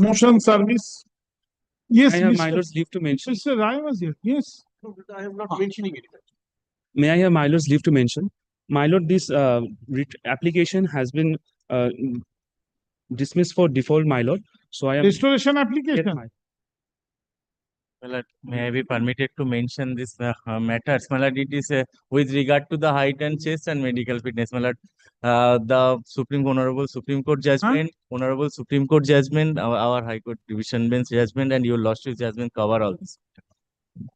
Motion service. Yes, I have Mr. my lord's leave to mention. Mr. Rai was here. Yes. No, but I am not mentioning it. May I have my lord's leave to mention? My lord, this application has been dismissed for default, my lord. So I am Restoration Yes, application. my- Well, may I be permitted to mention this matters? Well, it is with regard to the height and chest and medical fitness. Well, the Honorable Supreme Court judgment, Honorable Supreme Court judgment, our High Court Division Bench judgment, and your Lordship's judgment cover all this.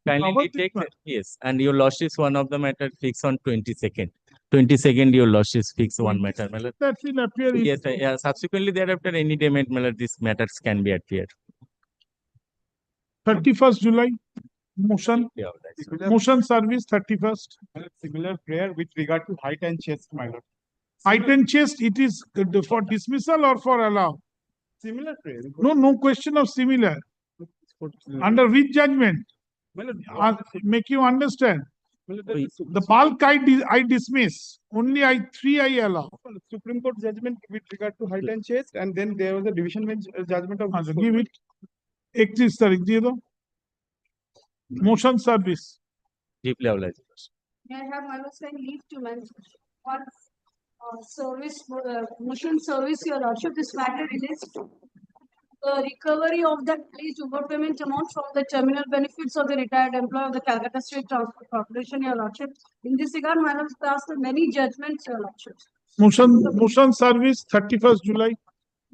Kindly Cover this detect, matter. yes, and your Lordship's one of the matter fixed on 22nd. 22nd, your Lordship's fixed one matter. Well, That will appear. in- yes, subsequently thereafter, any demand, well, these matters can be appeared. 31st July. Motion. Yeah, that's Motion service 31st. Similar prayer with regard to height and chest, my lord. Height and chest, it is for dismissal or for allow? Similar prayer. No question of similar. Under which judgment? Make you understand. The bulk I dismiss. Only three I allow. Supreme Court judgment with regard to height and chest, and then there was a division bench judgment of. अच्छा, give it. 31 तारीख दिए दो. Motion service. deeply obliged. May I have my lord's kind leave to mention one service, motion service, your lordship, this matter relates to the recovery of the placed overpayment amount from the terminal benefits of the retired employee of the Calcutta State Transport Corporation, your lordship. In this regard, my lord passed many judgments, your lordship. Motion service 31st July.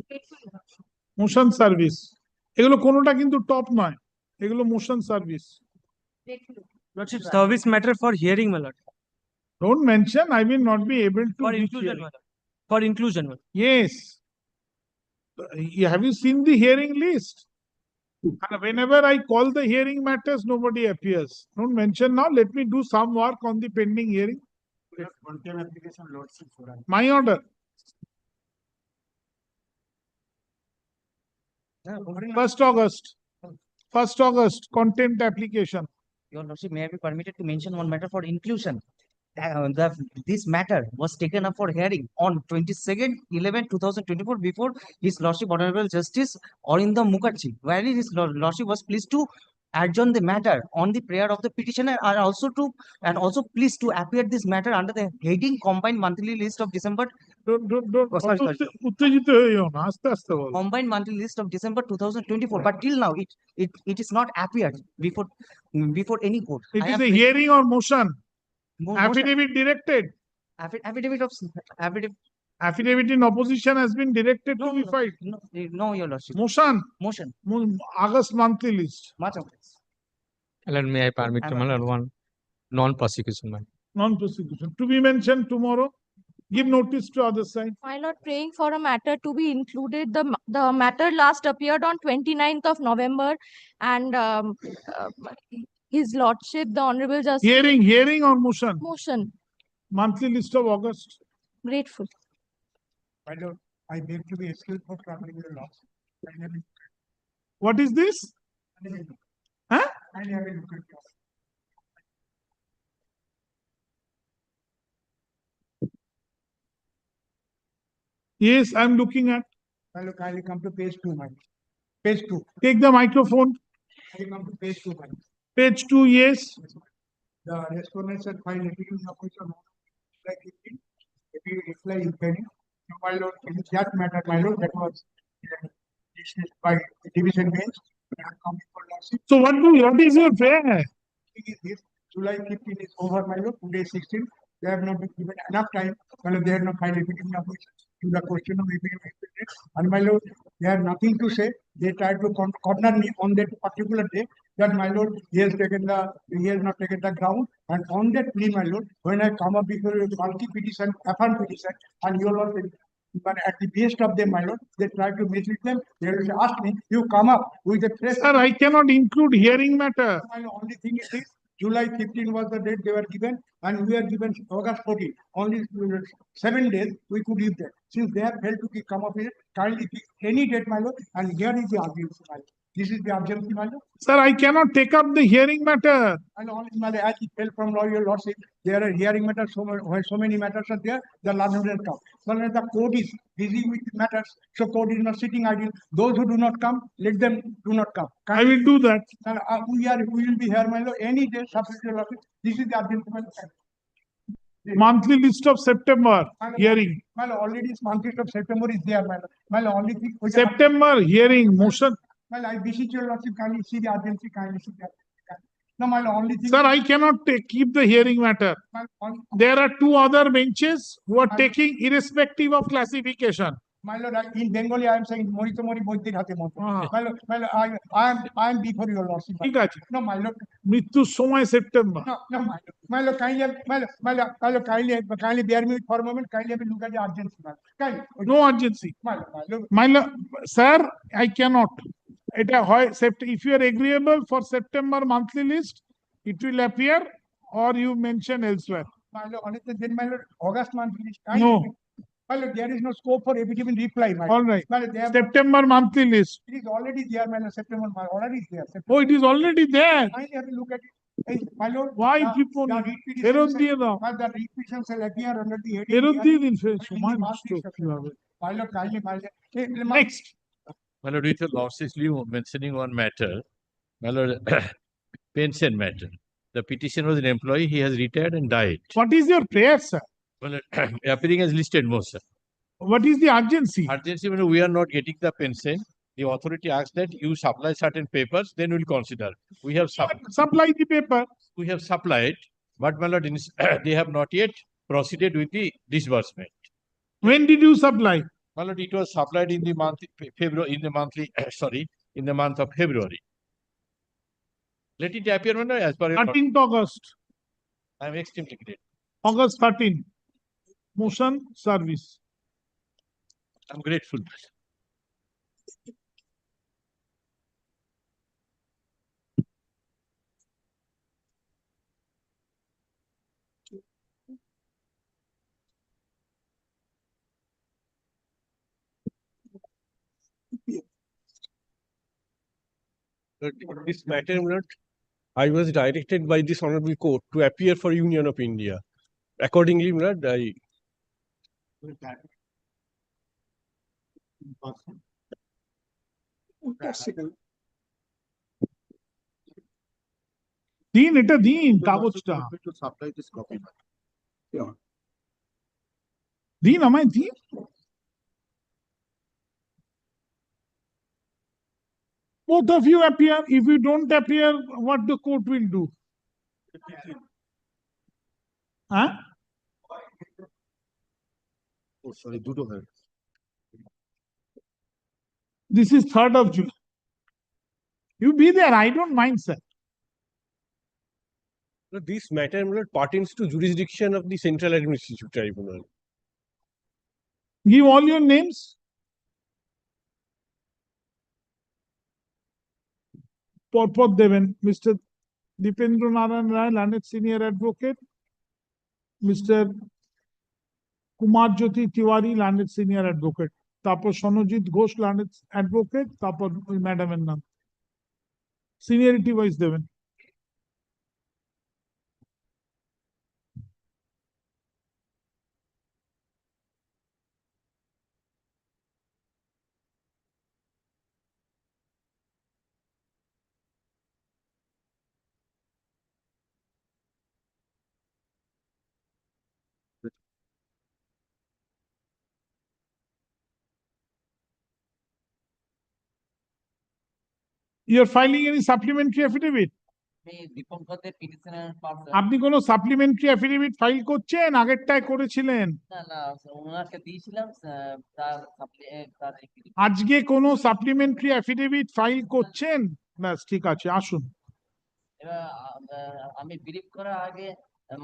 Grateful, your lordship. Motion service. এগুলো কোনোটা কিন্তু top নয়, এগুলো motion service. Grateful. Lordship, service matter for hearing, my lord. Don't mention, I will not be able to. For reach inclusion, here. my lord. For inclusion, my lord. Yes. Have you seen the hearing list? And whenever I call the hearing matters, nobody appears. Don't mention now. Let me do some work on the pending hearing. My order. First August, contempt application. Your Lordship, may I be permitted to mention one matter for inclusion? This matter was taken up for hearing on 22nd 11/2024 before His Lordship Honorable Justice Arindam Mukherjee, wherein His Lordship was pleased to adjourn the matter on the prayer of the petitioner and also pleased to appear this matter under the heading combined monthly list of December. Don't Oh, sorry. উত্তেজিত হইও না, আস্তে আস্তে বলো. Combined monthly list of December 2024, but till now it is not appeared before any court. It I is have a hearing or motion. motion- Affidavit directed. affidavit of affidavit. Affidavit in opposition has been directed to be filed. No, your lordship. Motion, Motion. August monthly list. Much of this. Lord, may I permit to, my lord, one non-prosecution matter. Non-prosecution. To be mentioned tomorrow. Give notice to other side. My lord, praying for a matter to be included. The matter last appeared on 29th of November, and His Lordship, the Honorable Justice. Hearing or motion? Motion. Monthly list of August. Grateful. My lord, I beg to be excused for traveling the law. What is this? Huh? I have a look at you. Yes, I'm looking at. My lord, kindly come to page 2, my lord. Page 2. Take the microphone. Kindly come to page 2, my lord. Page 2, yes. The respondents had filed litigation opposition like if you reply in penny. So, my lord, in that matter, my lord, that was dismissed by the division bench. I have come for lordship. So what is your prayer? Thing is this, July 15 is over, my lord. Today is 16. They have not been given enough time. My lord, they have not filed litigation opposition to the question of repayment. And my lord, they have nothing to say. They tried to corner me on that particular day that my lord, he has not taken the ground. And on that plea, my lord, when I come up before a bulky petition, affirm petition, and your lord, but at the best of them, my lord, they try to mislead them. They will ask me, you come up with a press. Sir, I cannot include hearing matter. My only thing is this, July 15 was the date they were given, and we are given August 14. Only 7 days we could give that. Since they have failed to come up with it, kindly pick any date, my lord, and here is the argument, my lord. This is the urgency, my lord. Sir, I cannot take up the hearing matter. And only, my lord, as it fell from law, your lordship, there are hearing matters, where so many matters are there, the learned will come. But the court is busy with matters, so court is not sitting idle. Those who do not come, let them do not come. I will do that. And, we will be here, my lord, any day, substitute lordship. This is the urgency, my lord. Monthly list of September hearing. My lord, already this month of September is there, my lord. My lord, only thing. September hearing motion. Well, I beseech your lordship, kindly see the urgency, kindly see that. No, my lord, only thing. Sir, I cannot keep the hearing matter. My lord, There are two other benches who are taking irrespective of classification. my lord, in Bengali, I am saying, Morito Mori Boitir Hate Moto. Ah. My lord, I am before your lordship. ঠিক আছে No, my lord, মৃত্যুর সময় September no, my lord, kindly bear me for a moment, kindly have a look at the urgency, my lord. Kindly, no urgency my lord, my lord sir I cannot এটা হয় if you are agreeable for September monthly list it will appear or you mention elsewhere my lord, honestly, then my lord, August month, please, No. kindly. My lord, there is no scope for affidavit reply, my lord. All right My lord, they have, September monthly list it is already there, my lord, September, my already there. Oh it is already there Kindly have a look at it. Hey, my lord. Why the- people the read petitions ফেরত shall- দিয়ে দাও the read petitions shall appear under the heading. ফেরত দিয়ে দিন in the সময় monthly নষ্ট section. কিভাবে My lord, kindly, my lord. Hey, next My lord, with your lordship's leave mentioning one matter, my lord, pension matter. The petitioner was an employee, he has retired and died. What is your prayer sir Well, appearing as listed motion. What is the urgency Urgency, when we are not getting the pension, the authority asks that you supply certain papers, then we'll consider. We have supply the paper supplied, but my lord, they have not yet proceeded with the disbursement. when did you supply My lord, it was supplied in the month February, in the monthly, sorry, in the month of February. Let it appear, my lord, as per your. 13th August I am extremely grateful. August 13 motion service I'm grateful. But in this matter, my lord, I was directed by this honorable court to appear for Union of India. Accordingly, my lord, I দিন এটা দিন কাগজটা To supply this copy. দিন আমায় দিন both of you appear. If you don't appear, what the court will do? Huh? Oh, sorry, দুটো হয়। This is 3rd of July. You be there. I don't mind, sir. this matter, my lord, pertains to jurisdiction of the Central Administrative Tribunal. Give all your names. পরপর দেবেন mister Dipendra Narayan Roy learned senior advocate mister Kumar Jyoti Tiwari learned senior advocate তারপর Sanjit Ghosh learned advocate তারপর ওই ম্যাডামের নাম seniority wise দেবেন You are filing any supplementary affidavit? দীপঙ্করদের পিটিশনের পার্সন আপনি কোনো সাপ্লিমেন্টারি অ্যাফিডেভিট ফাইল করছেন আগেরটায় করেছিলেন না না ওনাকে দিয়েছিলাম তার তার আজকে কোনো সাপ্লিমেন্টারি অ্যাফিডেভিট ফাইল করছেন ব্যাস ঠিক আছে আসুন এবার আমি বিলিভ করার আগে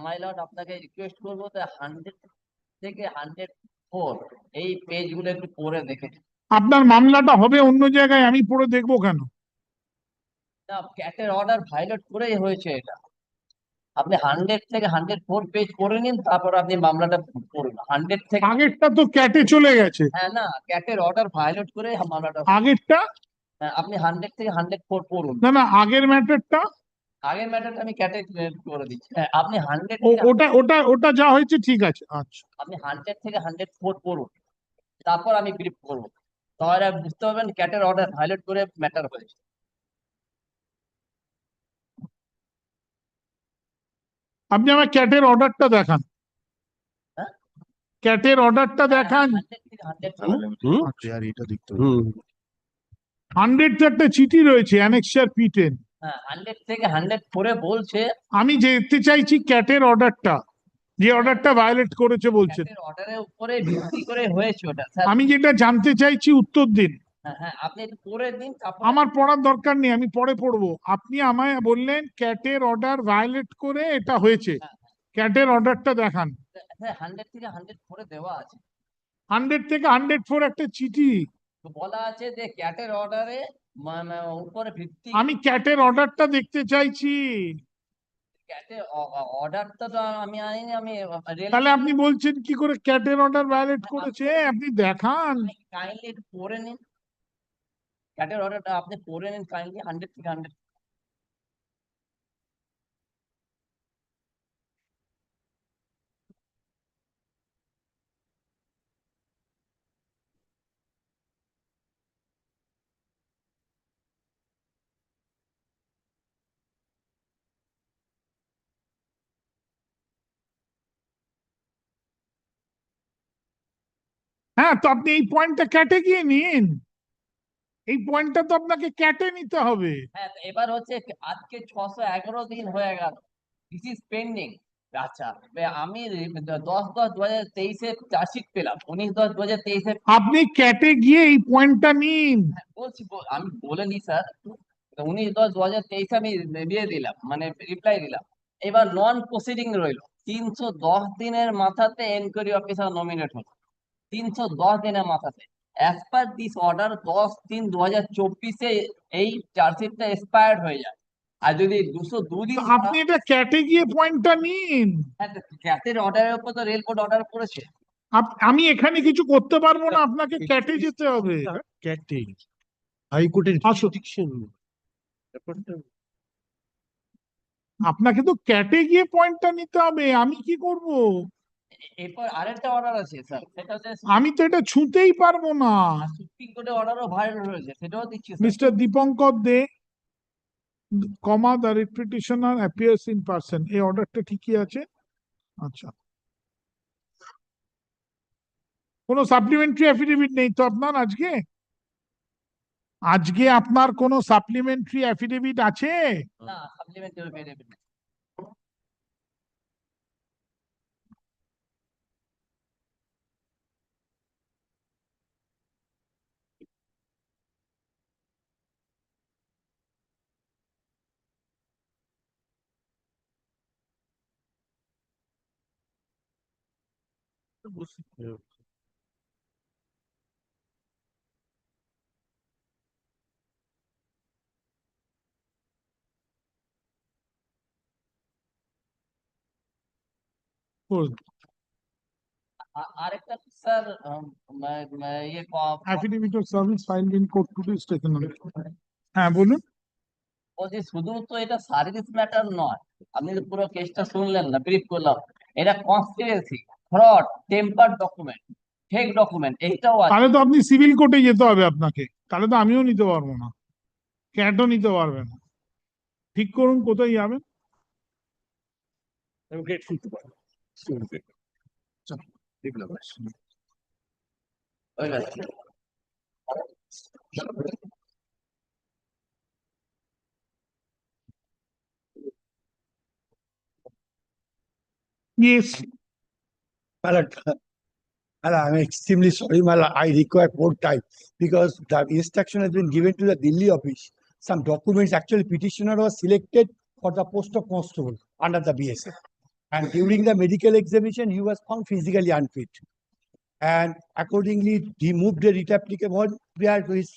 মাই লর্ড আপনাকে রিকোয়েস্ট করবো 100 থেকে 104 এই পেজগুলো একটু পড়ে দেখে আপনার মামলাটা হবে অন্য জায়গায় আমি পড়ে দেখবো কেন না ক্যাটের অর্ডার ভায়োলেট করেই হয়েছে এটা আপনি 100 থেকে 104 পেজ পড়ে নিন তারপর আপনি মামলাটা করুন 100 থেকে আগেরটা তো ক্যাটে চলে গেছে হ্যাঁ না ক্যাটের অর্ডার ভায়োলেট করে মামলাটা আগেরটা আপনি 100 থেকে 104 পড়ুন। না না আগের ম্যাটারটা আগের ম্যাটারটা আমি ক্যাটে করে দিচ্ছি। আপনি 100 ওটা যা হয়েছে ঠিক আছে। আচ্ছা আপনি 100 থেকে 104 পড়ুন, তারপর আমি ব্রিফ করবো, তাহলে বুঝতে পারবেন ক্যাটের অর্ডার ভায়োলেট করে ম্যাটার হয়েছে। আপনি আমার ক্যাটের অর্ডারটা দেখান, হ্যাঁ? ক্যাটের অর্ডারটা দেখান। 100 থেকে 104 আচ্ছা, আর এটা দেখতে হবে। 100 তো একটা চিঠি রয়েছে অ্যানেক্সার P10। হ্যাঁ, 100 থেকে 104 বলছে আমি যেতে চাইছি ক্যাটের অর্ডারটা, যে অর্ডারটা ভায়োলেট করেছে বলছেন। ক্যাটের অর্ডারের উপরে ভিত্তি করে হয়েছে ওটা স্যার। আমি যেটা জানতে চাইছি উত্তর দিন। হ্যাঁ হ্যাঁ, আপনি একটু পড়ে দিন, তারপর আমার পড়ার দরকার নেই, আমি পরে পড়বো। আপনি আমায় বললেন ক্যাটের অর্ডার ভায়োলেট করে এটা হয়েছে, ক্যাটের অর্ডারটা দেখান। হ্যাঁ 100 থেকে 104 দেওয়া আছে। 100 থেকে 104 একটা চিঠি। তো বলা আছে যে ক্যাটের অর্ডারে মানে উপরে ভিত্তি। আমি ক্যাটের অর্ডারটা দেখতে চাইছি। ক্যাটের অর্ডারটা তো আমি আনিনি, আমি তাহলে আপনি বলছেন কি করে ক্যাটের অর্ডার ভায়োলেট করেছে? আপনি দেখান। কাইন্ডলি একটু পড়ে নিন, ক্যাটের অর্ডারটা আপনি পড়ে নিন কাইন্ডলি 100 থেকে 100। হ্যাঁ, তো আপনি এই পয়েন্টটা ক্যাটে গিয়ে নিন, এই পয়েন্টটা তো আপনাকে ক্যাটে নিতে হবে। হ্যাঁ, তো এবার হচ্ছে আজকে 611 দিন হয়ে গেল, দিস ইজ পেন্ডিং। আচ্ছা, আমি 10/10/2023 চার্জশিট পেলাম, 19/10/2023 আপনি ক্যাটে গিয়ে এই পয়েন্টটা নিন। বলছি, আমি বলে নি স্যার, 19/10/2023 আমি দিয়ে দিলাম, মানে রিপ্লাই দিলাম। এবার নন প্রসিডিং রইল 310 দিনের মাথাতে এনকোয়ারি অফিসার নমিনেট হলো, 310 দিনের মাথাতে। অ্যাজ পার দিস অর্ডার 10/3/2024 এই চার্জশিটটা এক্সপায়ার্ড হয়ে যায়। আর যদি 202 দিন আপনি এটা ক্যাটে গিয়ে পয়েন্টটা নিন। ক্যাটের অর্ডারের উপর তো রেল কোড অর্ডার করেছে। আমি এখানে কিছু করতে পারবো না, আপনাকে ক্যাটে যেতে হবে। ক্যাটে হাইকোর্টের jurisdiction ব্যাপারটা আপনাকে তো ক্যাটে গিয়ে পয়েন্টটা নিতে হবে, আমি কি করব? এরপর আরেকটা অর্ডার আছে স্যার, সেটা হচ্ছে আমি তো এটা ছুঁতেই পারবো না। সুপ্রিম কোর্টের অর্ডারও ভাইরাল হয়েছে, সেটাও দিচ্ছি sir. Mister Dipankar De, comma the writ petitioner appears in person, এই অর্ডারটা ঠিকই আছে। আচ্ছা, কোনো সাপ্লিমেন্টারি অ্যাফিডেভিট নেই তো আপনার আজকে? আজকে আপনার কোনো সাপ্লিমেন্টারি অ্যাফিডেভিট আছে? না, সাপ্লিমেন্টারি বেনিফিট নেই। আরেকটা স্যার, ইয়ে affidavit of service ফাইলড in court today is taken on. হ্যাঁ বলুন। বলছি শুধু তো এটা সার্ভিস ম্যাটার নয়, আপনি তো পুরো কেসটা শুনলেন না, ব্রিফ করলাম। এটা conspiracy, fraud, temper document, fake document, এইটাও আছে। তাহলে তো আপনি সিভিল কোর্টে যেতে হবে আপনাকে, তাহলে তো আমিও নিতে পারবো না, ক্যাটও নিতে পারবে না। ঠিক করুন কোথায় যাবেন। I'm grateful to God. চলো, দেখলাম। হয়ে গেছে। Yes, I'm extremely sorry, Mala. I require more time because the instruction has been given to the Delhi office. Some documents, actually petitioner was selected for the post of constable under the BSF. And during the medical examination, he was found physically unfit. And accordingly, he moved the writ applicable prior to his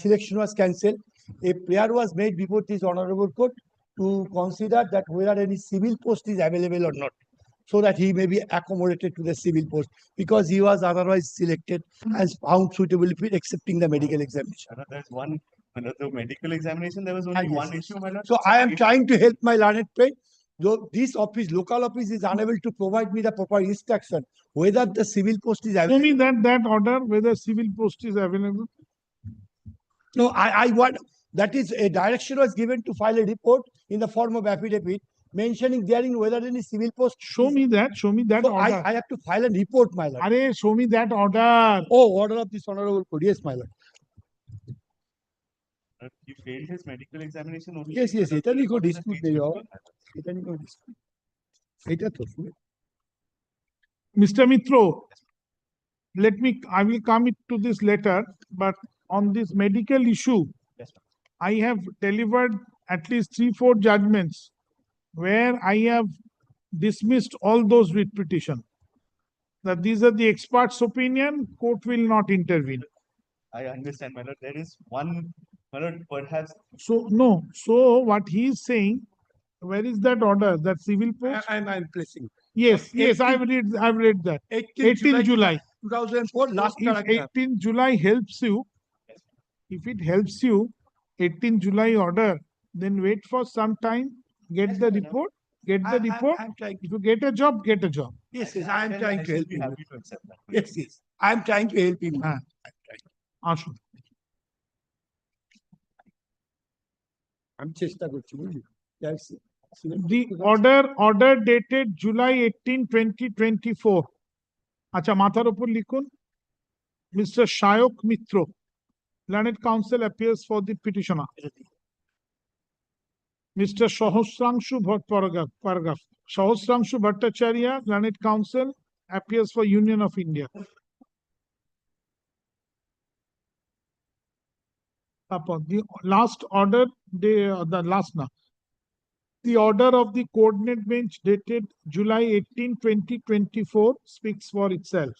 selection was cancelled. A prayer was made before this honorable court to consider that whether any civil post is available or not, so that he may be accommodated to the civil post because he was otherwise selected as found suitable fit accepting the medical examination. There's one The medical examination, there was only one issue, my lord. So I am trying to help my learned friend. Though this office, local office is unable to provide me the proper instruction, whether the civil post is Show available. me that order, whether civil post is available. No, I want, that is a direction was given to file a report in the form of affidavit mentioning therein whether any civil post. Show me that So order. I have to file a report, my lord. Arey, show me that order. Oh, order of this honorable court. Yes, my lord. He failed his medical examination only. Yes, yes, এটা নিয়ে কোনো What is the dispute case নেই with বাবা। him? এটা নিয়ে কোনো dispute। এটা তো শুনে। Mr. Mitro, I will come to this later, but on this medical issue, Yes, ma'am. I have delivered at least 3-4 judgments where I have dismissed all those writ petition. That these are the experts' opinion, court will not intervene. I understand, my lord. There is one, my lord, perhaps So, no, so what he is saying, where is that order, that civil post? I'm placing. Yes, yes, 18 I've read that. 18 July. 2004, last If paragraph. 18 July helps you, if it helps you, 18 July order, then wait for some time, get Yes, the madam. report, get the report. I'm trying. If you get a job, get a job. Yes, yes, I am trying to I help should be him. happy to accept that. Yes, yes, I am trying to help him. হ্যাঁ, আসুন। আমি চেষ্টা করছি বুঝলি। That's it. The order dated July 18, 2024. আচ্ছা, মাথার উপর লিখুন, Mr. Shayok Mitro, Learned Counsel appears for the petitioner. Mr. Sahasrangshu Paragraph. Sahasrangshu Bhattacharya, Learned Counsel, appears for Union of India. The last order, the order of the coordinate bench dated July 18, 2024 speaks for itself.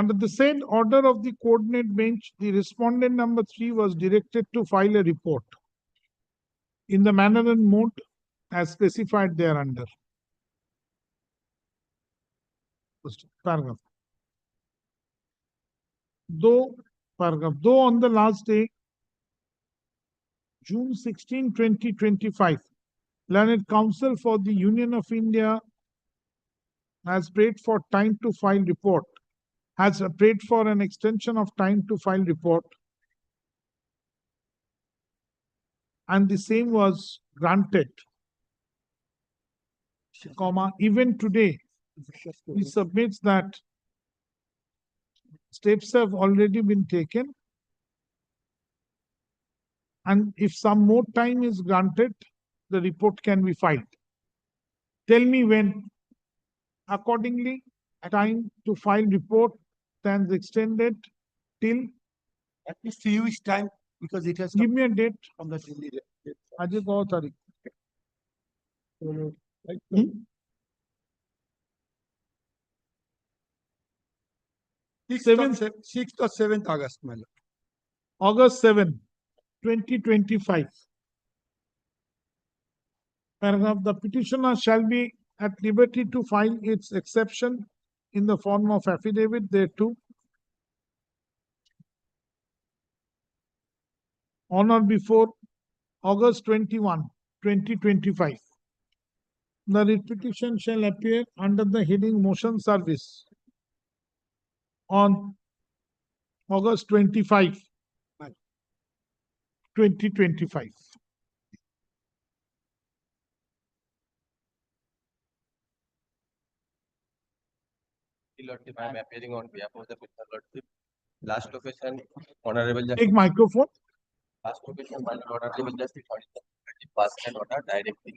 Under the said order of the coordinate bench, the respondent number 3 was directed to file a report in the manner and mode as specified thereunder. Paragraph. Though on the last day, June 16, 2025, Learned Counsel for the Union of India has prayed for time to file report, has prayed for an extension of time to file report, and the same was granted, comma, even today, he submits that steps have already been taken, and if some more time is granted, the report can be filed. Tell me when. Accordingly, time to file report stands extended till, At least 3 weeks time, because it has give come me a date. from the Delhi. Ajay kau tarikh? Right? 6th or 7th August, my lord. August 7, 2025. Paragraph, the petitioner shall be at liberty to file its exception in the form of affidavit thereto on or before August 21, 2025. The writ petition shall appear under the heading motion service on August 25, 2025. Lordship, I am appearing on behalf of the Petitioner Lordship. Last location, Honorable Justice. Take microphone. Last location, my Lord, Honorable Justice, passed an order directing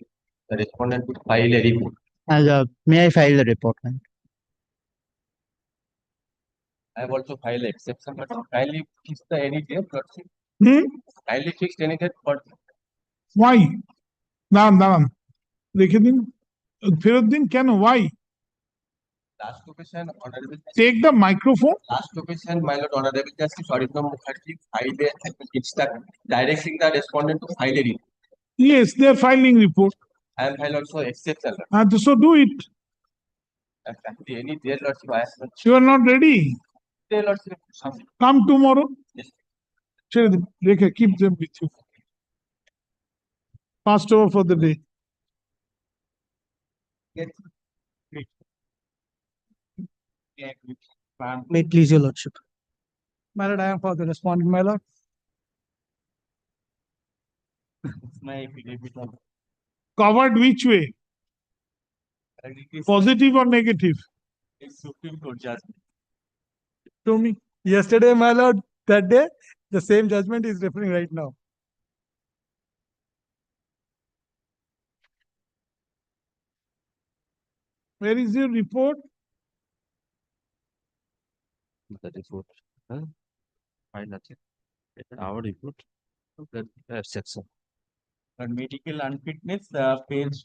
the respondent to file a report. May I file the report, ma'am? I have also filed exception, but kindly fix the any date, Lordship. Kindly fix any date for Why? দাঁড়ান রেখে দিন ফেরত দিন কেন why? last location, Honorable Take the microphone. Last location, my Lord, Honorable Justice Aridham Mukherjee filed a instruct directing the respondent to file a report. Yes, they are filing report. I have filed also exception. So do it. Any day, Lordship, I have You are not ready. day, Lordship. Come tomorrow. Yes. ছেড়ে দিন রেখে keep them with you. Passed over for the day. May it please your lordship. My Lord, I am for the respondent, my Lord. My affidavit of Covered which way? Positive or negative? Supreme Court judgment. Show me. Yesterday, my Lord, that day, the same judgment is referring right now. Where is your report? The report. Fine, that's it. Our report. Section. But medical unfitness, page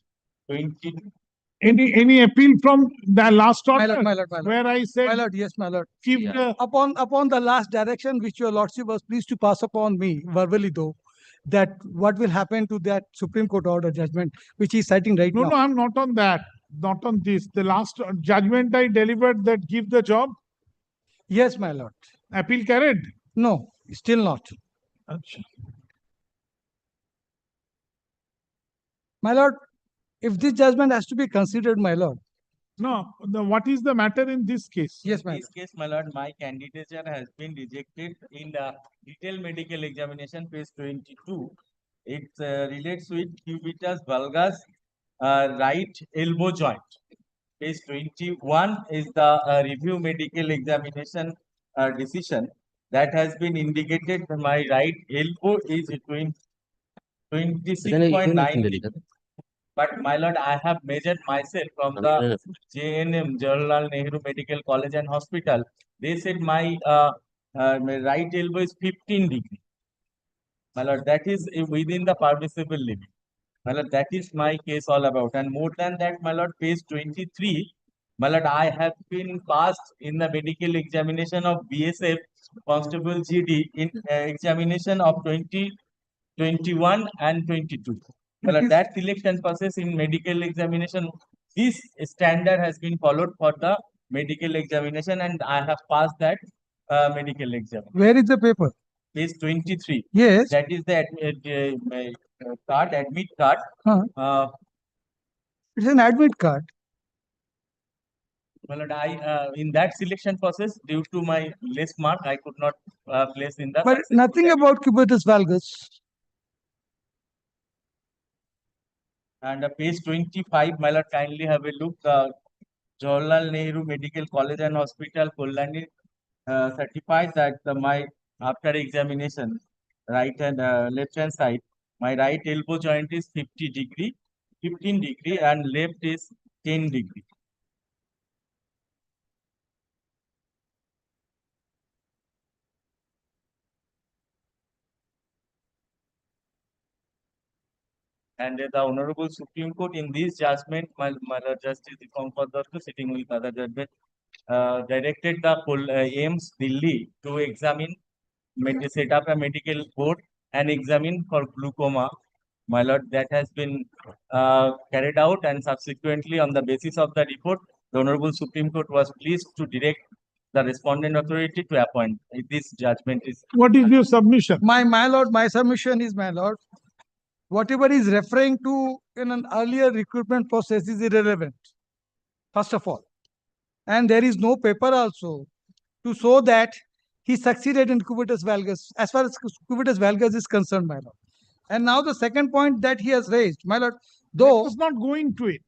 20. Any appeal from the last order? My Lord, my Lord. Where I said My Lord, yes, my Lord. keep Yeah. the Upon the last direction which your lordship was pleased to pass upon me verbally though, that what will happen to that Supreme Court order judgment which he is citing right no, now. no, I'm not on that. Not on this. The last judgment I delivered that give the job. Yes, my Lord. Appeal carried. No, still not. My Lord, if this judgment has to be considered, my Lord. No, what is the matter in this case? Yes, my In this case, my lord, my candidature has been rejected in the detailed medical examination, page 22. It relates with cubitus valgus, right elbow joint. Page 21 is the review medical examination decision that has been indicated my right elbow is 26.9. But my lord, I have measured myself from the JNM, Jawaharlal Nehru Medical College and Hospital. They said my right elbow is 15 degree. My lord, that is within the permissible limit. My lord, that is my case all about. And more than that, my lord, page 23, my lord, I have been passed in the medical examination of BSF Constable GD in examination of 2021 and 22. Well, that selection process in medical examination, this standard has been followed for the medical examination, and I have passed that medical exam. Where is the paper? Page 23. Yes. That is the card, admit card. It's an admit card. Well, I in that selection process, due to my less mark, I could not place in the. But nothing about cubitus valgus. And page 25, my lord, kindly have a look. Jawaharlal Nehru Medical College and Hospital, Kolani, certified that my after examination, right and left hand side, my right elbow joint is 15 degree, and left is 10 degree. And the Honorable Supreme Court in this judgment, my Lord Justice Dipankar Datta, sitting with other judgment, directed the AIMS Delhi to examine, set up a medical board and examine for glaucoma. My Lord, that has been carried out, and subsequently on the basis of the report, the Honorable Supreme Court was pleased to direct the respondent authority to appoint. This judgment is. What is your submission? My Lord, my submission is, my Lord, whatever is referring to in an earlier recruitment process is irrelevant, first of all. And there is no paper also to show that he succeeded in cubitus valgus, as far as cubitus valgus is concerned, my Lord. And now the second point that he has raised, my Lord, though. Let us not go into it.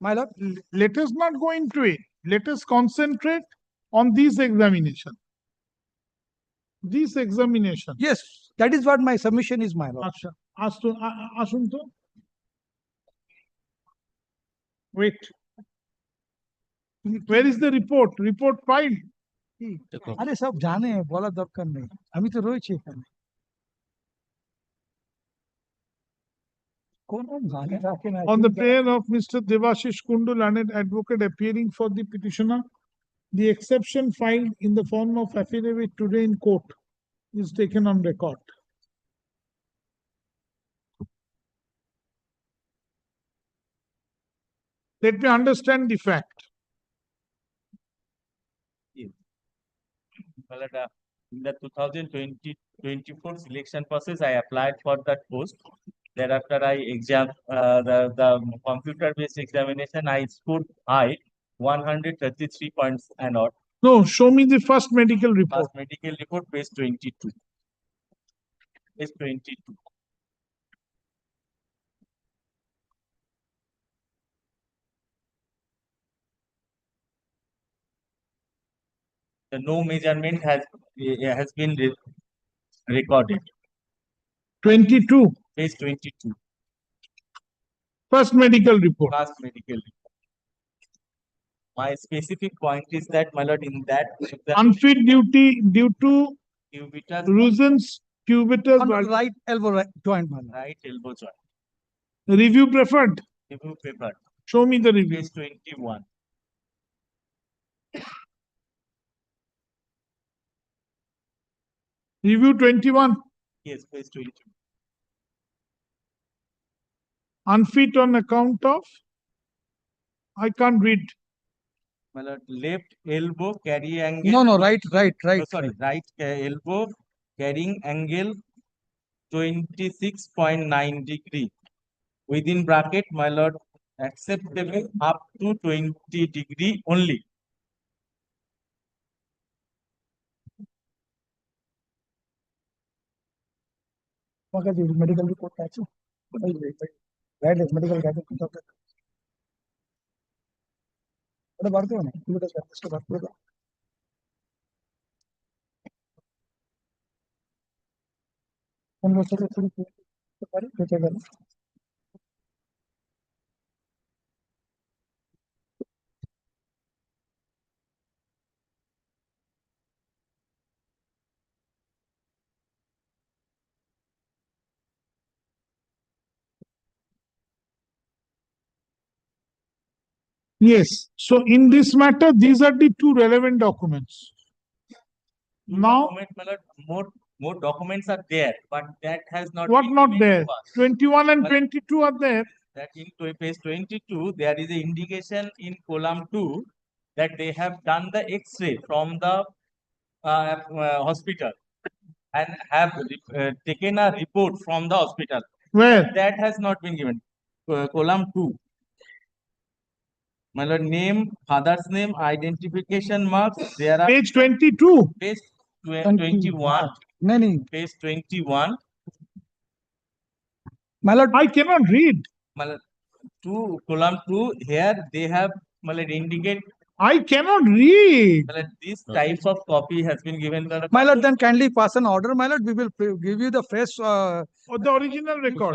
My Lord. Let us not go into it. let us concentrate on this examination. This examination. Yes, that is what my submission is, my lord. আচ্ছা, আসুন তো। Wait. Where is the report? Report filed. আরে সব জানে, বলার দরকার নেই, আমি তো রয়েছি এখানে। On the prayer of Mr. Devashish Kundu, learned advocate appearing for the petitioner, the exception filed in the form of affidavit today in court is taken on record. Let me understand the fact. Well, in the 2020-24 selection process, I applied for that post. Thereafter, I the computer-based examination. I scored high, 133 points and odd. No, show me the first medical report. First medical report, page 22. Page 22. The no measurement has been recorded. 22. Page 22. First medical report. First medical report. My specific point is that, my lord, in that Unfit duty due to cubitus Rusens cubitus On the right elbow joint, my lord. right elbow joint. review preferred. Review paper. Show me the review. Page 21. Review 21. Yes, page 22. Unfit on account of, I can't read. My lord, left elbow carry angle. No, right. Oh, sorry, right elbow carrying angle 26.9 degree. Within bracket, my lord, acceptable up to 20 degree only. Medical report আছে medical guidance ওটা বার করো না পুরোটা চ্যাপ্টারটা বার করে দাও কোন বছরে শুরু করতে পারি কেটে গেল Yes. So in this matter, these are the two relevant documents. Now, Document, my lord, more documents are there, but that has not. what been not given there? to us. 21 and Well, 22 are there. That in page 22, there is an indication in column 2 that they have done the X-ray from the hospital and have taken a report from the hospital. Where? That has not been given. Column 2. My lord, name, father's name, identification marks. There are Page 22. page 21. Many. Page 21. My lord, I cannot read. My lord, column 2. Here they have, my lord, indicate. I cannot read. My lord, this type of copy has been given. My lord, then kindly pass an order, my lord. We will give you the fresh Or the original record.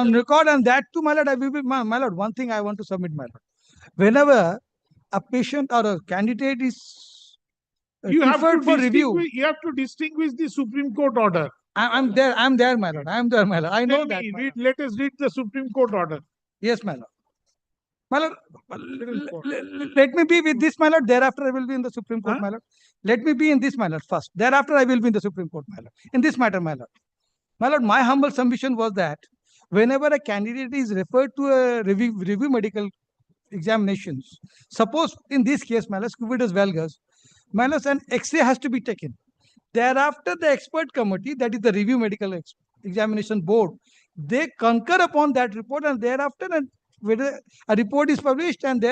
and record, and that too, my lord. I will be, my lord. One thing I want to submit, my lord. Whenever a patient or a candidate is You have to referred for review, You have to distinguish the Supreme Court order. I'm there, my lord. I'm there, my lord. I know Tell that. me, my lord. let us read the Supreme Court order. Yes, my lord. My lord, let me be with this, my lord. Thereafter, I will be in the Supreme Court, my lord. Let me be in this, my lord, first. Thereafter, I will be in the Supreme Court, my lord. In this matter, my lord. My lord, my humble submission was that whenever a candidate is referred to a review medical examinations, suppose in this case, my lord, cubitus valgus, my lord, an X-ray has to be taken. Thereafter, the expert committee, that is the review medical examination board, they concur upon that report, and thereafter, whether a report is published, and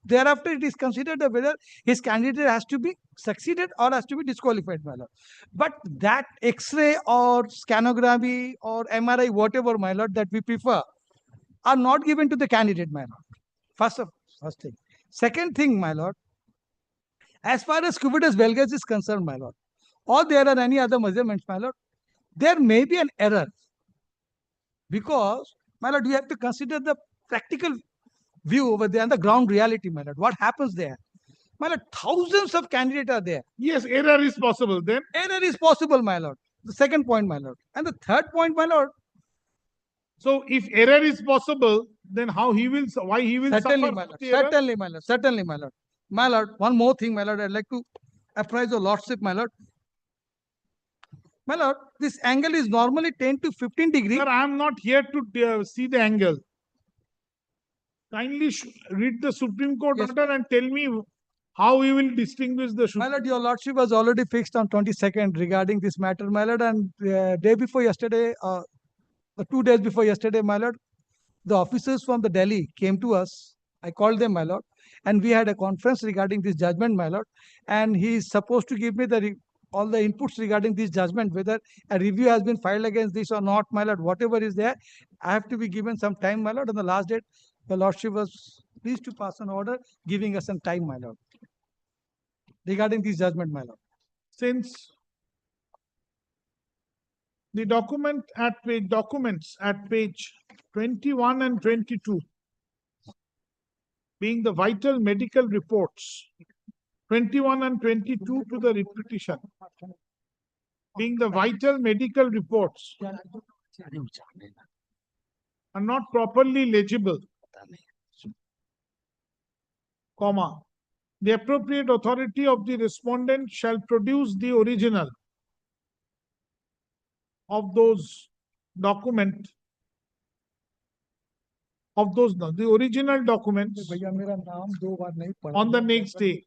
thereafter it is considered whether his candidate has to be succeeded or has to be disqualified, my lord. But that X-ray or scanography or MRI, whatever, my lord, that we prefer, are not given to the candidate, my lord. First thing. Second thing, my lord, As far as cubitus valgus is concerned, my lord, or there are any other measurements, my lord, there may be an error. Because, my lord, we have to consider the practical view over there and the ground reality, my lord. What happens there? My lord, thousands of candidates are there. Yes, error is possible then. Error is possible, my lord. The second point, my lord. And the third point, my lord. So if error is possible, then why he will Certainly, suffer my for lord. the error? Certainly, my lord. Certainly, my lord. My lord, one more thing, my lord. I'd like to apprise your lordship, my lord. My lord, this angle is normally 10 to 15 degrees. Sir, I am not here to see the angle. Kindly read the Supreme Court order and tell me how we will distinguish the My lord, your lordship was already fixed on 22nd regarding this matter, my lord, and day before yesterday, 2 days before yesterday, my lord, the officers from the Delhi came to us. I called them, my lord, and we had a conference regarding this judgment, my lord, and he is supposed to give me all the inputs regarding this judgment, whether a review has been filed against this or not, my lord, whatever is there, I have to be given some time, my lord. On the last date, the lordship was pleased to pass an order giving us some time, my lord, regarding this judgment, my lord. Since the documents at page 21 and 22 being the vital medical reports, 21 and 22 to the repetition being the vital medical reports are not properly legible, comma, the appropriate authority of the respondent shall produce the original of those documents, the original documents on the next day.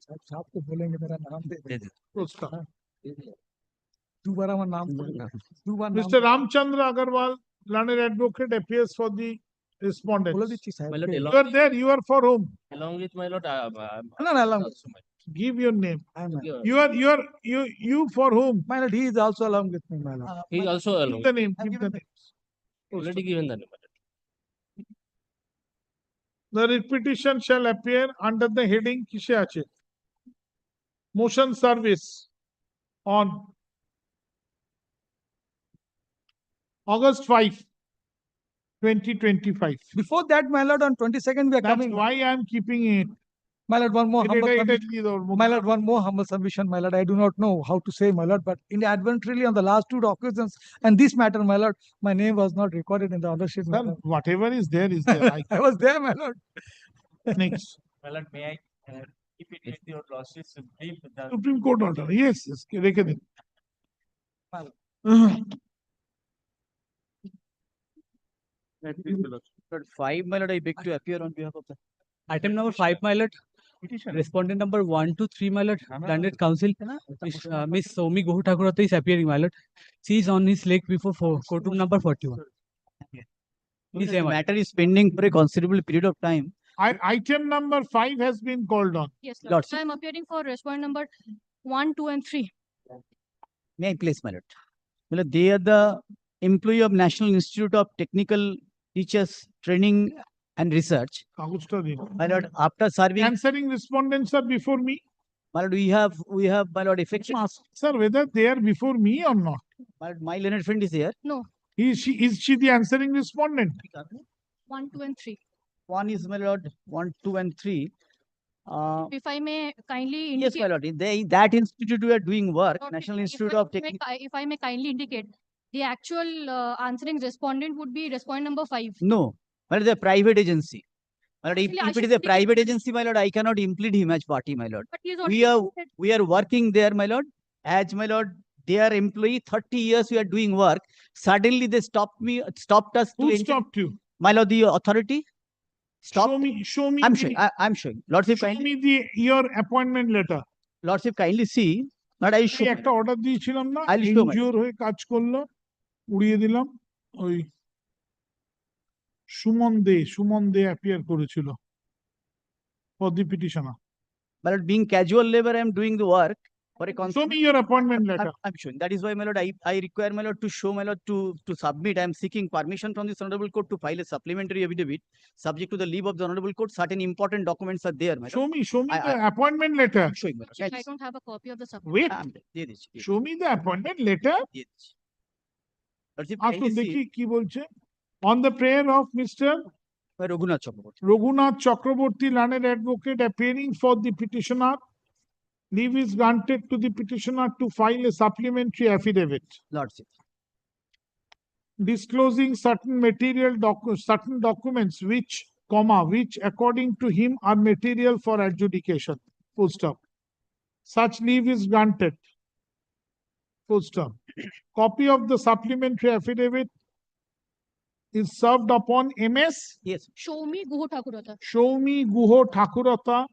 Mr. Ramchandra Agarwal, learned advocate, appears for the respondent. You are there. You are for whom? Along with my lord, Give your name. You for whom? My lord, he is also along with me, my lord. he is also along. Give the name. Give the name. Already given the name. The repetition shall appear under the heading Kishe Ache. Motion service on August 5, 2025. Before that, my lord, on 22nd, we are That's coming. why I am keeping it. My lord, one more humble submission. My My lord, one more humble submission, my lord. I do not know how to say, my lord, but inadvertently on the last 2 occasions and this matter, my lord, my name was not recorded in the order sheet. my lord. Whatever is there is there. I was there, my lord. Next. My lord, may I keep it with your lordship Supreme? Supreme Court order. Yes, yes. রেখে দিন। Lord, 5, my lord, I beg to appear on behalf of the Item number 5, my lord. Respondent number 1 to 3, my lord. Landed counsel. Miss Soumi Gohu Thakurata is appearing, my lord. She is on his leg before courtroom number 41. This matter is pending for a considerable period of time. Item number 5 has been called on. Yes, Lord. Lordship. I am appearing for respondent number 1, 2, and 3. May I place, my lord? My lord, they are the employee of National Institute of Technical Teachers Training and Research. কাগজটা দিন। My lord, after serving, Answering respondents are before me. my lord, we have, my lord, effective. Sir, whether they are before me or not. My lord, my learned friend is here. No, Is she the answering respondent? 1, 2, and 3. One is, my lord, 1, 2, and 3. If I may kindly Yes, indicate. my lord. In that institute, we are doing work. Lord, National if Institute I of may Technical. If I may kindly indicate, the actual answering respondent would be respondent number 5. No, my lord, the private agency. My lord, Actually, I if it should is a indicate private that- agency, my lord, I cannot implead him as party, my lord. But he is We already are we are working there, my lord. As my lord, they are employee. 30 years we are doing work. Suddenly they stopped us to. Who stopped you? My lord, the authority. Stop. Show me. I'm showing. I'm showing. Lordship, Show kindly. me your appointment letter. Lordship, kindly see. Not I show. একটা order দিয়েছিলাম না I'll show my- এনজিওর হয়ে কাজ করলো উড়িয়ে দিলাম ওই সুমন দে অ্যাপিয়ার করেছিল for the petitioner. My lord, being casual labor, I am doing the work. For a Show me your appointment letter. I'm showing. That is why, my lord, I require, my lord, to show, my lord, to submit. I am seeking permission from this honorable court to file a supplementary affidavit, subject to the leave of the honorable court. Certain important documents are there, my lord. Show me the appointment letter. I'm showing, my lord. I don't have a copy of the Wait, supplement. show me the appointment letter. Lordship, আসুন kindly see দেখি কি বলছে। On the prayer of Mr. by Raghunath Chakraborty. Raghunath Chakraborty, learned advocate, appearing for the petitioner, leave is granted to the petitioner to file a supplementary affidavit Lordship. disclosing certain certain documents which according to him are material for adjudication. Full stop. Such leave is granted. Full stop. Copy of the supplementary affidavit is served upon MS. Yes. Show me Guho Thakurata. Show-me Guho Thakurata,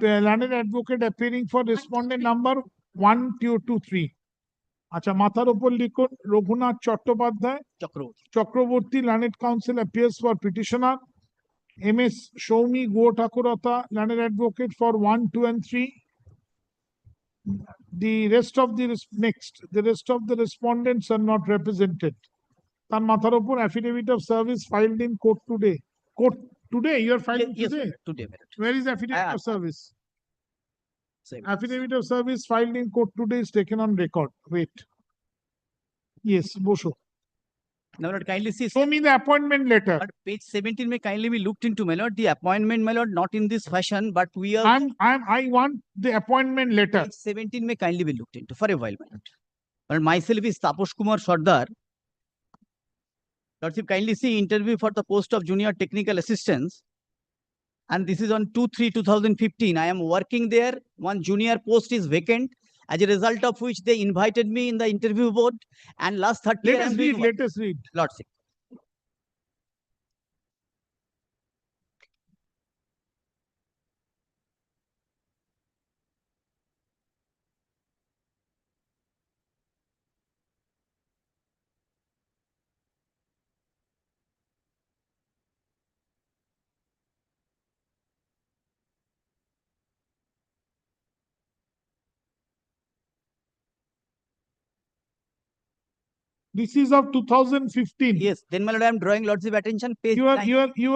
learned advocate, appearing for respondent number 1223. আচ্ছা, মাথার উপর লিখুন Raghunath Chattopadhyay Chakraborty, learned counsel, appears for petitioner. MS Show-me Guho Thakurata, learned advocate, for 1, 2, and 3. The rest of the respondents are not represented. তার মাথার উপর affidavit of service filed in court today. Court today? You are filing Yes, today? today, my lord. Where is affidavit of service? Same. Affidavit of service filed in court today is taken on record. Wait. Yes, Bosho. Now, Lord, kindly see. Show me the appointment letter. But page 17 may kindly be looked into, my lord. The appointment, my lord, not in this fashion, but we are. I want the appointment letter. Page 17 may kindly be looked into for a while, my lord. But myself is Taposh Kumar Sardar. Lordship, kindly see interview for the post of junior technical assistance. And this is on 2/3/2015. I am working there. One junior post is vacant, as a result of which they invited me in the interview board. And last 30 years, Let us read. Lordship. This is of 2015. Yes, then my lord, I am drawing lordship attention. Page You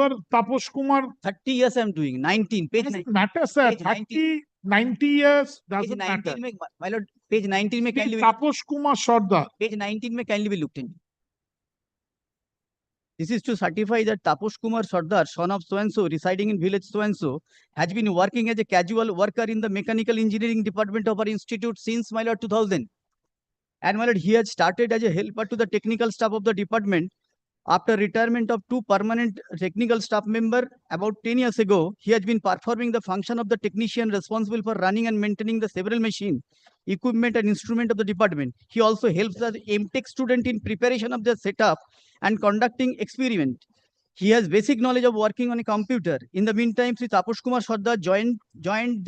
are Taposh Kumar. 30 years I am doing. 19. Page Doesn't matter, sir. Page 90 years Page doesn't 19 matter. में, my lord, page 19 में kindly be, Taposh Kumar Sardar. page 19 में kindly be looked into. This is to certify that Taposh Kumar Sardar, son of so-and-so, residing in village so-and-so, has been working as a casual worker in the mechanical engineering department of our institute since, my lord, 2000. And my lord, he has started as a helper to the technical staff of the department. After retirement of 2 permanent technical staff members about 10 years ago, he has been performing the function of the technician responsible for running and maintaining the several machine, equipment and instrument of the department. He also helps the MTech student in preparation of their setup and conducting experiment. He has basic knowledge of working on a computer. In the meantime, Sri Taposh Kumar Sardar joined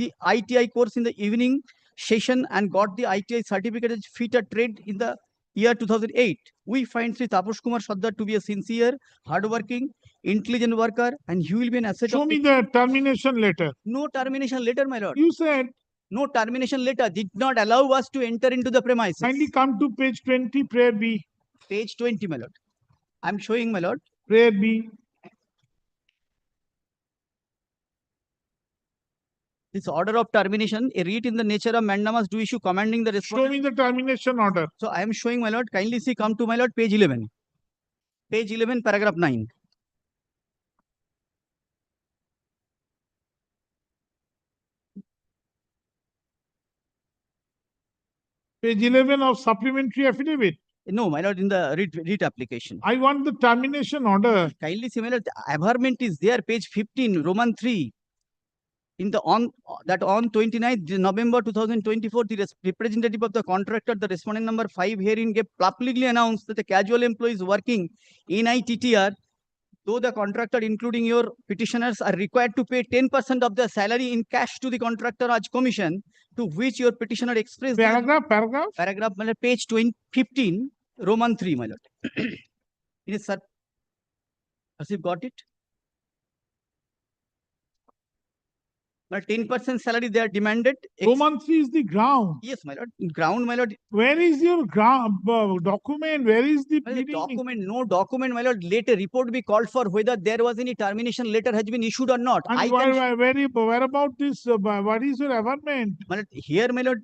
the ITI course in the evening session and got the ITI certificate as fitter trade in the year 2008. We find Sri Taposh Kumar Sardar to be a sincere, hardworking, intelligent worker, and he will be an asset. Show me the termination letter. No termination letter, my lord. You said no termination letter did not allow us to enter into the premises. Kindly come to page 20, prayer B. Page 20, my lord. I'm showing, my lord. Prayer B. This order of termination, a writ in the nature of mandamus do issue commanding the respondent. Show me the termination order. So I am showing, my lord. Kindly see, come to, my lord, page 11. Page 11, paragraph 9. Page 11 of supplementary affidavit. No, my lord, in the writ application. I want the termination order. Kindly see, my lord, averment is there, page 15, Roman 3. In the on 29th November 2024, the representative of the contractor, the respondent number 5 herein gave publicly announced that the casual employees working in ITTR, though the contractor, including your petitioners, are required to pay 10% of their salary in cash to the contractor as commission, to which your petitioner expressed. Paragraph? Paragraph, my lord, page 15, Roman 3, my lord. Yes, sir. Has you got it? But 10% salary they are demanded. Roman 3 is the ground. Yes, my lord. Ground, my lord. Where is your document? Where is the My lord, pleading? document, no document, my lord. Let a report be called for whether there was any termination letter has been issued or not. And where about this? What is your averment? My lord, here, my lord,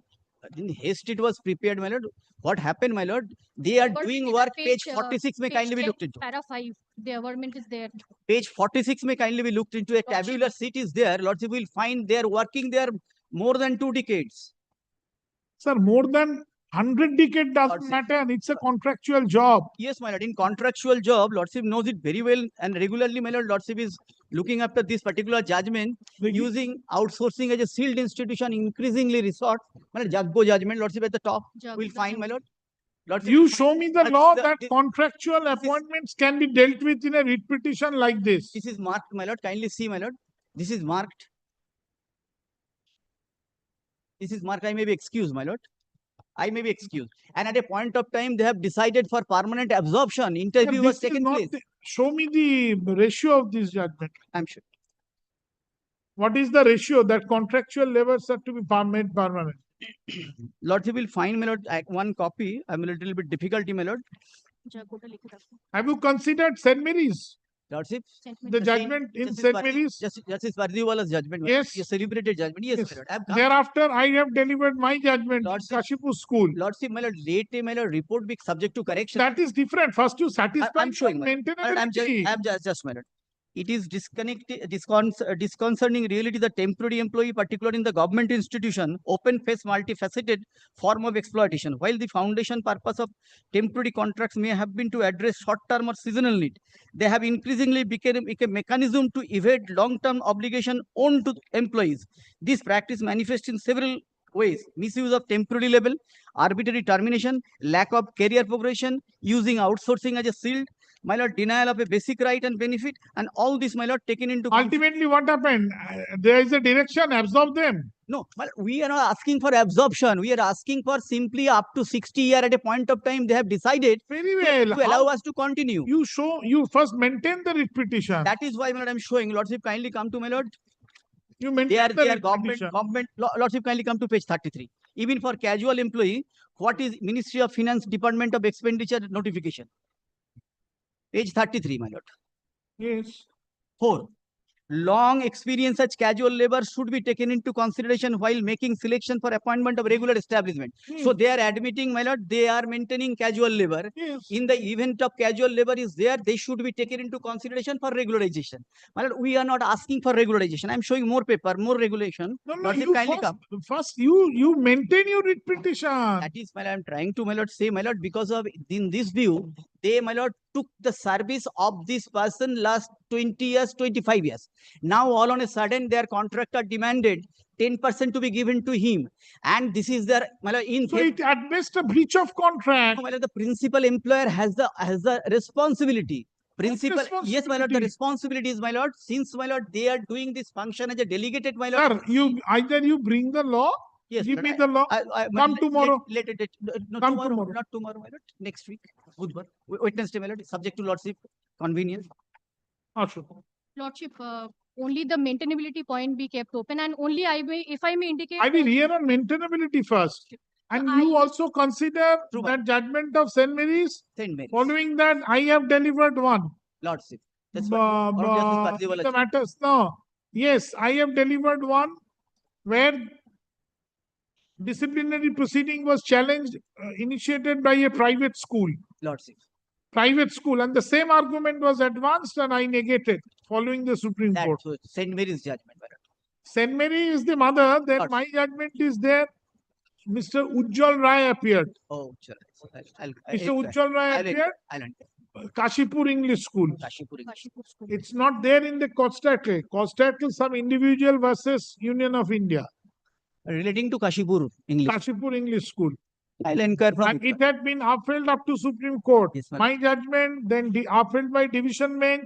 in haste it was prepared, my lord. What happened, my lord? They are doing work. Page 46 may kindly be looked into. Para 5, the averment is there. Page 46 may kindly be looked into. A tabular sheet is there. Lordship will find they are working there more than 2 decades. Sir, more than 100 decades doesn't matter. It's a contractual job. Yes, my lord. In contractual job, Lordship knows it very well and regularly, my lord. Lordship is looking after this particular judgment, using outsourcing as a sealed institution, increasingly resort. My lord, Jaggo judgment, Lordship at the top. Will find, my lord. Lordship You show me the law that this contractual appointments can be dealt with in a writ petition like this. This is marked, my lord. Kindly see, my lord. This is marked. This is marked. I may be excused, my lord. I may be excused. And at a point of time, they have decided for permanent absorption. Interview was taken place. Show me the ratio of this judgment. I'm sure. What is the ratio that contractual labors are to be made permanent? Lordship will find, my lord, one copy. I'm a little bit difficulty, my lord. Have you considered St. Mary's? Lordship, the judgment in St. Mary's? Justice Pardiwala's judgment. Yes. A celebrated judgment. Yes, my lord. Thereafter, I have delivered my judgment in Kashipur school. Lordship, my lord, late, my lord, report be subject to correction. That is different. First, you satisfy I'm showing, my lord. maintainability. I'm just, my lord. It is disconcerting reality the temporary employee, particularly in the government institution, open-face, multifaceted form of exploitation. While the foundation purpose of temporary contracts may have been to address short-term or seasonal need, they have increasingly become a mechanism to evade long-term obligation owed to employees. This practice manifests in several ways: misuse of temporary label, arbitrary termination, lack of career progression, using outsourcing as a shield, my lord, denial of a basic right and benefit, and all this, my lord, taken into ultimately what happened? There is a direction, absorb them. No, well, we are not asking for absorption. We are asking for simply up to 60 years at a point of time they have decided very well to allow us to continue. You first maintain the writ petition. That is why, my lord, I'm showing. Lordship, kindly come to, my lord. You maintain the government. Lordship, kindly come to page 33. Even for casual employee, what is Ministry of Finance Department of Expenditure notification? Page 33, my lord. Yes. 4. Long experience such casual labor should be taken into consideration while making selection for appointment of regular establishment. So they are admitting, my lord, they are maintaining casual labor. Yes. In the event of casual labor is there, they should be taken into consideration for regularization. My lord, we are not asking for regularization. I'm showing more paper, more regulation. No, first you maintain your writ petition. That is, my lord, I'm trying to, my lord, say, my lord, because of in this view, they, my lord, took the service of this person last 20 years, 25 years. Now, all on a sudden, their contractor demanded 10% to be given to him. And this is their, my lord, so it at best a breach of contract. My lord, the principal employer has the responsibility. Principal, yes, my lord, the responsibility is, my lord, since, my lord, they are doing this function as a delegated, my lord. Sir, either you bring the law, yes, give me the law, come tomorrow. Come tomorrow. Not tomorrow, my lord, next week. Budvar. Wednesday, my lord, subject to lordship convenience. Lordship, only the maintainability point be kept open, and only if I may indicate. I will hear on maintainability first. And you also consider that judgment of St. Mary's. Following that, I have delivered one. Lordship. That's the matters. No. Yes, I have delivered one where disciplinary proceeding was challenged, initiated by a private school. Lordship. Private school, and the same argument was advanced and I negated following the Supreme Court. So St. Mary's judgment. St. Mary is the mother, then my judgment is there. Mr. Ujjwal Rai appeared. Oh, sure. Mr. Ujjwal Rai appeared. Kashipur English School. It's not there in the Constattle. Constattle, some individual versus Union of India. Relating to Kashipur English. Kashipur English School. I'll inquire from and it had been upheld up to Supreme Court. Yes, my judgment, then upheld by division bench,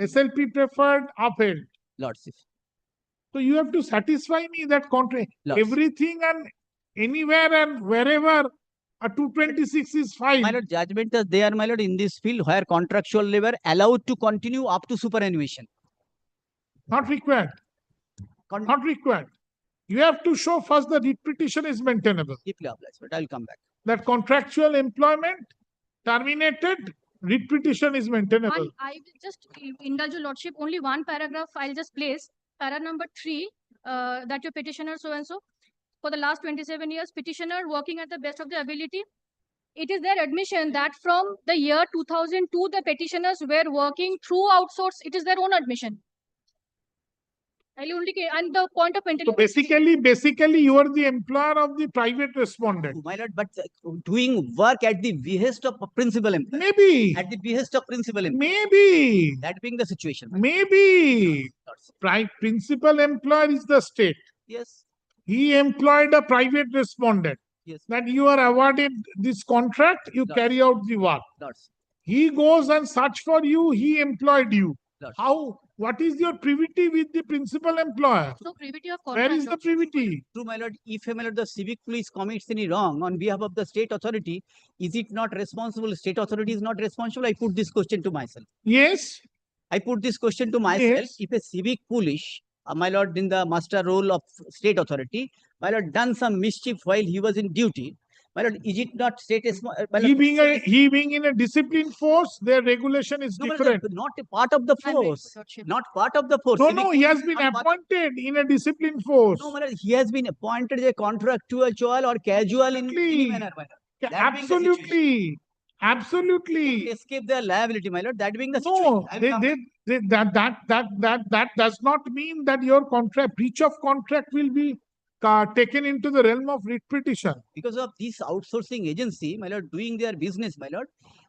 SLP preferred, upheld. Lordship. So you have to satisfy me that everything and anywhere and wherever a 226 is fine. My lord, judgment is there, my lord, in this field where contractual labor allowed to continue up to superannuation. Not required. Not required. You have to show first the writ petition is maintainable. Deeply obliged, but I'll come back. That contractual employment terminated, writ petition is maintainable. I will just indulge your lordship, only one paragraph I'll just place. Para number 3, that your petitioner so-and-so, for the last 27 years, petitioner working at the best of their ability. It is their admission that from the year 2002, the petitioners were working through outsource. It is their own admission. And the point of So intelligence. basically, you are the employer of the private respondent. My lord, but doing work at the behest of a principal employer. Maybe. At the behest of principal employer. Maybe. That being the situation. Maybe. Principal employer is the state. Yes. He employed a private respondent. Yes. That you are awarded this contract, you carry out the work. Lords. He goes and search for you, he employed you. Lords. How? What is your privity with the principal employer? So privity of Where contract. is the privity? True, my lord. If my lord, the civic police commits any wrong on behalf of the state authority, is it not responsible? State authority is not responsible. I put this question to myself. Yes. I put this question to myself. Yes. If a civic police, my lord, in the master role of state authority, my lord, done some mischief while he was in duty, my lord, is it not state? He being in a disciplined force, their regulation is No, my lord, different. not a part of the force. Not part of the force. No, Civic no, he has police been not part- appointed in a disciplined force. No, my lord, he has been appointed as a contractual or casual in any manner, my lord. That being the situation. Absolutely. Escape their liability, my lord. That being the No, situation. that does not mean that your contract, breach of contract will be taken into the realm of writ petition. Because of this outsourcing agency, my lord, doing their business, my lord,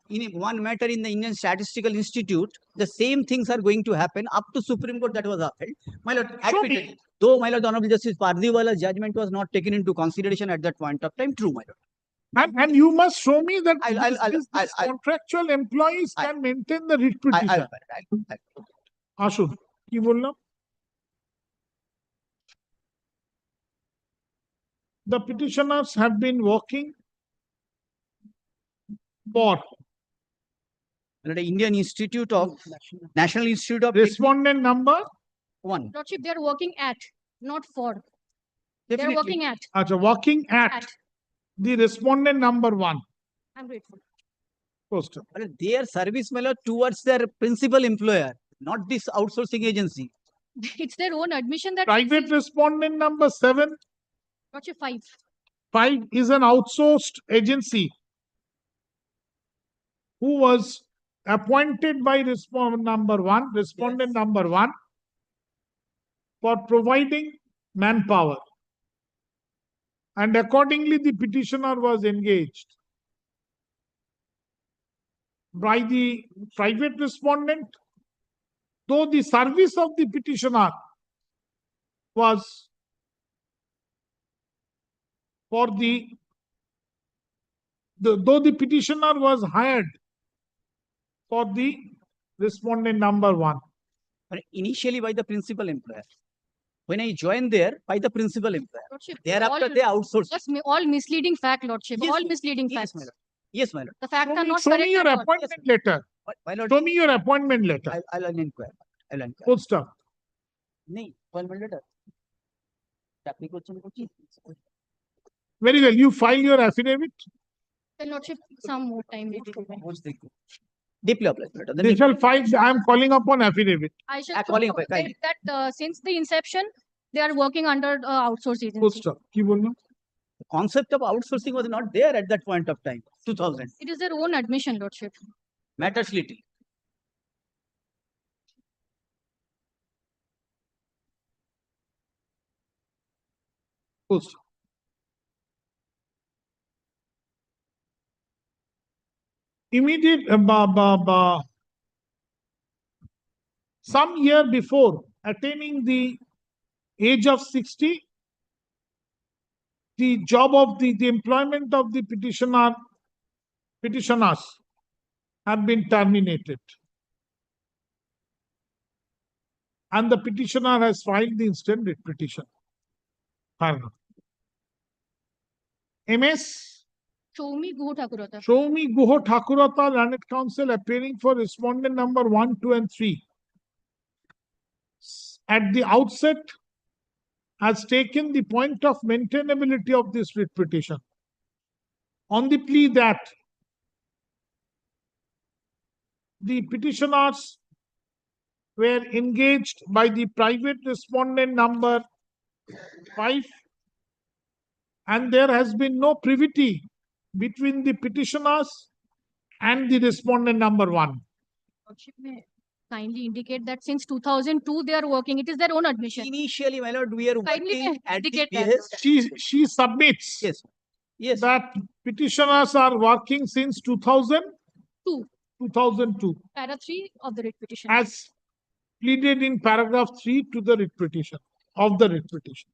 in one matter in the Indian Statistical Institute, the same things are going to happen up to Supreme Court that was upheld. My lord, admitted. Though, my lord, the Honorable Justice Pardiwala's judgment was not taken into consideration at that point of time. True, my lord. And you must show me that I'll contractual employees can maintain the writ petition. Ashun, কি বললাম? The petitioners have been working for The Indian Institute of National Institute of respondent number 1. Lordship, they are working at, not for. They are Definitely. working at. Acha, working at the respondent number 1. I'm grateful. Poster. Their service, my lord, towards their principal employer, not this outsourcing agency. It's their own admission that. Private respondent number 7. Lordship, 5. 5 is an outsourced agency who was appointed by respondent number 1 for providing manpower. And accordingly, the petitioner was engaged by the private respondent, though the service of the petitioner was for though the petitioner was hired for the respondent number 1. Initially by the principal employer. When I joined there, by the principal employer. Lordship, Thereafter, they outsourced. Just all misleading fact, Lordship. Yes, All misleading facts. my lord. Yes, my lord. The facts are not Show correct. me your at all. appointment letter. My lord, Show me your appointment letter. I'll inquire. I'll inquire. Full stop. No, appointment letter. Very well. You file your affidavit. Then Lordship, some more time. Deeply obliged. They shall file. I am calling upon affidavit. I shall calling show up, kindly. that since the inception, they are working under outsource agency. Full stop. কি বললাম? The concept of outsourcing was not there at that point of time. 2000. It is their own admission, Lordship. Matters little. Full stop. Immediate some year before attaining the age of 60, the job of the employment of the petitioners have been terminated. And the petitioner has filed the instant writ petition. MS Shoumi Guho Thakurata. Shoumi Guho Thakurata, Learned Counsel, appearing for respondent number 1, 2, and 3. At the outset, has taken the point of maintainability of this writ petition on the plea that the petitioners were engaged by the private respondent number 5 and there has been no privity between the petitioners and the respondent number 1. Lordship may kindly indicate that since 2002 they are working. It is their own admission. Initially, my lord, we are Kindly working at the indicate that. behest. She submits Yes. that petitioners are working since 2. 2002 Para 3 of the writ petition. as pleaded in paragraph 3 to the writ petition of the writ petition.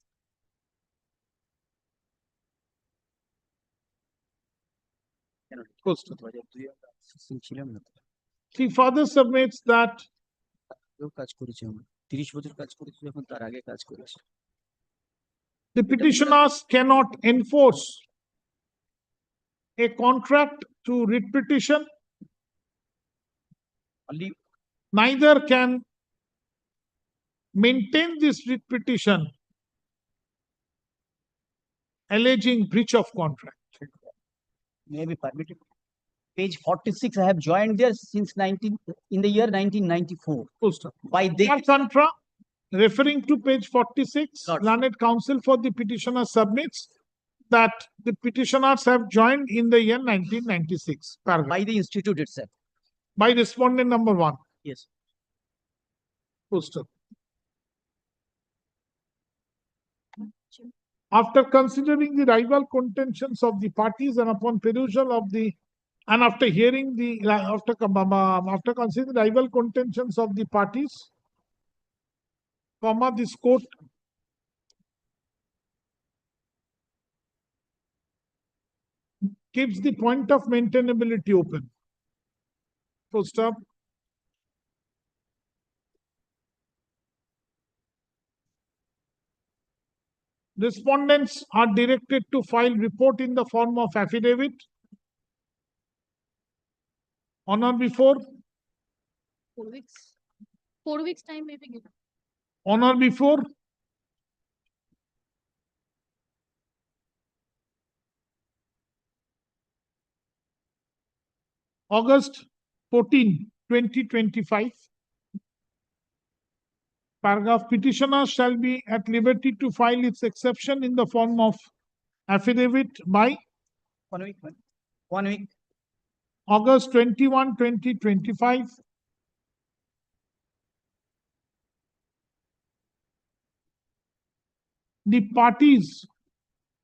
She further submits that the petitioners cannot enforce a contract through writ petition, neither can maintain this writ petition alleging breach of contract. May be permitted. Page 46, I have joined there since in the year 1994. Full stop. By this, Contra, referring to page 46, learned counsel for the petitioner submits that the petitioners have joined in the year 1996. Paragraph. by the institute itself. By respondent number 1. Yes. Full stop. After considering the rival contentions of the parties and upon perusal of the and after hearing the after considering the rival contentions of the parties, this court keeps the point of maintainability open. Full stop. Respondents are directed to file report in the form of affidavit on or before 4 weeks. 4 weeks time may be given. on or before August 14, 2025. Paragraph petitioner shall be at liberty to file its exception in the form of affidavit by 1 week. 1 week. August 21, 2025. The parties,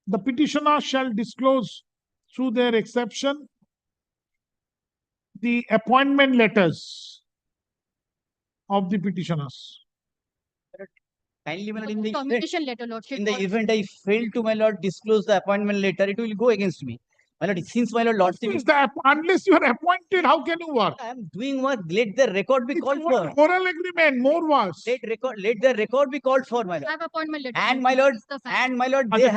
the petitioner shall disclose through their exception the appointment letters of the petitioners. Kindly, my lord, in the Termination letter, Lordship. event I fail to, my lord, disclose the appointment letter, it will go against me. My lord, since my lord, lordship, Unless you are appointed, how can you work? I am doing work. Let the record be called for. Oral agreement, more worse. Let the record be called for, my lord. I have appointment letter. And my lord, It's the fact. and my lord, They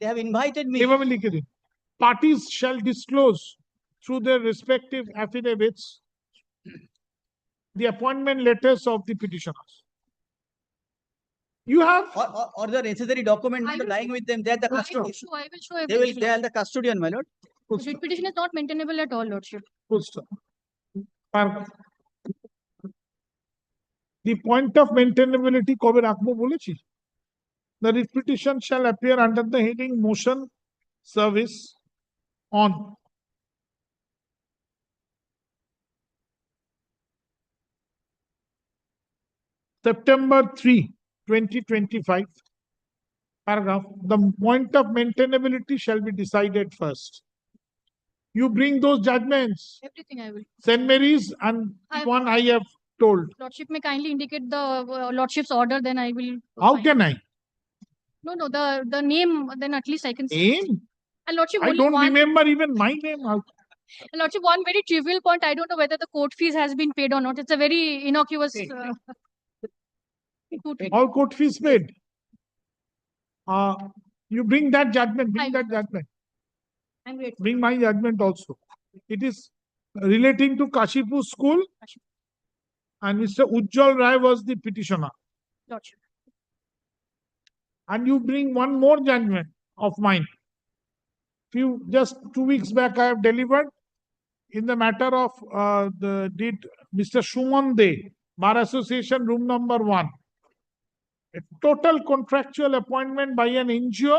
have invited me. Parties shall disclose through their respective affidavits the appointment letters of the petitioners. You have or the necessary document lying with them. They are the custodian. I will show everything. They are the custodian, my lord. Writ petition is not maintainable at all, Lordship. Full stop. The point of maintainability কবে রাখবো বলেছি? The writ petition shall appear under the heading motion service on September 3, 2025. Paragraph. The point of maintainability shall be decided first. You bring those judgments. Everything I will. St. Mary's and one I have told. Lordship may kindly indicate the Lordship's order, then I will. How can I? No, the name, then at least I can see. Name? And Lordship, I only don't one, remember even my name. Lordship, one very trivial point. I don't know whether the court fees has been paid or not. It's a very innocuous. All court fees paid. You bring that judgment. Bring that judgment. I'm grateful. Bring my judgment also. It is relating to Kashipur school, and Mr. Ujjwal Rai was the petitioner. Lordship. and you bring one more judgment of mine. Just 2 weeks back, I have delivered in the matter of Mr. Shuman De, Bar Association, room number 1. A total contractual appointment by an NGO.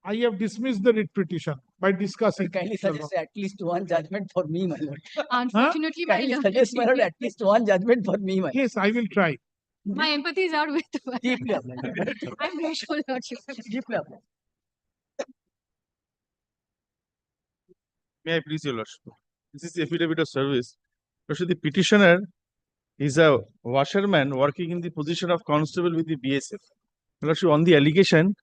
I have dismissed the writ petition by discussing. Kindly suggest at least one judgment for me, my lord. Unfortunately, my Kindly lord, suggest, my lord, at least one judgment for me, my lord. Yes, I will try. my empathy is out with the Deeply applied. I'm grateful, Lordship. Deeply applied. May I please, Your Lordship? This is the affidavit of service. Lordship, the petitioner is a washerman working in the position of constable with the BSF. Lordship, on the allegation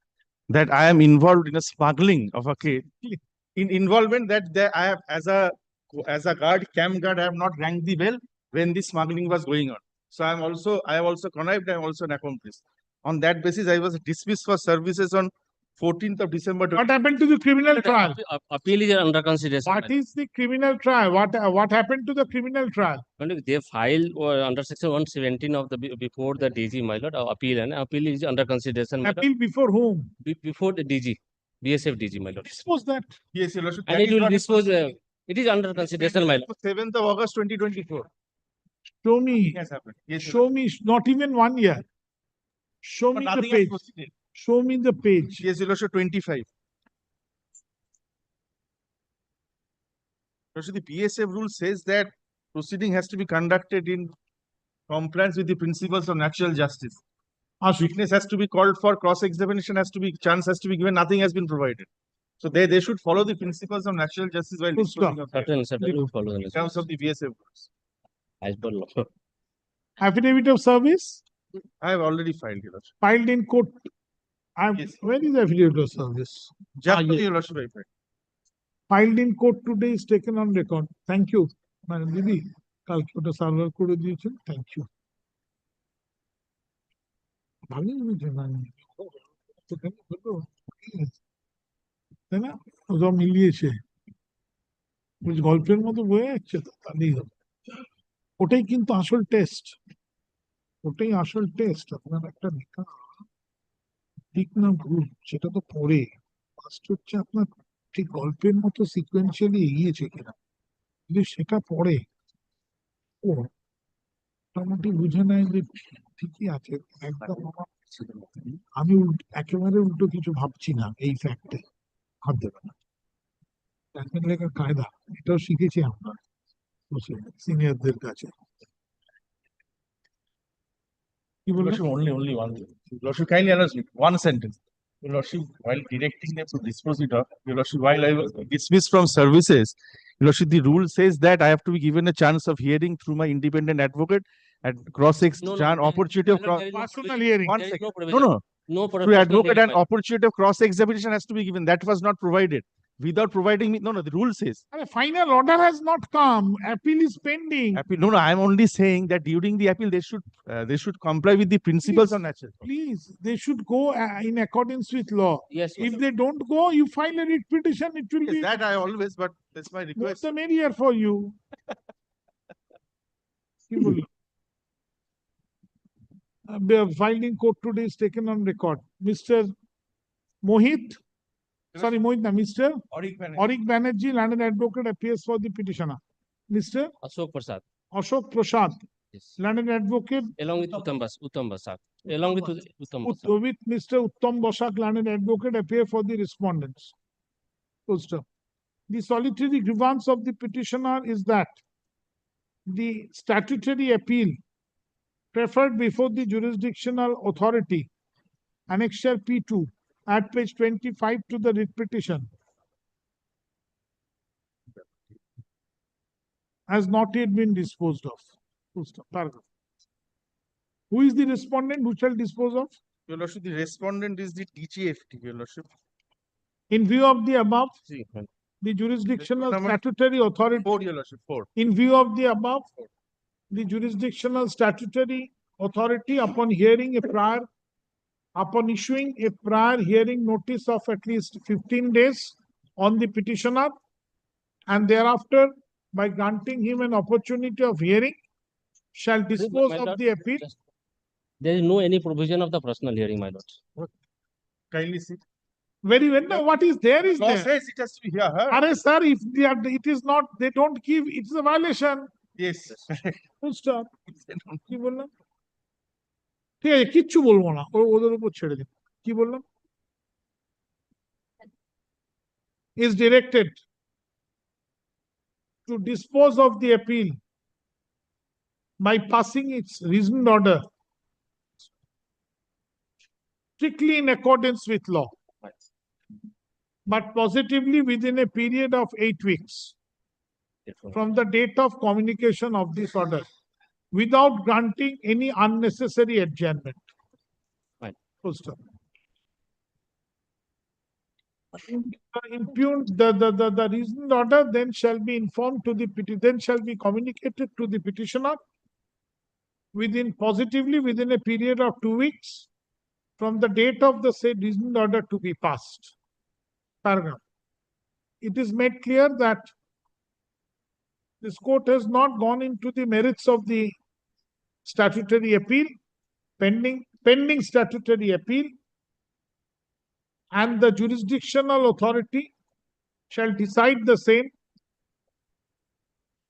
that I am involved in a smuggling of a case, in involvement that I have, as a guard, camp guard, I have not rang the bell when the smuggling was going on. So I have also connived, I am also an accomplice. On that basis, I was dismissed for services on 14th of December. What happened to the criminal trial? Appeal is under consideration. What is the criminal trial? What happened to the criminal trial? They filed under section 117 of the before the DG, my lord, appeal, and appeal is under consideration. My lord. Appeal before whom? Before the DG, BSF DG, my lord. Dispose that. Yes, Your Lordship. And it will dispose. It is under consideration, my lord. 7th of August 2024. Show me. Has happened. Yes, Show me. Not even 1 year. Show me the page. Show me the page. Yes, Your Lordship, 25. Lordship, the BSF rule says that proceeding has to be conducted in compliance with the principles of natural justice. Witness has to be called for, cross-examination has to be, chance has to be given, nothing has been provided. So they should follow the principles of natural justice while disposing of Certainly will follow in terms of the BSF rules. as per law. Affidavit of service? I have already filed, Your Lordship. Filed in court. Where is the affidavit of service? Just Your Lordship, I filed. Filed in court today is taken on record. Thank you. Madam Didi, Calcutta server করে দিয়েছেন. Thank you. ভালোই বুঝে না। তাই না? সব মিলিয়েছে। গল্পের মতো বয়ে যাচ্ছে তো তাহলেই হবে। ওটাই কিন্তু আসল টেস্ট। ওটাই আসল টেস্ট। আপনার একটা লেখা ঠিক না ভুল সেটা তো পরে। ফার্স্ট হচ্ছে আপনার ঠিক গল্পের মতো সিকোয়েন্সিয়ালি এগিয়েছে কিনা, কিন্তু সেটা পরে ও মোটামুটি বুঝে নেয় যে ঠিকই আছে। একদম আমি একেবারে উল্টো কিছু ভাবছি না, এই ফ্যাক্টে হাত দেবে না। লেখার কায়দা এটাও শিখেছি আমরা সিনিয়রদের কাছে। Only one. Your Lordship, kindly allow me one sentence. Your Lordship, while directing them to dispose it of, Your Lordship, while I was dismissed from services, Your Lordship, the rule says that I have to be given a chance of hearing through my independent advocate and cross-examination opportunity of personal hearing. One second. No. To advocate an opportunity of cross-examination has to be given. That was not provided. Without providing me, no, the rule says. A final order has not come. Appeal is pending. Appeal, no, I am only saying that during the appeal, they should comply with the principles of natural. Please, they should go in accordance with law. Yes. If they don't go, you file a writ petition. It will be That I always, but that's my more request. the merrier for you. Filed in court today is taken on record. Mr. Mohit. Sorry, Mohit, Mr. Aurik Banerjee, landed advocate, appears for the petitioner. Mr. Ashok Prasad. Ashok Prasad, Yes. landed advocate, Along with Uttam Basak. Along with Uttam Basak. with Mr. Uttam Basak, landed advocate, appear for the respondents. Full stop. The solitary grievance of the petitioner is that the statutory appeal preferred before the jurisdictional authority, annexure P2, at page 25 to the writ petition, has not yet been disposed of. Full stop. Paragraph. Who is the respondent? Who shall dispose of? Your Lordship, the respondent is the DGFT, Your Lordship. In view of the above, the jurisdictional statutory authority. 4, Your Lordship, 4. In view of the above, the jurisdictional statutory authority, upon issuing a prior hearing notice of at least 15 days on the petitioner, and thereafter, by granting him an opportunity of hearing, shall dispose of the appeal. There is no any provision of the personal hearing, my lord. kindly see. Very well. No, what is there is Law there. says it has to be here. Arey sir, if they are, it is not, they don't give, it's a violation. Yes. Full stop. কি বললাম? ঠিক আছে, কিচ্ছু বলবো না, ওদের উপর ছেড়ে দিন। কি বললাম? Is directed to dispose of the appeal by passing its reasoned order strictly in accordance with law, but positively within a period of 8 weeks from the date of communication of this order, without granting any unnecessary adjournment. Right. Full stop. Impugned the reasoned order then shall be informed to the then shall be communicated to the petitioner positively within a period of 2 weeks from the date of the said reasoned order to be passed. Paragraph. It is made clear that this court has not gone into the merits of the statutory appeal, pending statutory appeal, and the jurisdictional authority shall decide the same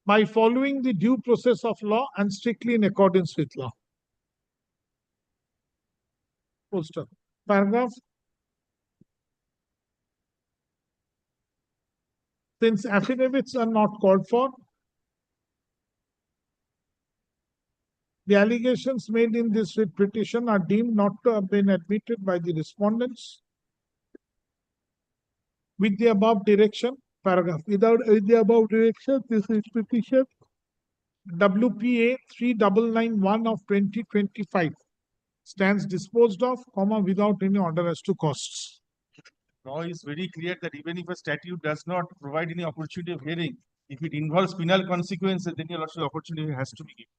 by following the due process of law and strictly in accordance with law. Full stop. Paragraph. Since affidavits are not called for, the allegations made in this writ petition are deemed not to have been admitted by the respondents. With the above direction, paragraph, with the above direction, this is petition WPA 3991 of 2025 stands disposed of, without any order as to costs. Law is very clear that even if a statute does not provide any opportunity of hearing, if it involves penal consequences, then your lordship opportunity has to be given.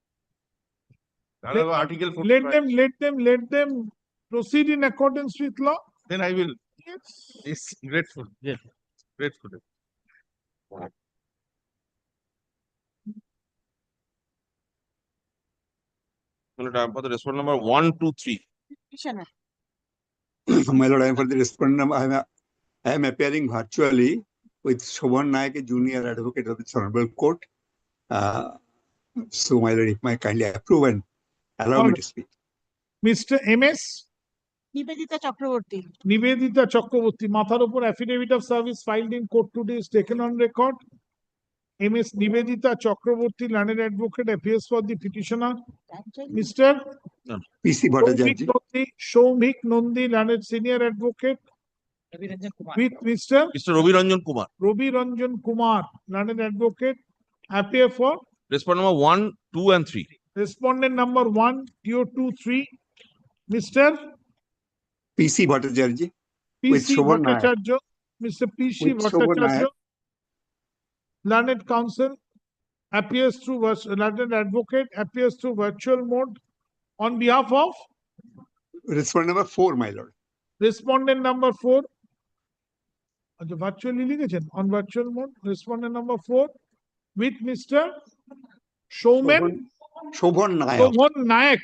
Article 45. Let them proceed in accordance with law. Then I will. Yes, grateful. Yes. Grateful. For the respondent number 1, 2, 3. Petitioner. My lord, I am for the respondent. I am appearing virtually with Shobhan Naik, a junior advocate of the Honorable Court. So, my lord, if my kindly approve and allow me to speak. Mr. MS Nivedita Chakraborty. Nivedita Chakraborty, মাথার উপর affidavit of service filed in court today is taken on record. MS Nivedita Chakraborty, learned advocate, appears for the petitioner. Mr. PC Bhattacharya. Soumik Nandi, learned senior advocate. With Mr. Ravi Ranjan Kumar. Ravi Ranjan Kumar, learned advocate, appear for Respondent number 1, 2, and 3. respondent number 1, 2, 3. Mr. PC Bhattacharya. PC Bhattacharya, Mr. PC Bhattacharya, learned counsel, appears through learned advocate, appears through virtual mode on behalf of Respondent number 4, my lord. respondent number 4. Virtually litigation on virtual mode, respondent number 4 with Mr. Shobhan Naik.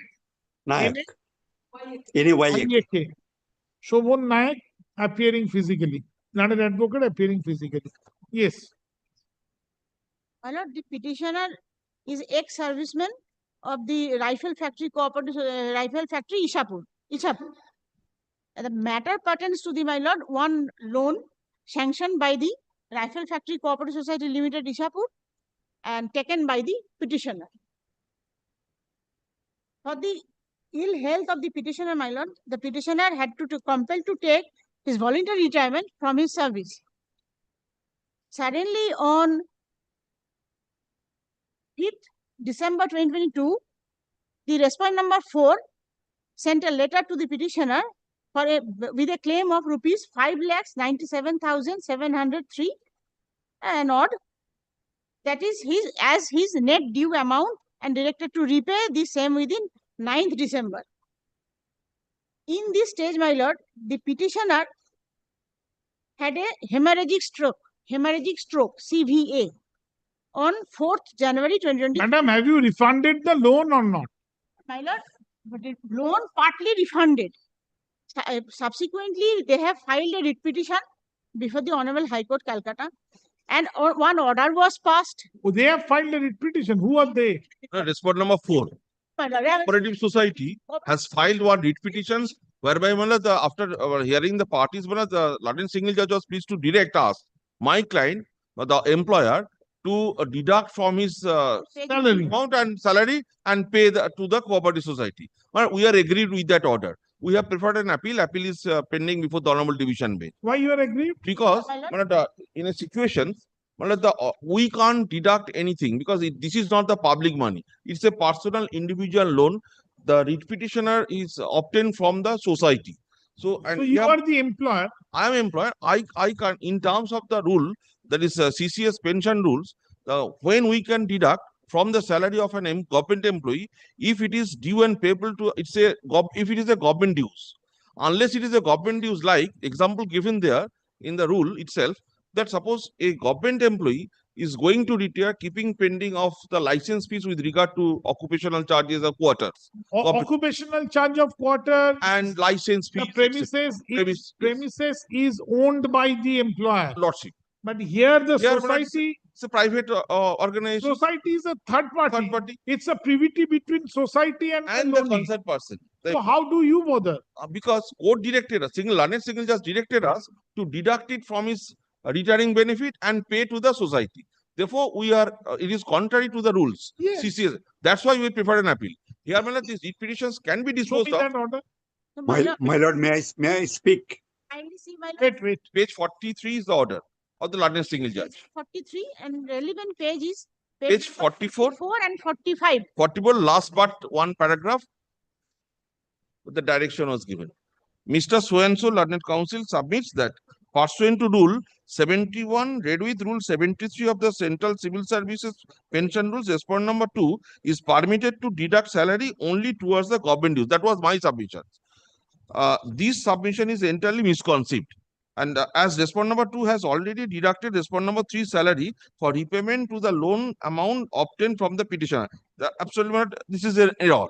Shobhan Naik appearing physically. Not an advocate appearing physically. Yes. My lord, the petitioner is ex-serviceman of the Rifle Factory Cooperative Rifle Factory Ishapur. And the matter pertains to the, my lord, one loan sanctioned by the Rifle Factory Cooperative Society Limited Ishapur and taken by the petitioner. For the ill health of the petitioner, my lord, the petitioner had to compel to take his voluntary retirement from his service. Suddenly on 5th December 2022, the respondent number 4 sent a letter to the petitioner for with a claim of rupees 5,97,703 and odd. That is his net due amount and directed to repay the same within 9th December. In this stage, my lord, the petitioner had a hemorrhagic stroke, CVA, on 4th January 2020. Madam, have you refunded the loan or not? My lord, but the loan partly refunded. Subsequently, they have filed a writ petition before the Honorable High Court, Calcutta, and one order was passed. Oh, they have filed a writ petition. Who are they? Respond number 4. Cooperative society has filed one writ petitions whereby after hearing the parties, the London single judge was pleased to direct us, my client, the employer, to deduct from his salary amount and salary and pay to the cooperative society. We are agreed with that order. We have preferred an appeal. Appeal is pending before the Honorable Division Bench. Why you are agreed? Because in a situation, we can't deduct anything because this is not the public money. It's a personal individual loan. The writ petitioner is obtained from the society. So you are the employer. I am employer. I can, in terms of the rule, that is CCS pension rules, when we can deduct from the salary of an government employee, if it is due and payable to, if it is a government dues. Unless it is a government dues, like example given there in the rule itself, that suppose a government employee is going to retire keeping pending of the license fees with regard to occupational charges of quarters. Occupational charge of quarter and license fees. The premises is owned by the employer. Lordship. But here the society, it's a private organization. Society is a third party. It's a privity between society and the concerned person. So how do you bother? Because court directed us, London single judge directed us to deduct it from his retiring benefit and pay to the society. Therefore, we are it is contrary to the rules. Yes. CCS. That's why we prefer an appeal. Here, these petitions can be disposed of. That order. My lord, may I speak? Kindly see my lord. Wait. Page 43 is the order of the London single judge. 43 and relevant page is page 44 and 45. 44, last but one paragraph. The direction was given. Mr. So-and-so London Council submits that pursuant to Rule 71, read with Rule 73 of the Central Civil Services Pension Rules, respondent number 2 is permitted to deduct salary only towards the government dues. That was my submission. This submission is entirely misconceived. And as respondent number 2 has already deducted respondent number 3 salary for repayment to the loan amount obtained from the petitioner. This is an error.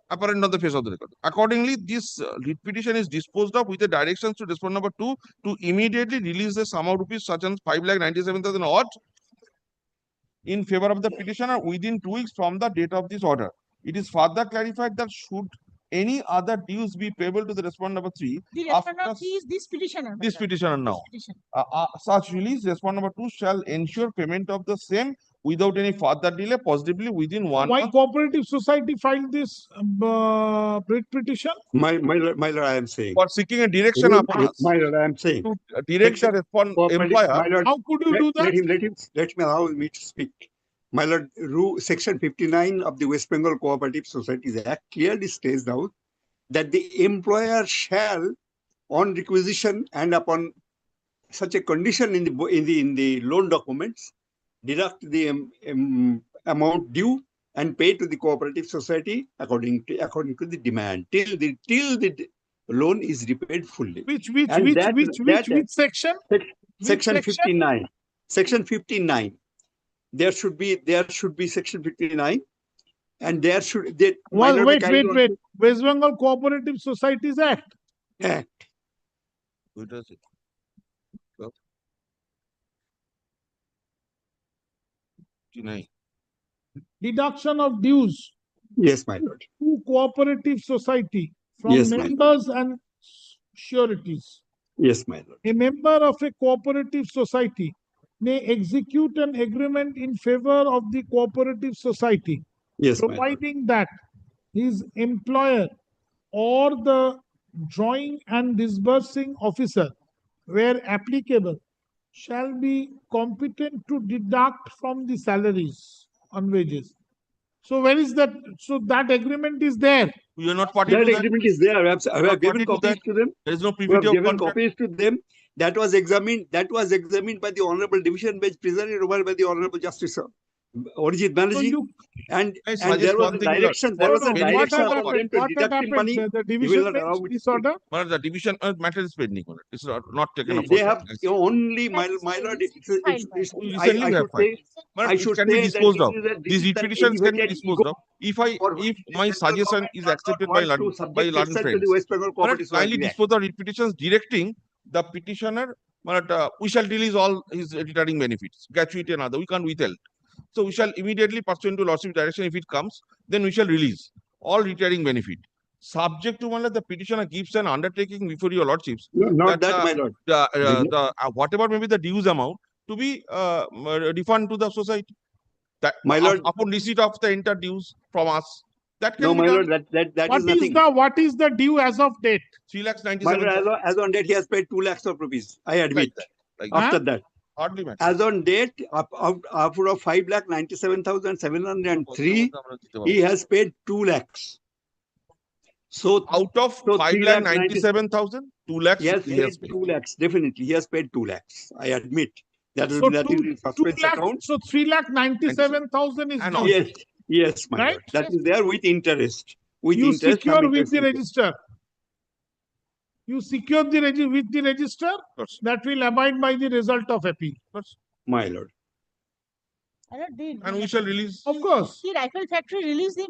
Apparent on the face of the record. Accordingly, this writ petition is disposed of with the directions to respondent number 2 to immediately release the sum of rupees such as 5,97,000 odd in favor of the petitioner within 2 weeks from the date of this order. It is further clarified that should any other dues be payable to the respondent number 3, the respondent number 3 is this petitioner. This petitioner now. Such release, respondent number 2 shall ensure payment of the same without any further delay, positively within 1 Why month. cooperative society filed this writ petition? My lord, I am saying. For seeking a direction upon us. My lord, I am saying. To direct the employer. My lord, how could you do that? Let me allow me to speak. My lord, Section 59 of the West Bengal Cooperative Societies Act clearly states out that the employer shall, on requisition and upon such a condition in the loan documents, deduct the amount due and pay to the cooperative society according to the demand till the loan is repaid fully. Which section? Section 59. Section 59. There should be Section 59, and there should wait. West Bengal Cooperative Societies Act. Who does it? Deduction of dues. Yes, my lord. To cooperative society from members and sureties. Yes, my lord. A member of a cooperative society may execute an agreement in favor of the cooperative society, providing that his employer or the drawing and disbursing officer, where applicable, shall be competent to deduct from the salaries on wages. So where is that? So that agreement is there. You are not party that to that. Agreement is there. I have given copies to them. There is no We have privity of given contract. copies to them. That was examined by the Honorable Division Bench, presided over by the Honorable Justice Orijit So Banerjee, you, and I there suggest was one a thing, direction, there no, was a no, direction what had for them happened? to What had deduct the happened? money. The He will division not allow bench it. disorder. But the division matter is pending on it. It's not taken up They for have hearing. only, my lord, Recently we I have should filed. say, But I it should can be say that disposed of. this These is an repetitions can be elevated disposed ego of for if which my the central suggestion government is does not accepted by want to subject learned itself to friends. the West Bengal But Cooperative kindly Society Act. dispose of repetitions directing the petitioner, but we shall release all his returning benefits, gratuity and other. We can't withhold. So we shall immediately pursuant to lordship direction, if it comes, then we shall release all retiring benefit. Subject to the petitioner gives an undertaking before your lordships. No, not that, my lord. Whatever may be the dues amount to be refunded to the society. That My lord, upon receipt of the entire dues from us. That can no, be my done. lord, that is nothing. What is the due as of date? 3,97,000. My lord, as on date, he has paid 2 lakhs of rupees. I admit. Like After that. that, Hardly matter. as on date, out of 5,97,703, he has paid 2 lakhs. So out of 5,97,000, 2 lakhs he has he paid has paid. 2 lakhs. Definitely, he has paid 2 lakhs. I admit that So that is in suspense account. So 3,97,000 is due. Yes, yes, my Right? lord. That is there with interest. With You interest, secure some with the interest. register. You secure with the register. That will abide by the result of appeal. My lord. And we shall release. Of course. The rifle factory release the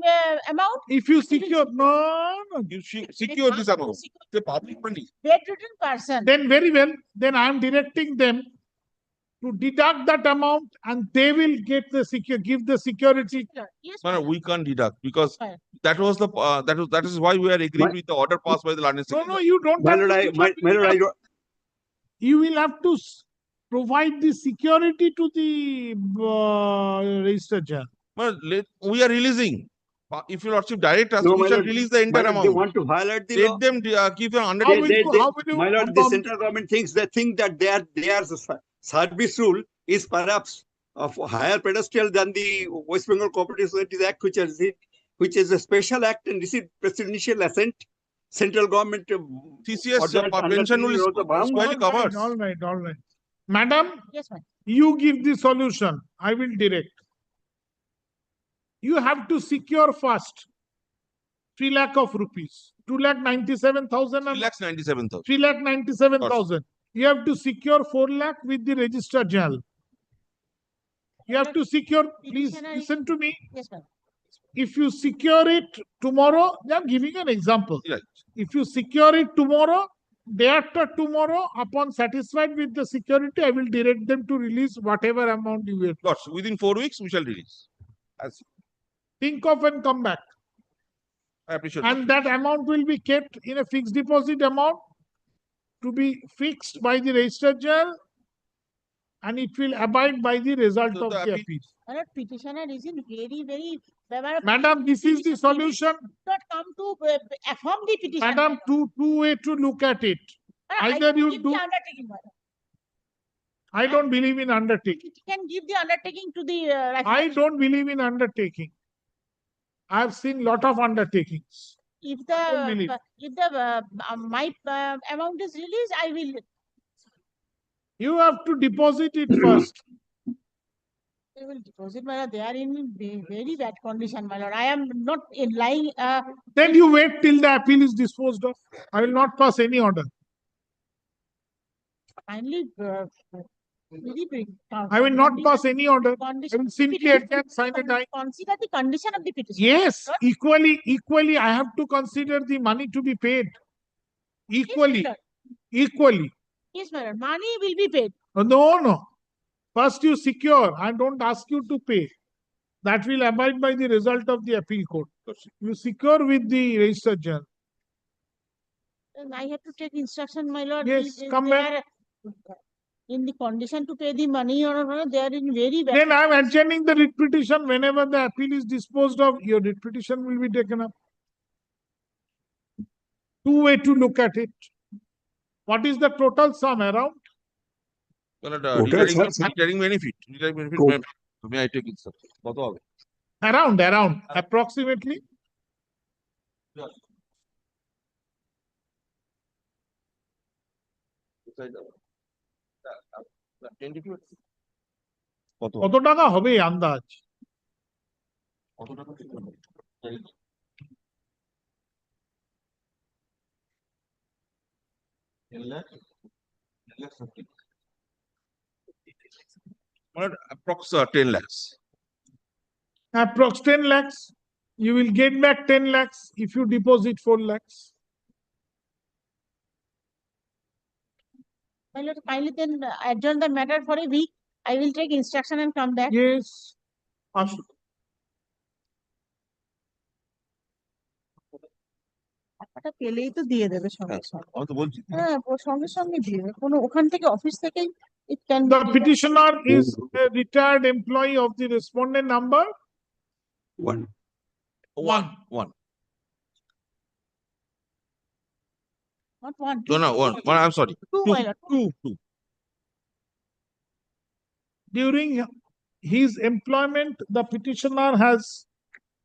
amount. If you secure, no. You secure this amount. The public money. Bedridden person. Then very well. Then I am directing them to deduct that amount, and they will get the give the security. Yes, No, we can't deduct because that was the that is why we are agreeing with the order passed by the London No, Secretary. no, you don't My have lord, to. my lord, I don't. You will have to provide the security to the registered judge. Well, we are releasing. If your lordship direct us, No, we my shall lord, release the entire my lord, amount. They want to violate the law. Let them give an How undertaking. will you, My lord, the central government thinks that their service rule is perhaps of higher pedestal than the West Bengal Cooperative Societies Act, which is a special act and received presidential assent. Central government TCS ordered pension under rule is squarely covered. All right. Madam, Yes, ma'am. you give the solution. I will direct. You have to secure first 3 lakh of rupees. 2,97,000 and 3,97,000. 3,97,000. You have to secure 4 lakh with the Registrar General. You have to secure, please listen to me. Yes, ma'am. If you secure it tomorrow, I am giving an example. Right. If you secure it tomorrow, day after tomorrow, upon satisfied with the security, I will direct them to release whatever amount you get. Lords, within 4 weeks, we shall release. Think of and come back. I appreciate And that amount will be kept in a fixed deposit amount to be fixed by the Registrar General, and it will abide by the result of the appeal. Petitioner is in very. Madam, this is the solution. Not come to affirm the petition. Madam, two way to look at it. Either you do. Undertaking, madam. I don't believe in undertaking. You can give the undertaking to the. I don't believe in undertaking. I have seen lot of undertakings. If Don't believe. my amount is released, I will. You have to deposit it first. They will deposit, my lord. They are in very bad condition, my lord. I am not in lying. Then you wait till the appeal is disposed of. I will not pass any order. Kindly. I will not pass any order. I will simply again sign a die. Consider the condition of the petition. Yes, equally, I have to consider the money to be paid. Equally. Yes, my lord. Money will be paid. No. First you secure. I don't ask you to pay. That will abide by the result of the appeal court. You secure with the Registrar General. And I have to take instruction, my lord. Yes, If come they back. are in the condition to pay the money or they are in very bad. Then I am adjourning the writ petition. Whenever the appeal is disposed of, your writ petition will be taken up. Two way to look at it. What is the total sum around? Well, retiring benefit. May I take it, sir? Around, approximately. কত টাকা হবে আন্দাজ? Approx 10 lakhs. Approx 10 lakhs. You will get back 10 lakhs if you deposit 4 lakhs. My lord, kindly then adjourn the matter for a week. I will take instruction and come back. Yes. টাকাটা পেলেই তো দিয়ে দেবে সঙ্গে সঙ্গে। আমি তো বলছি হ্যাঁ, সঙ্গে সঙ্গে দিয়ে দেবে। কোনো ওখান থেকে অফিস থেকেই it can be The deducted. petitioner is a retired employee of the respondent number One. one. Not one. No, one. I'm sorry. Two, my lord. Two. During his employment, the petitioner has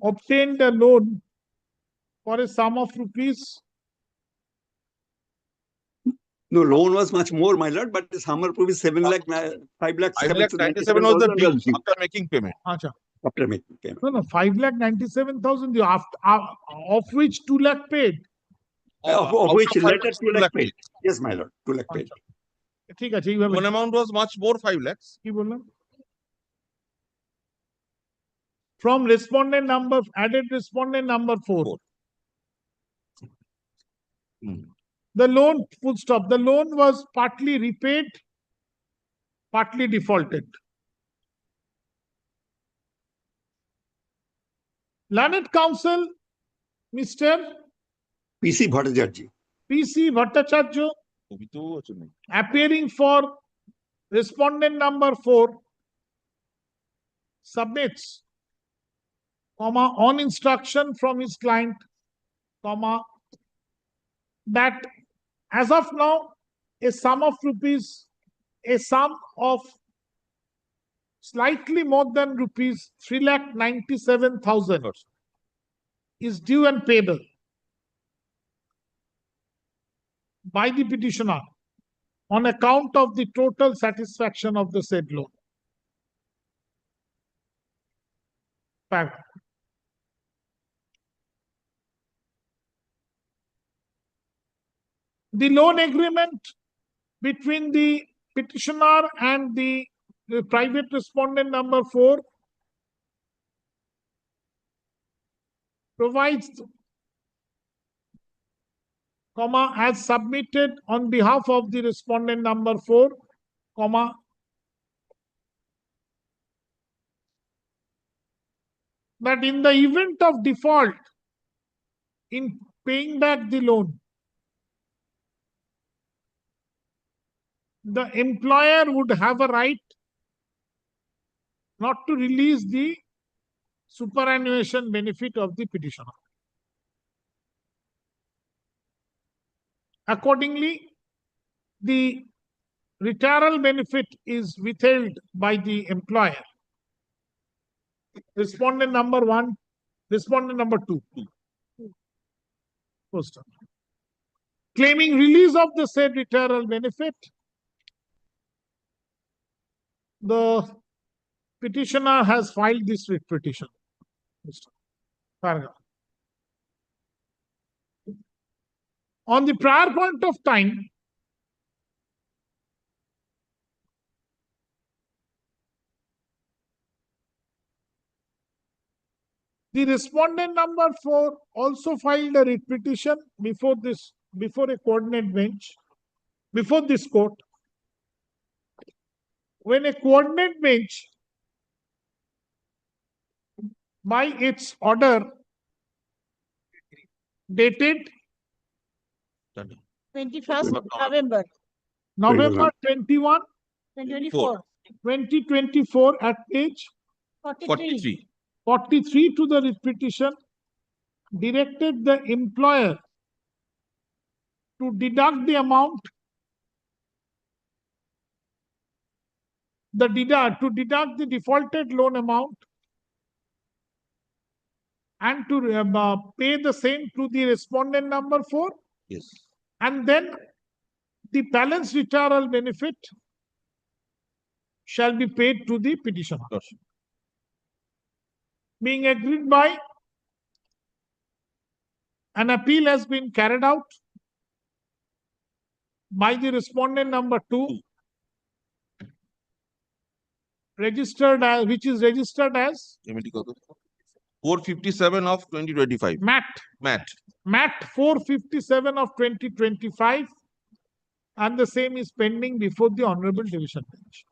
obtained a loan for a sum of rupees. No, loan was much more, my lord, but the sum of rupees 7 lakh, 5 lakh, 5,97,000 was the bill after making payment. Acha. After making payment. No, 5,97,000, of which 2 lakh paid. Of which later 2 lakh paid. Yes, my lord, 2 lakh paid. ঠিক আছে, এইভাবে One amount was much more, 5 lakhs. কি বললাম? From respondent number, added respondent number 4. The loan, full stop, the loan was partly repaid, partly defaulted. Learned counsel, Mr. PC Bhattacharya. PC Bhattacharya, appearing for respondent number 4, submits, on instruction from his client, that as of now, a sum of slightly more than rupees 3,97,000 is due and payable by the petitioner on account of the total satisfaction of the said loan. The loan agreement between the petitioner and the private respondent number 4 provides, as submitted on behalf of the respondent number 4, that in the event of default in paying back the loan, the employer would have a right not to release the superannuation benefit of the petitioner. Accordingly, the retirement benefit is withheld by the employer. Respondent number 1, respondent number 2. First, claiming release of the said retirement benefit, the petitioner has filed this writ petition. Paragraph. On the prior point of time, the respondent number 4 also filed a writ petition before a coordinate bench, before this court. When a coordinate bench, by its order dated 21st November November 21, 2024, 2024 at page 43 to the writ petition, directed the employer to deduct the amount, to deduct the defaulted loan amount and to pay the same to the respondent number 4. Yes. And then the balance retirement benefit shall be paid to the petitioner. being agreed by, an appeal has been carried out by the respondent number 2, registered as, which is registered as 457 of 2025. MAT 457 of 2025, and the same is pending before the Honorable Division Bench.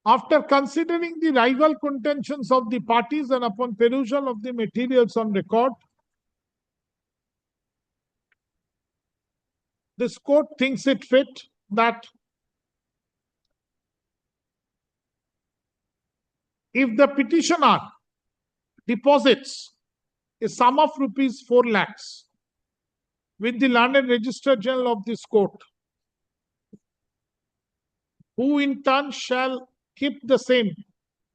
After considering the rival contentions of the parties and upon perusal of the materials on record, this court thinks it fit that if the petitioner deposits a sum of rupees 4 lakhs with the learned Registrar General of this court, who in turn shall keep the same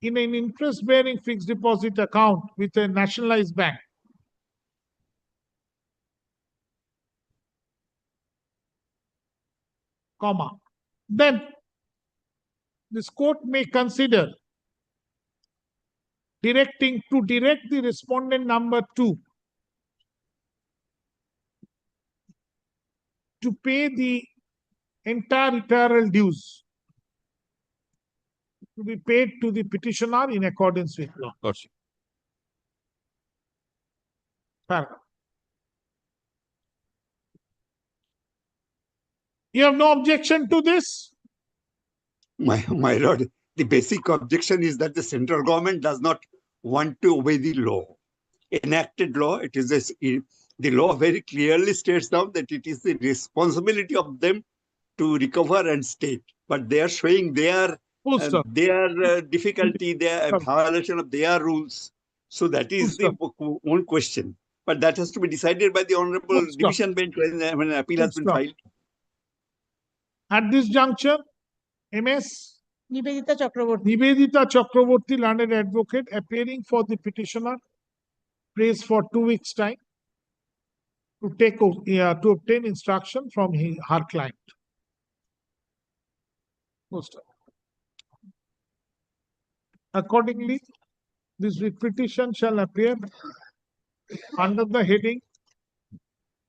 in an interest-bearing fixed deposit account with a nationalized bank, then this court may consider direct the respondent number 2 to pay the entire retirement dues to be paid to the petitioner in accordance with law. Paragraph. You have no objection to this? My lord, the basic objection is that the central government does not want to obey the law. Enacted law, it is the law very clearly states down that it is the responsibility of them to recover and state, but they are showing their difficulty, their violation of their rules. So that is the one question. But that has to be decided by the Honorable Division Bench when an appeal has been filed. At this juncture, MS Nivedita Chakraborty. Nivedita Chakraborty, learned advocate, appearing for the petitioner, prays for 2 weeks' time to obtain instruction from her client. Accordingly, this petition shall appear under the heading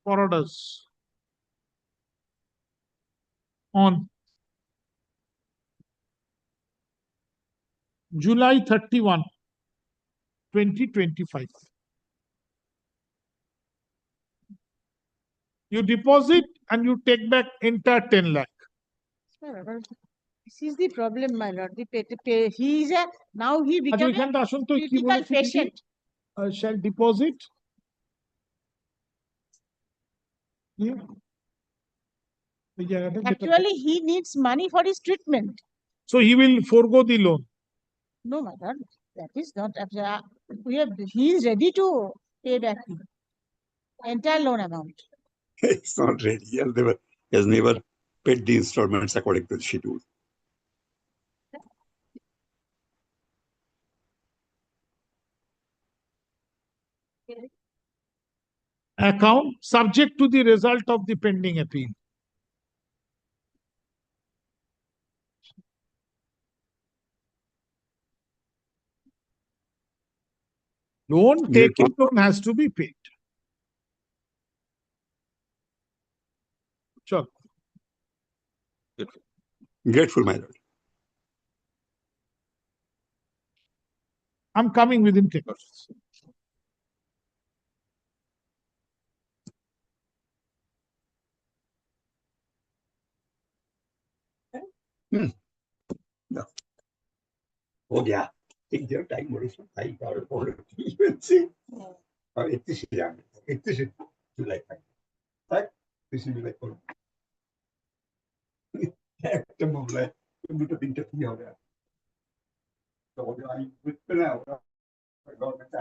for orders on July 31, 2025. You deposit and you take back entire 10 lakh. This is the problem, my lord. He is now he became a critical patient. Shall deposit. Actually, he needs money for his treatment. So he will forego the loan. No, my lord, that is not. He is ready to pay back the entire loan amount. It's not ready. He has never paid the installments according to the schedule. Account subject to the result of the pending appeal. Taken loan has to be paid. Sure. Grateful, my lord. I'm coming within 10 minutes. No. Oh, yeah. Take their time. What is my power for even see? It's July 5. Right? This is July 4. একটা মামলায় দুটো তিনটা কি হবে তো আমি বুঝতে না government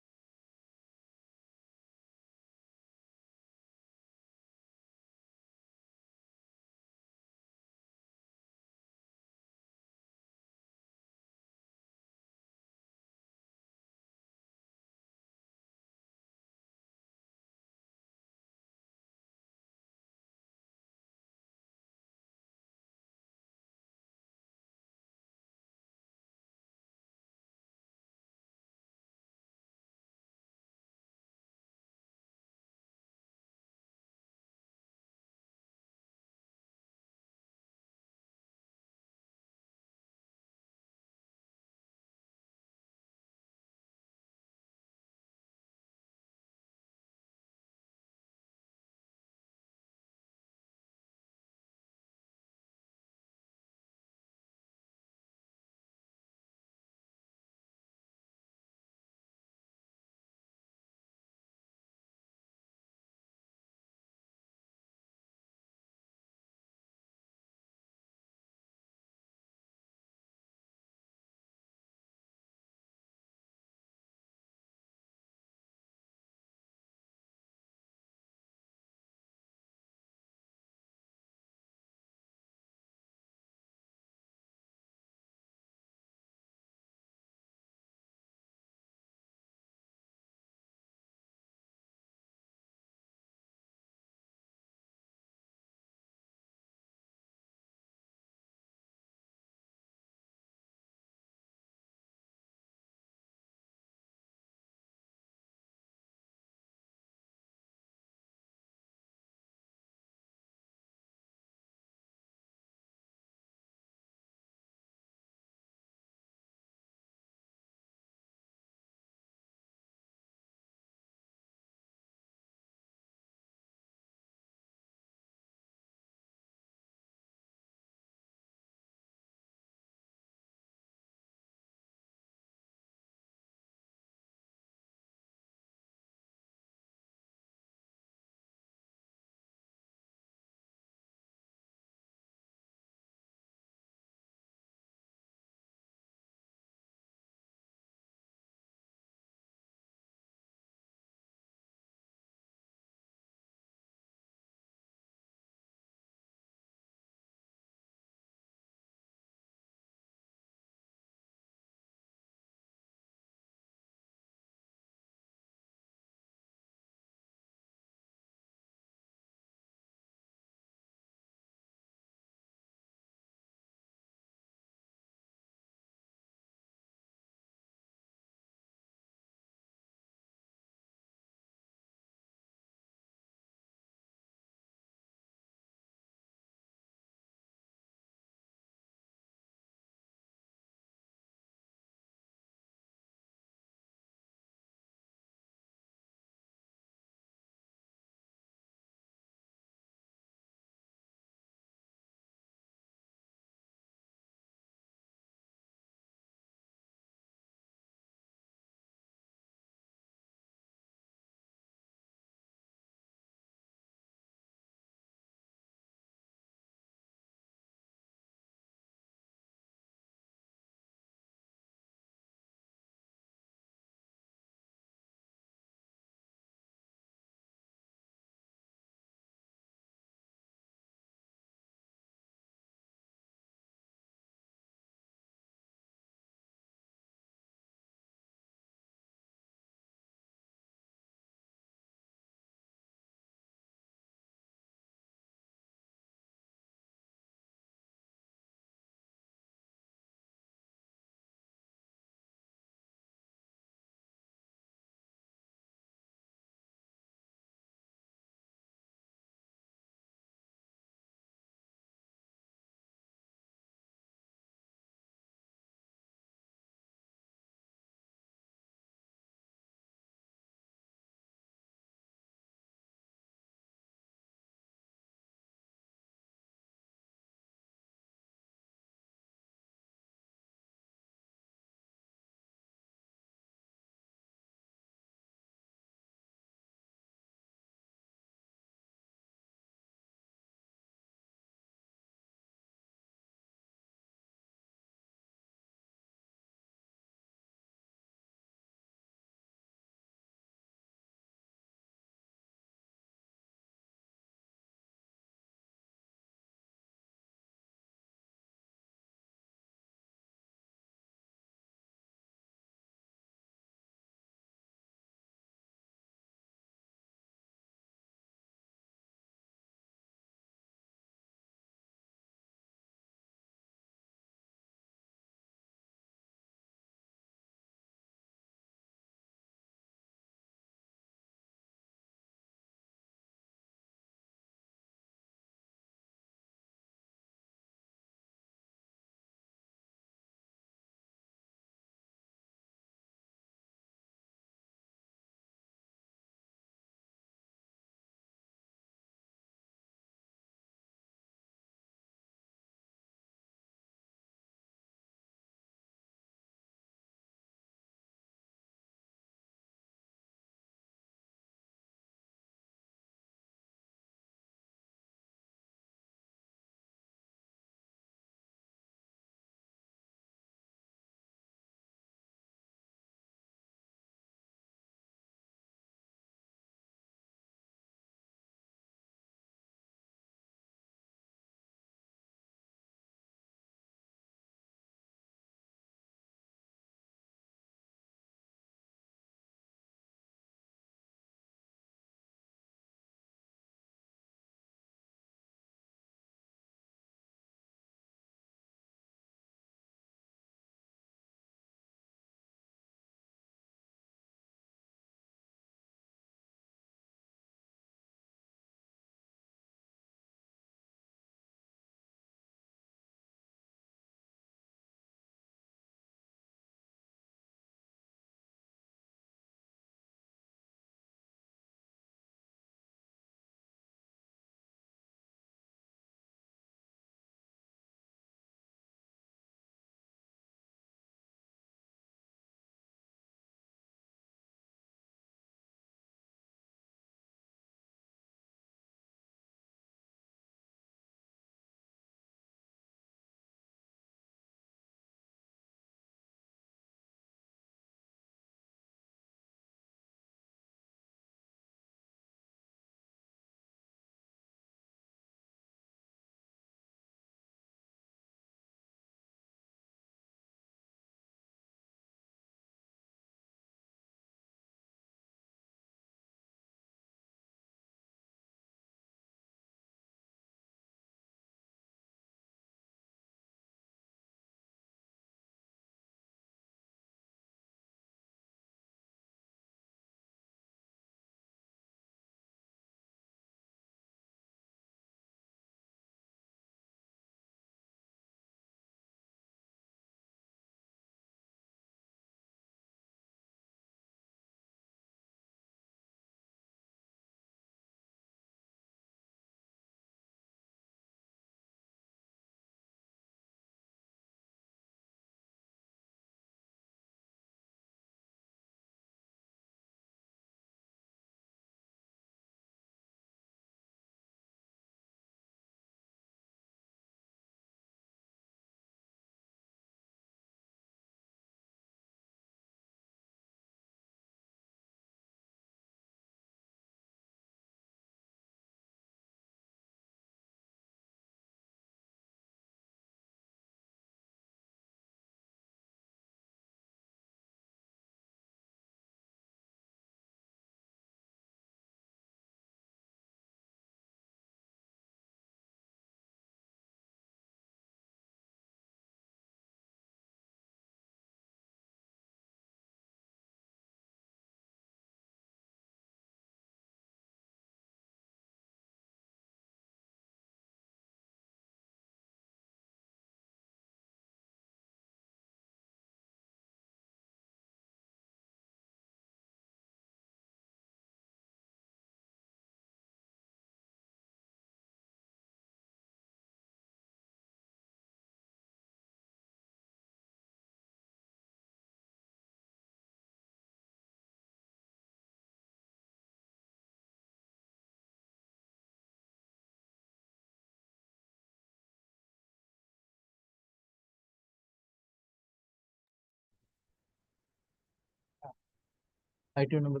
Item number.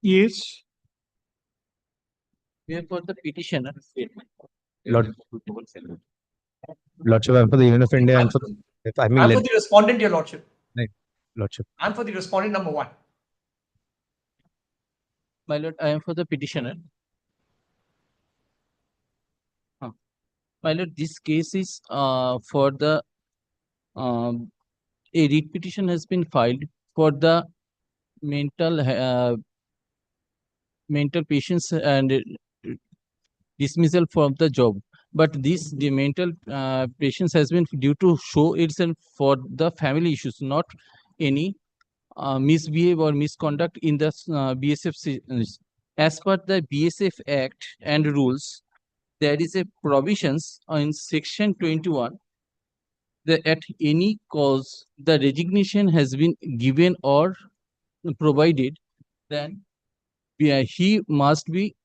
Yes. Wherefore the petitioner. Lordship, I'm for the Union of India and for, if I may I'm let, for the respondent, your lordship. right, Lordship. I'm for the respondent number one. My lord, I am for the petitioner. My lord, this case is for the a writ petition has been filed for the mental patients and dismissal from the job. But this the mental patients has been due to show itself for the family issues, not any misbehave or misconduct in the BSF. As per the BSF Act and rules, there is a provisions in section 21 that at any cause the resignation has been given or provided, then he must be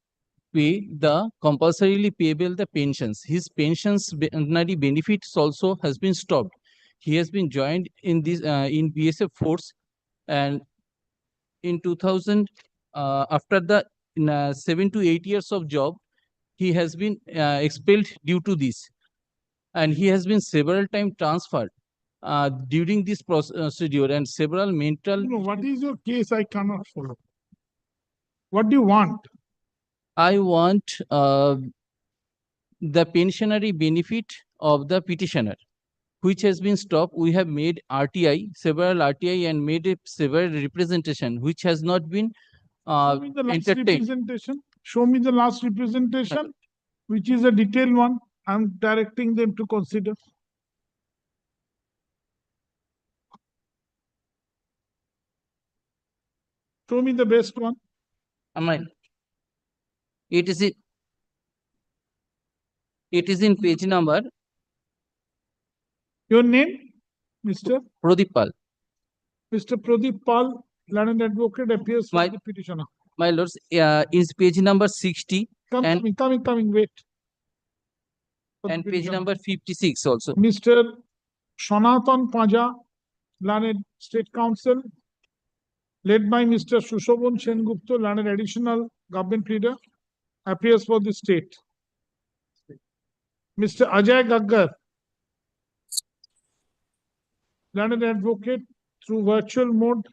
pay the compulsorily payable the pensions. His pensions benefits also has been stopped. He has been joined in this in BSF force, and in 2000 after the 7 to 8 years of job, he has been expelled due to this, and he has been several times transferred during this procedure, and several mental. No, what is your case? I cannot follow. What do you want? I want the pensionary benefit of the petitioner, which has been stopped. We have made RTI, several RTI, and made a several representation, which has not been Show me the last entertained. representation. Show me the last representation, which is a detailed one. I'm directing them to consider. Show me the best one. It is in page number. Your name, Mr. Pradeep Pal. Mr. Pradeep Pal, learned advocate, appears for the petitioner. My lords, is page number 60 Coming, wait. and page number 56 also. Mr. Sanatan Paja, learned State Counsel, led by Mr. Sushobhan Sengupta, learned additional government pleader, appears for the state. Mr. Ajay Gaggar, learned advocate through virtual mode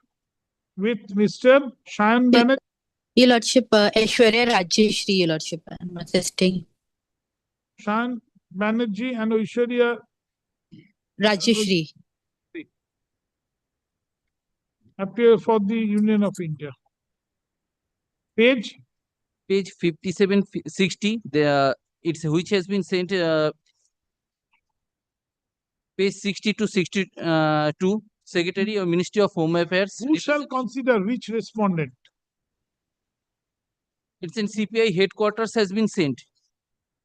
with Mr. Shayan Banerjee. Your Lordship, Aishwarya Rajeshri, Your Lordship, I'm assisting. Shayan Banerjee and Aishwarya Rajeshri. Appear for the Union of India. Page 57, 60. It's which has been sent. Page 60 to 62. Secretary of Ministry of Home Affairs. Who shall consider which respondent? It's in CPI headquarters has been sent.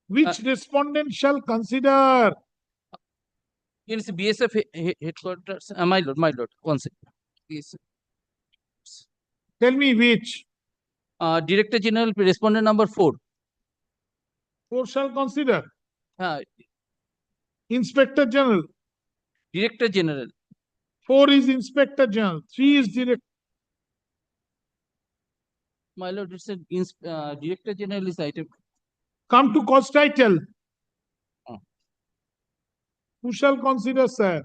Which respondent shall consider? It's BSF headquarters. My lord, one second. Yes. Tell me which. Director General, respondent number 4. 4 shall consider. Inspector General. Director General. 4 is Inspector General. 3 is Director. My lord, it's a Director General is item. Come to cause title. Who shall consider, sir?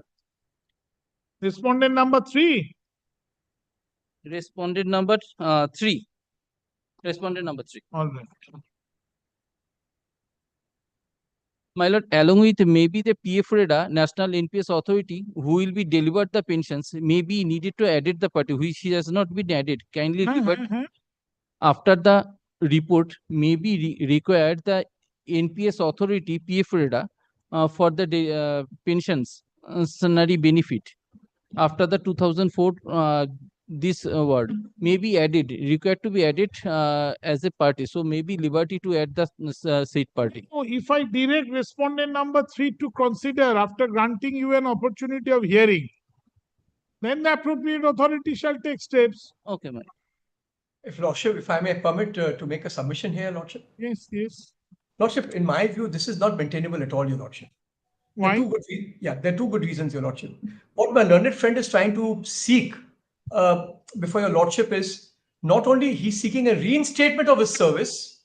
Respondent number 3. Respondent number 3. Respondent number 3. All right. My lord, along with maybe the PFREDA, National NPS Authority, who will be delivered the pensions, may be needed to edit the party, which has not been added. Kindly revert. After the report, may be required the NPS Authority, PFREDA, for the pensions, salary benefit. After the 2004, this word may be added, required to be added as a party. So maybe liberty to add the said party. Oh, if I direct respondent number 3 to consider after granting you an opportunity of hearing, then the appropriate authority shall take steps. Okay, ma'am. If Lordship, if I may permit to make a submission here, Lordship. Yes, yes. Lordship, in my view, this is not maintainable at all, Your Lordship. Why? There are two good reasons, Your Lordship. What my learned friend is trying to seek before your lordship is not only he's seeking a reinstatement of his service,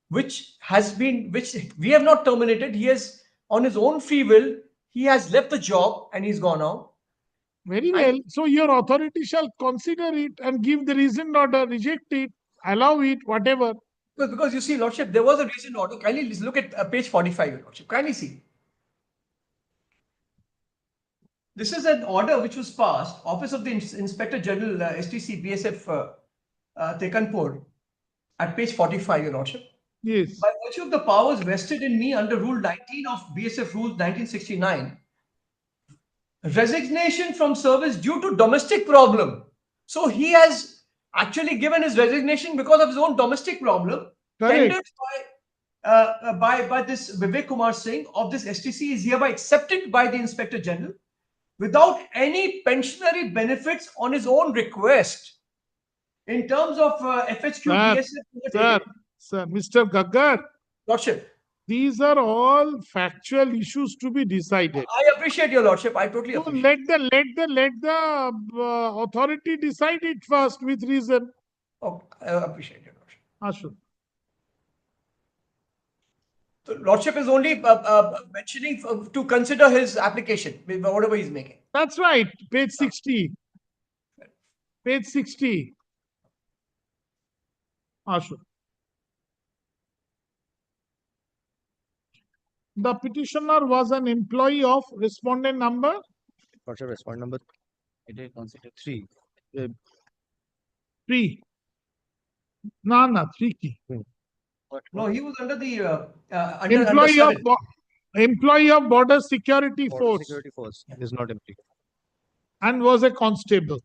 which we have not terminated. He has, on his own free will, he has left the job and he's gone out. Very well. So your authority shall consider it and give the reasoned order, reject it, allow it, whatever. Because you see, lordship, there was a reasoned order. Kindly look at page 45, your lordship. Kindly see. This is an order which was passed, Office of the Inspector General, STC, BSF, Tekanpur, at page 45, your lordship. Yes. By virtue of the powers vested in me under Rule 19 of BSF Rules 1969, resignation from service due to domestic problem. So he has actually given his resignation because of his own domestic problem. Tendered by this Vivek Kumar Singh of this STC is hereby accepted by the Inspector General without any pensionary benefits on his own request. In terms of FHQ, Sir, Mr. Gaggar. Lordship. These are all factual issues to be decided. I appreciate your lordship. I totally So appreciate. let the authority decide it first with reason. Oh, I appreciate your lordship. Ashok. So lordship is only mentioning to consider his application, whatever he's making. That's right. Page 60. Page 60. Ashok. The petitioner was an employee of respondent number. Respondent number 3. 3. No, 3 key. No, he was under the employee of Border Security Force. Security Force is not employee. And was a constable.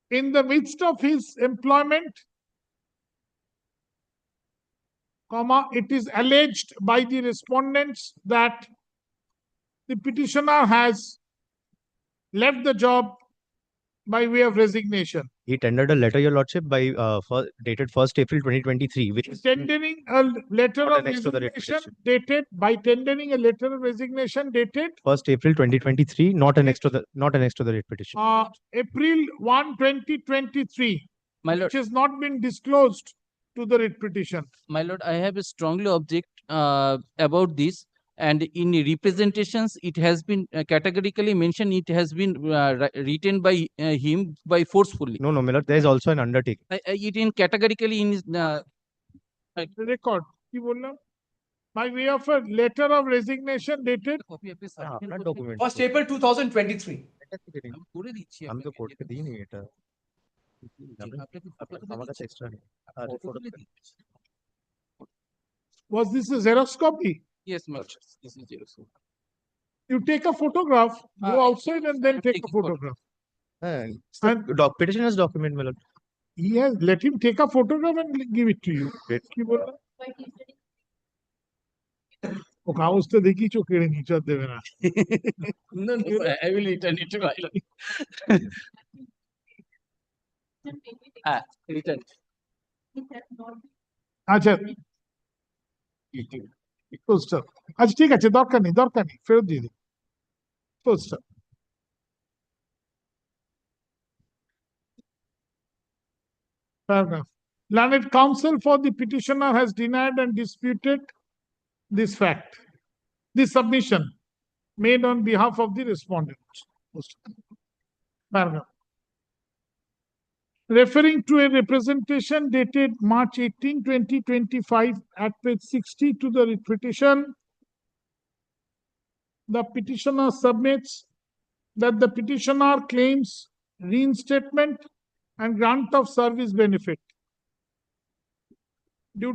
In the midst of his employment, it is alleged by the respondents that the petitioner has left the job by way of resignation. He tendered a letter, your lordship, by dated 1st April 2023, which is Tendering a letter not of annexed to the resignation dated by tendering a letter of resignation dated 1st April 2023, not annexed to the writ petition. April 1, 2023, which has not been disclosed to the writ petition. My lord, I have a strongly object about this. And in representations, it has been categorically mentioned. It has been written by him by forcefully. No, my lord. There is also an undertaking. It in categorically in his record. By way of a letter of resignation dated 1st April 2023. हम तो court पे दी नहीं এটা আমার কাছে extra নেই Was this a Xerox copy? Yes, my lord. This is Xerox. You take a photograph, go outside and then take a photograph. Petitioner's document, my lord. Yes, let him take a photograph and give it to you. ও কাগজ তো দেখি চো কেড়ে নিচে দেবে না No, I will return it to my lord. Return. আচ্ছা poster আচ্ছা ঠিক আছে দরকার নেই ফেরত দিয়ে দিন poster paragraph. Learned counsel for the petitioner has denied and disputed this fact, this submission made on behalf of the respondent. Paragraph. Referring to a representation dated March 18, 2025 at page 60 to the writ petition, the petitioner submits that the petitioner claims reinstatement and grant of service benefit due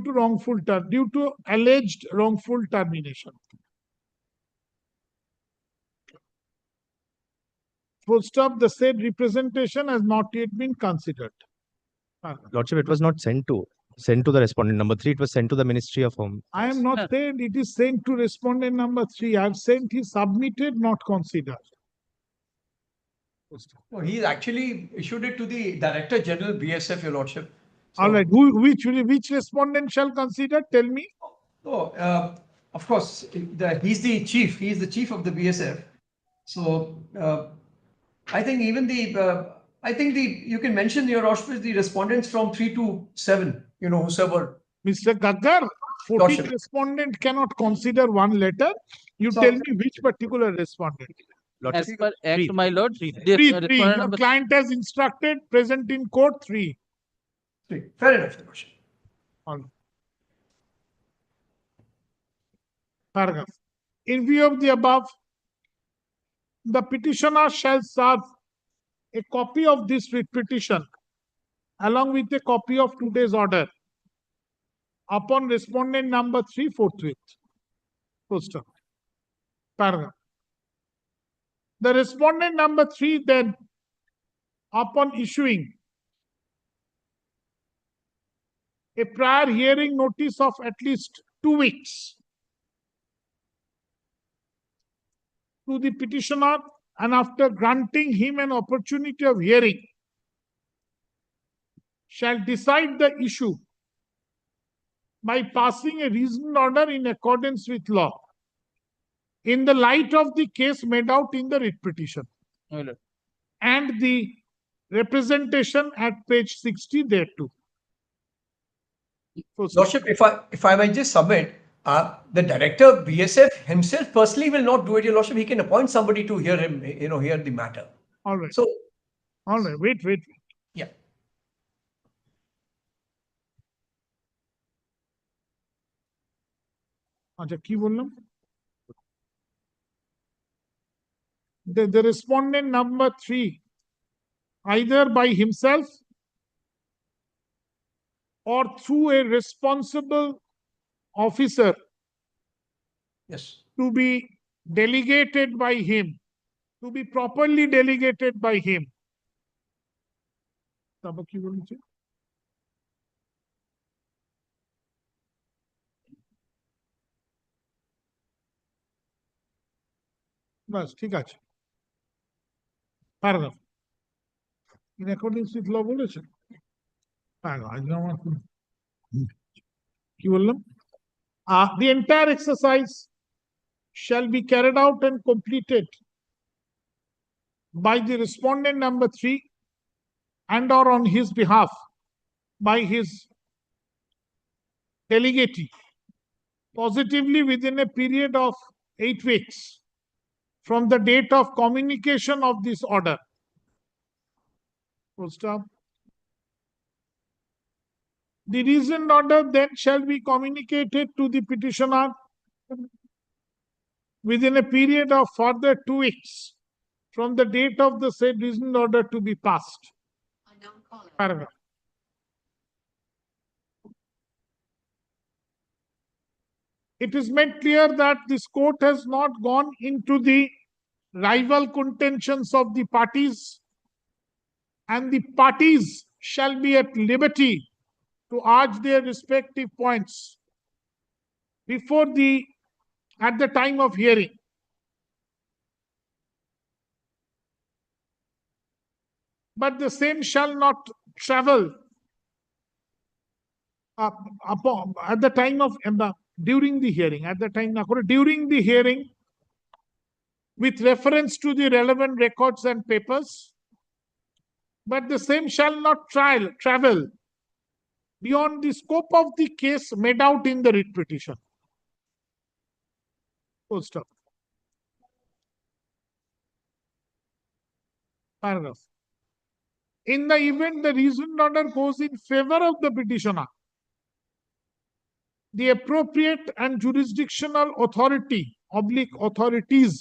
to alleged wrongful termination. Full stop. The said representation has not yet been considered. Lordship, it was not sent to the respondent number 3. It was sent to the Ministry of Home. I am not saying it is sent to respondent number 3. I have sent he submitted, not considered. No, he actually issued it to the Director General BSF, your lordship. All right. Which respondent shall consider? Tell me. Oh, of course, he's the chief. He is the chief of the BSF. So I think even you can mention your auspice the respondents from 3 to 7. You know, whosoever. Mr. Gaggar, 14 respondent cannot consider one letter. You tell me which particular respondent. As per Act, my lord, Three. respondent Your number client has instructed present in court 3. 3. Fair enough, Your Lordship. All right. Paragraph. In view of the above, the petitioner shall serve a copy of this writ petition along with a copy of today's order upon respondent number 3 forthwith. Poster. Paragraph. The respondent number 3 then, upon issuing a prior hearing notice of at least 2 weeks to the petitioner and after granting him an opportunity of hearing, shall decide the issue by passing a reasoned order in accordance with law in the light of the case made out in the writ petition my lord. and the representation at page 60 thereto. Lordship, if I might just submit, the director BSF himself personally will not do it, Your Lordship. He can appoint somebody to hear him, hear the matter. All right. So, all right. Wait. Yeah. আচ্ছা কি বললাম? The respondent number 3, either by himself or through a responsible officer, yes, to be delegated by him, to be properly delegated by him. তারপর কি বলেছে? বাস ঠিক আছে। Paragraph. In accordance with law বলেছেন? কি বললাম? The entire exercise shall be carried out and completed by the respondent number 3 and or on his behalf by his delegate positively within a period of 8 weeks from the date of communication of this order. Full stop. The reasoned order then shall be communicated to the petitioner within a period of further 2 weeks from the date of the said reasoned order to be passed. Paragraph. It is made clear that this court has not gone into the rival contentions of the parties, and the parties shall be at liberty to urge their respective points at the time of hearing. But the same shall not travel at the time of during the hearing, at the time during the hearing with reference to the relevant records and papers, but the same shall not travel beyond the scope of the case made out in the writ petition. Full stop. Paragraph. In the event the reasoned order goes in favor of the petitioner, the appropriate and jurisdictional authority / authorities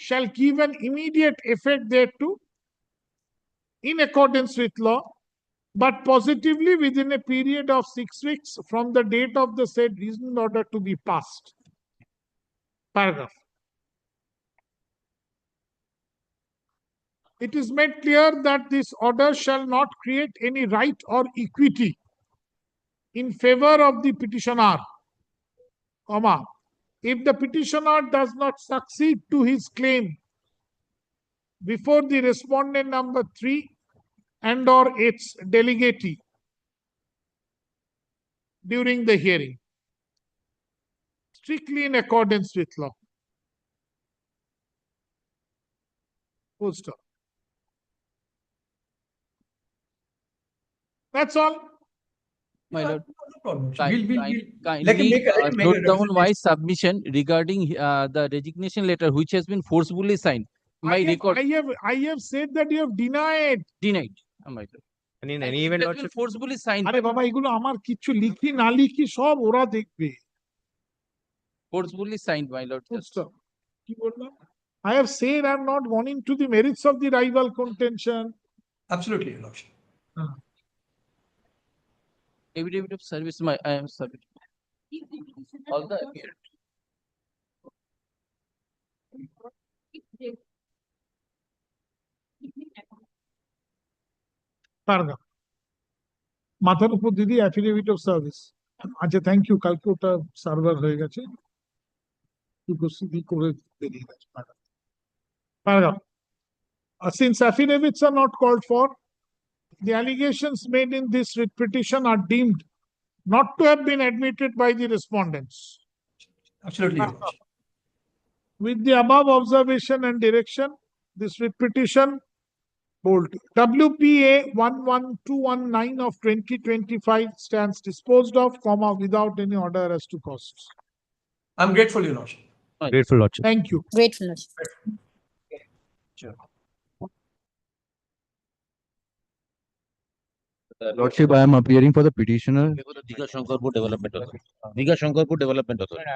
shall give an immediate effect thereto in accordance with law, but positively within a period of 6 weeks from the date of the said reasoned order to be passed. Paragraph. It is made clear that this order shall not create any right or equity in favor of the petitioner, if the petitioner does not succeed to his claim before the respondent number 3 and or its delegate during the hearing. Strictly in accordance with law. Full stop. That's all. My lord, We'll kindly let him make a note down my representation. submission regarding the resignation letter which has been forcefully signed. My record I have said that you have denied. denied. My lord. And in any event, It has been Lordship, forcefully signed. আরে বাবা এগুলো আমার কিছু লিখি না লিখি সব ওরা দেখবে। Forcefully signed, my lord. Full stop. কি বললাম? I have said I am not gone into the merits of the rival contention. Absolutely, Your Lordship. Affidavit of service, I am submitting. All the appearance. Paragraph. মাথার উপর দিদি affidavit of service. আচ্ছা thank you, কালকে ওটা server হয়ে গেছে, উপস্থিতি করে বেরিয়ে গেছে। Paragraph. Since affidavits are not called for, the allegations made in this writ petition are deemed not to have been admitted by the respondents. Absolutely, Your Lordship. With the above observation and direction, this writ petition, bold, WPA 11219 of 2025 stands disposed of, without any order as to costs. I'm grateful, Your Lordship. grateful, Lordship. Thank you. Grateful, Lordship. Sure. Lordship, I am appearing for the petitioner. Diga Shankarpur Development Authority. Diga Shankarpur Development Authority.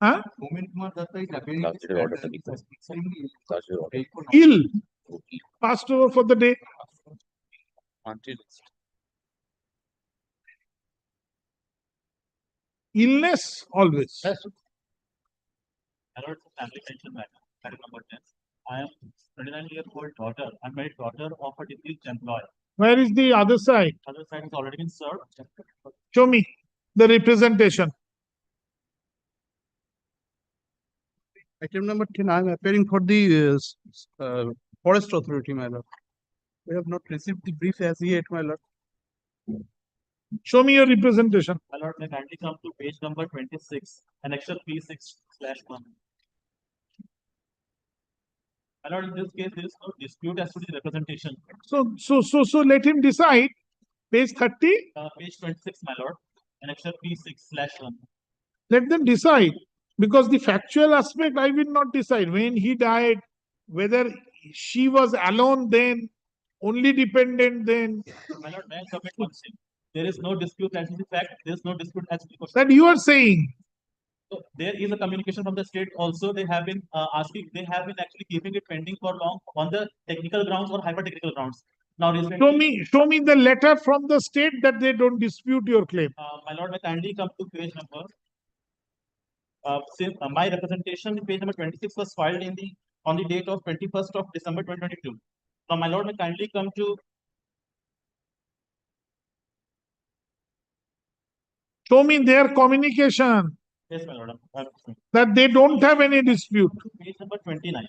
Huh? Order Ill, passed over for the day. Illness always. Hello, it's a family pension matter. Matter number 10. I am 29-year-old daughter. I'm married daughter of a deceased employee. Where is the other side? Other side has already been served. Show me the representation. Item number 10, I am appearing for the Forest Authority, my lord. We have not received the brief as yet, my lord. Show me your representation. My lord, may kindly come to page number 26, annexure P6/1. My lord, in this case, there is no dispute as to the representation. So let him decide. Page 30. Page 26, my lord, annexure P6/1. Let them decide, because the factual aspect I will not decide. When he died, whether she was alone then, only dependent then. My lord, may I submit one thing? There is no dispute as to the fact. There is no dispute as to the question. That you are saying. So there is a communication from the state also. They have been asking. They have been actually keeping it pending for long on the technical grounds or hyper-technical grounds. Now, recently, Show me the letter from the state that they don't dispute your claim. My lord, may kindly come to page number. Since my representation, page number 26 was filed on the date of 21st of December 2022. Now, my lord, may kindly come to. Show me their communication. Yes, my lord. That they don't have any dispute. Page number 29.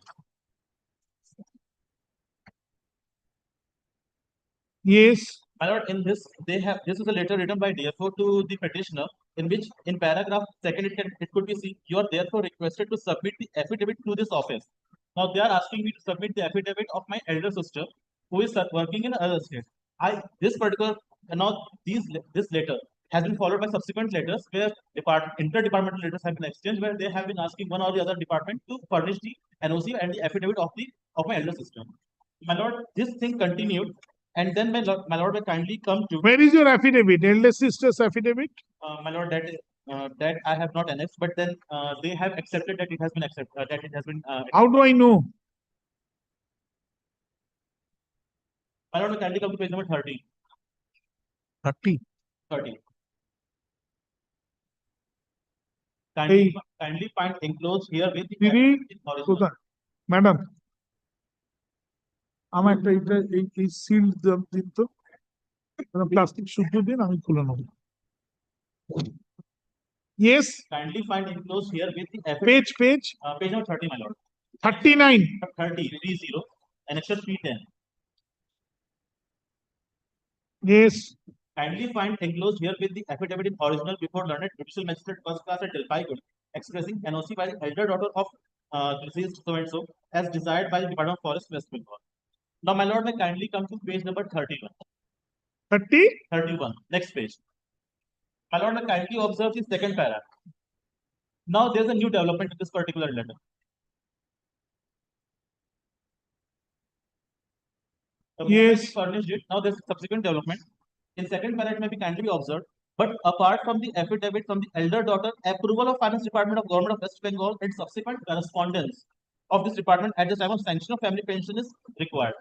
Yes. My lord, in this, this is a letter written by DFO to the petitioner, in which in paragraph 2 it could be seen, you are therefore requested to submit the affidavit to this office. Now they are asking me to submit the affidavit of my elder sister who is working in another state. This letter has been followed by subsequent letters where interdepartmental letters have been exchanged, where they have been asking one or the other department to furnish the NOC and the affidavit of my elder sister. My lord, this thing continued, and then my lord may kindly come to. Where is your affidavit? Elder sister's affidavit? My lord, that I have not annexed, but then they have accepted that it has been accepted. That it has been. How do I know? My lord, may kindly come to page number 30. 30. 30. Kindly find enclosed here with the original. Madam, আমার একটা এই seal দিন তো, plastic শুদ্ধ দিন, আমি খুলে নেব। Yes. Kindly find enclosed here with the page. Page number 30, my lord. 39. 30, 30, annexure P10. Yes. Kindly find enclosed here with the affidavit in original before learned judicial magistrate first class at Delphi Court, expressing NOC by the elder daughter of deceased so and so, as desired by the Department of Forest, West Bengal. Now, my lord, may kindly come to page number 31. 31. Next page. My lord, may kindly observe the second paragraph. Now, there's a new development in this particular letter. The moment we furnished it, now there's subsequent development. In second paragraph, may be kindly observed. But apart from the affidavit from the elder daughter, approval of Finance Department of Government of West Bengal and subsequent correspondence of this department at the time of sanction of family pension is required.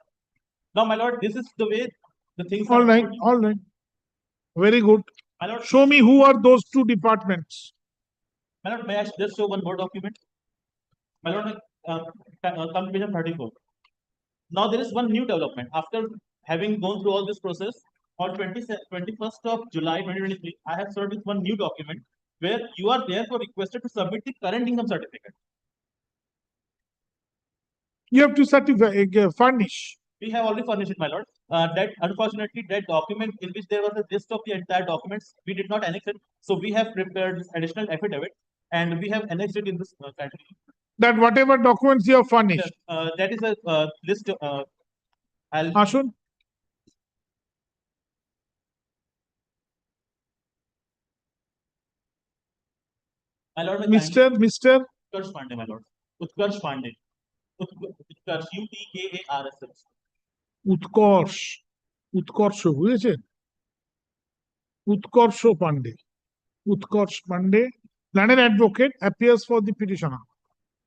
Now, my lord, this is the way the things All are. right, all right. Very good. My lord, show me who are those two departments. My lord, may I just show one more document? My lord, come to page 34. Now, there is one new development. After having gone through all this process, on 21st of July 2023, I have served with one new document where you are therefore requested to submit the current income certificate. You have to certify, furnish. We have already furnished it, my lord. That unfortunately, that document in which there was a list of the entire documents, we did not annex it. So we have prepared this additional affidavit and we have annexed it in this category. That whatever documents you have furnished. That is a list. Ashun. My lord, Mr. Utkarsh Pandey, my lord. Utkarsh Pandey. Utkarsh, UTKARSH. উৎকর্ষ উৎকর্ষ বুঝেছেন উৎকর্ষ পান্ডে উৎকর্ষ Pandey landed advocate appears for the petitioner.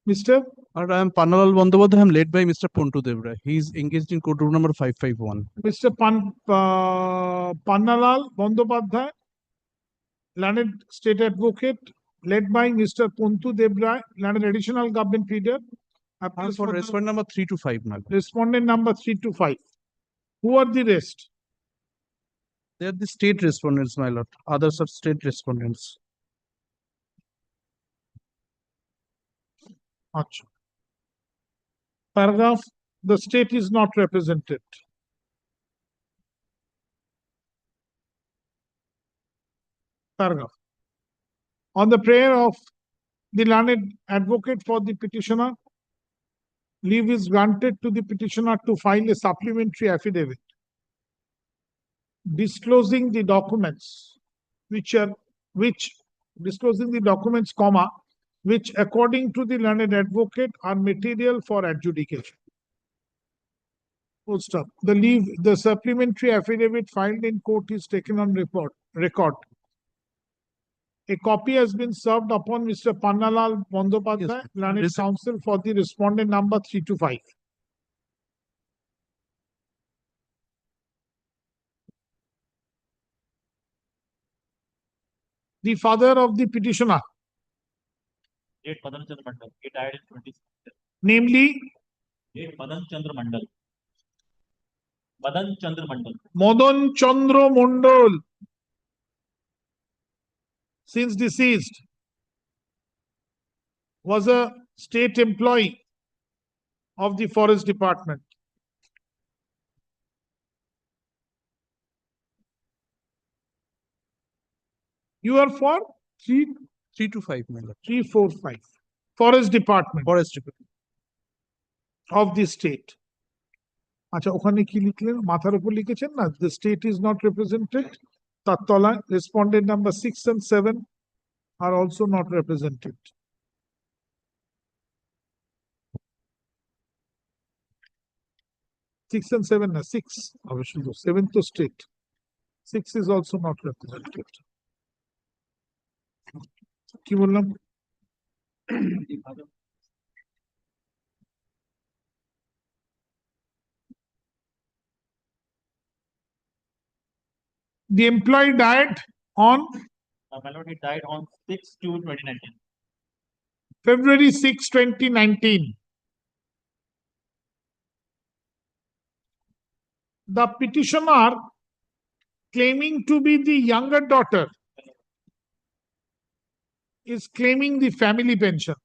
Mr. I am Pannalal Bandyopadhyay. I am led by Mr. Pontu Devra. He is engaged in court room number 551. Mr. Pannalal Bandyopadhyay, landed state advocate, led by Mr. Pontu Devra, landed additional government pleader. As for respondent number 3 to 5, ma'am. Respondent number 3 to 5. Who are the rest? They are the state respondents, my lord. Others are state respondents. Achha. Paragraph, the state is not represented. Paragraph. On the prayer of the learned advocate for the petitioner, leave is granted to the petitioner to file a supplementary affidavit disclosing the documents disclosing the documents, comma, which according to the learned advocate are material for adjudication. Full stop. The supplementary affidavit filed in court is taken on record. A copy has been served upon Mr. Pannalal Bandyopadhyay, learned counsel for the respondent number 3 to 5. The father of the petitioner, Madan Chandra Mandal. He died in 2016. namely Madan Chandra Mandal. Madan Chandra Mandal. Madan Chandra Mandal, since deceased, was a state employee of the Forest Department. You are for 3 to 5, my lord. 3, 4, 5. Forest Department. Of the state. আচ্ছা ওখানে কি লিখলেন মাথার উপর লিখেছেন না the state is not represented তার তলায় respondent number 6 and 7 are also not represented. Six and 7 na 6 obviously 7 to state. 6 is also not represented. কি বললাম The employee died on My lord, he died on 6/2/2019. February 6, 2019. The petitioner, claiming to be the younger daughter, is claiming the family pension.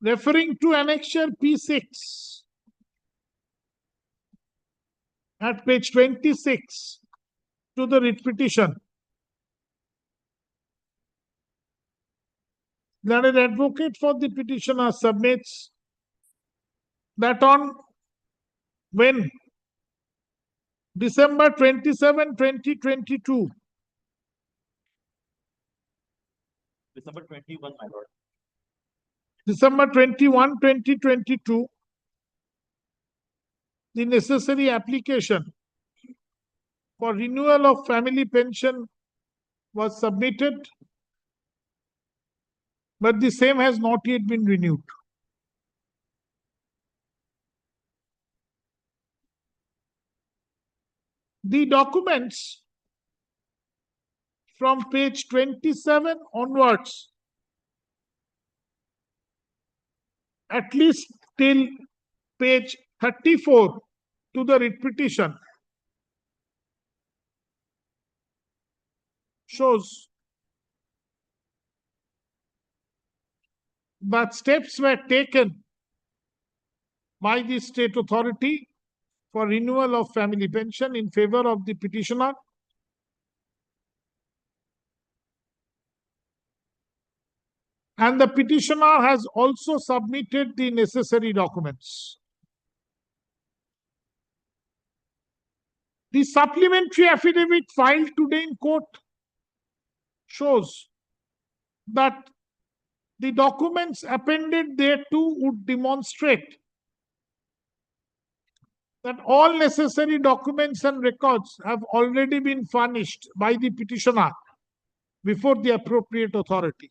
referring to annexure P6 at page 26 to the writ petition. That an advocate for the petitioner submits that on when December 27, 2022, December 21, my lord. December 21, 2022, the necessary application for renewal of family pension was submitted, but the same has not yet been renewed. The documents from page 27 onwards, at least till page 34 to the writ petition, shows that steps were taken by the state authority for renewal of family pension in favor of the petitioner, and the petitioner has also submitted the necessary documents. The supplementary affidavit filed today in court shows that the documents appended thereto would demonstrate that all necessary documents and records have already been furnished by the petitioner before the appropriate authority.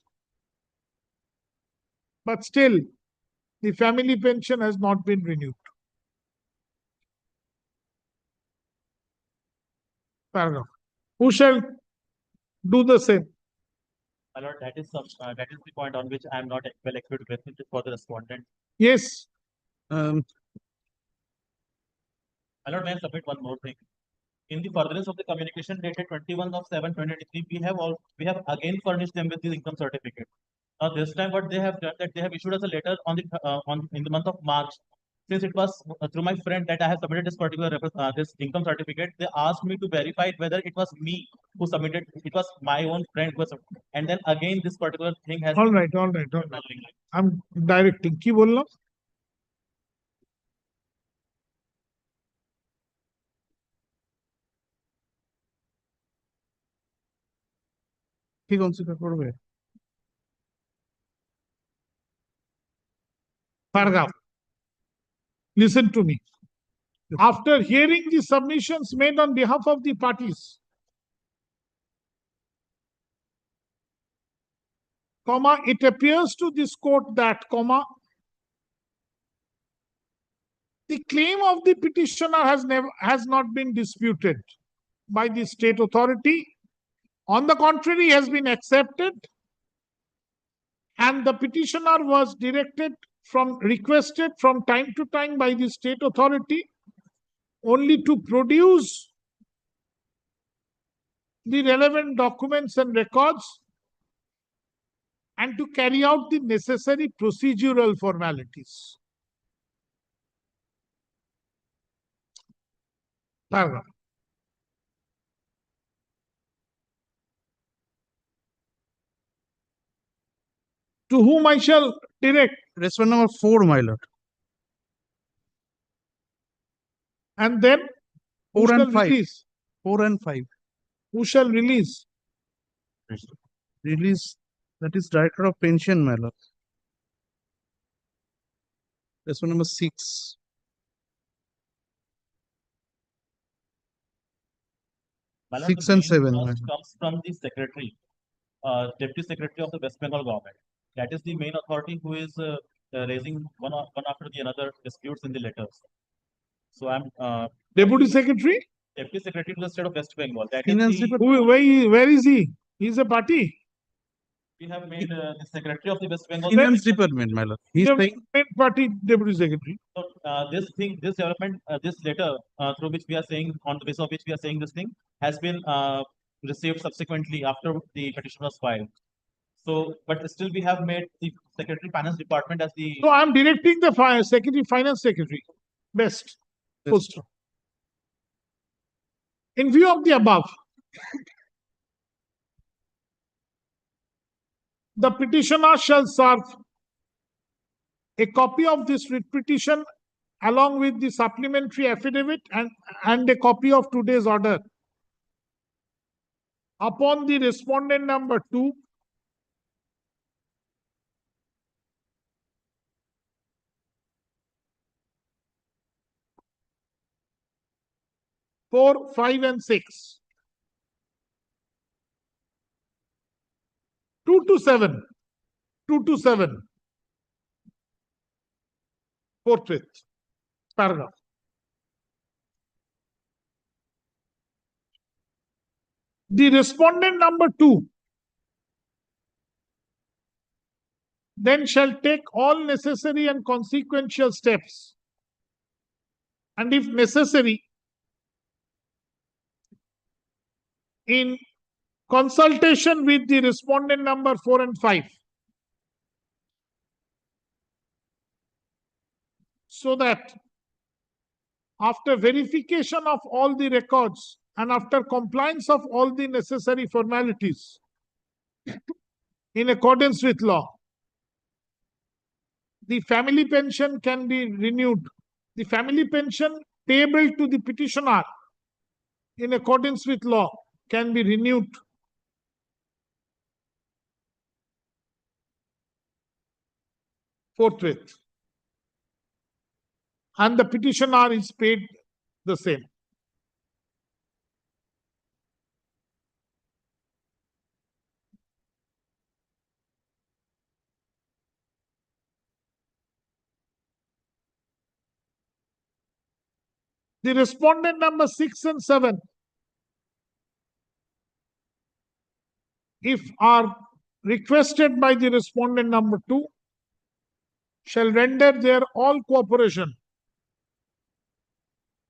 But still, the family pension has not been renewed. Paragraph. Who shall do the same? My lord, that is the point on which I am not well equipped with it for the respondent. Yes. My lord, may I submit one more thing? In the furtherance of the communication dated 21/7/2023, we have again furnished them with the income certificate. Now this time, what they have done, that they have issued us a letter on the in the month of March. Since it was through my friend that I have submitted this particular this income certificate, they asked me to verify whether it was me who submitted. It was my own friend who was, and then again this particular thing has. All right. I'm directing. Ki bolna? কি consider করবে? Paragraph. Listen to me. After hearing the submissions made on behalf of the parties, comma, it appears to this court that, comma, the claim of the petitioner has not been disputed by the state authority. On the contrary, has been accepted, and the petitioner was requested from time to time by the state authority only to produce the relevant documents and records and to carry out the necessary procedural formalities. Paragraph. To whom I shall direct? Respondent number 4, my lord. And then 4 and 5. Release? 4 and 5. Who shall release? Release, that is Director of Pension, my lord. Respondent number 6. My lord, 6 the and main 7. thrust comes from the secretary, Deputy Secretary of the West Bengal government. That is the main authority who is raising one after the another disputes in the letters. So I'm Deputy Secretary? Deputy Secretary to the State of West Bengal. That Finance is the, where is he? He's a party. we have made the Secretary of the West Bengal. Finance Department, my lord. He's saying Main party Deputy Secretary. So, this development, this letter through which we are saying, on the basis of which we are saying this thing, has been received subsequently after the petition was filed. So, but still we have made the Secretary Finance Department as the. So I'm directing the Finance Secretary. Best. Full stop. In view of the above, the petitioner shall serve a copy of this writ petition along with the supplementary affidavit and a copy of today's order upon the respondent number 2 4, 5 and 6. 2 to 7. 2 to 7. Forthwith. Paragraph. The respondent number 2 then shall take all necessary and consequential steps, and if necessary, in consultation with the respondent number 4 and 5, so that after verification of all the records and after compliance of all the necessary formalities in accordance with law, the family pension can be renewed. The family pension payable to the petitioner in accordance with law can be renewed forthwith, and the petitioner is paid the same. The respondent number 6 and 7, if are requested by the respondent number 2, shall render their all cooperation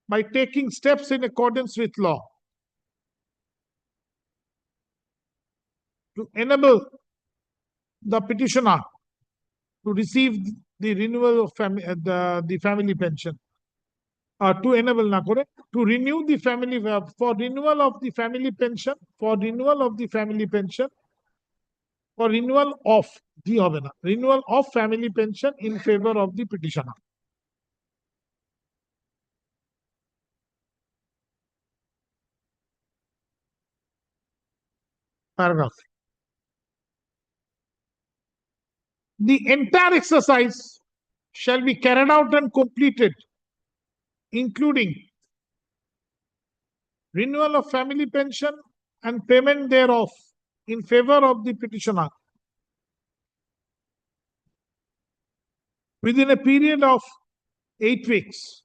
by taking steps in accordance with law to enable the petitioner to receive the renewal of the family pension. To enable na kore, to renew the family for renewal of the family pension, for renewal of the family pension, for renewal of the renewal of family pension in favor of the petitioner. Paragraph. The entire exercise shall be carried out and completed, including renewal of family pension and payment thereof in favor of the petitioner within a period of 8 weeks.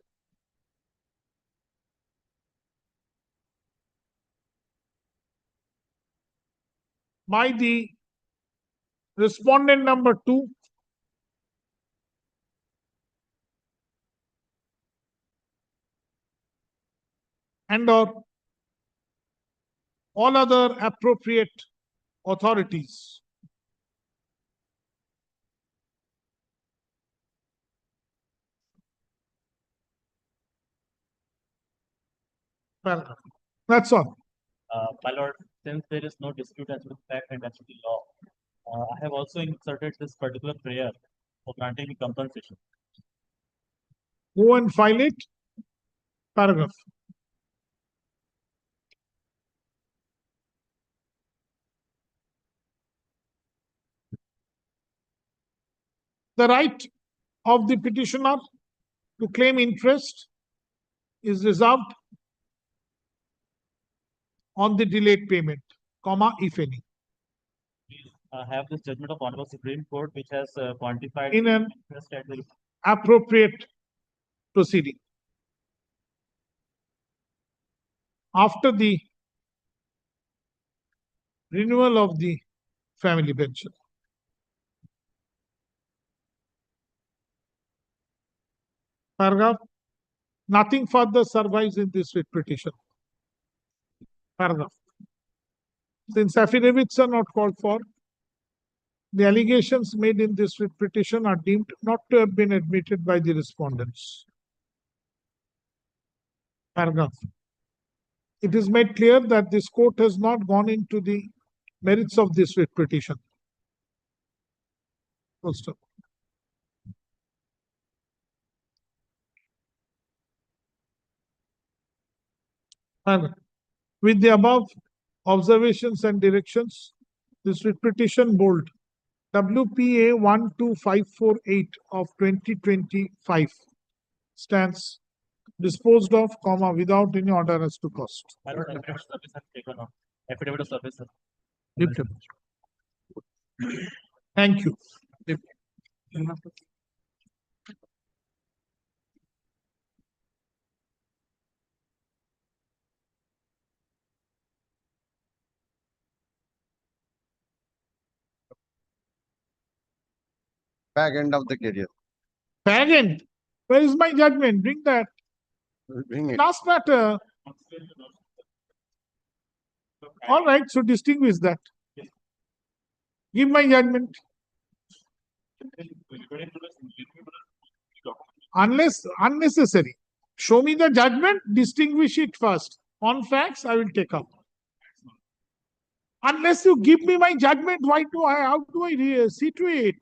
By the respondent number 2 and/or all other appropriate authorities. Paragraph. That's all. My lord, since there is no dispute as to the fact and as to the law, I have also inserted this particular prayer for granting the compensation. Go and file it. Paragraph. The right of the petitioner to claim interest is reserved on the delayed payment, comma, if any. Have this judgment of Honorable Supreme Court, which has quantified In the an interest at the appropriate proceeding. After the renewal of the family pension. Paragraph. Nothing further survives in this writ petition. Paragraph. Since affidavits are not called for, The allegations made in this writ petition are deemed not to have been admitted by the respondents. Paragraph. It is made clear that this court has not gone into the merits of this writ petition. Full stop. And with the above observations and directions, this writ petition bold WPA 12548 of 2025 stands disposed of, comma, without any order as to cost. My lord, affidavit of service has taken off. Affidavit of service, sir. Thank you. Back end of the career. Fag end. Where is my judgment? Bring that. Bring it. Last matter. All right, so distinguish that. Give my judgment. Unless unnecessary. Show me the judgment, distinguish it first. On facts, I will take up. Unless you give me my judgment, how do I see to it?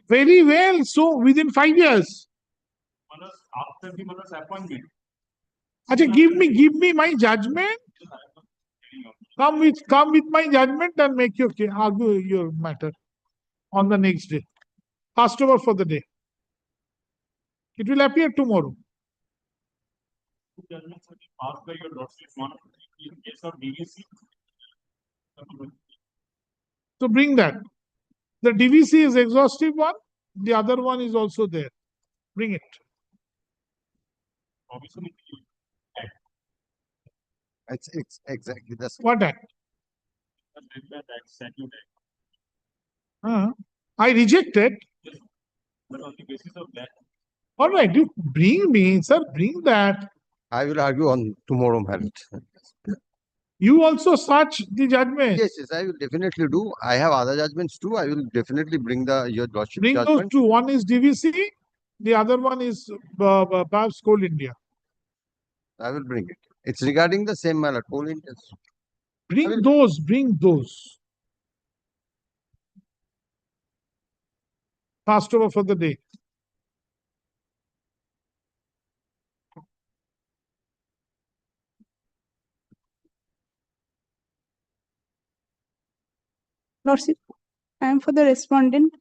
Very well. So within 5 years. After the appointment. Achha, give me my judgment. Come with my judgment and make your case, argue your matter on the next day. Passed over for the day. It will appear tomorrow. Judgments will be passed by your lordship, one of the case of DVC. So bring that. The DVC is exhaustive one. The other one is also there. Bring it. Obviously, It's exactly the same. What act? I rejected. But on the basis of that, All right, you bring me, sir, bring that. I will argue on tomorrow, my lord. You also search the judgment. Yes, I will definitely do. I have other judgments too. I will definitely bring your lordship Bring those judgment. two. One is DVC, the other one is perhaps Coal India. I will bring it. It's regarding the same, my lord. Coal India. Bring those. Passed over for the day. Lordship, I am for the respondent.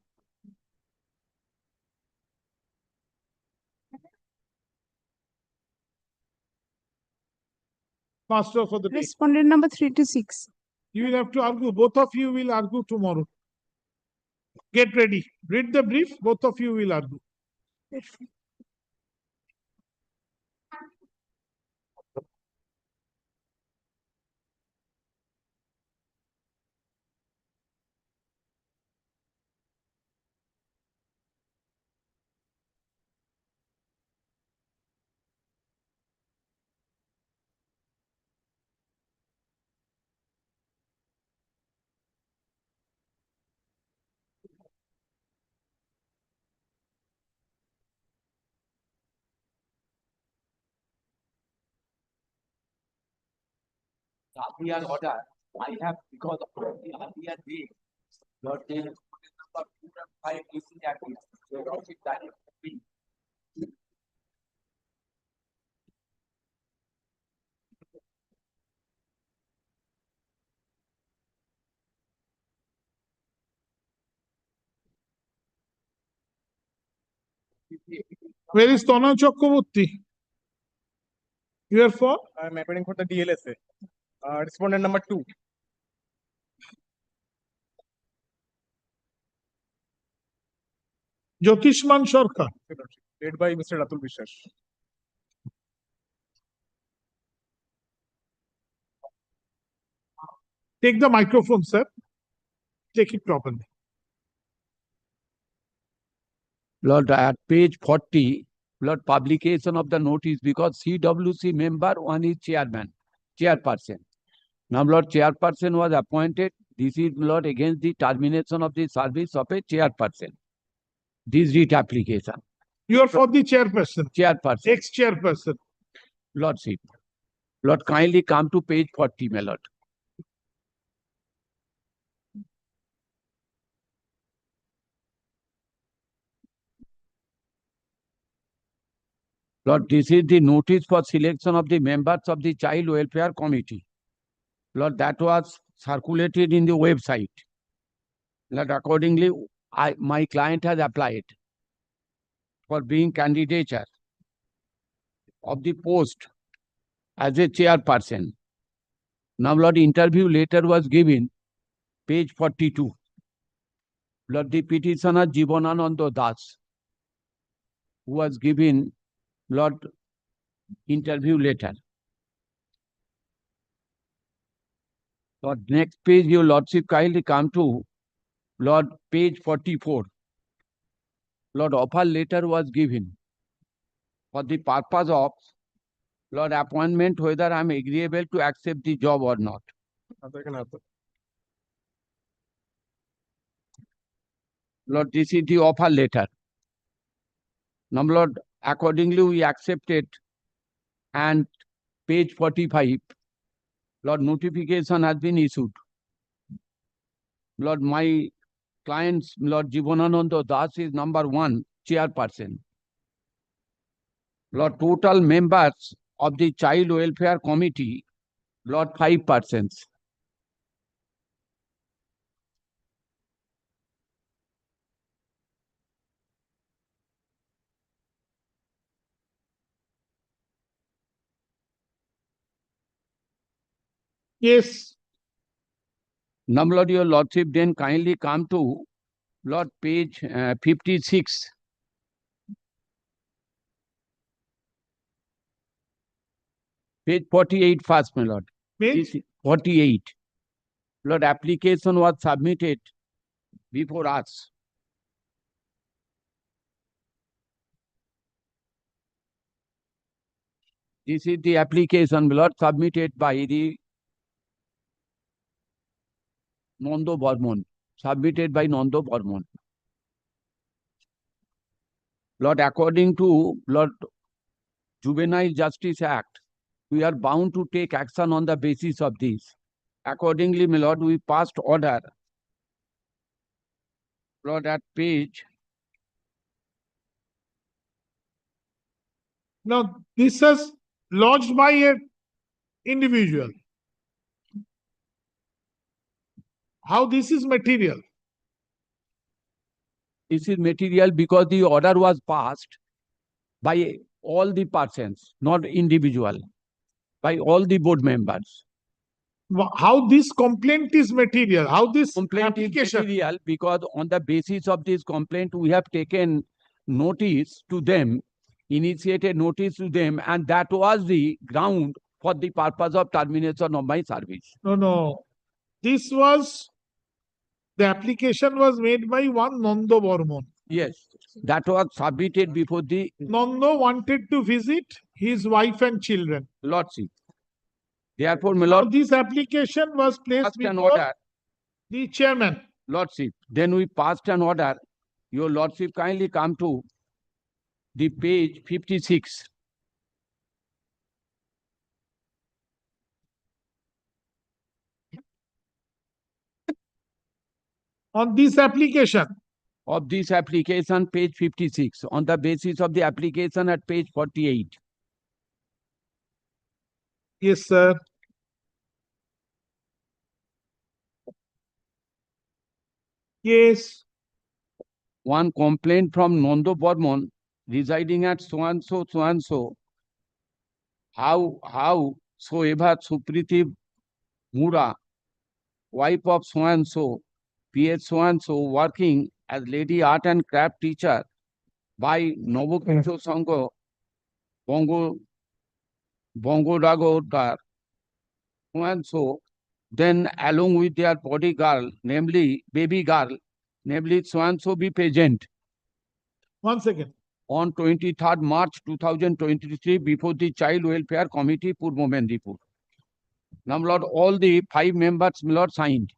Passed over for the day. Respondent number 3 to 6. You will have to argue. Both of you will argue tomorrow. Get ready. Read the brief. Both of you will argue. RBR order, I have because of the RBR day, your day number 2.5 is that your lordship directly. Where is Tona Chakraborty? You are for? I am appearing for the DLSA. Respondent number 2. Jyotishman Sarkar. Led by Mr. Atul Bishwas. Take the microphone, sir. Take it properly. Lord, at page 40, Lord, publication of the notice because CWC member, one is chairperson. Now, Lord, chairperson was appointed. This is, Lord, against the termination of the service of a chairperson. This writ application. You are for the chairperson. Chairperson. Ex-chairperson. Lordship. Lord, kindly come to page 40, my lord. Lord, this is the notice for selection of the members of the Child Welfare Committee. Lord, that was circulated in the website. Lord, accordingly, my client has applied for being candidature of the post as a chairperson. Now, Lord, interview letter was given, page 42. Lord, the petitioner Jibanananda Das, who was given, Lord, interview letter. Lord, next page, your lordship kindly come to, Lord, page 44. Lord, offer letter was given for the purpose of, Lord, appointment, whether I am agreeable to accept the job or not. Lord, this is the offer letter. Now, Lord, accordingly, we accepted, and page 45, Lord, notification has been issued. Lord, my clients, Lord, Jibanananda Das is number 1, chairperson. Lord, total members of the Child Welfare Committee, Lord, 5 persons. Yes. Now, Lord, your lordship, then kindly come to, Lord, page 56. Page 48 first, my lord. Page 48. Lord, application was submitted before us. This is the application, my lord, submitted by the Nando Burman. Submitted by Nando Burman. Lord, according to Lord Juvenile Justice Act, we are bound to take action on the basis of this. Accordingly, my lord, we passed order. Lord, at page. Now, this is lodged by an individual. How this is material? This is material because the order was passed by all the persons, not individual, by all the board members. How this complaint is material? How this complaint application? is material because on the basis of this complaint, we have taken notice to them, initiated notice to them, and that was the ground for the purpose of termination of my service. No. This was, the application was made by one Nando Burman. Yes, that was submitted before the Nando wanted to visit his wife and children. lordship. Therefore, my Now, lord, this application was placed an before order. the chairman. Lordship. Then we passed an order. Your lordship kindly come to the page 56. On this application. Of this application, page 56. On the basis of the application at page 48. Yes, sir. Yes. One complaint from Nando Burman residing at so and so. How so ever Supriti Mura, wife of so and so, PS so and so, working as lady art and craft teacher by Novokisho Sangho, Bongo Dagodar, so and so, then along with their body girl, namely baby girl, namely so and so be present. 1 second. on 23rd March 2023 before the Child Welfare Committee, Purbo Mendipur. Now, my lord, all the 5 members, my lord, signed.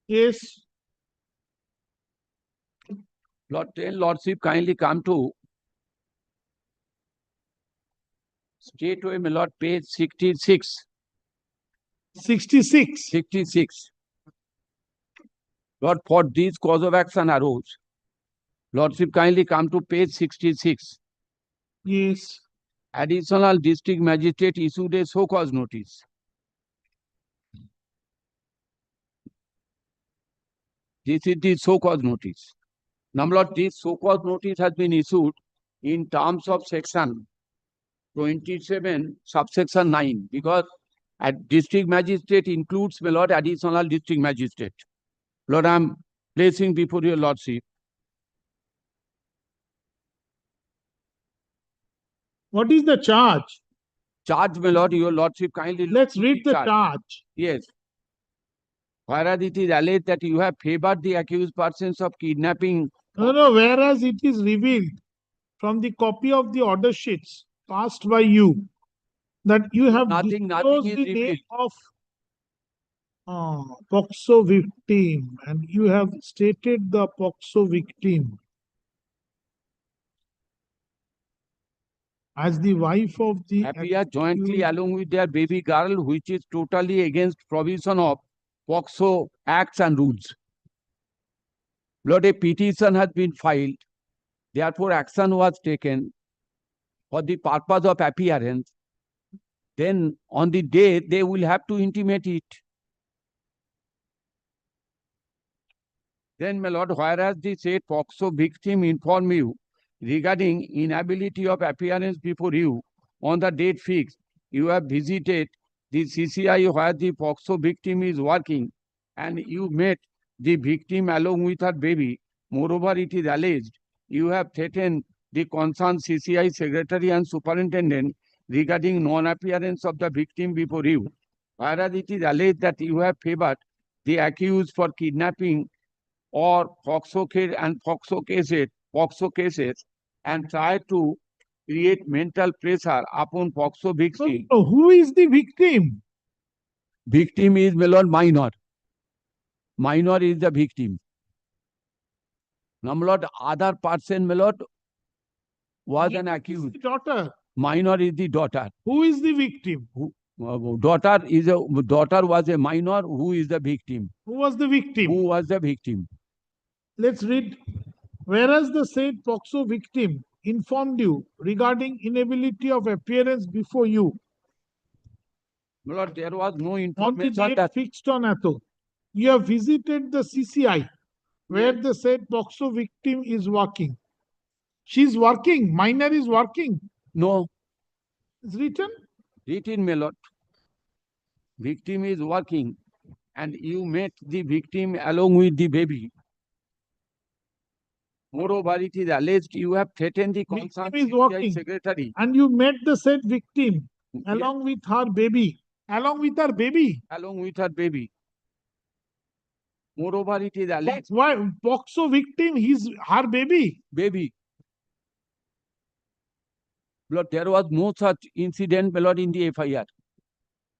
Yes. Lord, tell Lordship kindly come to straightway, my lord, page 66. 66. 66. Lord, for this cause of action arose. Lordship kindly come to page 66. Yes. Additional district magistrate issued a show cause notice. This is the show cause notice. Now, my lord, this show cause notice has been issued in terms of section 27, subsection 9, because at district magistrate includes, my lord, additional district magistrate. Lord, I am placing before your lordship. What is the charge? Charge, my lord, your lordship kindly. Let's read the charge. Yes. Whereas it is alleged that you have favored the accused persons of kidnapping. No, whereas it is revealed from the copy of the order sheets passed by you that you have Nothing disclosed is the name revealed. of POCSO victim and you have stated the POCSO victim as the wife of the Appear jointly along with their baby girl, which is totally against provision of POCSO acts and rules. Lord, a petition has been filed. Therefore, action was taken for the purpose of appearance. Then, on the day, they will have to intimate it. Then, my lord, whereas the said POCSO victim inform you regarding inability of appearance before you on the date fixed, you have visited the CCI where the POCSO victim is working and you met the victim along with her baby. Moreover, it is alleged you have threatened the concerned CCI secretary and superintendent regarding non-appearance of the victim before you. Whereas it is alleged that you have favored the accused for kidnapping or POCSO cases and try to create mental pressure upon POCSO victim. So who is the victim? Victim is, my lord, minor. Minor is the victim. Now, my lord, other person, my lord, was an accused. Daughter. Minor is the daughter. Who is the victim? Daughter was a minor. Who is the victim? Who was the victim? Who was the victim? Let's read. Whereas the said POCSO victim informed you regarding inability of appearance before you. My lord, there was no On the information date that fixed on Atho. You have visited the CCI where the said POCSO victim is working. She's working. Minor is working. No. It's written? Written, my lord. Victim is working and you met the victim along with the baby. Moreover, it is alleged you have threatened the concerned Victim is CCI working. secretary. And you met the said victim along with her baby. Along with her baby. Along with her baby. Moreover, it is alleged. Why POCSO victim? He's her baby. Baby. Lord, there was no such incident, my lord, in the FIR.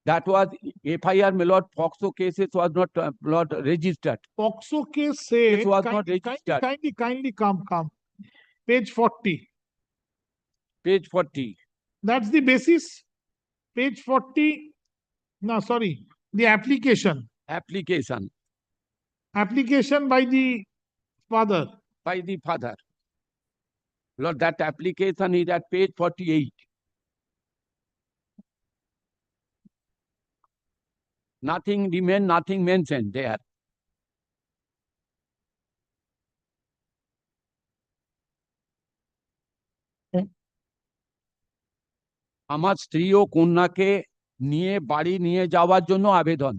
That was FIR, my lord, POCSO cases was not, lord, registered. POCSO case said, It was not registered. kindly come. Page 40. Page 40. That's the basis. Page 40. No, sorry. The application. Application. Application by the father. By the father. Lord, that application is at page 48. Nothing remain, nothing mentioned there. আমার স্ত্রী ও কন্যাকে নিয়ে বাড়ি নিয়ে যাওয়ার জন্য আবেদন।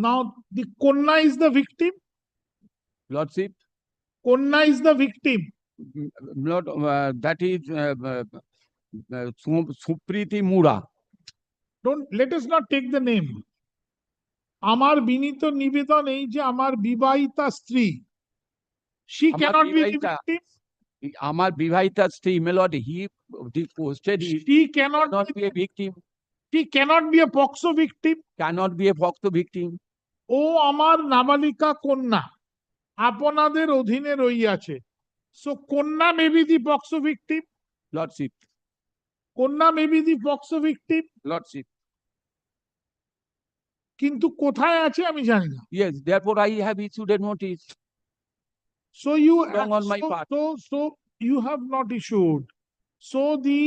Now, the Konna is the victim. Lordship, Konna is the victim. Lord, that is Supriti Mura. Don't let us not take the name. আমার বিনীত নিবেদন এই যে আমার বিবাহিতা স্ত্রী, she আমার cannot be the বিবাহিতা, victim. আমার বিবাহিতা স্ত্রী, my lord, he posted is She cannot be a victim, she cannot be a POXO victim. cannot be a POXO victim. ও আমার নাবালিকা কন্যা আপনাদের অধীনে রইয়াছে। So কন্যা may be the POXO victim. Lordship, কন্যা may be the POXO victim. Lordship. কিন্তু কোথায় আছে আমি জানি না। Yes, therefore I have issued a notice. So you Wrong on my part. So you have not issued. So the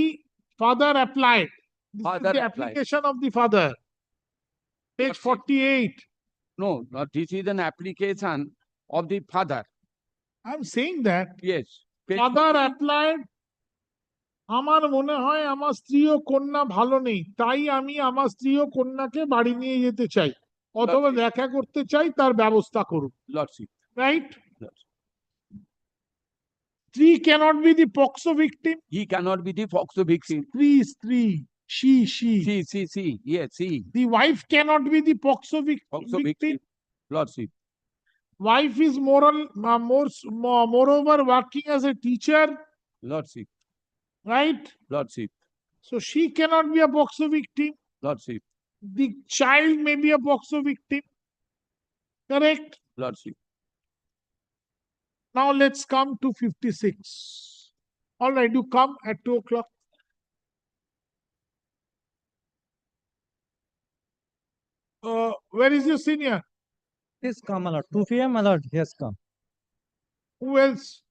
father applied. This Father is the applied. application of the father. Page 48. No, this is an application of the father. I'm saying that. Yes. Father applied. আমার মনে হয় আমার স্ত্রী ও কন্যা ভালো নেই, তাই আমি আমার স্ত্রী ও কন্যাকে বাড়ি নিয়ে যেতে চাই অথবা দেখা করতে চাই, তার ব্যবস্থা করুন। Lordship. Right? Three cannot be the POXO victim. He cannot be the POXO victim. Three. She. Yes, she. The wife cannot be the POXO POXO victim. Lordship. Wife is moreover working as a teacher. Lordship. Right? Lordship. So she cannot be a POXO victim. Lordship. The child may be a POXO victim. Correct? Lordship. Now let's come to 56. All right, you come at 2 o'clock. Where is your senior? He's come, my lord. 2 p.m., my lord. He has come. Who else?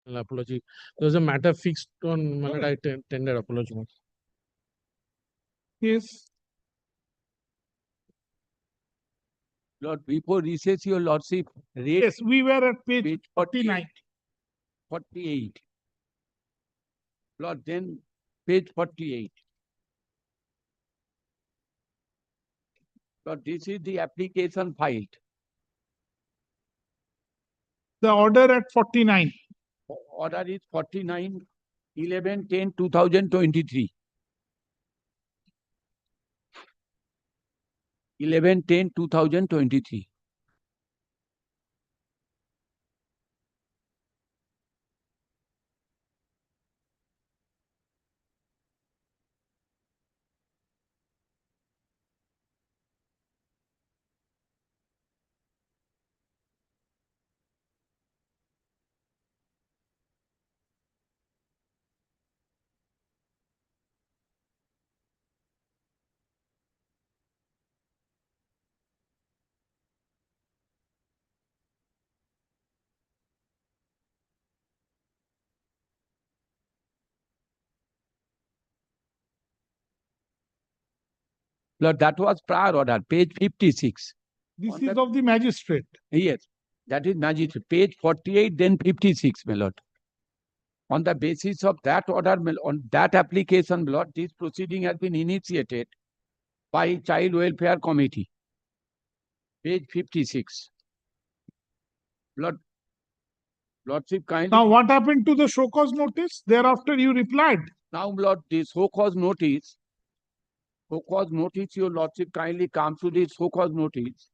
Apology. There was a matter fixed on, my lord, I tender apology. Yes. Lord, before recess, your lordship read Yes, we were at page 49. 48. Lord, then page 48. Lord, this is the application filed. The order at 49. Order is 49, 11/10/2023. 11/10/2023. Lord, that was prior order, page 56. This is of the magistrate. Yes, that is magistrate. Page 48, then 56, my lord. On the basis of that order, on that application, my lord, this proceeding has been initiated by Child Welfare Committee. Page 56. Lordship kindly. Now, what happened to the show cause notice? Thereafter, you replied. Now, Lord, the show cause notice, your lordship kindly come to the show cause notice.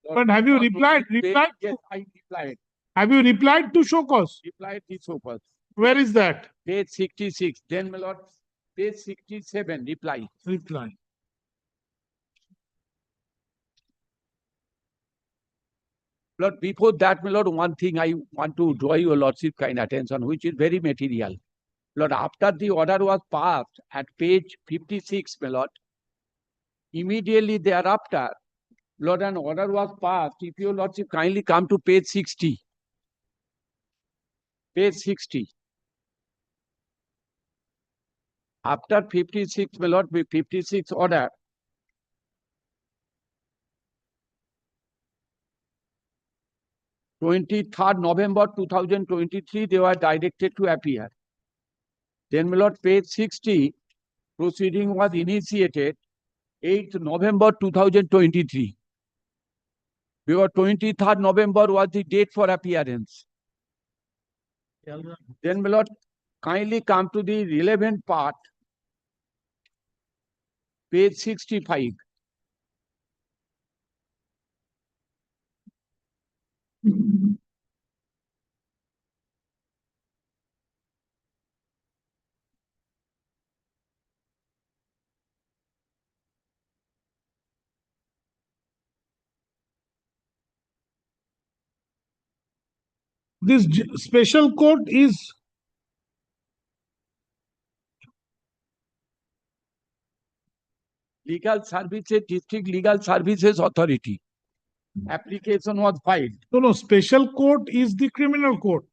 But have you replied? Yes, I replied. Have you replied to show cause? Replied the show cause. Where is that? Page 66. Then, my lord, page 67, reply. Reply. Lord, before that, my lord, one thing I want to draw your lordship kind attention, which is very material. Lord, after the order was passed at page 56, my lord, immediately thereafter, Lord, an order was passed. If your lordship kindly come to page 60. Page 60. After 56, my lord, 56 order. November 23, 2023, they were directed to appear. Then, my lord, page 60, proceeding was initiated 8th November 2023. Because 23rd November was the date for appearance. Then, my lord, kindly come to the relevant part, page 65. This special court is Legal Services, District Legal Services Authority. Application was filed. no, special court is the criminal court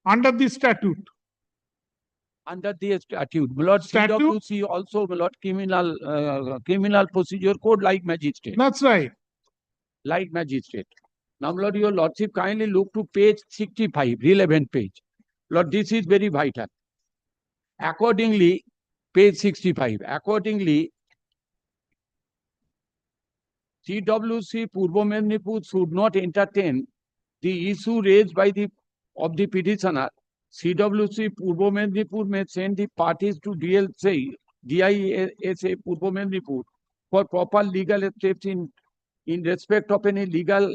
under the statute. Under the statute. My lord, CWC also, my lord, criminal procedure code like magistrate. That's right. Like magistrate. Now, my lord, your lordship kindly look to page 65, relevant page. Lord, this is very vital. Accordingly, page 65. Accordingly, CWC Purbo Mednipur should not entertain the issue raised by the petitioner. CWC Purbo Mednipur may send the parties to DISA Purbo Mednipur for proper legal steps in respect of any legal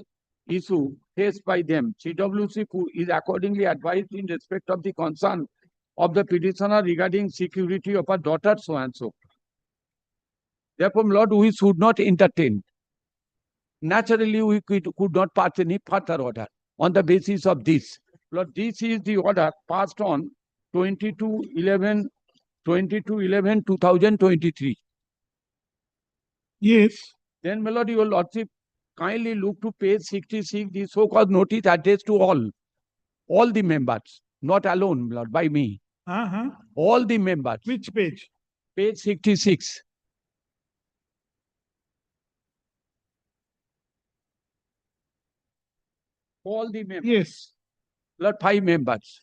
issue faced by them. CWC is accordingly advised in respect of the concern of the petitioner regarding security of a daughter so and so. Therefore, Lord, we should not entertain. Naturally, we could not pass any further order on the basis of this. Lord, this is the order passed on 22/11/2023. Yes. Then, my lord, your lordship kindly look to page 66, the so-called notice addressed to all the members, not alone, my lord, by me. All the members. Which page? Page 66. All the members. Yes. Lord, 5 members.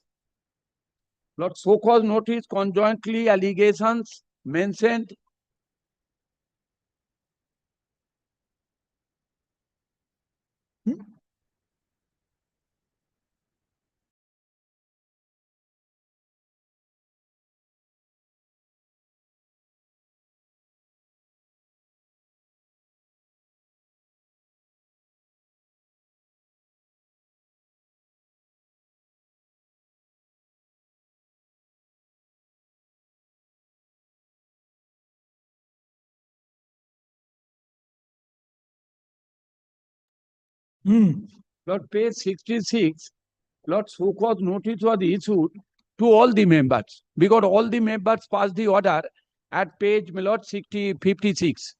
Lord, so-called notice conjointly allegations mentioned. Lord, page 66, Lord, so-called notice was issued to all the members, because all the members passed the order at page, my lord, 56.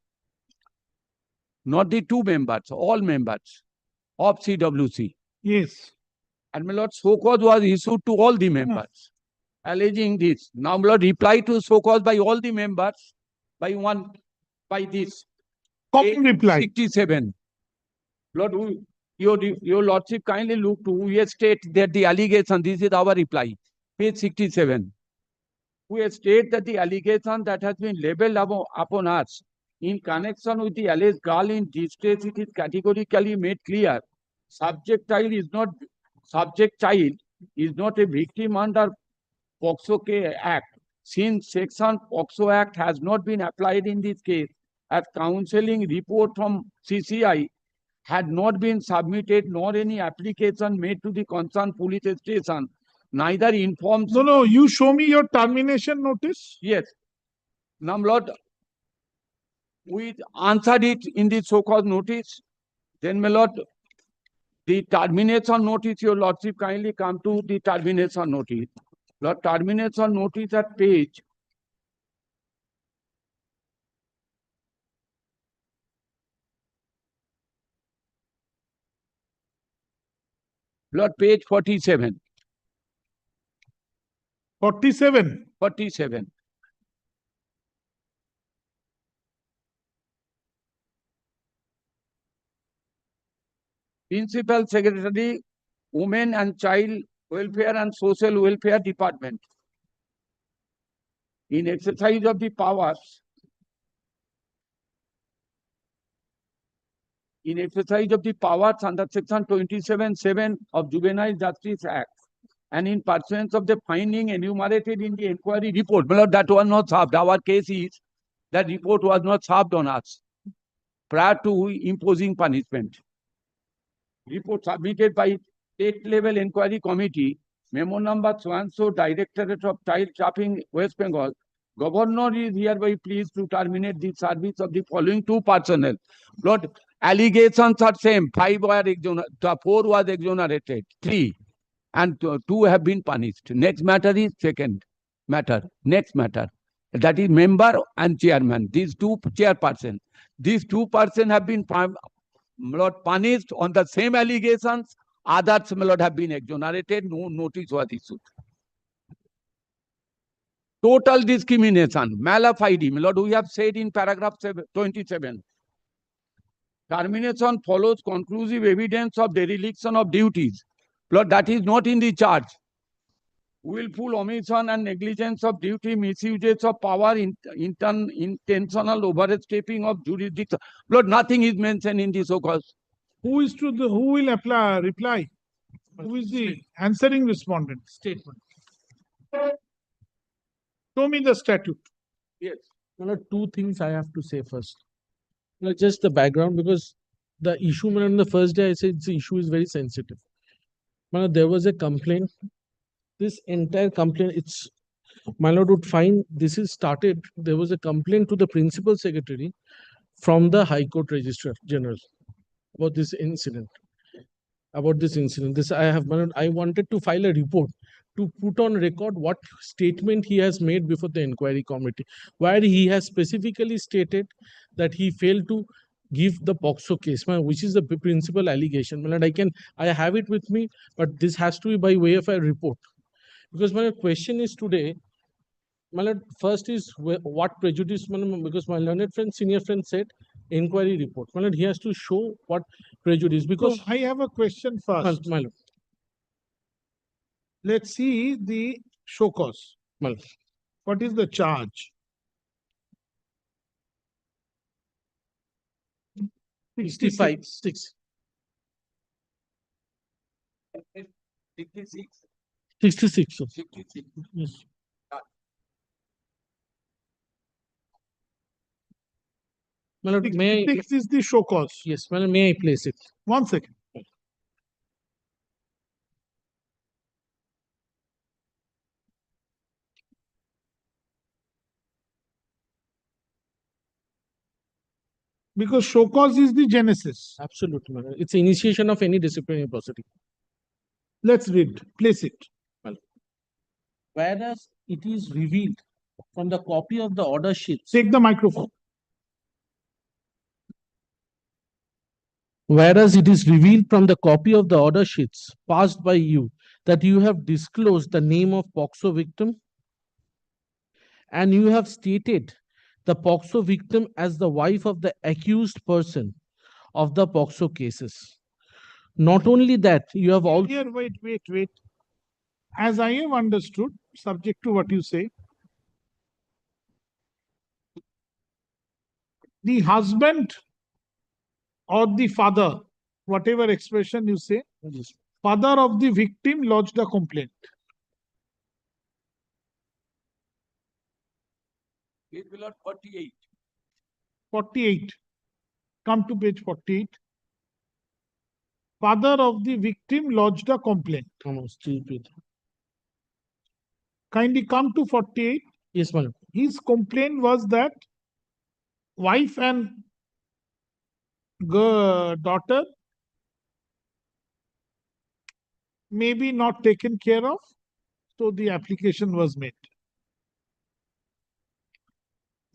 Not the 2 members, all members of CWC. Yes. And my lord, so-called was issued to all the members, alleging this. Now, my lord, reply to so-called by all the members by this. Common reply. 67. Lord, your lordship kindly look to, we state that the allegation, this is our reply, page 67. We state that the allegation that has been labeled upon us in connection with the alleged girl in distress, it is categorically made clear. Subject child is not a victim under POCSO Act. Since section POCSO Act has not been applied in this case, as counseling report from CCI had not been submitted, nor any application made to the concerned police station, neither informs. No, you show me your termination notice. Yes. Now, Lord, we answered it in the so-called notice. Then, my Lord, the termination notice, your lordship kindly come to the termination notice. Lord, termination notice at page. Lord, page 47. 47. 47. Principal Secretary, Women and Child Welfare and Social Welfare Department. In exercise of the powers under section 27(7) of Juvenile Justice Act, and in pursuance of the finding enumerated in the inquiry report. But that was not served. Our case is that report was not served on us prior to imposing punishment. Report submitted by State Level Inquiry Committee, memo number so-and-so, Directorate of Child Trafficking, West Bengal. Governor is hereby pleased to terminate the service of the following 2 personnel. Lord, allegations are same. 4 was exonerated, 3. And 2 have been punished. Next matter is second matter. Next matter. That is member and chairman. These 2 chairpersons. These 2 persons have been punished on the same allegations. Others, my lord, have been exonerated. No notice was issued. Total discrimination, malafide, my lord, we have said in paragraph 27. Termination follows conclusive evidence of dereliction of duties. Lord, that is not in the charge. Willful omission and negligence of duty, misuses of power, intentional overstepping of jurisdiction. Lord, nothing is mentioned in this so-called. Who will reply? Who is the answering respondent? Statement. Show me the statute. Yes. Well, 2 things I have to say first. Well, just the background, because the issue, on the first day I said the issue is very sensitive. Well, there was a complaint. This entire complaint, my lord would find this is started. There was a complaint to the principal secretary from the High Court Registrar General about this incident. This I wanted to file a report to put on record what statement he has made before the inquiry committee, where he has specifically stated that he failed to give the POCSO case, which is the principal allegation. I have it with me, but this has to be by way of a report. Because my question is today, first is what prejudice, because my learned friend, senior friend said inquiry report. He has to show what prejudice, because So I have a question first. Let's see the show cause. What is the charge? 65, 66. 66. sir. 66. Yes. May I, 66 is the show cause. yes, may I place it? 1 second. Because show cause is the genesis. Absolutely, madam. It's initiation of any disciplinary proceeding. Let's read. Place it. Whereas it is revealed from the copy of the order sheets. Take the microphone. Whereas it is revealed from the copy of the order sheets passed by you that you have disclosed the name of POCSO victim and you have stated the POCSO victim as the wife of the accused person of the POCSO cases. Not only that, you have also... Here, wait. As I have understood, subject to what you say, the husband or the father, whatever expression you say, father of the victim lodged a complaint. Page 48. 48. Come to page 48. Father of the victim lodged a complaint. Kindly come to 48. Yes, madam. His complaint was that wife and daughter may be not taken care of, so the application was made.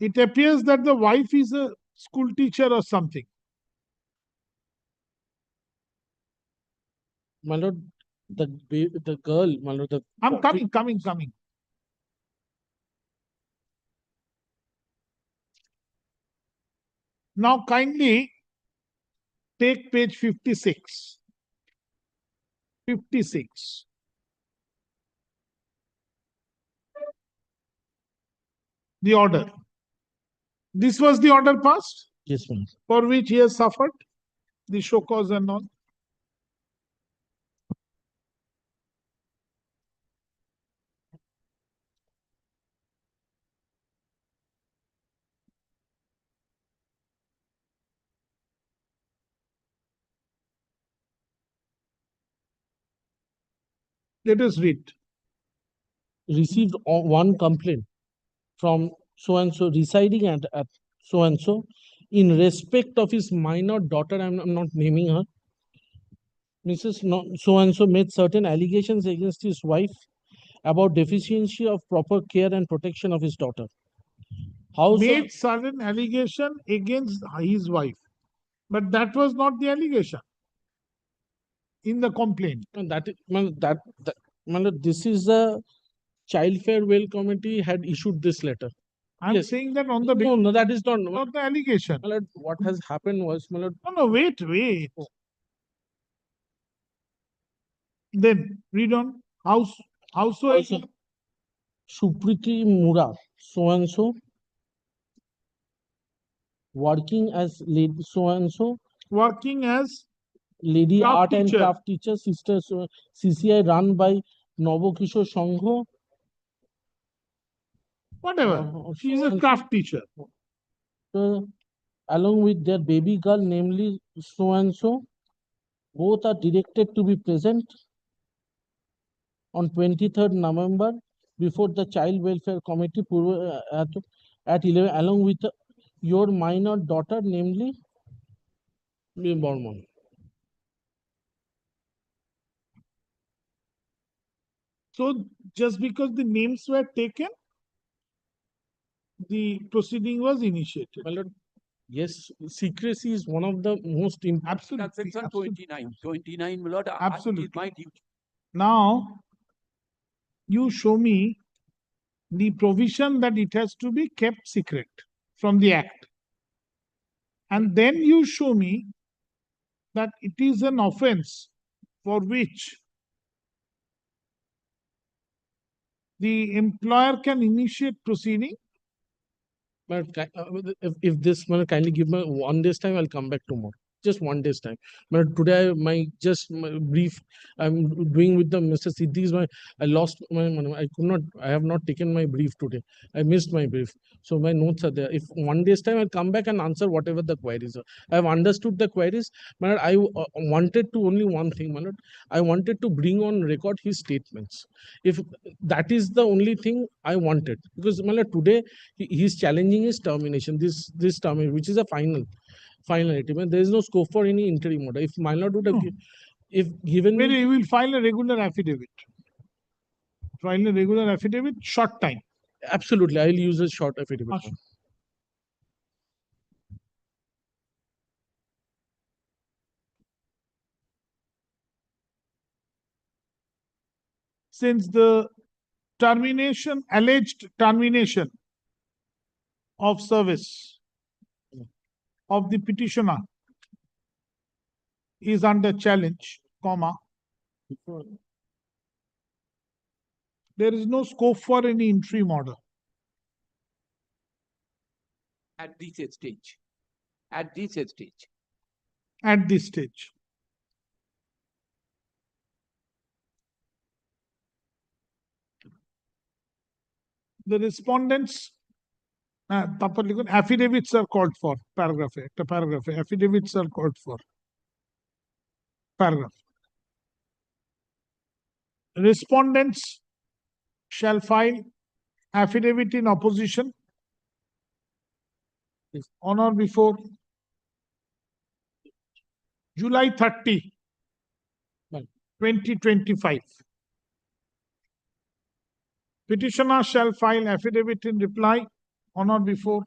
It appears that the wife is a school teacher or something. My lord, the girl, my lord, I'm coming. Now kindly take page 56. 56. The order. This was the order passed? Yes, ma'am. For which he has suffered the show cause and all. Let us read. Received one complaint from so and so residing at so and so in respect of his minor daughter. I'm not naming her. Mrs. So and so made certain allegations against his wife about deficiency of proper care and protection of his daughter. Made certain allegation against his wife, but that was not the allegation in the complaint. And this is the Child Farewell Committee had issued this letter. I'm saying that on the no, that is not the allegation. What has happened was, no, wait. Then read on. Howsoever Supriti Mura, so and so, working as lady so and so, working as lady craft art and teacher. craft teacher, sister CCI run by Navokishore Sangho. Whatever. She is a craft teacher. Along with their baby girl, namely so and so, both are directed to be present on 23rd November before the Child Welfare Committee at 11, along with your minor daughter, namely Bormon. So just because the names were taken, the proceeding was initiated. Yes, secrecy is one of the most important. Absolutely. Section Absolutely. 29, my lord, Absolutely. is my duty. Now, you show me the provision that it has to be kept secret from the Act. And then you show me that it is an offense for which the employer can initiate proceeding. But if this man kindly give me 1 day's time, I'll come back tomorrow. Just 1 day's time. But today my brief I'm doing with the Mr. Siddhi's I lost my I have not taken my brief today. I missed my brief. So my notes are there. If 1 day's time, I'll come back and answer whatever the queries are. I have understood the queries, but I wanted to only one thing, my lord. I wanted to bring on record his statements. If that is the only thing I wanted, because my lord, today he is challenging his termination, this termination, which is a finality. There is no scope for any interim order. If my lord would have if given Maybe me, you will file a regular affidavit. File a regular affidavit, short time. absolutely, I'll use a short affidavit. Since the alleged termination of service of the petitioner is under challenge, there is no scope for any interim order. At this stage. At this stage. At this stage. The respondents affidavits are called for. Paragraph. Affidavits are called for. Paragraph. Respondents shall file affidavit in opposition on or before July 30, 2025. Petitioner shall file affidavit in reply on or before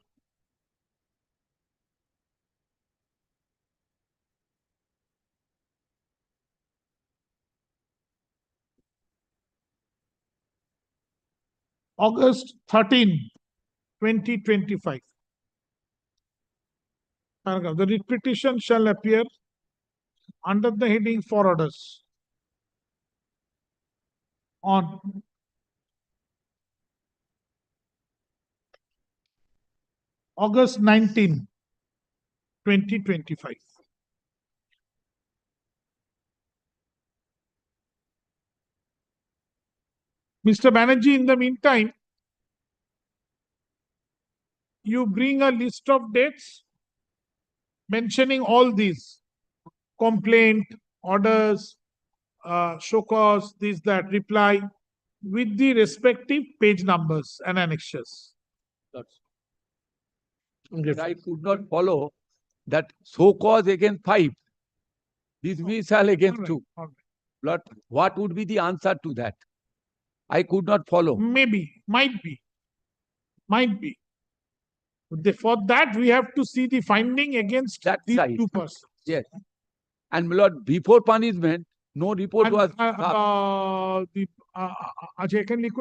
August 13, 2025. Paragraph. The writ petition shall appear under the heading for orders on August 19, 2025. Mr. Banerjee, in the meantime, you bring a list of dates mentioning all these: complaint, orders, show cause, this, that, reply, with the respective page numbers and annexures. I could not follow that so cause against 5, dismissal against 2. Lord, what would be the answer to that? I could not follow. Maybe, might be. For that, we have to see the finding against these two persons. Yes. And my lord, before punishment, no report was.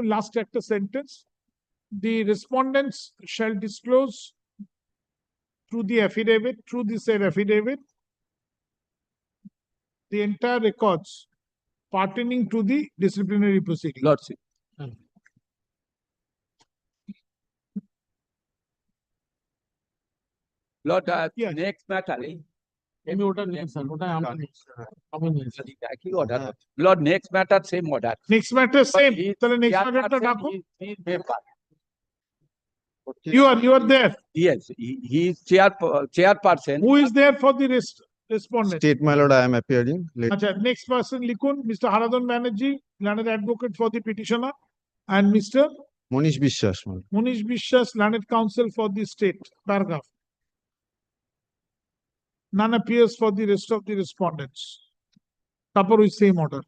Last chapter sentence. The respondents shall disclose through the said affidavit, the entire records pertaining to the disciplinary proceeding. Lordship. Lord, next matter. Lord, next matter, same order. Next matter, same. You are there. Yes, he is chairperson. Who is there for the respondent? State, my lord, I am appearing. Next person, Likun, Mr. Haradhan Banerjee, learned advocate for the petitioner, and Mr. Monish Bishwas, my lord. Monish Bishwas, learned counsel for the state. Paragraph. None appears for the rest of the respondents. Tapor is same order.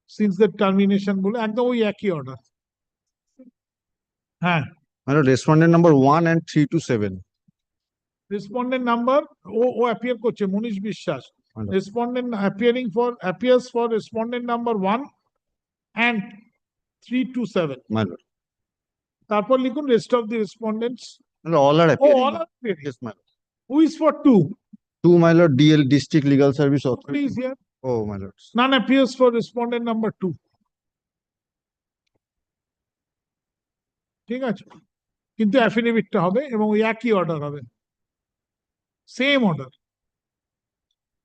Since the termination, ekdom oi eki order. My lord, respondent number 1 and 3 to 7. Respondent number O appear করছে মনীষ বিশ্বাস respondent appears for respondent number 1 and 327 my lord. তারপর লিখুন rest of the respondents. No, all are Oh, appearing. all are appearing. Yes, my lord. Who is for 2? 2, my lord, DL District Legal Service Who Authority. is here? Oh, my lord. None appears for respondent number 2. ঠিক আছে, কিন্তু অ্যাফিডেভিটটা হবে এবং ওই একই order হবে, same order.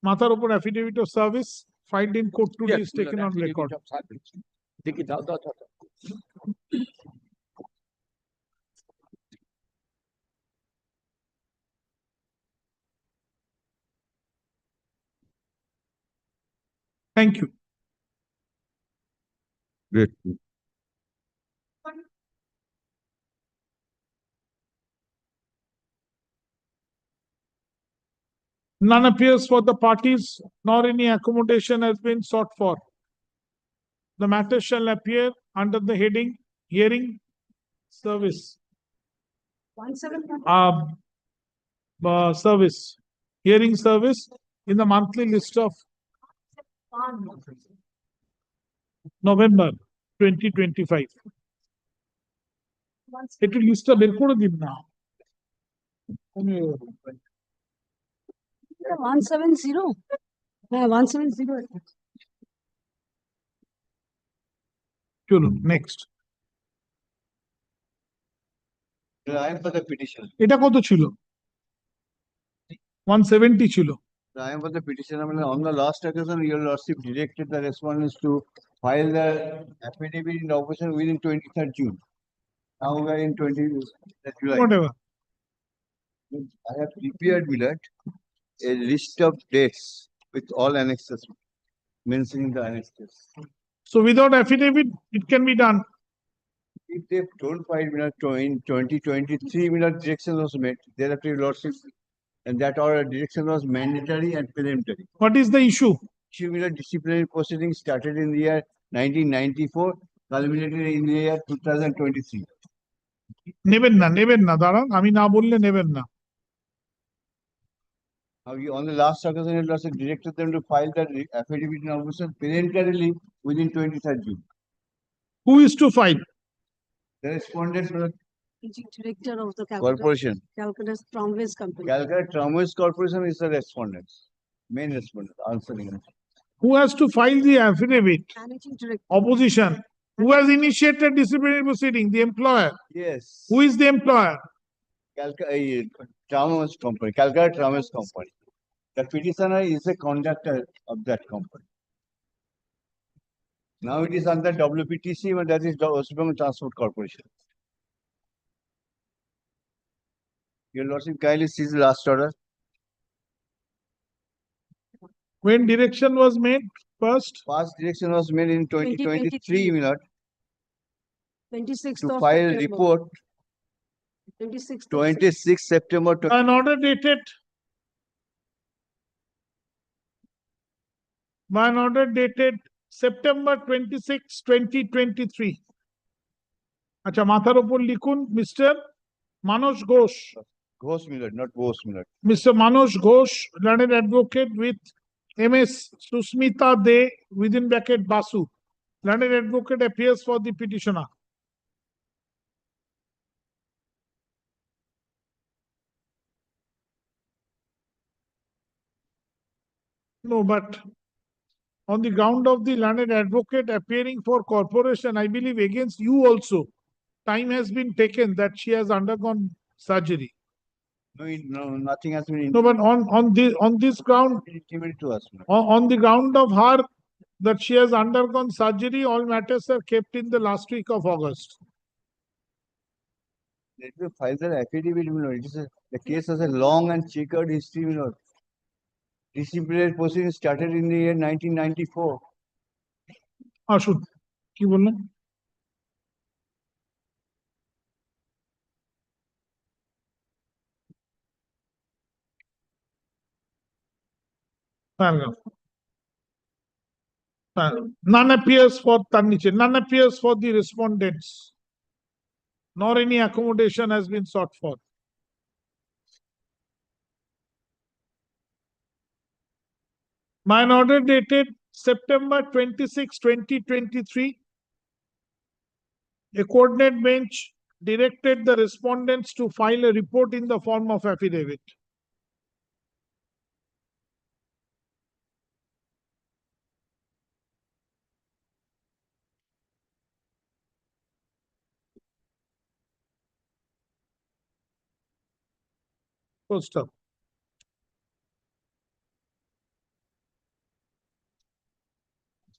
মাথার উপর affidavit of service filed in court today is taken on record. Thank you. Great. None appears for the parties, nor any accommodation has been sought for. The matter shall appear under the heading hearing service. 171. Service, hearing service in the monthly list of November 2025. একটু লিস্টটা বের করে দিন না। 170. Yeah, 170. চলুন next. I am for the petition. এটা কত ছিল? 170 ছিল। I am for the petition. I mean, on the last occasion, your lordship directed the respondents to file the affidavit in opposition within 23rd June. Now we are in 20th July. Whatever. I have prepared, Millard, a list of dates with all annexes mentioning the annexes. So without affidavit, it can be done. If they don't file, Millard, in 2023, Millard, direction was made. Thereafter, your lordship, and that order direction was mandatory and peremptory. What is the issue? Millard, disciplinary proceedings started in the year 1994, culminated in the year 2023. নেবেন না দাঁড়ান, আমি না বললে নেবেন না। On the last occasion, your lordship directed them to file the affidavit in opposition peremptorily within 23rd June. Who is to file? The respondent, Managing Director of the Corporation. Calcutta Tramways Company. Calcutta Tramways Corporation is the respondent, main respondent, answering. Who has to file the affidavit? Managing Director. Opposition. Who has initiated disciplinary proceeding? The employer. Yes. Who is the employer? Tramways Company, Calcutta Tramways Company. The petitioner is a conductor of that company. Now it is under WPTC, but that is the West Bengal Transport Corporation. Your lordship kindly sees the last order. When direction was made first? First direction was made in 2023, Millard, 26th to of file September. report 26 September. An order dated by an order dated September 26, 2023. আচ্ছা, মাথার উপর লিখুন mister Manas Ghosh. Ghosh, Millard, not Ghosh, Millard. Mr. Manoj Ghosh, learned advocate with MS Susmita De within bracket Basu. Learned advocate appears for the petitioner. No, but on the ground of the learned advocate appearing for corporation, I believe against you also, time has been taken that she has undergone surgery. No, nothing has been No, but on this ground, intimated to us. Millard. on the ground of her that she has undergone surgery, all matters are kept in the last week of August. Let me file the affidavit, Millard. The case has a long and checkered history, Millard. Disciplinary proceedings started in the year 1994. আসুন, কি বললেন? Paragraph. None appears for none appears for the respondents, nor any accommodation has been sought for. By an order dated September 26, 2023, a coordinate bench directed the respondents to file a report in the form of affidavit. Full stop.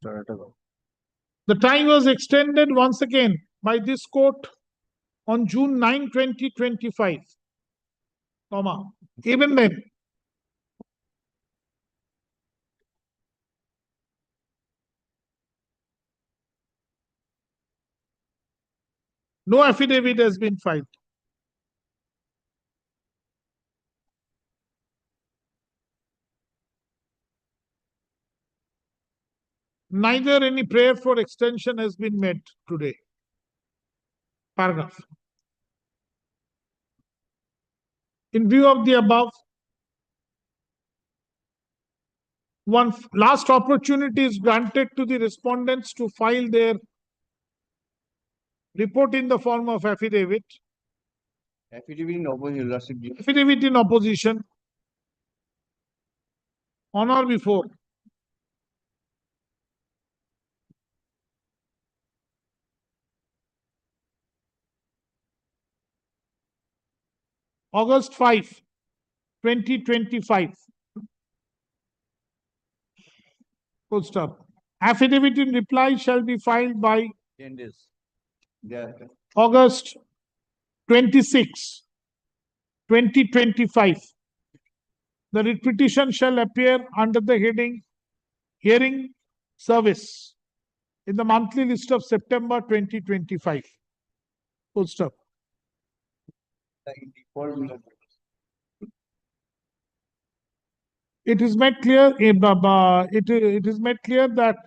The time was extended once again by this court on June 9, 2025. Even then, no affidavit has been filed. Neither any prayer for extension has been made today. Paragraph. In view of the above, one last opportunity is granted to the respondents to file their report in the form of affidavit. Affidavit in opposition, Lordship. Affidavit in opposition on or before August 5, 2025. Full stop. Affidavit in reply shall be filed by 10 days. Yeah. August 26, 2025. The writ petition shall appear under the heading Hearing Service in the monthly list of September 2025. Full stop. It is made clear. It is made clear that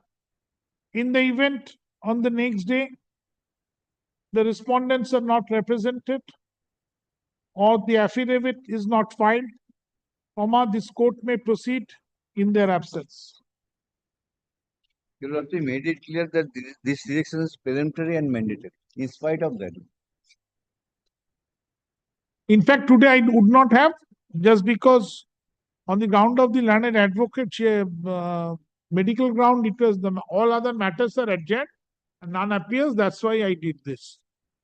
in the event on the next day, the respondents are not represented or the affidavit is not filed, this court may proceed in their absence. You also made it clear that this direction is peremptory and mandatory. In spite of that. In fact, today I would not have, just because on the ground of the learned advocate, medical ground, it was all other matters are adjourned and none appears. That's why I did this.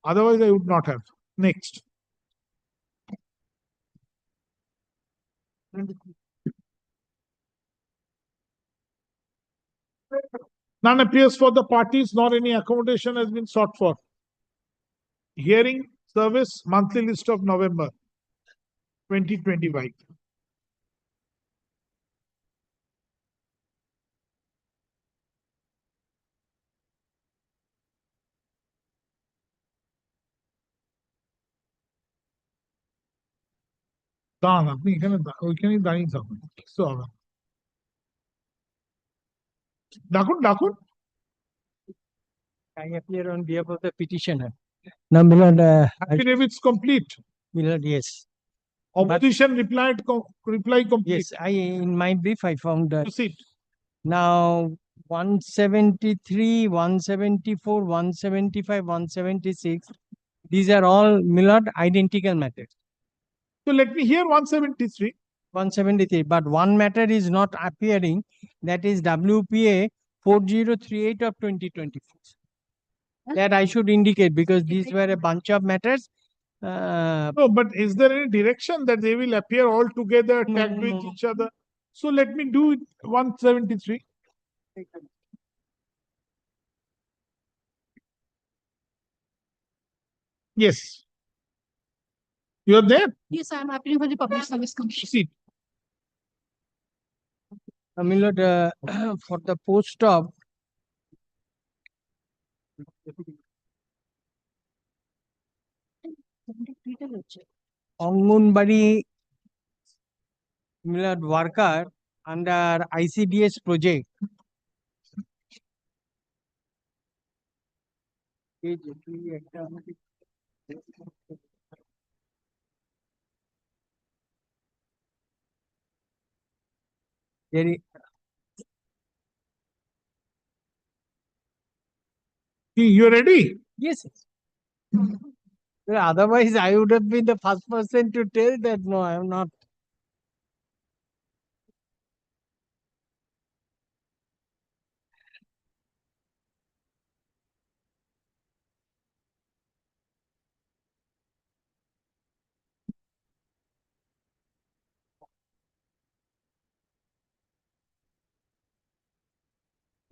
Otherwise, I would not have. Next. None appears for the parties, nor any accommodation has been sought for. Hearing service, monthly list of November 2025. দাঁড়ান, আপনি এখানে ওইখানেই দাঁড়িয়ে থাকুন, কিছু হবে না। ডাকুন। I appear on behalf of the petitioner. Now, my lord, affidavits complete. My lord, yes. Opposition reply complete. Yes, in my brief I found that. Proceed. Now 173, 174, 175, 176. These are all, my lord, identical matters. So let me hear 173. 173, but one matter is not appearing. That is WPA 4038 of 2024. That I should indicate because these were a bunch of matters. No, but is there any direction that they will appear all together, tagged with each other? So let me do it 173. Yes. You are there? Yes, I am appealing for the Public Service Commission. Proceed. My lord, for the post of Ongunbari Millard worker under ICDS project. You ready? Yes. Well, otherwise, I would have been the first person to tell that no, I am not.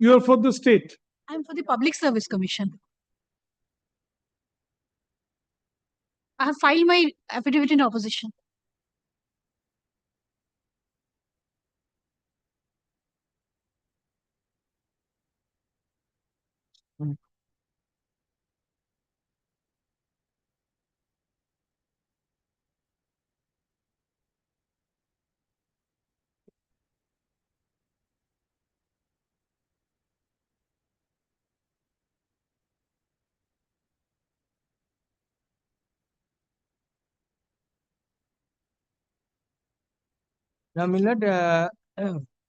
You are for the state. I'm for the Public Service Commission. I have filed my affidavit in opposition. Now, Millard,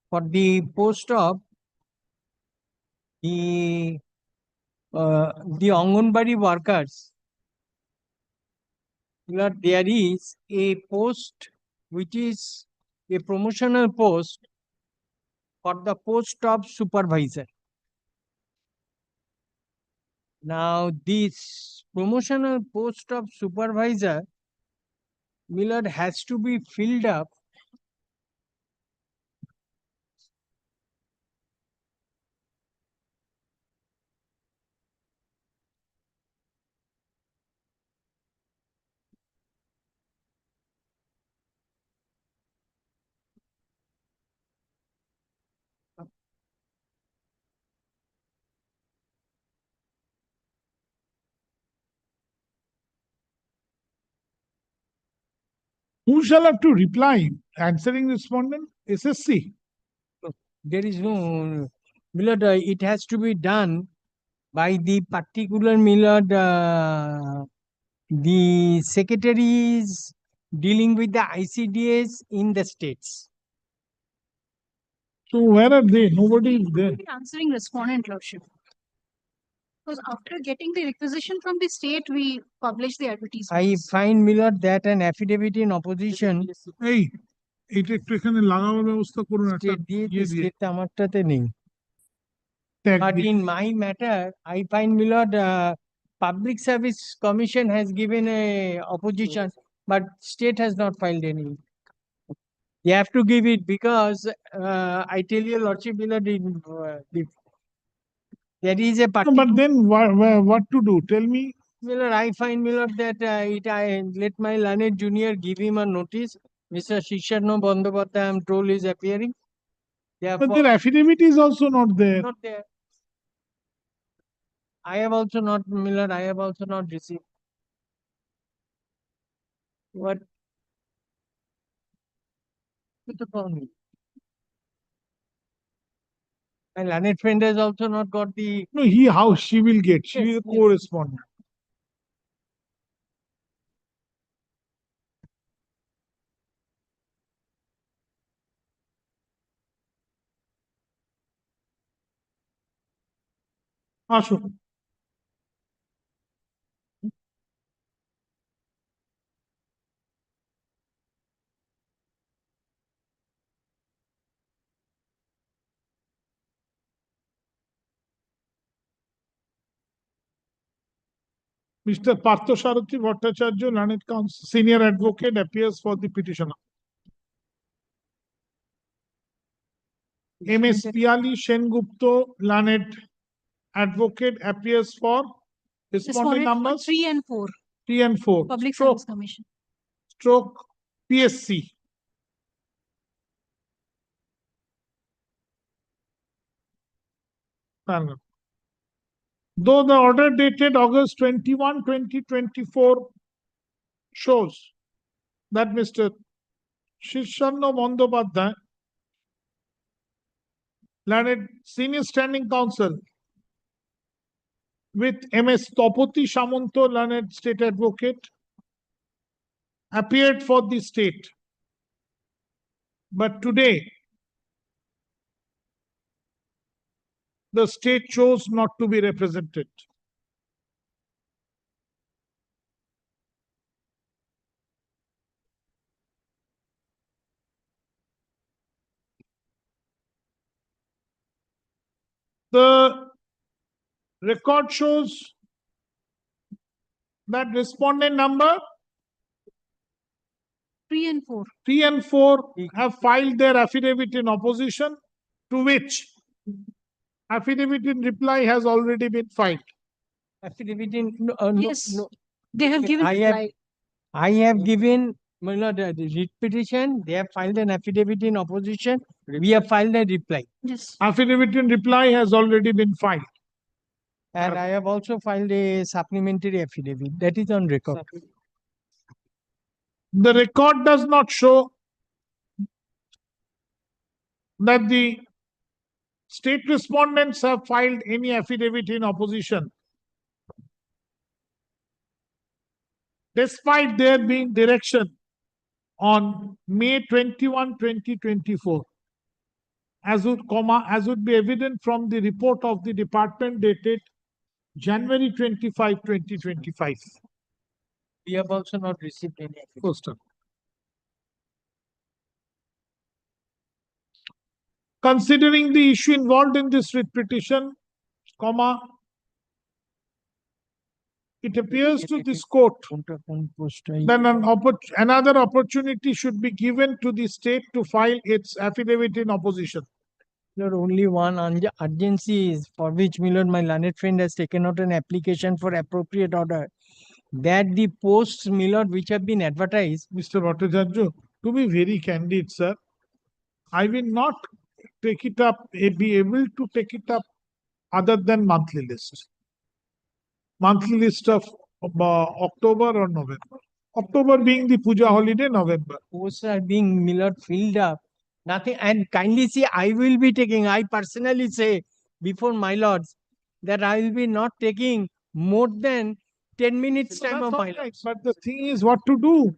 for the post of the Anganwadi workers, Millard, there is a post which is a promotional post for the post of supervisor. Now, this promotional post of supervisor, Millard, has to be filled up Who shall have to reply? Answering respondent? SSC. there is no Millard, it has to be done by the particular Millard, the secretaries dealing with the ICDS in the states. So where are they? Nobody is there. Answering respondent, Lordship. Because after getting the requisition from the state, we publish the advertisement. I find, Millard, that an affidavit in opposition এই এটা একটু এখানে লাগানোর ব্যবস্থা করুন একটা state দিয়ে ইয়ে দিয়ে state আমারটাতে নেই। tag But দিয়ে। in my matter, I find, Millard, Public Service Commission has given a opposition, but state has not filed any. They have to give it because I tell you, Lordship, Millard, there is a particular. But then what to do? Tell me. Millard, I find, Millard, that I let my learned junior give him a notice. Mr. Shishano Bandyopadhyay, I am told, is appearing. But Therefore, their affidavit is also not there. not there. I have also not, Millard, I have also not received. What? To call me. My learned friend has also not got the. No, how she will get? She is a co-respondent. আসুন। Mr. Parthasarathi Bhattacharya, learned counsel, senior advocate, appears for the petitioner. M.S. Piali Shengupto, learned advocate, appears for respondent numbers 3 and 4. 3 and 4. Public Service Commission. Stroke PSC. Though the order dated August 21, 2024 shows that Mr. Shishano Bandyopadhyay, learned senior standing counsel, with M.S. Topati Samanto, learned state advocate, appeared for the state. But today, the state chose not to be represented. The record shows that respondent number 3 and 4. 3 and 4 have filed their affidavit in opposition, to which affidavit in reply has already been filed. Affidavit in, no, Yes, no. they have given I have given, my lord, the writ petition, they have filed an affidavit in opposition, we have filed a reply. Yes. Affidavit in reply has already been filed. And I have also filed a supplementary affidavit, that is on record. The record does not show that the state respondents have filed any affidavit in opposition, despite there being direction on May 21, 2024, as would be evident from the report of the department dated January 25, 2025. We have also not received any affidavit. Poster. Considering the issue involved in this writ petition, it appears to this court that another opportunity should be given to the state to file its affidavit in opposition. Lord, only one urgency is for which, my lord, my learned friend has taken out an application for appropriate order, that the posts, my lord, which have been advertised. Mr. Bhattacharya, to be very candid, sir, I will not take it up, be able to take it up other than monthly list. Monthly list of October or November. October being the puja holiday, November. Posts are being, my lord, filled up. Nothing, and kindly see, I will be taking, I personally say before my lords, that I will be not taking more than 10 minutes time of my lords. But the thing is, what to do?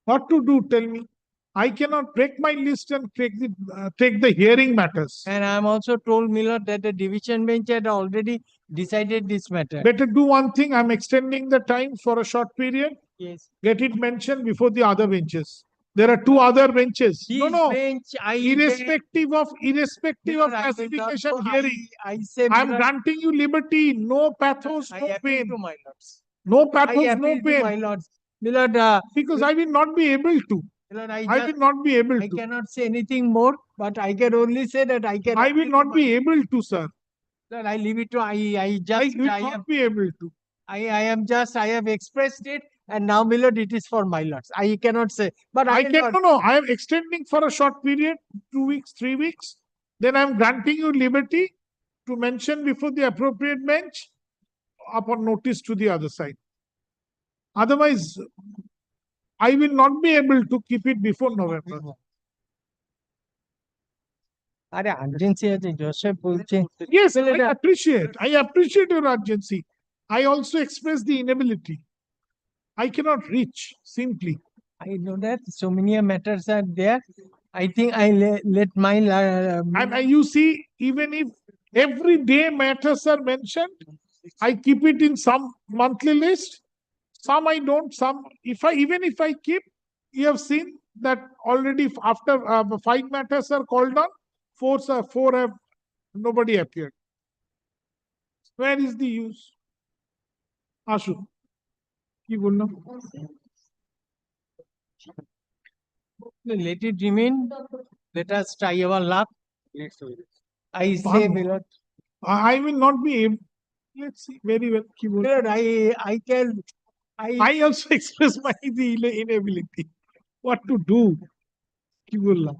What to do, tell me. I cannot break my list and take the hearing matters. And I am also told, my lord, that the division bench had already decided this matter. Better do one thing, I am extending the time for a short period. Yes. Get it mentioned before the other benches. There are 2 other benches. This bench, irrespective of classification hearing, I say, I am granting you liberty, no pathos, no pain. To my lords. No pathos, no To my pain. lords. My lord, Because I will not be able to. my lord, I will not be able I to. cannot say anything more, but I can only say that I can. I will not be able to, sir. Lord, I leave it to, I will not be able to. I have expressed it, and now, my lord, it is for my lords. I cannot say, but I am extending for a short period, 2 weeks, 3 weeks. Then I am granting you liberty to mention before the appropriate bench upon notice to the other side. Otherwise, I will not be able to keep it before November. Urgency আছে Joseph বলছে Yes, I appreciate your urgency. I also express the inability. I cannot reach simply. I know that so many matters are there. I think I let my and you see, even if every day matters are mentioned, I keep it in some monthly list. Some I don't. Some even if I keep, you have seen that already after 5 matters are called on, 4 have nobody appeared. Where is the use? Ashu, ki bolna? Let it remain. Let us try our luck. I say, my lord. I will not be able. Let's see. Very well. Ki bolna? Lord, I also express my inability. What to do? Ki bolna?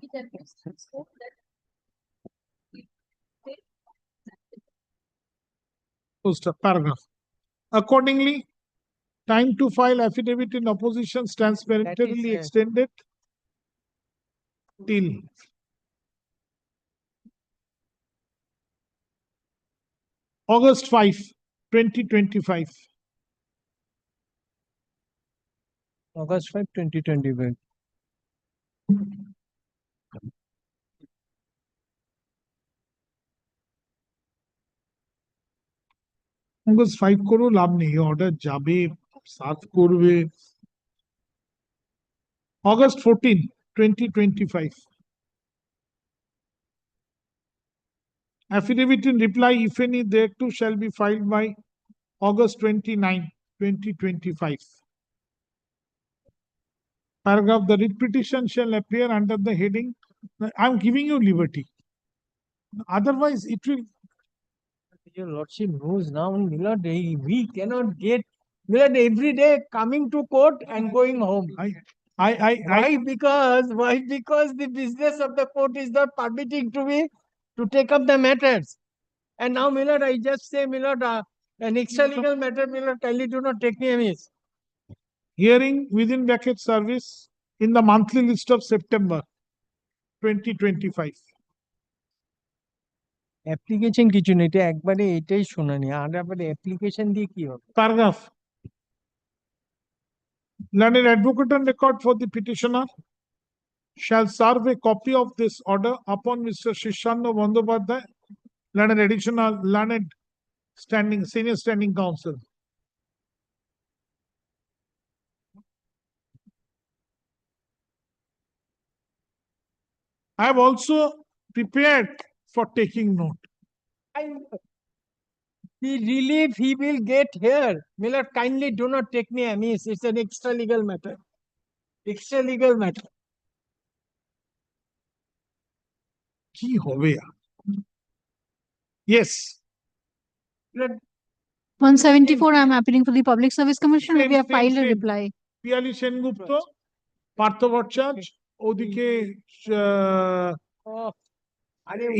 Poster paragraph. Accordingly, time to file affidavit in opposition stands peremptorily extended till August 5, 2025. August 5, 2025. August 5 করো লাভ নেই, order যাবে, serve করবে। August 14, 2025. Affidavit in reply, if any, thereto shall be filed by August 29, 2025. Paragraph, the writ petition shall appear under the heading, I'm giving you liberty. Otherwise, it will. Your lordship knows now, Milord, we cannot get, Milord, every day coming to court and going home. Why? Because the business of the court is not permitting to me to take up the matters. And now, Milord, I just say, Milord, an extra legal matter, Milord, kindly do not take me amiss. Hearing within bracket service in the monthly list of September 2025. Application কিছু নেই, এটা একবারে এটাই শুনানি, আর আবার application দিয়ে কি হবে? Paragraph. Learned advocate on record for the petitioner shall serve a copy of this order upon Mr. Shishanno Bandyopadhyay, learned additional learned standing senior standing counsel. I have also prepared for taking note. The relief he will get here, Milord, kindly do not take me amiss. It's an extra legal matter. Extra legal matter. কি হবে? Yes. 174, I'm appealing for the Public Service Commission. We have filed a reply. Piyali Sengupta, Partha Bhattacharya, ওদিকে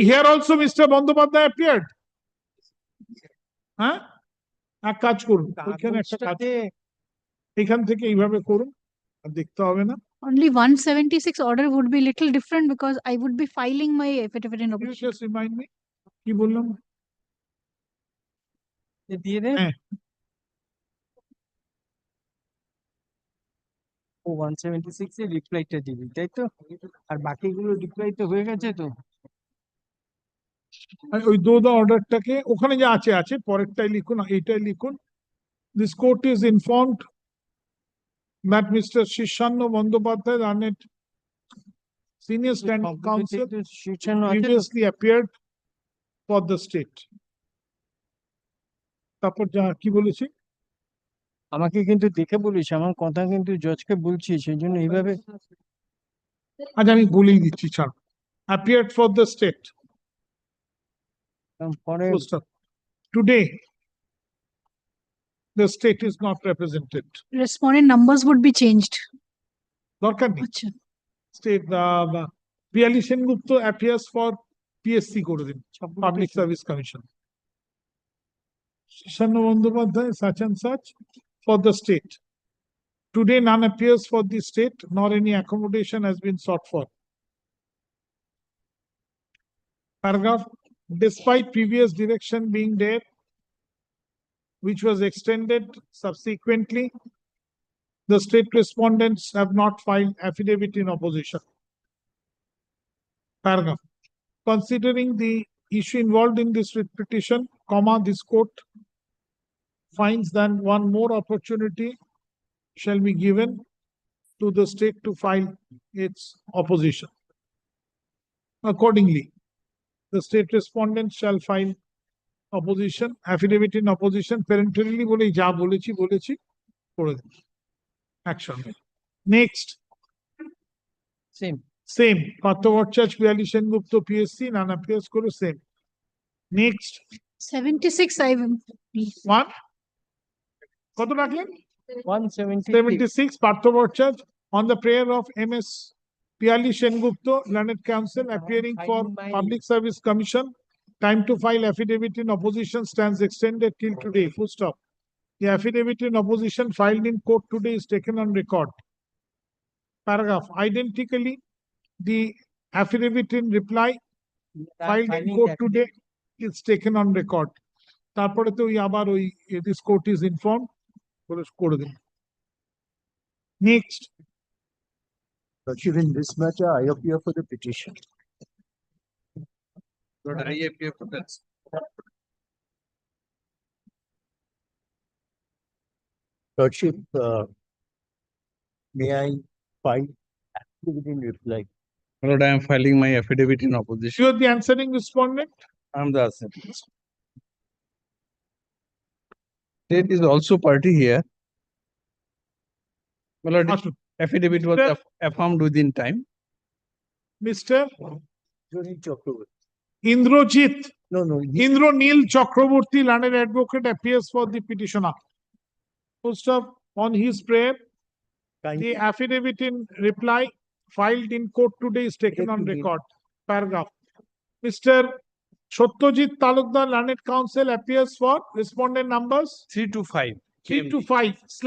here also Mr. Bandyopadhyay appeared. হ্যাঁ, এক কাজ করুন, ওইখানে একটা কাজ, এখান থেকে এইভাবে করুন, আর দেখতে হবে না। Only 176 order would be little different because I would be filing my affidavit in opposition. Just remind me, কি বললাম? দিয়ে দে। ও 176 এর রিপ্লাইটা দিবি, তাই তো? আর বাকিগুলো রিপ্লাই তো হয়ে গেছে তো। ওই দোদা অর্ডারটাকে ওখানে যা আছে আছে, পরেরটাই লিখুন, এইটাই লিখুন। This court is informed that Mr. Shishanno Bandyopadhyay, learned senior standing counsel, previously appeared for the state. তারপর যা কি বলেছি? আমাকে কিন্তু দেখে বলিস, আমার কথা কিন্তু জজকে বলছি, সেই জন্য এইভাবে। আজ আমি বলেই দিচ্ছি, ছাড়। Appeared for the state. Today, the state is not represented. Respondent numbers would be changed. দরকার নেই। State, Piyali Sengupta appears for PSC করে দিন, Public Service Commission. Shishanno Bandyopadhyay, such and such, for the state. Today, none appears for the state, nor any accommodation has been sought for. Paragraph, despite previous direction being there, which was extended subsequently, the state respondents have not filed affidavit in opposition. Paragraph, considering the issue involved in this writ petition, this court finds that one more opportunity shall be given to the state to file its opposition. Accordingly, the state respondents shall file opposition, affidavit in opposition, parentarily বলে যা বলেছি করে দিন। Action. Next. Same. Partha Bhattacharya, Piyali Sengupta, PSC, none appears করে same. Next. 76, I will. One. কত রাখলেন? 176. Partha Bhattacharya, on the prayer of MS Piali Sengupta, learned counsel, appearing for Public Service Commission, time to file affidavit in opposition stands extended till today. Full stop. The affidavit in opposition filed in court today is taken on record. Paragraph, identically, the affidavit in reply filed in court today is taken on record. তারপরে তো ওই আবার ওই this court is informed করে দিন। Next. In this matter, I appear for the petition. I appear for that. Lordship, may I file affidavit in reply? Lord, I am filing my affidavit in opposition. You are the answering respondent. I'm the asset. State is also party here. My lord, affidavit was affirmed within time. Mr. Chakraborty. Indrajit. No, Indranil Chakraborty, learned advocate, appears for the petitioner. Full stop. On his prayer, the affidavit in reply filed in court today is taken on record. Paragraph. Mr. Satyajit Talukdar, learned counsel, appears for respondent numbers 3 to 5. 3 to 5 /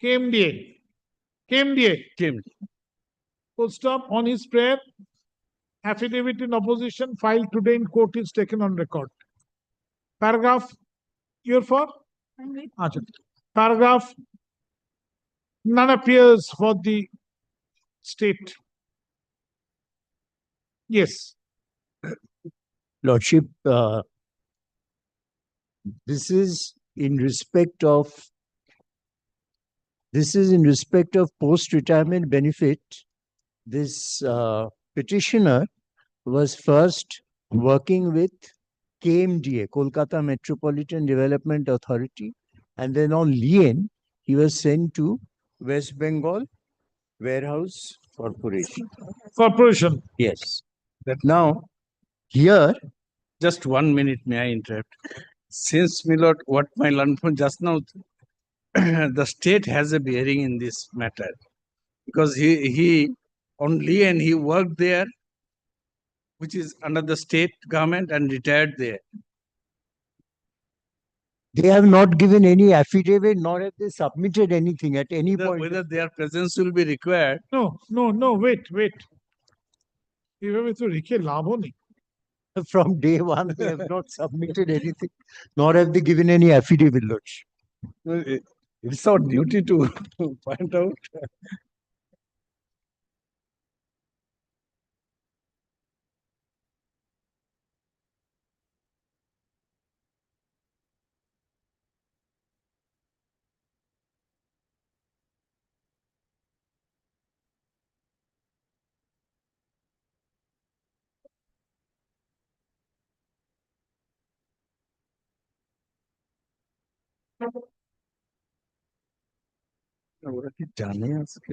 KMDA. KMDA. Full stop. On his prayer, affidavit in opposition filed today in court is taken on record. Paragraph. You're for? Paragraph. None appears for the state. Yes. Lordship, this is in respect of post-retirement benefit. This petitioner was first working with KMDA, Kolkata Metropolitan Development Authority, and then on lien, he was sent to West Bengal Warehouse Corporation. Yes. Now, here, just 1 minute, may I interrupt? Since, my lord, what my learned from just now, the state has a bearing in this matter because he only and he worked there, which is under the state government, and retired there. they have not given any affidavit, nor have they submitted anything at any point. Whether their presence will be required. No, wait. From day one, they have not submitted anything, nor have they given any affidavit, Lordship. It's our duty to point out. ওরা কি জানে আজকে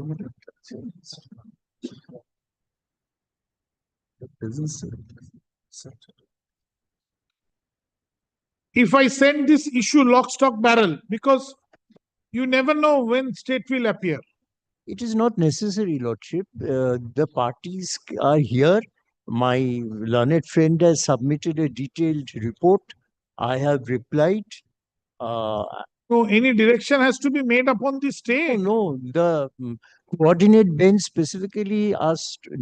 If I send this issue lock, stock, barrel, because you never know when state will appear. It is not necessary, Lordship. The parties are here. My learned friend has submitted a detailed report. I have replied. So any direction has to be made upon the state. No, the coordinate bench specifically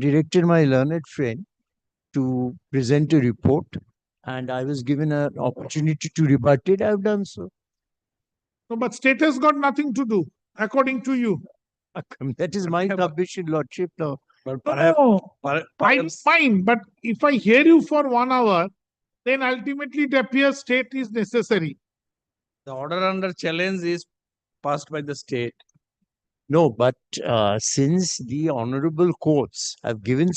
directed my learned friend to present a report, and I was given an opportunity to rebut it. I have done so. No, but state has got nothing to do, according to you. That is my submission, Lordship. No. Fine, but if I hear you for 1 hour, then ultimately it appears state is necessary. The order under challenge is passed by the state. No, but since the honorable courts have given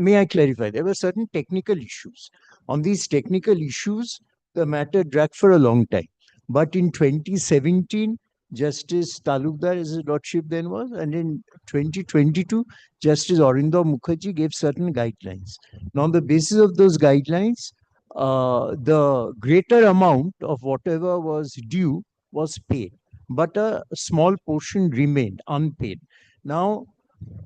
may I clarify, there were certain technical issues. On these technical issues, the matter dragged for a long time. But in 2017, Justice Talukdar, as his lordship then was, and in 2022, Justice Arindam Mukherjee gave certain guidelines. Now, on the basis of those guidelines, the greater amount of whatever was due was paid, but a small portion remained unpaid. Now,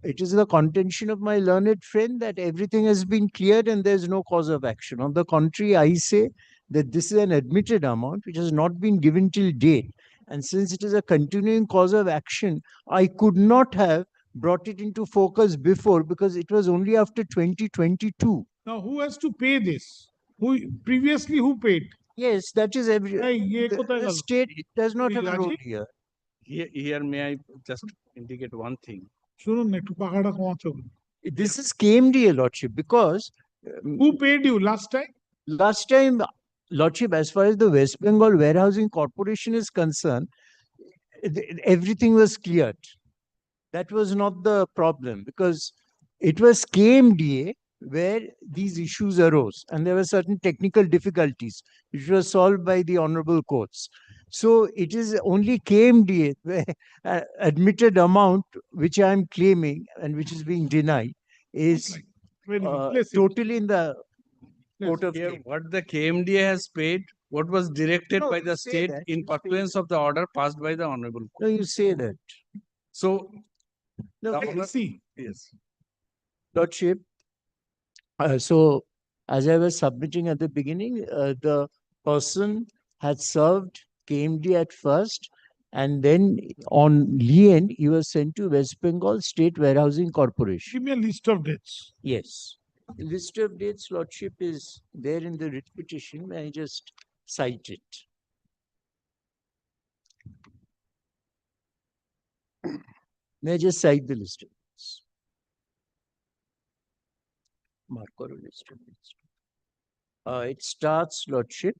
it is the contention of my learned friend that everything has been cleared and there is no cause of action. On the contrary, I say that this is an admitted amount which has not been given till date. And since it is a continuing cause of action, I could not have brought it into focus before because it was only after 2022. Now, who has to pay this? Previously, who paid? Yes, that is the state does not have a role here. Here, may I just indicate one thing? This is KMDA, Lordship, because who paid you last time? Last time, Lordship, as far as the West Bengal Warehousing Corporation is concerned, everything was cleared. That was not the problem because it was KMDA where these issues arose, and there were certain technical difficulties which were solved by the honorable courts. So it is only KMDA, where admitted amount which I am claiming and which is being denied is totally in the court of Here, claim. what the KMDA has paid, what was directed No, by you the say state that, in you say pursuance of the order passed by the honorable court. No, you say that. So, No, the let me honor- see. Yes. Lordship, so as I was submitting at the beginning, the person had served KMD at first, and then on lien, he was sent to West Bengal State Warehousing Corporation. Give me a list of dates. Yes. The list of dates, Lordship, is there in the writ petition. May I just cite it? May I just cite the list of dates? Mark or list of dates. It starts, Lordship.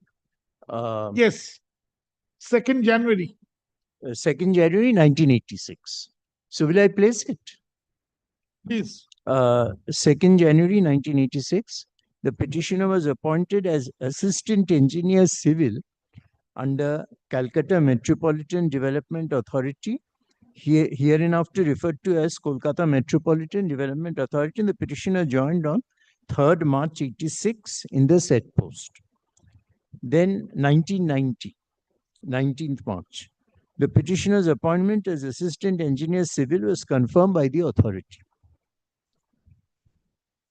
Yes. 2nd January. 2nd January 1986. So will I place it? Please. 2nd January 1986, the petitioner was appointed as Assistant Engineer Civil under Calcutta Metropolitan Development Authority, hereinafter referred to as Kolkata Metropolitan Development Authority, and the petitioner joined on 3rd March 86 in the said post. Then 1990, 19th March, the petitioner's appointment as Assistant Engineer Civil was confirmed by the authority.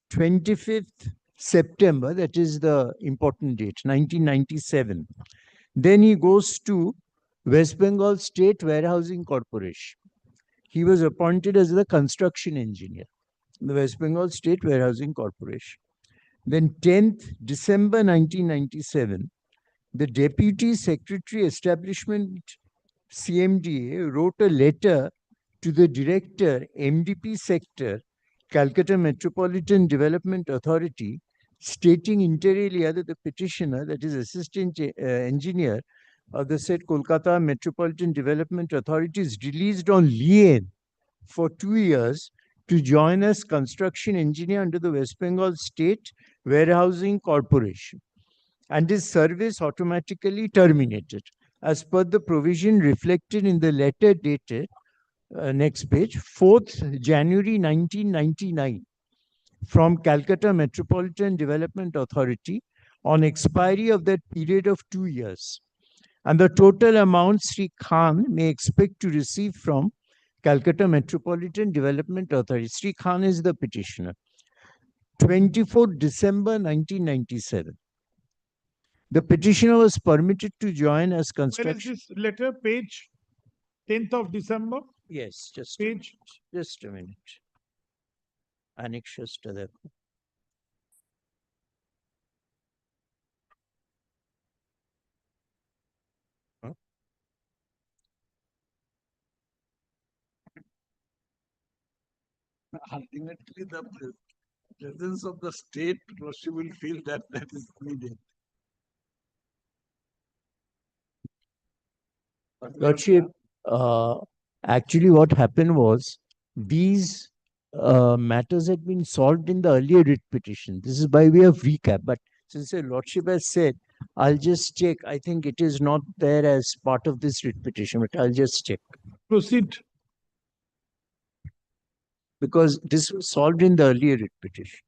25th September, that is the important date, 1997. Then he goes to West Bengal State Warehousing Corporation. He was appointed as the construction engineer, the West Bengal State Warehousing Corporation. Then 10th December 1997, the Deputy Secretary Establishment CMDA wrote a letter to the Director, MDP Sector, Calcutta Metropolitan Development Authority, stating inter alia that the petitioner, that is Assistant Engineer of the said Kolkata Metropolitan Development Authority, is released on lien for 2 years to join as construction engineer under the West Bengal State Warehousing Corporation, and his service automatically terminated as per the provision reflected in the letter dated, next page, 4th January 1999 from Calcutta Metropolitan Development Authority on expiry of that period of 2 years. And the total amount Sri Khan may expect to receive from Calcutta Metropolitan Development Authority. Sri Khan is the petitioner. 24th December 1997. The petitioner was permitted to join as Where construction. is this letter? Page 10th of December. Yes, just page. Just a minute. Annexures to the. Ultimately, the presence of the state, Roshi will feel that that is needed. Lordship, actually what happened was these matters had been solved in the earlier writ petition. This is by way of recap, but since the Lordship has said, I'll just check. I think it is not there as part of this writ petition, but I'll just check. Proceed. Because this was solved in the earlier writ petition.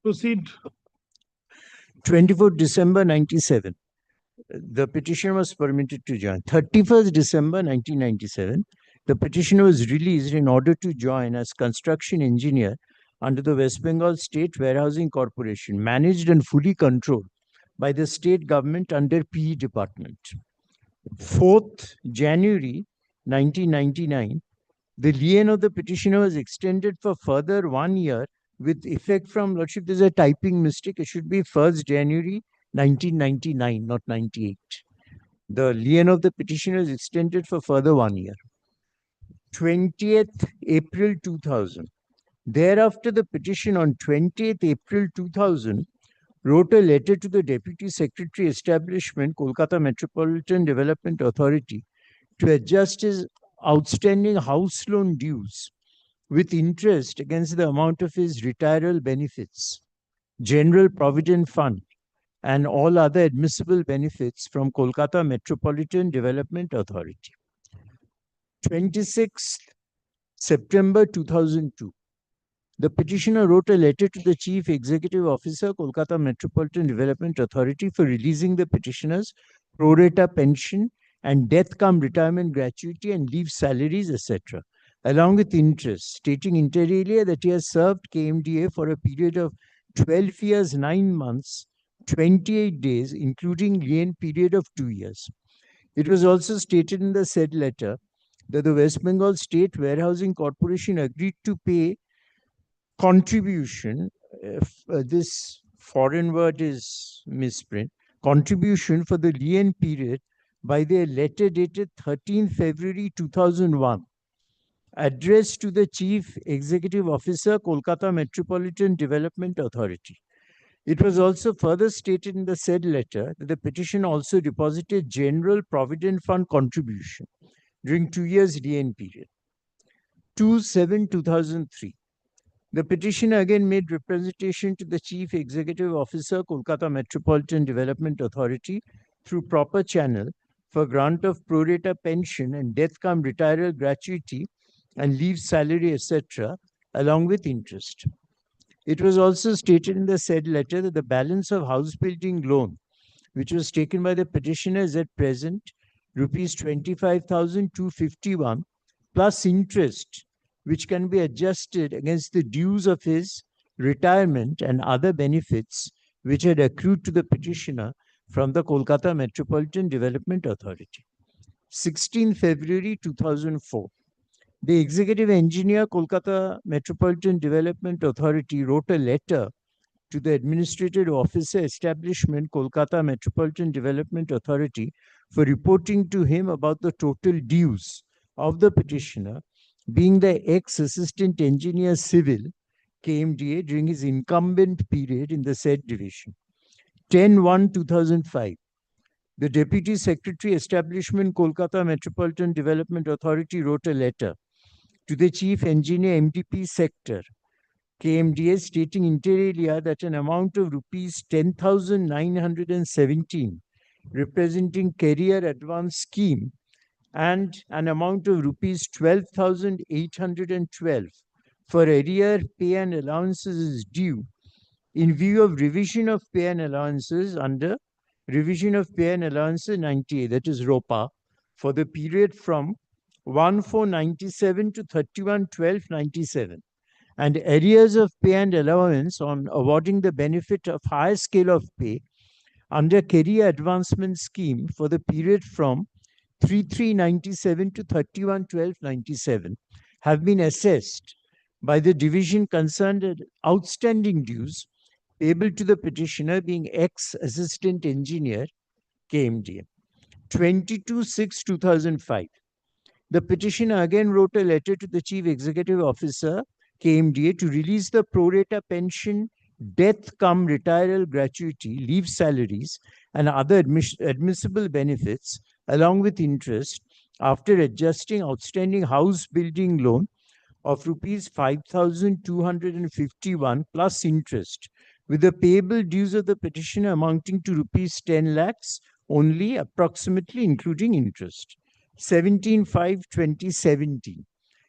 Proceed. 24th December 97. The petitioner was permitted to join. 31st December 1997, the petitioner was released in order to join as construction engineer under the West Bengal State Warehousing Corporation, managed and fully controlled by the state government under PE department. 4th January 1999, the lien of the petitioner was extended for further 1 year with effect from, Lordship, there's a typing mistake. It should be 1st January 1999, not 98. The lien of the petitioner is extended for further 1 year. 20th April 2000. Thereafter, the petition on 20th April 2000 wrote a letter to the Deputy Secretary Establishment, Kolkata Metropolitan Development Authority, to adjust his outstanding house loan dues with interest against the amount of his retirement benefits, General Provident Fund, and all other admissible benefits from Kolkata Metropolitan Development Authority. 26th September 2002. The petitioner wrote a letter to the Chief Executive Officer, Kolkata Metropolitan Development Authority, for releasing the petitioner's pro rata pension and death-cum-retirement gratuity and leave salaries, etc., along with interest, stating inter alia that he has served KMDA for a period of 12 years, 9 months, 28 days, including lien period of 2 years. It was also stated in the said letter that the West Bengal State Warehousing Corporation agreed to pay contribution, this foreign word is misprint, contribution for the lien period by their letter dated 13 February 2001, addressed to the Chief Executive Officer, Kolkata Metropolitan Development Authority. It was also further stated in the said letter that the petition also deposited General Provident Fund contribution during 2 years lien period. 2/7/2003. The petitioner again made representation to the Chief Executive Officer, Kolkata Metropolitan Development Authority, through proper channel for grant of pro rata pension and death-cum-retirement gratuity and leave salary, etc., along with interest. It was also stated in the said letter that the balance of house building loan, which was taken by the petitioner, is at present rupees 25,251 plus interest, which can be adjusted against the dues of his retirement and other benefits which had accrued to the petitioner from the Kolkata Metropolitan Development Authority. 16 February 2004. The Executive Engineer, Kolkata Metropolitan Development Authority, wrote a letter to the Administrative Officer Establishment, Kolkata Metropolitan Development Authority, for reporting to him about the total dues of the petitioner, being the ex-Assistant Engineer Civil, KMDA, during his incumbent period in the said division. 10/1/2005. The Deputy Secretary, Establishment, Kolkata Metropolitan Development Authority, wrote a letter to the Chief Engineer, MDP Sector, KMDA, stating inter alia that an amount of rupees 10,917 representing Career Advance Scheme and an amount of rupees 12,812 for arrear pay and allowances is due in view of revision of pay and allowances under Revision of Pay and Allowances 98, that is ROPA, for the period from 1/4/97 to 31/12/97, and arrears of pay and allowance on awarding the benefit of higher scale of pay under Career Advancement Scheme for the period from 3/3/97 to 31/12/97 have been assessed by the division concerned at outstanding dues payable to the petitioner, being ex-Assistant Engineer, KMDA. 22/6/2005. The petitioner again wrote a letter to the Chief Executive Officer, KMDA, to release the pro rata pension, death-cum-retirement gratuity, leave salaries, and other admissible benefits, along with interest, after adjusting outstanding house building loan of rupees 5,251 plus interest, with the payable dues of the petitioner amounting to rupees 10 lakhs only, approximately, including interest. 17/5/2017.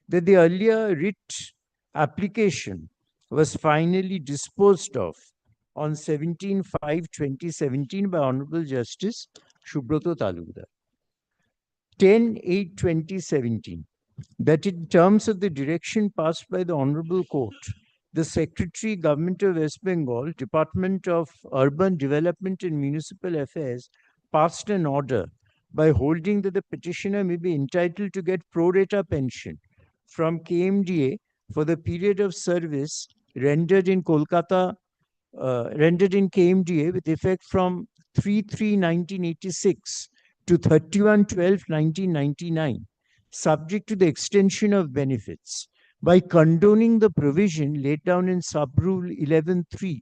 That the earlier writ application was finally disposed of on 17/5/2017 by Honorable Justice Subrata Talukdar. 10/8/2017. That in terms of the direction passed by the Honorable Court, the Secretary, Government of West Bengal, Department of Urban Development and Municipal Affairs, passed an order by holding that the petitioner may be entitled to get pro rata pension from KMDA for the period of service rendered in Kolkata, rendered in KMDA with effect from 3/3/1986 to 31/12/1999, subject to the extension of benefits, by condoning the provision laid down in Sub-Rule 11.3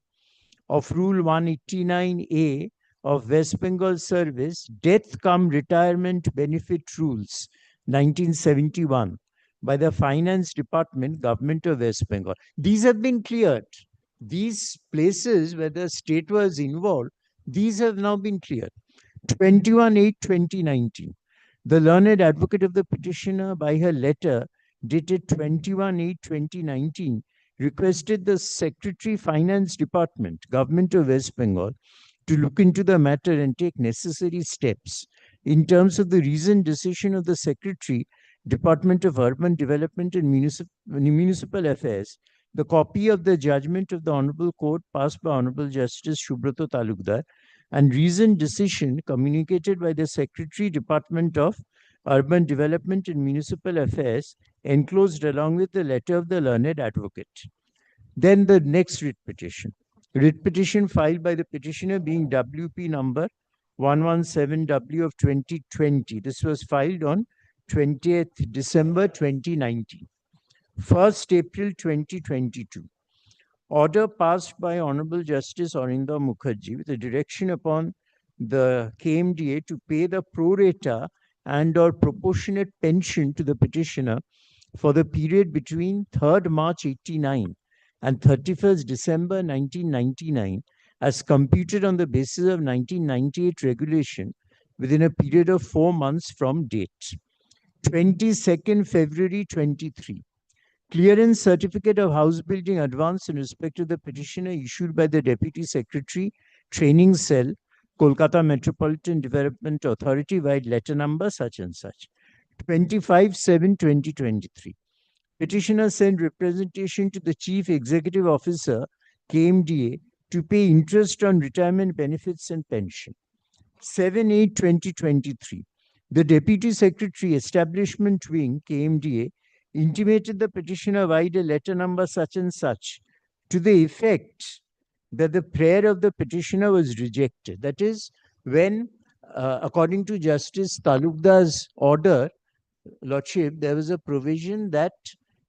of Rule 189A of West Bengal Service Death-cum-retirement benefit rules 1971 by the Finance Department, Government of West Bengal. These have been cleared. These places where the state was involved, these have now been cleared. 21/8/2019. The learned advocate of the petitioner, by her letter dated 21/8/2019, requested the Secretary, Finance Department, Government of West Bengal, to look into the matter and take necessary steps. In terms of the reasoned decision of the Secretary, Department of Urban Development and Municipal Affairs, the copy of the judgment of the Honorable Court passed by Honorable Justice Subrata Talukdar and reasoned decision communicated by the Secretary, Department of Urban Development and Municipal Affairs, enclosed along with the letter of the learned advocate. Then the next writ petition filed by the petitioner being WP number 117W of 2020. This was filed on 20th December 2019. 1st April 2022. Order passed by Honorable Justice Arinda Mukherjee with a direction upon the KMDA to pay the pro rata and or proportionate pension to the petitioner for the period between 3rd March 89 and 31st December 1999 as computed on the basis of 1998 regulation within a period of 4 months from date. 22nd February 23. Clearance certificate of house building advance in respect of the petitioner issued by the Deputy Secretary, Training Cell, Kolkata Metropolitan Development Authority, by letter number such and such. 25/7/2023. Petitioner sent representation to the Chief Executive Officer, KMDA, to pay interest on retirement benefits and pension. 7/8/2023. The Deputy Secretary, Establishment Wing, KMDA, intimated the petitioner via a letter number such and such to the effect that the prayer of the petitioner was rejected. That is, when, according to Justice Talukdar's order, Lordship, there was a provision that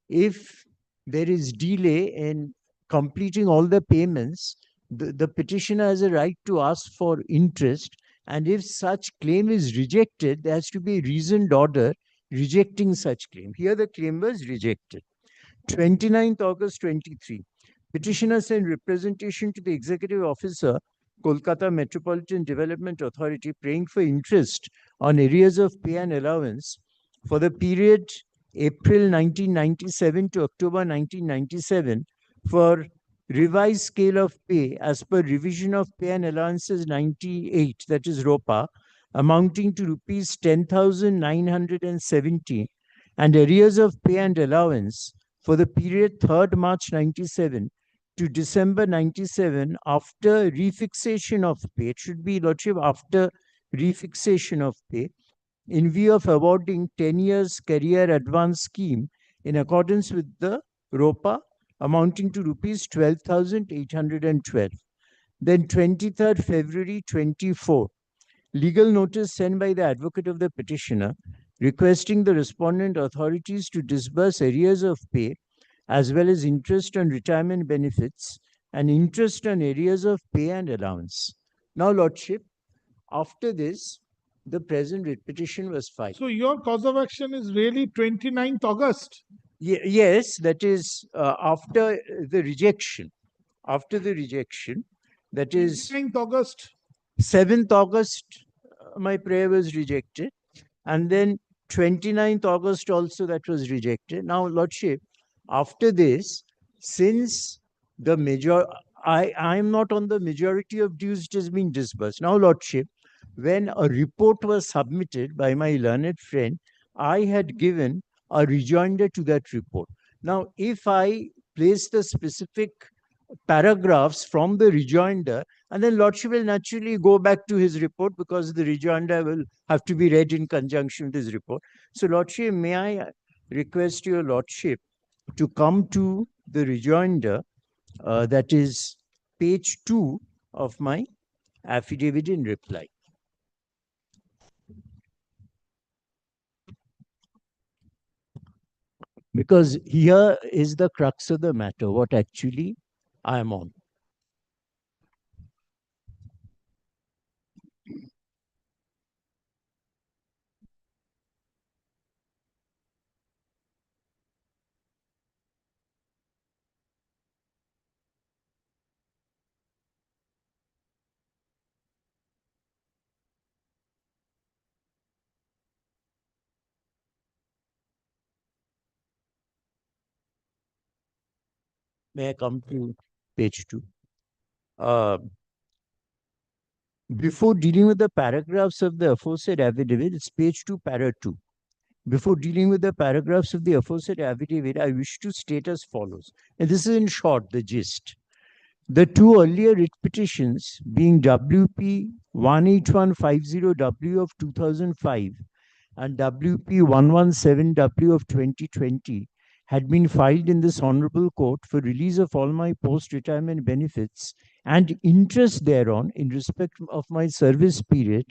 if there is delay in completing all the payments, the petitioner has a right to ask for interest, and if such claim is rejected, there has to be a reasoned order rejecting such claim. Here the claim was rejected. 29th August 23. Petitioner sent representation to the Executive Officer, Kolkata Metropolitan Development Authority, praying for interest on arrears of pay and allowance for the period April 1997 to October 1997 for revised scale of pay as per revision of pay and allowances 98, that is ROPA, amounting to rupees 10,970, and arrears of pay and allowance for the period 3rd March 97 to December 97 after refixation of pay. It should be, Lordship, after refixation of pay, in view of awarding 10 years career advance scheme in accordance with the ROPA, amounting to rupees 12,812. Then 23rd February 24. Legal notice sent by the advocate of the petitioner requesting the respondent authorities to disburse arrears of pay as well as interest on retirement benefits and interest on arrears of pay and allowance. Now, Lordship, after this, the present writ petition was filed. So your cause of action is really 29th August? Yes, that is after the rejection. After the rejection, that is 29th August. 7th August, my prayer was rejected. And then 29th August also that was rejected. Now, Lordship, after this, since the I am not on the majority of dues it has been disbursed. Now, Lordship, when a report was submitted by my learned friend, I had given a rejoinder to that report. Now, if I place the specific paragraphs from the rejoinder, and then Lordship will naturally go back to his report because the rejoinder will have to be read in conjunction with his report. So, Lordship, may I request your Lordship to come to the rejoinder, that is page 2 of my affidavit in reply. Because here is the crux of the matter, what actually I am on. May I come to page 2? Before dealing with the paragraphs of the aforesaid affidavit, it's page 2, para 2. Before dealing with the paragraphs of the aforesaid affidavit, I wish to state as follows. And this is in short the gist. The two earlier writ petitions, being WP 18150W of 2005 and WP 117W of 2020, had been filed in this honorable court for release of all my post-retirement benefits and interest thereon in respect of my service period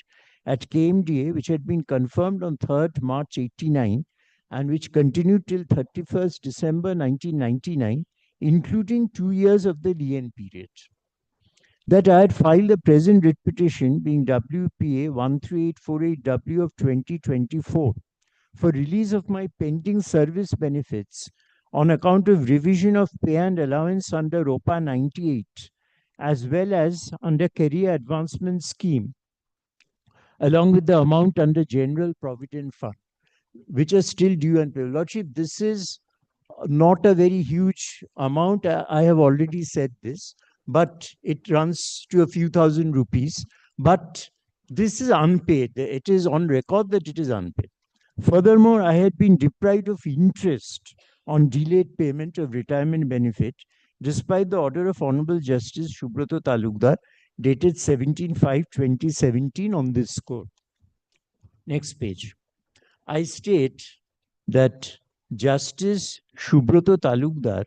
at KMDA, which had been confirmed on 3rd March 89 and which continued till 31st December 1999, including 2 years of the lien period. That I had filed the present writ petition, being WPA 13848W of 2024, for release of my pending service benefits on account of revision of pay and allowance under ROPA 98, as well as under Career Advancement Scheme, along with the amount under General Provident Fund, which are still due and payable. Lordship, this is not a very huge amount. I have already said this, but it runs to a few thousand rupees. But this is unpaid. It is on record that it is unpaid. Furthermore, I had been deprived of interest on delayed payment of retirement benefit, despite the order of Honorable Justice Subroto Talukdar, dated 17/5/2017 on this score. Next page. I state that Justice Subroto Talukdar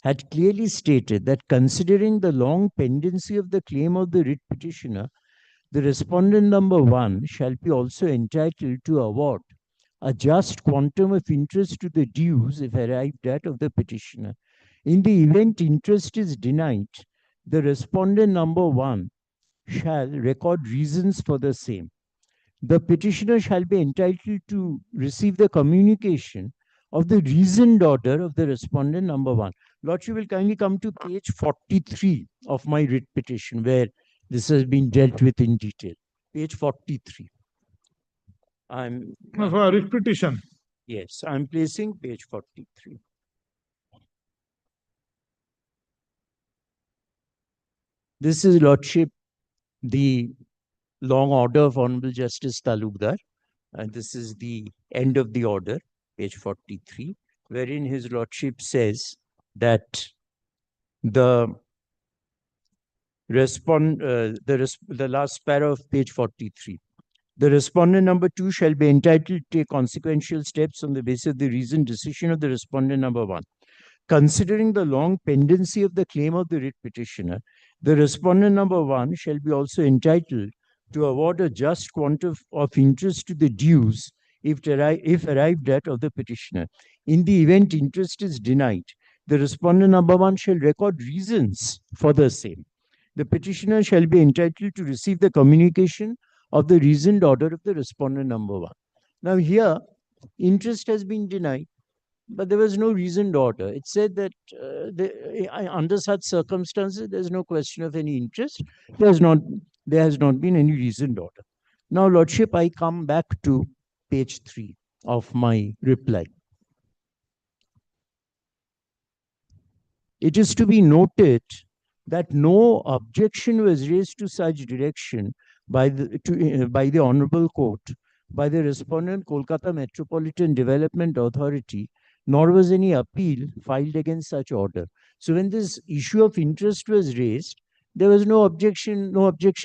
had clearly stated that considering the long pendency of the claim of the writ petitioner, the respondent number 1 shall be also entitled to award a just quantum of interest to the dues, if arrived at, of the petitioner. In the event interest is denied, the respondent number 1 shall record reasons for the same. The petitioner shall be entitled to receive the communication of the reasoned order of the respondent number 1. Lordship will kindly come to page 43 of my writ petition, where this has been dealt with in detail. Page 43. Writ petition. Yes, I'm placing page 43. This is, Lordship, the long order of Honorable Justice Talukdar, and this is the end of the order, page 43, wherein his Lordship says that the last para of page 43. The respondent number 2 shall be entitled to take consequential steps on the basis of the reasoned decision of the respondent number 1. Considering the long pendency of the claim of the writ petitioner, the respondent number 1 shall be also entitled to award a just quantum of interest to the dues, if arrived at, of the petitioner. In the event interest is denied, the respondent number 1 shall record reasons for the same. The petitioner shall be entitled to receive the communication of the reasoned order of the respondent number 1. Now here, interest has been denied, but there was no reasoned order. It said that under such circumstances, there's no question of any interest. There has not been any reasoned order. Now, Lordship, I come back to page 3 of my reply. It is to be noted that no objection was raised to such direction by the Honorable Court, by the respondent Kolkata Metropolitan Development Authority, nor was any appeal filed against such order. So when this issue of interest was raised, there was no objection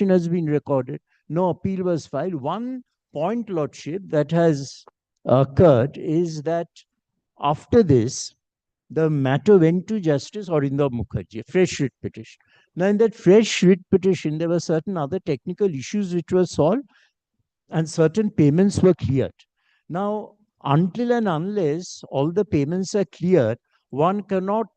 has been recorded, no appeal was filed. One point, Lordship, that has occurred is that after this, the matter went to Justice Arindam Mukherjee, fresh writ petition. Now, in that fresh writ petition, there were certain other technical issues which were solved and certain payments were cleared. Now, until and unless all the payments are cleared, one cannot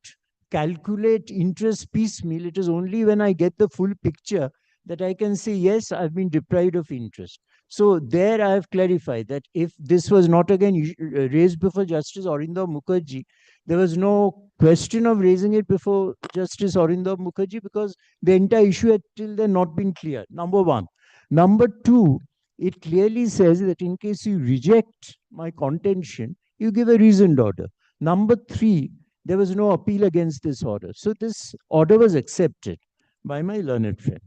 calculate interest piecemeal. It is only when I get the full picture that I can say, yes, I've been deprived of interest. So there I have clarified that if this was not again raised before Justice Arindam Mukherjee, there was no question of raising it before Justice Arindam Mukherjee because the entire issue had till then not been clear. Number one. Number two, it clearly says that in case you reject my contention, you give a reasoned order. Number three, there was no appeal against this order. So this order was accepted by my learned friend.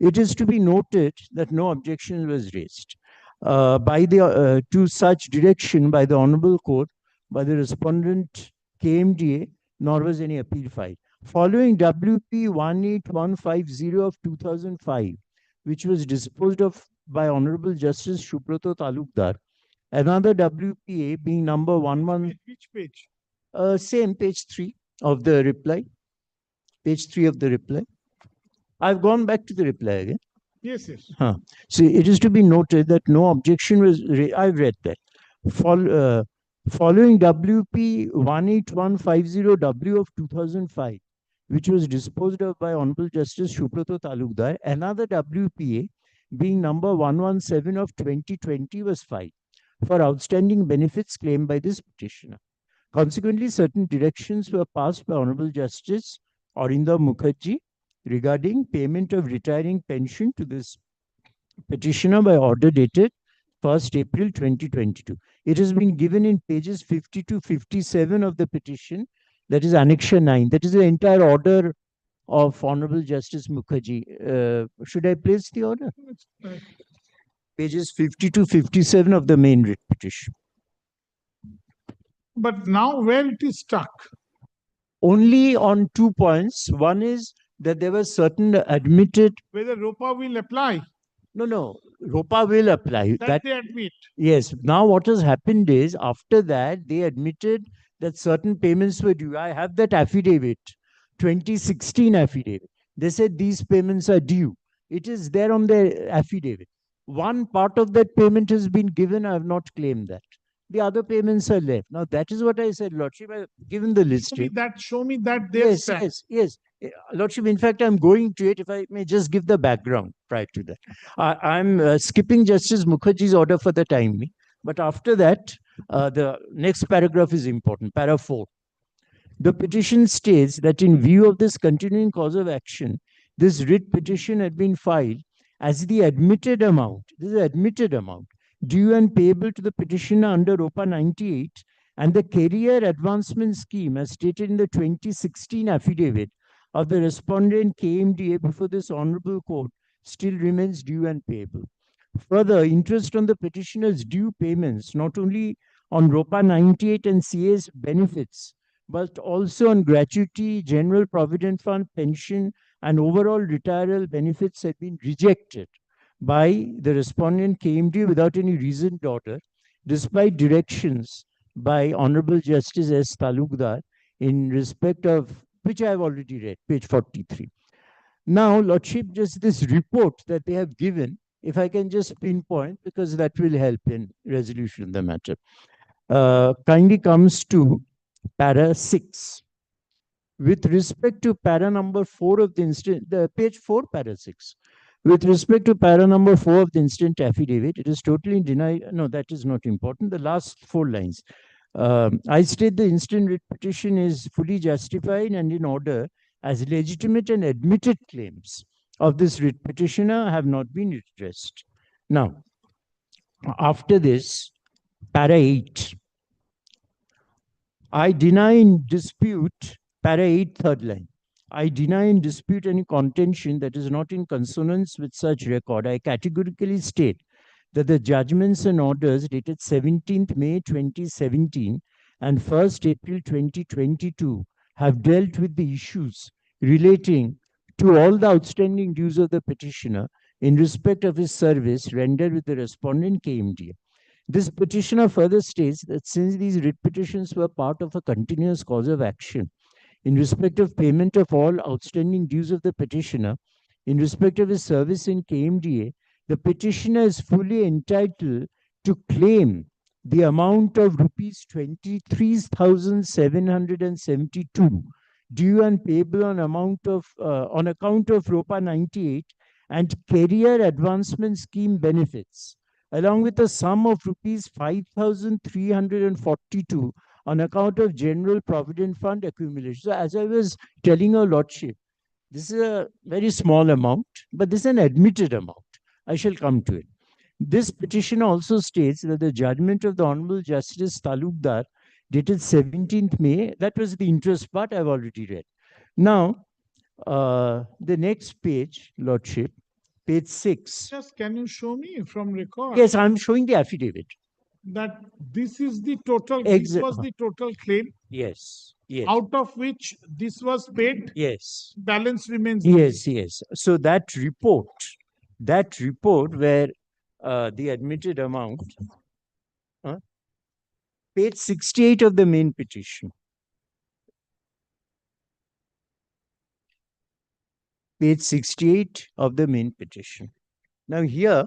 It is to be noted that no objection was raised to such direction by the Honorable Court by the respondent KMDA, nor was any appeal filed. Following WP 18150 of 2005, which was disposed of by Honorable Justice Subrato Talukdar, another WPA being number 11. Which page? Same page 3 of the reply. Page 3 of the reply. I've gone back to the reply again. Yes, yes. So it is to be noted that no objection was I've read that. Following WP 18150W of 2005, which was disposed of by Honorable Justice Subrato Talukdar, another WPA being number 117 of 2020 was filed for outstanding benefits claimed by this petitioner. Consequently, certain directions were passed by Honorable Justice Arinda Mukherjee regarding payment of retiring pension to this petitioner by order dated 1st April 2022. It has been given in pages 50 to 57 of the petition, that is Annexure 9. That is the entire order of Honorable Justice Mukherjee. Should I place the order? Pages 50 to 57 of the main writ petition. But now where it is stuck? Only on 2 points. One is that there were certain admitted. Whether ROPA will apply? No. ROPA will apply. That they admit. Yes. Now what has happened is, after that, they admitted that certain payments were due. I have that affidavit, 2016 affidavit. They said these payments are due. It is there on the affidavit. One part of that payment has been given. I have not claimed that. The other payments are left. Now, that is what I said, Lordship. I have given the list. Show me that there. Yes. Lordship, in fact, I'm going to it. If I may just give the background prior to that. I'm skipping Justice Mukherjee's order for the time being. But after that, the next paragraph is important, para 4. The petition states that in view of this continuing cause of action, this writ petition had been filed as the admitted amount. This is admitted amount due and payable to the petitioner under ROPA 98 and the career advancement scheme as stated in the 2016 affidavit of the respondent KMDA before this honorable court still remains due and payable. Further, interest on the petitioner's due payments, not only on ROPA 98 and CA's benefits, but also on gratuity, general provident fund, pension, and overall retirement benefits have been rejected by the respondent KMD without any reasoned order, despite directions by Honorable Justice S. Talukdar in respect of which I have already read, page 43. Now, Lordship, just this report that they have given, if I can just pinpoint, because that will help in resolution of the matter, kindly comes to para 6. With respect to para number 4 of the instant, the page 4, para 6. With respect to para number 4 of the instant affidavit, it is totally denied. No, that is not important. The last 4 lines. I state the instant writ petition is fully justified and in order as legitimate and admitted claims of this writ petitioner have not been addressed. Now, after this, para 8. I deny in dispute, para 8, third line. I deny in dispute any contention that is not in consonance with such record. I categorically state that the judgments and orders dated 17th May 2017 and 1st April 2022 have dealt with the issues relating to all the outstanding dues of the petitioner in respect of his service rendered with the respondent KMDA. This petitioner further states that since these writ petitions were part of a continuous cause of action, in respect of payment of all outstanding dues of the petitioner, in respect of his service in KMDA, the petitioner is fully entitled to claim the amount of rupees 23,772 due and payable on account of ROPA 98 and career advancement scheme benefits, along with a sum of rupees 5,342 on account of general provident fund accumulation. So as I was telling your lordship, this is a very small amount, but this is an admitted amount. I shall come to it. This petition also states that the judgment of the Honorable Justice Talukdar dated 17th May. That was the interest part I've already read. Now, the next page, Lordship, page 6. Just can you show me from record? Yes, I'm showing the affidavit. That this is the total, this was the total claim. Yes, yes. Out of which this was paid. Yes. Balance remains. Yes, yes. So that report where the admitted amount, page 68 of the main petition. Page 68 of the main petition. Now here,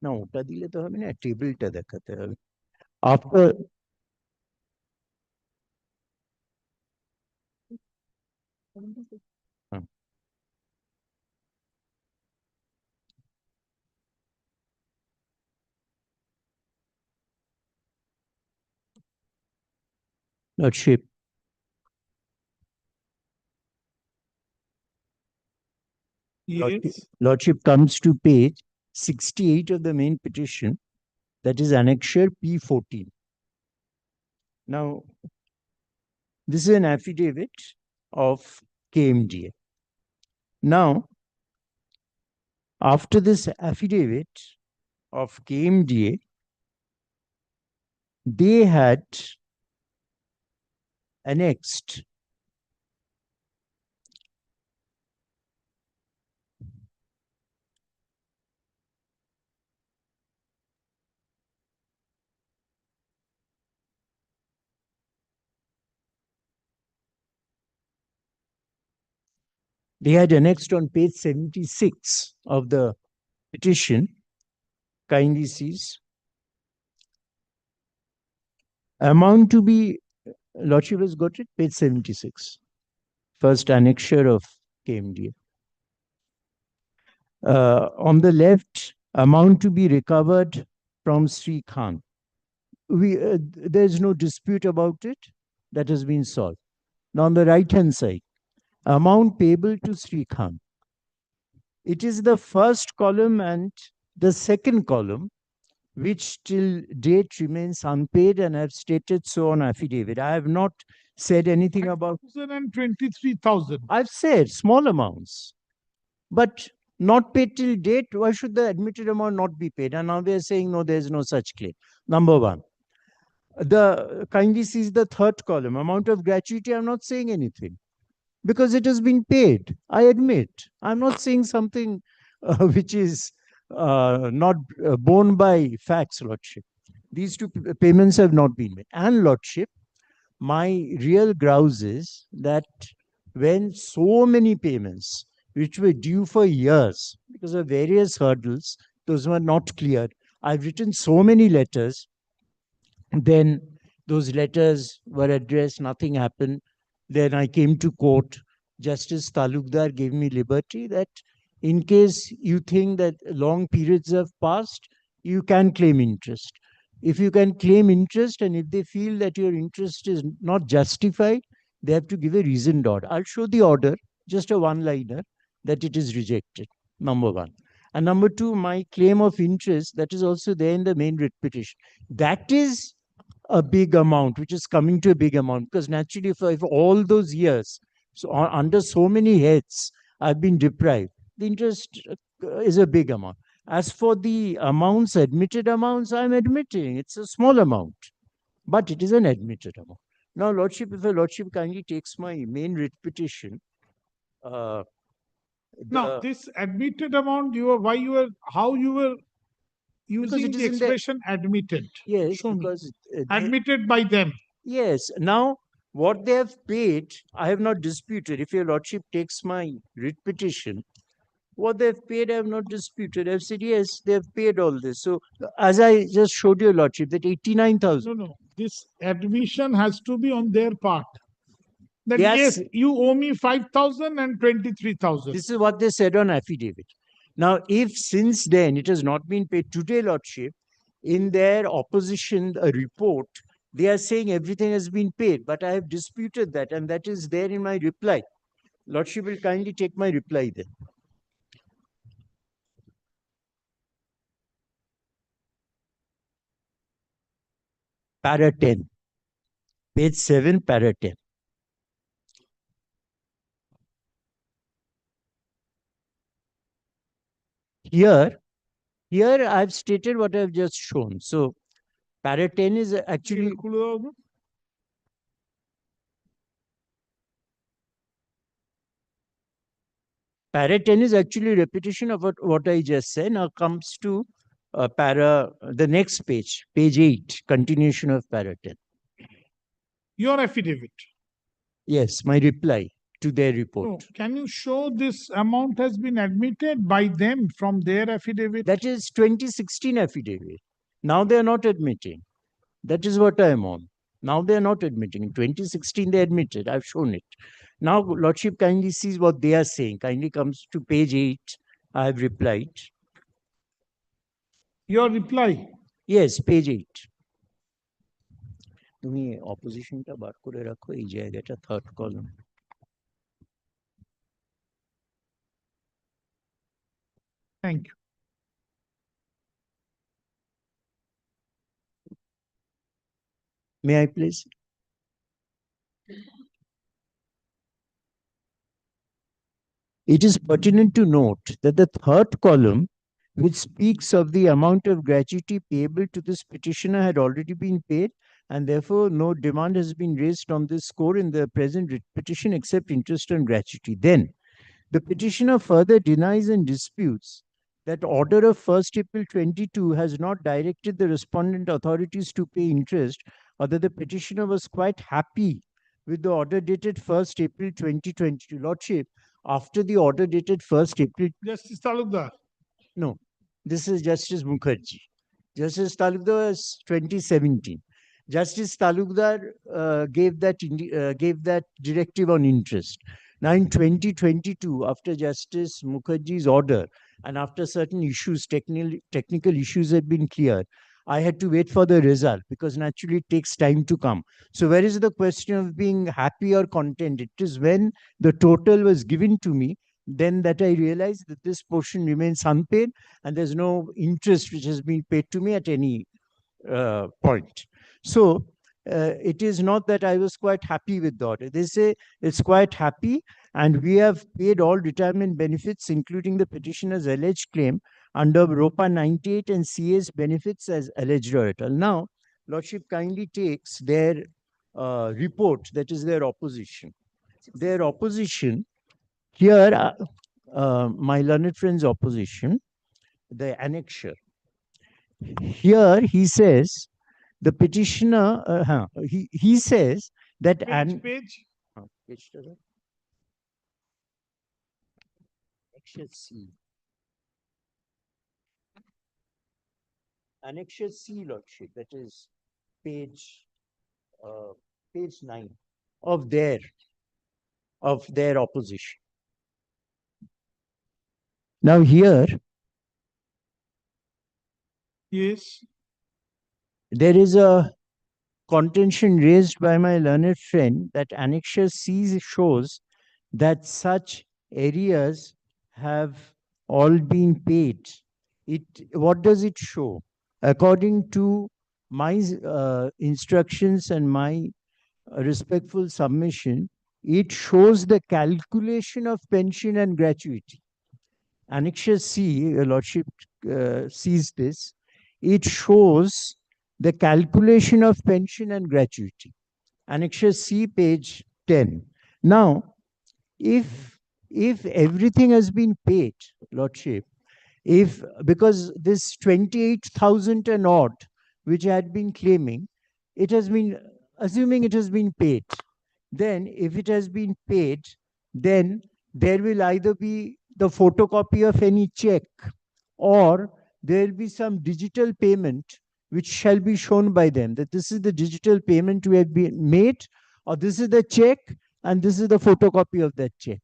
now ওটা দিলে তো হবে না, টেবিলটা দেখাতে হবে। After Lordship, Yes. Lordship comes to page 68 of the main petition, that is annexure P14. Now, this is an affidavit of KMDA. Now, after this affidavit of KMDA, they had annexed on page 76 of the petition, kindly sees, amount to be, Lordship has got it, page 76, first annexure of KMDA. On the left, amount to be recovered from Sri Khan. There is no dispute about it. That has been solved. Now on the right-hand side, amount payable to Sri Khan. It is the first column and the second column which till date remains unpaid, and I have stated so on affidavit. I have not said anything about 123,000. I've said small amounts, but not paid till date. Why should the admitted amount not be paid? And now they are saying no, there is no such claim. Number one. The kindly sees the third column, amount of gratuity. I'm not saying anything because it has been paid. I admit. I'm not saying something which is not borne by facts, Lordship. These two payments have not been made. And Lordship, my real grouse is that when so many payments which were due for years because of various hurdles, those were not cleared. I've written so many letters. Then those letters were addressed, nothing happened. Then I came to court. Justice Talukdar gave me liberty that in case you think that long periods have passed, you can claim interest. If you can claim interest and if they feel that your interest is not justified, they have to give a reasoned order. I'll show the order, just a one-liner, that it is rejected, number one. And number two, my claim of interest, that is also there in the main writ petition. That is a big amount, which is coming to a big amount, because naturally, if all those years, so under so many heads, I've been deprived, the interest is a big amount. As for the amounts, admitted amounts, I'm admitting it's a small amount, but it is an admitted amount. Now, Lordship, if a Lordship kindly takes my main writ petition. Now, this admitted amount, how you were using the expression admitted. Yes, Show because admitted by them. Yes. Now, what they have paid, I have not disputed. If your Lordship takes my writ petition, what they've paid, I have not disputed. I've said, yes, they have paid all this. So, as I just showed your Lordship, that 89,000. No. This admission has to be on their part. That yes, you owe me 5,000 and 23,000. This is what they said on affidavit. Now, if since then it has not been paid today, Lordship, in their opposition report, they are saying everything has been paid, but I have disputed that, and that is there in my reply. Lordship will kindly take my reply then. para 10. Page 7, para 10. Here I've stated what I've just shown. So para 10 is actually para 10 is actually repetition of what I just said. Now comes to the next page, page 8, continuation of para 10. Your affidavit. Yes, my reply to their report. No, can you show this amount has been admitted by them from their affidavit? That is 2016 affidavit. Now they are not admitting. That is what I am on. Now they are not admitting. In 2016 they admitted. I've shown it. Now Lordship kindly sees what they are saying. Kindly comes to page 8. I have replied. Your reply? Yes, page 8. তুমি অপোজিশনটা বার করে রাখো এই জায়গাটা third column Thank you. May I please? It is pertinent to note that the third column, which speaks of the amount of gratuity payable to this petitioner, had already been paid, and therefore no demand has been raised on this score in the present writ petition except interest and gratuity. Then, the petitioner further denies and disputes that order of 1st April 22 has not directed the respondent authorities to pay interest, or that the petitioner was quite happy with the order dated 1st April 2022. Lordship, after the order dated 1st April... Justice Talukdar. No, this is Justice Mukherjee. Justice Talukdar was 2017. Justice Talukdar gave that directive on interest. Now in 2022, after Justice Mukherjee's order and after certain issues, technical issues had been cleared, I had to wait for the result because naturally it takes time to come. So where is the question of being happy or content? It is when the total was given to me, then that I realized that this portion remains unpaid and there's no interest which has been paid to me at any point. So it is not that I was quite happy with the order. They say it's quite happy and we have paid all retirement benefits, including the petitioner's alleged claim under ROPA 98 and CA's benefits as alleged orator. Now, Lordship kindly takes their report, that is their opposition. Their opposition, here, my learned friend's opposition, the annexure. Here he says, the petitioner, he says that... Page? Annexure C. Annexure C, Lordship, that is page 9 of their opposition. Now here, yes, there is a contention raised by my learned friend that Annexure C shows that such areas have all been paid. What does it show? According to my instructions and my respectful submission, it shows the calculation of pension and gratuity. Annexure C, Your Lordship sees this. It shows the calculation of pension and gratuity. Annexure C, page 10. Now, if everything has been paid, Lordship, because this 28,000 and odd, which I had been claiming, it has been, assuming it has been paid, then if it has been paid, then there will either be the photocopy of any check or there will be some digital payment which shall be shown by them that this is the digital payment we have been made, or this is the check and this is the photocopy of that check.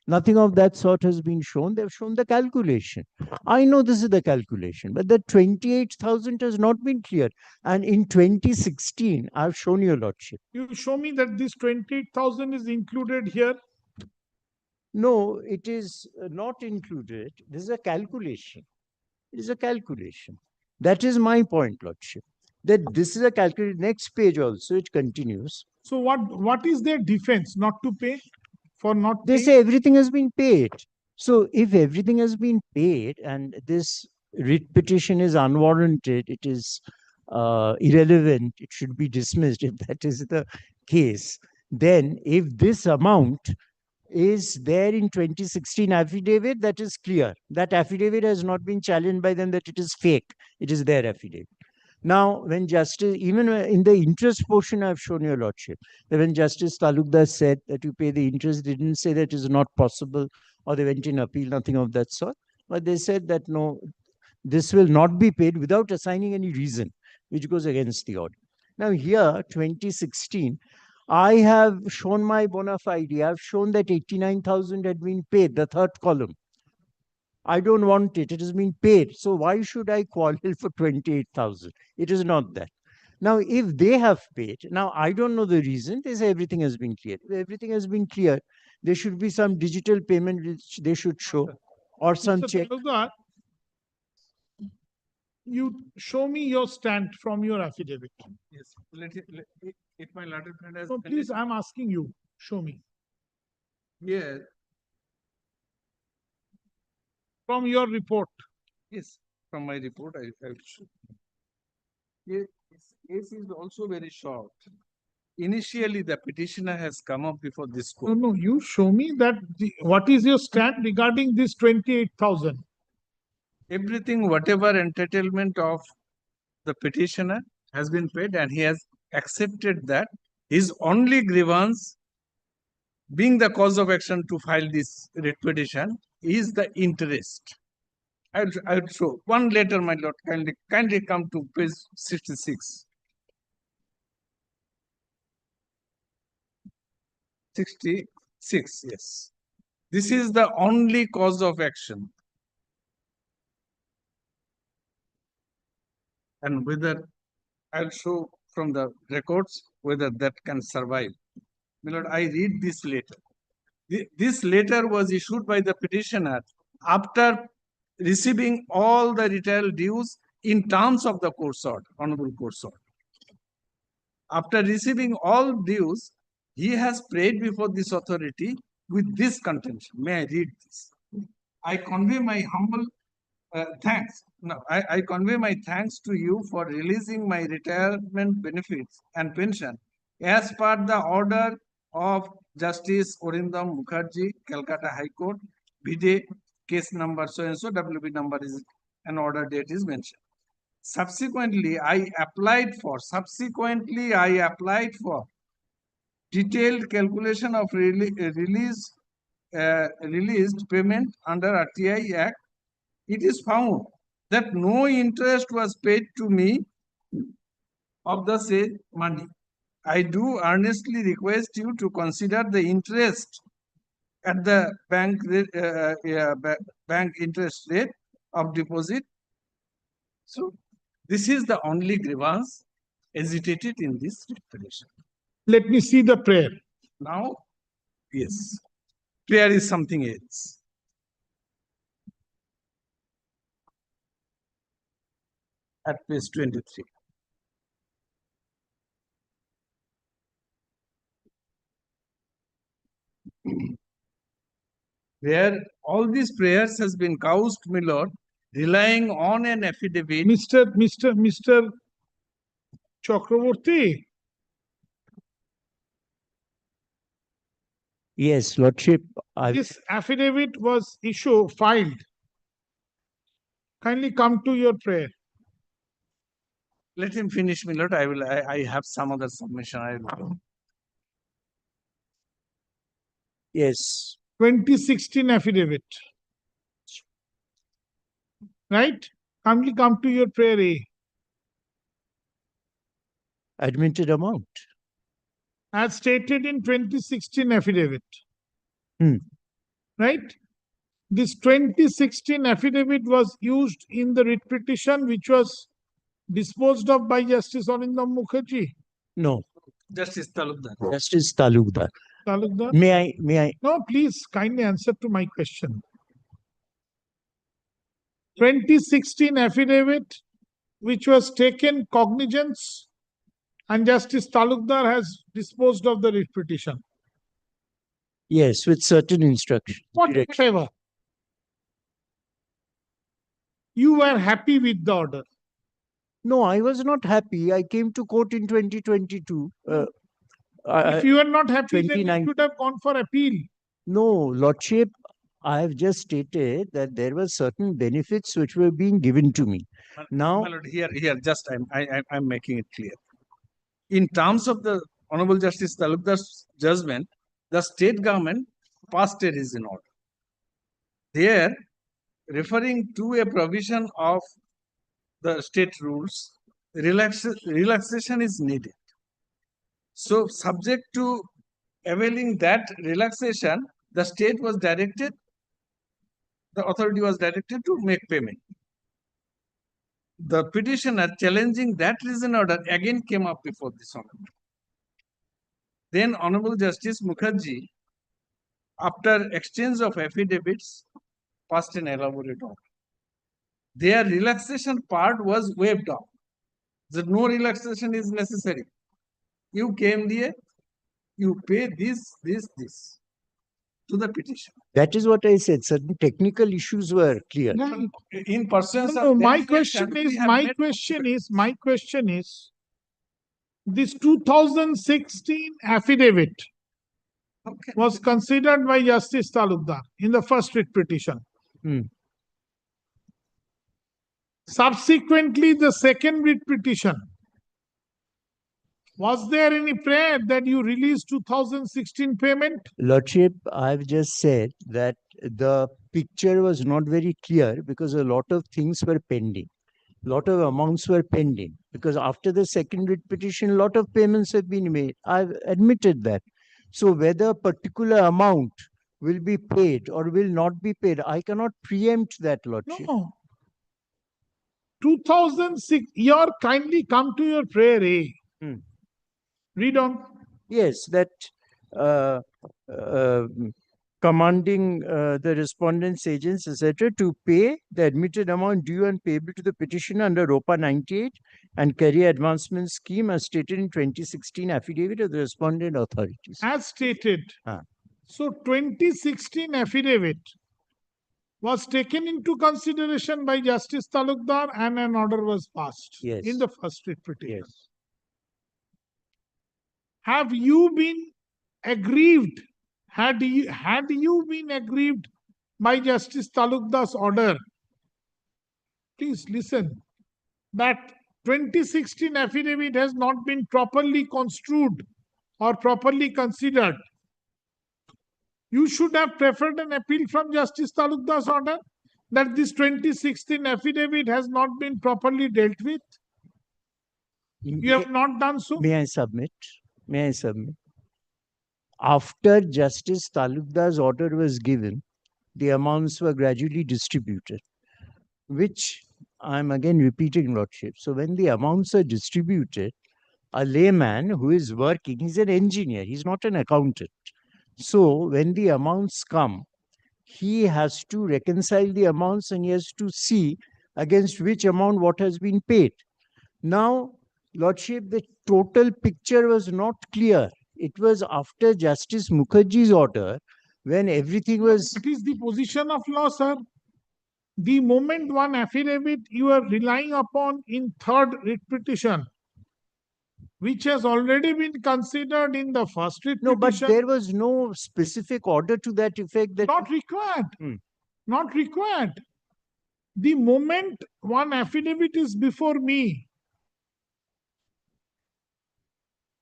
Nothing of that sort has been shown. They've shown the calculation. I know this is the calculation, but the 28,000 has not been cleared. And in 2016, I've shown Your Lordship. You show me that this 28,000 is included here. No, it is not included. This is a calculation. It is a calculation. That is my point, Lordship. that this is a calculated next page also, it continues. So what is their defense? Not to pay? For not They paying? say everything has been paid. So if everything has been paid and this writ petition is unwarranted, it is irrelevant, it should be dismissed if that is the case, then if this amount is there in 2016 affidavit, that is clear. That affidavit has not been challenged by them that it is fake. It is their affidavit. Now, when Justice, even in the interest portion, I've shown your lordship, that when Justice Talukdar said that you pay the interest, they didn't say that it is not possible or they went in appeal, nothing of that sort. But they said that no, this will not be paid without assigning any reason, which goes against the order. Now here, 2016, I have shown my bona fide. I've shown that 89,000 had been paid, the third column. I don't want it. It has been paid. So why should I quarrel for 28,000? It is not that. Now, if they have paid, now I don't know the reason. They say everything has been cleared. If everything has been cleared, there should be some digital payment which they should show or some Mr. check. Talukdar, you show me your stand from your affidavit. Yes, if my letter friend has. So please, I'm asking you, show me. Yes. From your report. Yes, from my report, I will show. Yes, this case is also very short. Initially, the petitioner has come up before this court. No, you show me that what is your stand regarding this 28,000? Everything, whatever entitlement of the petitioner has been paid, and he has accepted that his only grievance, being the cause of action to file this writ petition, is the interest. I'll show one letter, my lord. Kindly come to page 66. 66, yes. This is the only cause of action. And whether I'll show from the records whether that can survive. My lord, I read this letter. This letter was issued by the petitioner after receiving all the retail dues in terms of the court order, honorable court order. After receiving all dues, he has prayed before this authority with this contention. May I read this? I convey my humble thanks. No, I convey my thanks to you for releasing my retirement benefits and pension as per the order of Justice Orindam Mukherjee, Calcutta High Court, Bide, case number so and so, WB number is an order date is mentioned. Subsequently, I applied for detailed calculation of released payment under RTI Act. It is found that no interest was paid to me of the said money. I do earnestly request you to consider the interest at the bank interest rate of deposit. So this is the only grievance hesitated in this petition. Let me see the prayer. Now, yes, prayer is something else. At page 23. Where all these prayers has been couched, my lord, relying on an affidavit. Mr. Chakravorty. Yes, lordship. This affidavit was filed. Kindly come to your prayer. Let him finish, my lord. I have some other submission. I will. Yes. 2016 affidavit. Right? Kindly come to your prayer A. Admitted amount. As stated in 2016 affidavit. Right? This 2016 affidavit was used in the writ petition which was disposed of by Justice Orindam Mukherjee. No. Justice Talukdar. Justice Talukdar. Talukdar? May I? No, please kindly answer to my question. 2016 affidavit which was taken cognizance and Justice Talukdar has disposed of the writ petition. Yes, with certain instructions. Whatever. You were happy with the order. No, I was not happy. I came to court in 2022. If you were not happy, then 29. you should have gone for appeal. No, Lordship, I have just stated that there were certain benefits which were being given to me. Now, My lord, here, just I'm making it clear. In terms of the Honorable Justice Talukdar's judgment, the state government passed a reason order. There, referring to a provision of the state rules, relaxation is needed. So, subject to availing that relaxation, the state was directed, the authority was directed to make payment. The petitioner challenging that reason order again came up before this honorable. Then Honorable Justice Mukherjee, after exchange of affidavits, passed an elaborate order. Their relaxation part was waived off. That no relaxation is necessary. You came there, you pay this to the petition. that is what I said. Certain technical issues were clear. In pursuance No, of my that question section, is, we have my question is, this 2016 affidavit was considered by Justice Talukdar in the first writ petition. Subsequently, the second writ petition, was there any prayer that you release 2016 payment? Lordship, I've just said that the picture was not very clear because a lot of things were pending. Lot of amounts were pending because after the second writ petition, a lot of payments have been made. I've admitted that. So whether a particular amount will be paid or will not be paid, I cannot preempt that, Lordship. No. 2006, you're kindly come to your prayer, eh? Read on. Yes, that commanding the respondent's agents, etc., to pay the admitted amount due and payable to the petitioner under ROPA 98 and Career Advancement Scheme as stated in 2016 affidavit of the respondent authorities. As stated. So 2016 affidavit was taken into consideration by Justice Talukdar and an order was passed in the first writ petition. Have you been aggrieved? Had you been aggrieved by Justice Talukdar's order? Please listen. That 2016 affidavit has not been properly construed or properly considered. You should have preferred an appeal from Justice Talukdar's order that this 2016 affidavit has not been properly dealt with. You have not done so. May I submit? May I submit? After Justice Talukdar's order was given, the amounts were gradually distributed, which I'm again repeating, Lordship. So when the amounts are distributed, a layman who is working, he's an engineer, he's not an accountant. So when the amounts come, he has to reconcile the amounts and he has to see against which amount what has been paid. Now, Lordship, the total picture was not clear. It was after Justice Mukherjee's order when everything was... It is the position of law, sir. The moment one affidavit you are relying upon in third writ petition, which has already been considered in the first writ petition. No, but there was no specific order to that effect. That not required. Not required. The moment one affidavit is before me,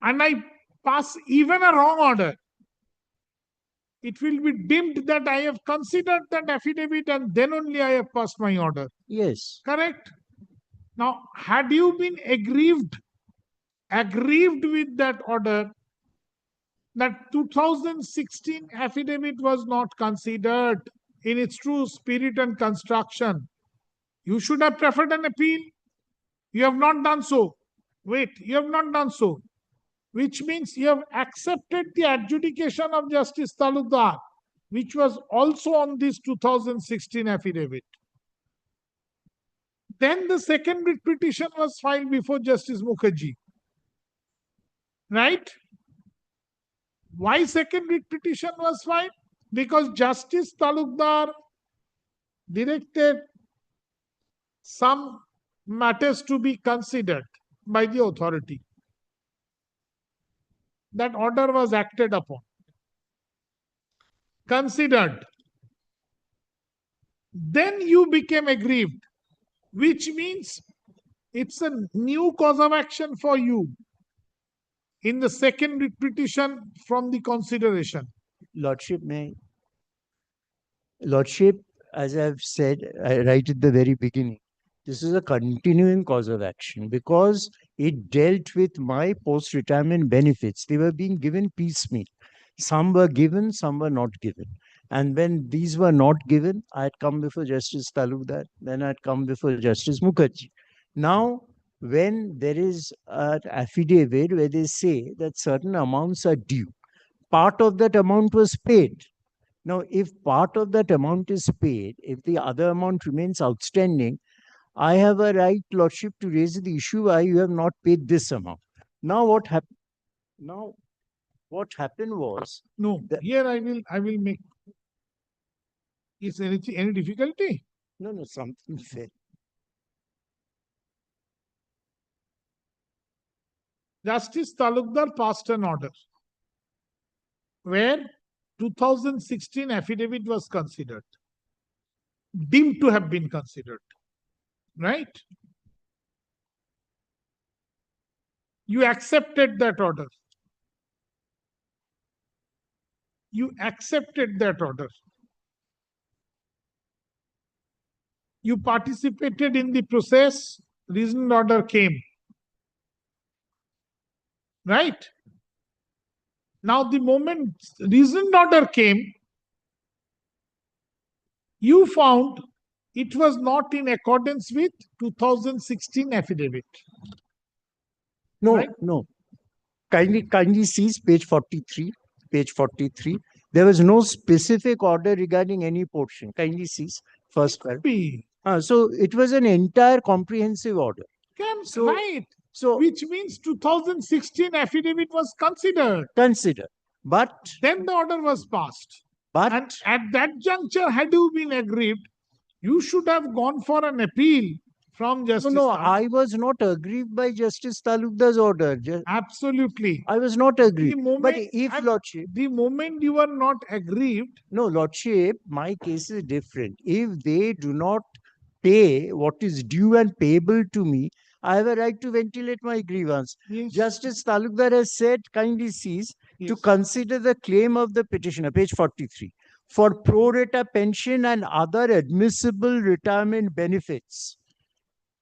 and I pass even a wrong order, it will be deemed that I have considered that affidavit and then only I have passed my order. Yes. Correct? Now, had you been aggrieved with that order, that 2016 affidavit was not considered in its true spirit and construction, you should have preferred an appeal. You have not done so. Wait, you have not done so. Which means you have accepted the adjudication of Justice Talukdar, which was also on this 2016 affidavit. Then the second writ petition was filed before Justice Mukherjee. Right? Why second writ petition was filed? Because Justice Talukdar directed some matters to be considered by the authority. That order was acted upon. Considered. Then you became aggrieved, which means it's a new cause of action for you in the second writ petition from the consideration. Lordship, Lordship, as I've said right at the very beginning, this is a continuing cause of action because it dealt with my post-retirement benefits. They were being given piecemeal. Some were given, some were not given. And when these were not given, I had come before Justice Talukdar, then I had come before Justice Mukherjee. Now, when there is an affidavit where they say that certain amounts are due, part of that amount was paid. Now, if part of that amount is paid, if the other amount remains outstanding, I have a right, Lordship, to raise the issue why you have not paid this amount. Now, what happened? Now, what happened was here I will make. Is anything any difficulty? No, something fair. Justice Talukdar passed an order where 2016 affidavit was considered, deemed to have been considered, right? You accepted that order. You accepted that order. You participated in the process, reasoned order came. Right? Now, the moment reasoned order came, you found it was not in accordance with 2016 affidavit. No, right? no. Kindly seize page 43. Page 43. There was no specific order regarding any portion. Kindly seize first paragraph. So it was an entire comprehensive order. Right. So, which means 2016 affidavit was considered. But then the order was passed. But and at that juncture, had you been aggrieved, you should have gone for an appeal from Justice. No, I was not aggrieved by Justice Talukdar's order. Absolutely. I was not aggrieved. But if Lordship, the moment you are not aggrieved. No, Lordship, my case is different. If they do not pay what is due and payable to me, I have a right to ventilate my grievance. Yes. Justice Talukdar has said, kindly cease to consider the claim of the petitioner, page 43, for pro rata pension and other admissible retirement benefits.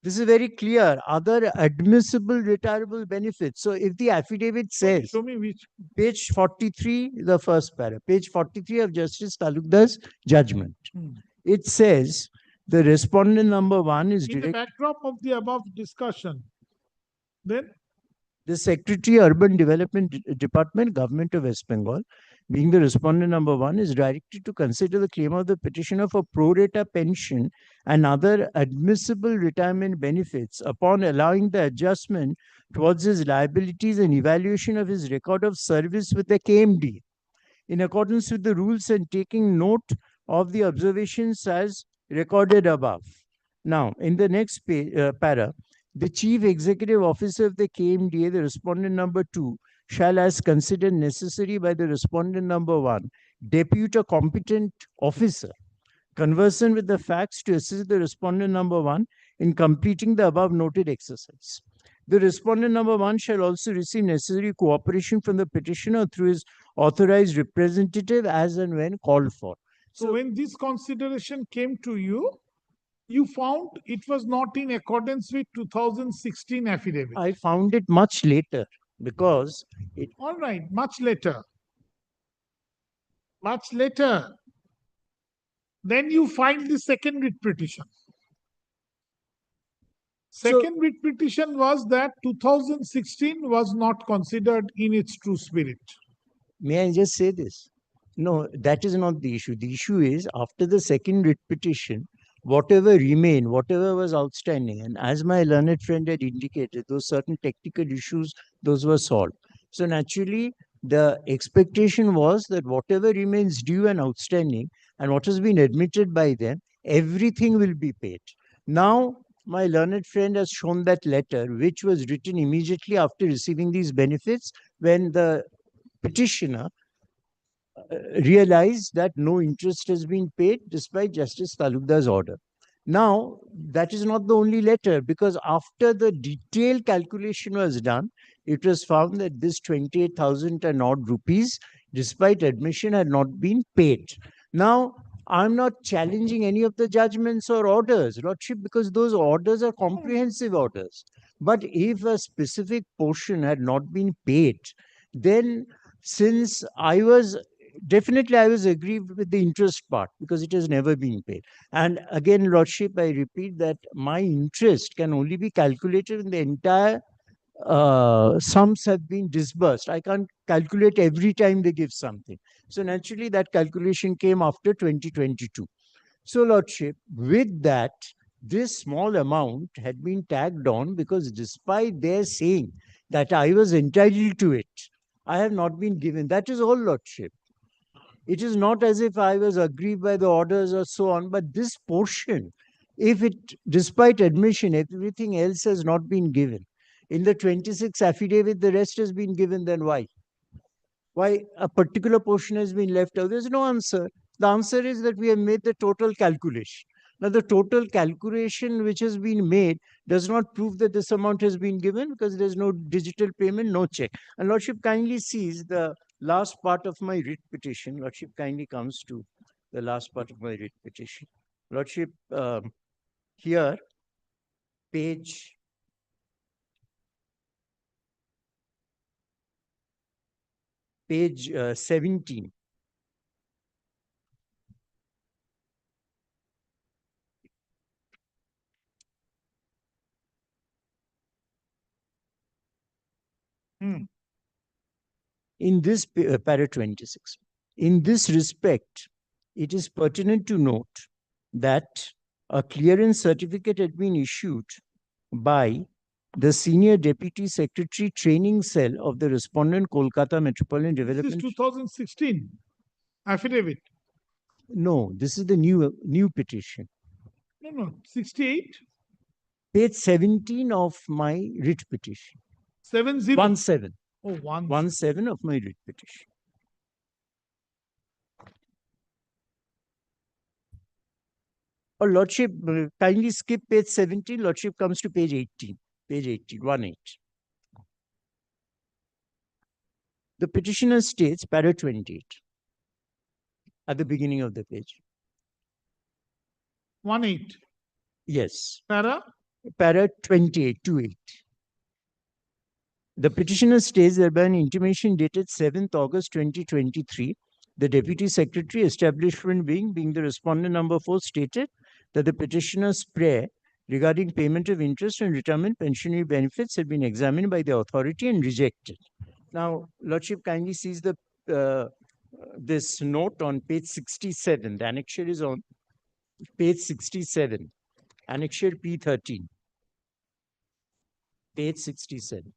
This is very clear. Other admissible retirable benefits. So if the affidavit says, show me which page 43, the first paragraph, page 43 of Justice Talukdar's judgment. It says the respondent number 1 is in the backdrop of the above discussion. Then the Secretary, Urban Development Department, Government of West Bengal, being the respondent number 1, is directed to consider the claim of the petitioner for pro rata pension and other admissible retirement benefits upon allowing the adjustment towards his liabilities and evaluation of his record of service with the KMD in accordance with the rules and taking note of the observations as recorded above. Now, in the next para, the Chief Executive Officer of the KMDA, the respondent number 2, shall, as considered necessary by the respondent number 1, depute a competent officer conversant with the facts to assist the respondent number 1 in completing the above noted exercise. The respondent number 1 shall also receive necessary cooperation from the petitioner through his authorized representative as and when called for. So when this consideration came to you, you found it was not in accordance with 2016 affidavit. I found it much later because it. All right, much later. Much later. Then you find the second writ petition. Second writ petition was that 2016 was not considered in its true spirit. May I just say this? No, that is not the issue. The issue is after the second writ petition, whatever remained, whatever was outstanding, and as my learned friend had indicated, those certain technical issues, those were solved. So naturally, the expectation was that whatever remains due and outstanding and what has been admitted by them, everything will be paid. Now, my learned friend has shown that letter, which was written immediately after receiving these benefits, when the petitioner realized that no interest has been paid despite Justice Talukdar's order. Now, that is not the only letter, because after the detailed calculation was done, it was found that this 28,000 and odd rupees, despite admission, had not been paid. Now, I'm not challenging any of the judgments or orders, Lordship, because those orders are comprehensive orders. But if a specific portion had not been paid, then since I was aggrieved with the interest part, because it has never been paid. And again, Lordship, I repeat that my interest can only be calculated when the entire sums have been disbursed. I can't calculate every time they give something. So naturally, that calculation came after 2022. So, Lordship, with that, this small amount had been tagged on, because despite their saying that I was entitled to it, I have not been given. That is all, Lordship. It is not as if I was aggrieved by the orders or so on, but this portion, if it, despite admission, everything else has not been given. In the 26 affidavit, the rest has been given, then why? Why a particular portion has been left out? There's no answer. The answer is that we have made the total calculation. Now, the total calculation which has been made does not prove that this amount has been given, because there's no digital payment, no check. And Lordship kindly sees the last part of my writ petition. Lordship kindly comes to the last part of my writ petition. Lordship, here, page 17. In this para 26, in this respect, it is pertinent to note that a clearance certificate had been issued by the Senior Deputy Secretary Training Cell of the respondent, Kolkata Metropolitan Development. This is 2016 affidavit. No, this is the new petition. No, 68. Page 17 of my writ petition. 70. 17. Oh, 17 of my writ petition. Oh, Lordship, kindly skip page 17. Lordship comes to page 18. Page 18, 18. The petitioner states, para 28, at the beginning of the page. 18. Yes. Para? Para 28, 28. The petitioner states that by an intimation dated 7th August 2023, the Deputy Secretary, establishment being the respondent number 4, stated that the petitioner's prayer regarding payment of interest and retirement pensionary benefits had been examined by the authority and rejected. Now, Lordship kindly sees the this note on page 67. The annexure is on page 67. Annexure P13. Page 67.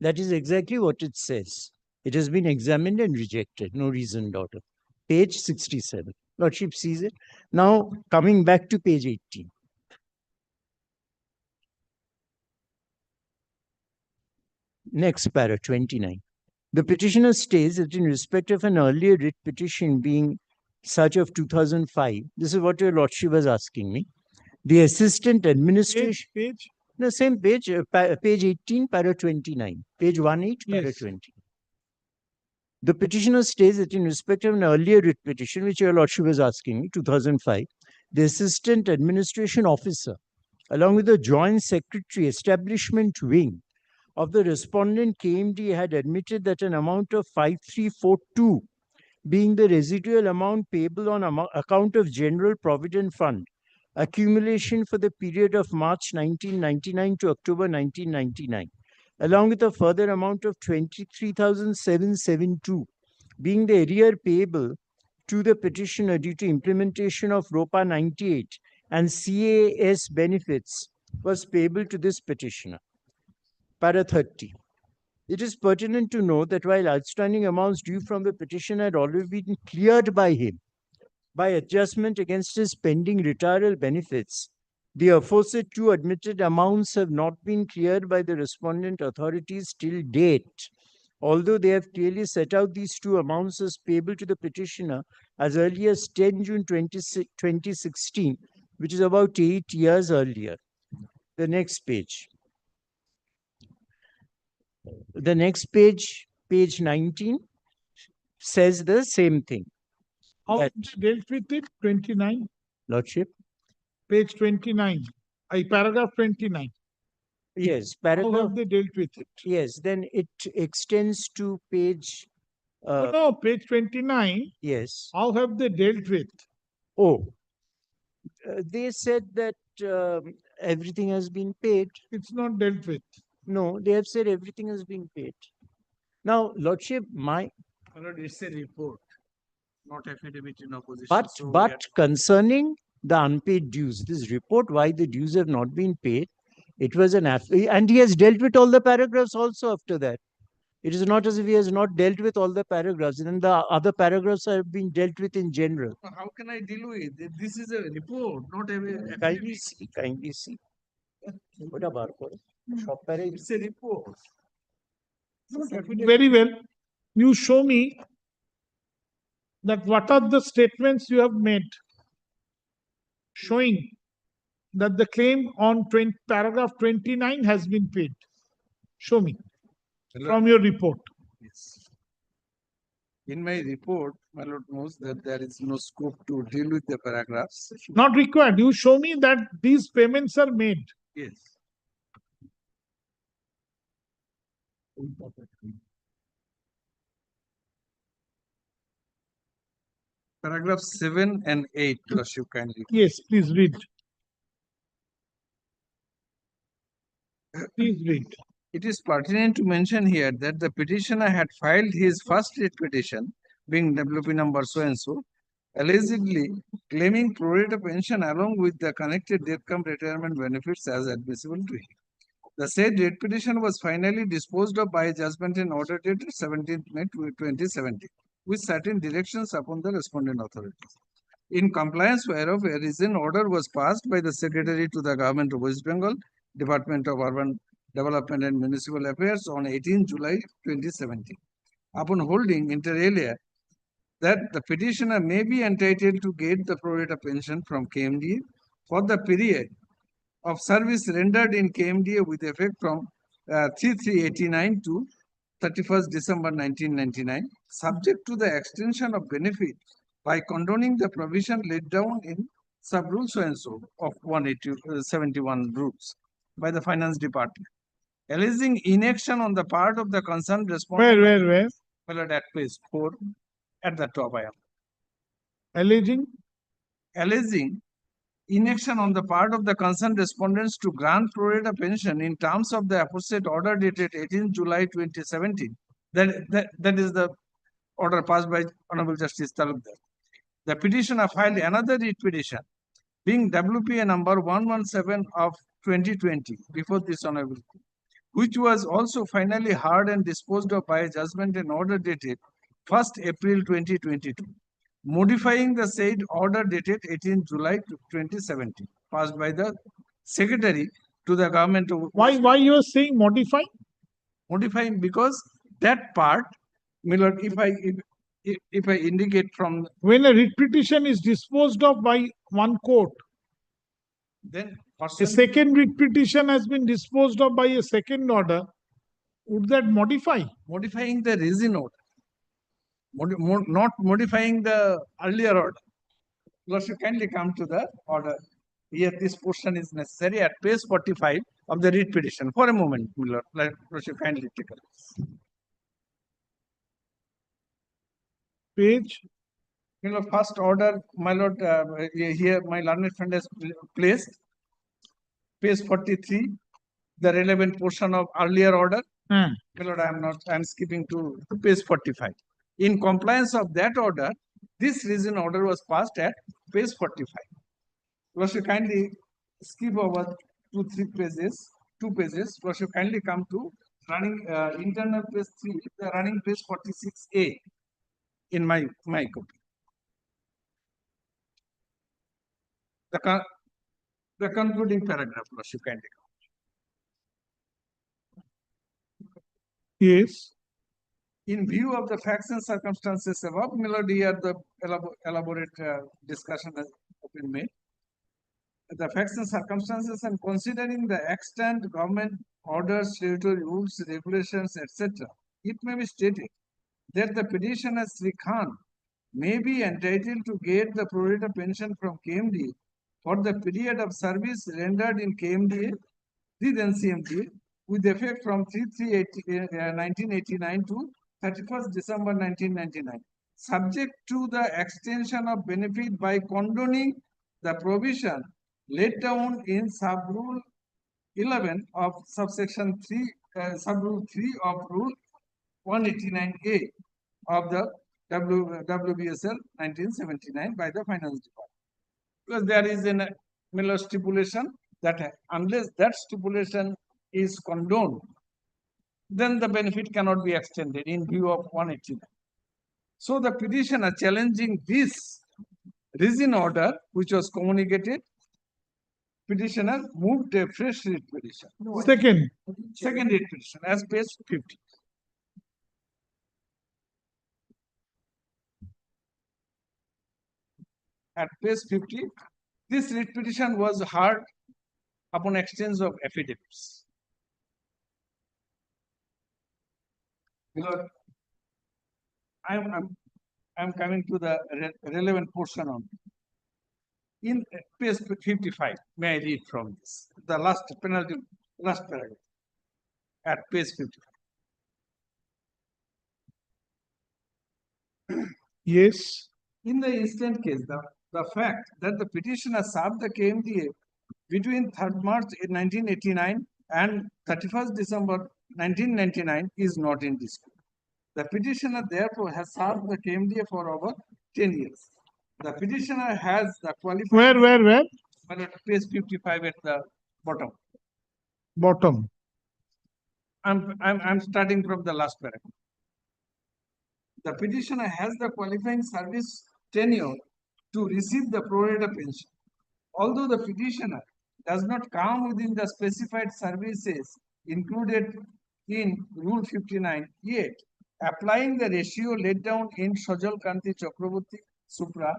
That is exactly what it says. It has been examined and rejected. No reasoned order. Page 67. Lordship sees it. Now, coming back to page 18. Next para, 29. The petitioner states that in respect of an earlier writ petition being such of 2005, this is what your Lordship was asking me, the assistant administration... Page? No, same page, page 18, para 29. Page 18, para 20. The petitioner states that in respect of an earlier writ petition, which your Lordship was asking me, 2005, the assistant administration officer, along with the joint secretary establishment wing of the respondent KMD, had admitted that an amount of 5342, being the residual amount payable on account of General Provident Fund, accumulation for the period of March 1999 to October 1999, along with a further amount of 23,772 being the arrear payable to the petitioner due to implementation of ROPA 98 and CAS benefits was payable to this petitioner. Para 30. It is pertinent to note that while outstanding amounts due from the petitioner had already been cleared by him by adjustment against his pending retirement benefits, the aforesaid two admitted amounts have not been cleared by the respondent authorities till date, although they have clearly set out these two amounts as payable to the petitioner as early as 10 June 2016, which is about 8 years earlier. The next page. The next page, page 19, says the same thing. How that- dealt with it? 29, Lordship? page 29, paragraph 29. Yes, How paragraph. have they dealt with it? Yes, then it extends to page. No, page 29. Yes. How have they dealt with? Oh, they said that everything has been paid. It's not dealt with. No, they have said everything has been paid. Now, Lordship, My lord, it's a report, not affidavit in opposition. but so we but are- concerning the unpaid dues, this report why the dues have not been paid, it was an and he has dealt with all the paragraphs also after that. It is not as if he has not dealt with all the paragraphs, and then the other paragraphs have been dealt with in general. How can I deal with it? This is a report, not a Kindly see, kindly see. What about It's a report. Very well. You show me that what are the statements you have made showing that the claim on paragraph 29 has been paid. Show me from your report. Yes. In my report, my lord knows that there is no scope to deal with the paragraphs. Not required. You show me that these payments are made. Yes. Paragraph 7 and 8, Lordship, kindly. Yes, please read. Please read. It is pertinent to mention here that the petitioner had filed his first writ petition, being WP number so and so, allegedly claiming pro rata pension along with the connected death cum retirement benefits as admissible to him. The said writ petition was finally disposed of by a judgment in order dated 17th May 2017, with certain directions upon the respondent authorities. In compliance whereof, a recent order was passed by the Secretary to the Government of West Bengal, Department of Urban Development and Municipal Affairs on 18 July 2017. Upon holding inter alia that the petitioner may be entitled to get the pro rata pension from KMDA for the period of service rendered in KMDA with effect from 3/3/89 to 31st December 1999, subject to the extension of benefit by condoning the provision laid down in sub-rule so and so of 171 rules by the Finance Department, alleging inaction on the part of the concerned respondent. Where? Well, at page 4, at the top I am. Alleging inaction on the part of the concerned respondents to grant pro rata pension in terms of the aforesaid order dated 18 July 2017. That is the order passed by Honorable Justice Talukdar. The petitioner filed another writ petition, being WPA number 117 of 2020 before this Honorable, which was also finally heard and disposed of by a judgment in order dated 1st April 2022, modifying the said order dated 18 July 2017, passed by the Secretary to the Government of. Why you are saying modify? Modifying because that part, Milord, if I indicate from. When a writ petition is disposed of by one court, then a second writ petition has been disposed of by a second order, would that modify? Modifying the reason order. Not modifying the earlier order. Lordship, kindly come to the order. Here, this portion is necessary at page 45 of the writ petition. For a moment, Milord, Lordship, kindly take a look. Page? Milord, first order, my lord, here my learned friend has placed. Page 43. the relevant portion of earlier order. My lord, I am skipping to page 45. In compliance of that order, this reason order was passed at page 45. Lordship, kindly skip over 2 pages. Lordship, kindly come to running internal page 3, the running page 46A in my copy. The concluding paragraph, Lordship, kindly come. Yes. In view of the facts and circumstances above, Milord, here the elaborate discussion has been made. The facts and circumstances and considering the extent government orders, statutory rules, regulations, etc., it may be stated that the petitioner Sri Khan may be entitled to get the pro rata pension from KMDA for the period of service rendered in KMDA, the then CMDA, with effect from 3/3/1989 to 31st December 1999, subject to the extension of benefit by condoning the provision laid down in sub-rule 11 of subsection 3, sub-rule 3 of rule 189A of the WBSL 1979 by the Finance Department. Because there is a Miller stipulation that unless that stipulation is condoned, then the benefit cannot be extended in view of 189. So the petitioner challenging this reason order, which was communicated, petitioner moved a fresh writ petition. Second writ petition as page 50. At page 50, this writ petition was heard upon exchange of affidavits. Because I'm coming to the relevant portion on in page 55. May I read from this? The last penalty, last paragraph at page 55. Yes. In the instant case, the fact that the petitioner served the KMDA between 3rd March 1989 and 31st December 1999 is not in dispute. The petitioner therefore has served the KMDA for over 10 years. The petitioner has the qualified. Where? At page 55 at the bottom. Bottom. I'm starting from the last paragraph. The petitioner has the qualifying service tenure to receive the pro rata pension. Although the petitioner does not come within the specified services included in Rule 59, yet applying the ratio laid down in Sajal Kanti Chakraborty Supra,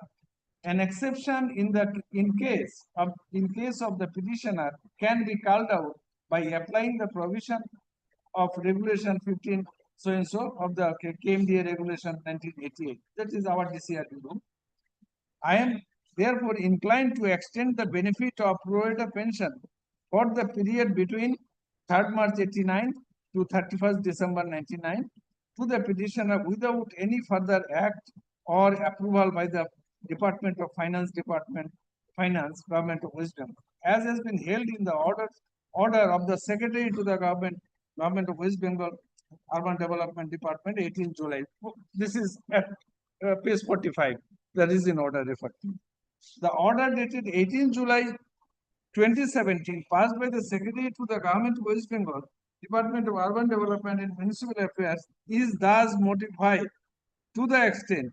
an exception in case of the petitioner can be called out by applying the provision of Regulation 15 so and so of the KMDA Regulation 1988. That is our DCRD rule. I am therefore inclined to extend the benefit of pro rata pension for the period between 3rd March 89 to 31st December 99 to the petitioner without any further act or approval by the Department of Finance, Government of West Bengal, as has been held in the order of the Secretary to the Government of West Bengal Urban Development Department, 18 July. This is at page 45. That is in order referred to. The order dated 18 July 2017, passed by the Secretary to the Government of West Bengal Department of Urban Development and Municipal Affairs, is thus modified to the extent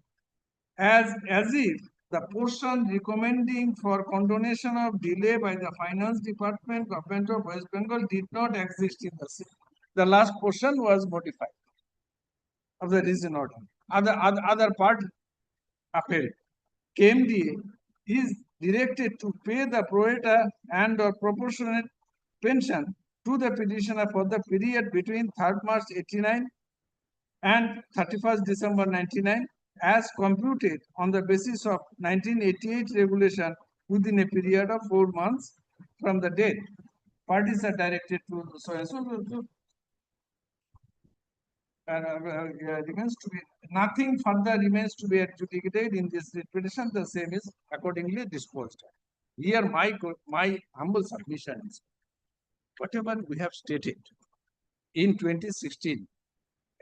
as if the portion recommending for condonation of delay by the Finance Department, Government of West Bengal did not exist in the same. The last portion was modified of the reason order. Other part upheld. KMDA is directed to pay the pro rata and or proportionate pension to the petitioner for the period between 3rd March 89 and 31st December 99 as computed on the basis of 1988 regulation within a period of 4 months from the date. Parties are directed to so and so. Remains to be nothing further remains to be adjudicated in this petition. The same is accordingly disposed of. Here my humble submission is whatever we have stated in 2016,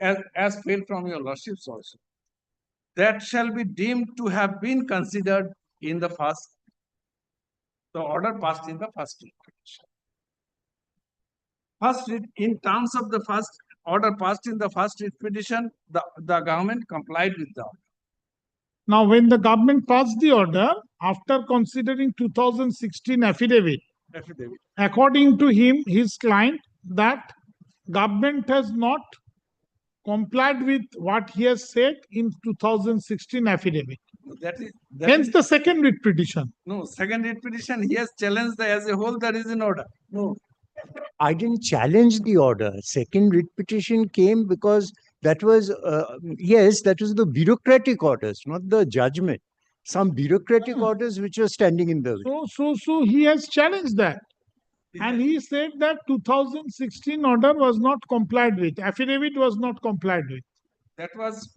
as failed from your lordships also, that shall be deemed to have been considered in the order passed in the first writ petition. In terms of the first order passed in the first writ petition, the government complied with the order. Now, when the government passed the order, after considering 2016 affidavit, according to him, his client, that government has not complied with what he has said in 2016 affidavit. Hence the second writ petition. No, second writ petition, he has challenged as a whole, there is an order. No, I didn't challenge the order. Second writ petition came because that was, yes, that was the bureaucratic orders, not the judgment. Some bureaucratic orders which were standing in the way. So he has challenged that. And he said that 2016 order was not complied with, affidavit was not complied with. That was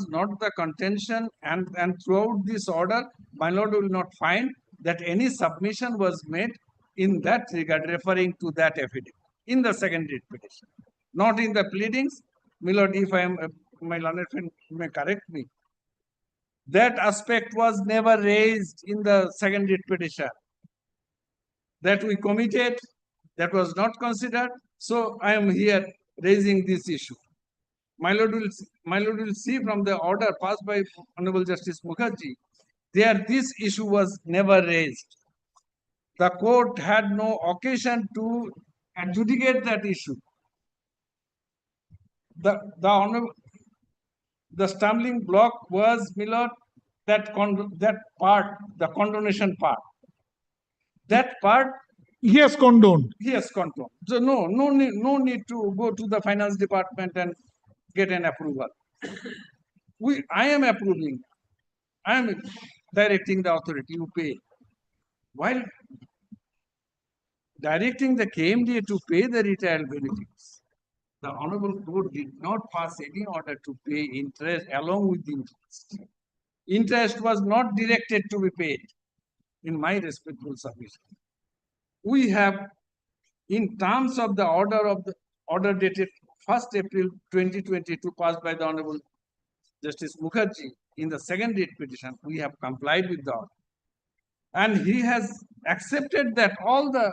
not the contention, and throughout this order, my lord will not find that any submission was made in that regard, referring to that affidavit in the second writ petition, not in the pleadings. My lord, if I am, my learned friend may correct me, that aspect was never raised in the second writ petition. That we committed, that was not considered. So I am here raising this issue. My lord will see from the order passed by Honorable Justice Mukherjee, there this issue was never raised. The court had no occasion to adjudicate that issue. The stumbling block was, my lord, that part, the condonation part. That part he has condoned. He has condoned. So no need to go to the finance department and get an approval. I am approving. I am directing the authority to pay. While directing the KMDA to pay the retail benefits, the Honorable Court did not pass any order to pay interest along with the interest. Interest was not directed to be paid, in my respectful submission. We have, in terms of the order dated 1st April 2022 passed by the Honorable Justice Mukherjee in the second writ petition, we have complied with the order. And he has accepted that all the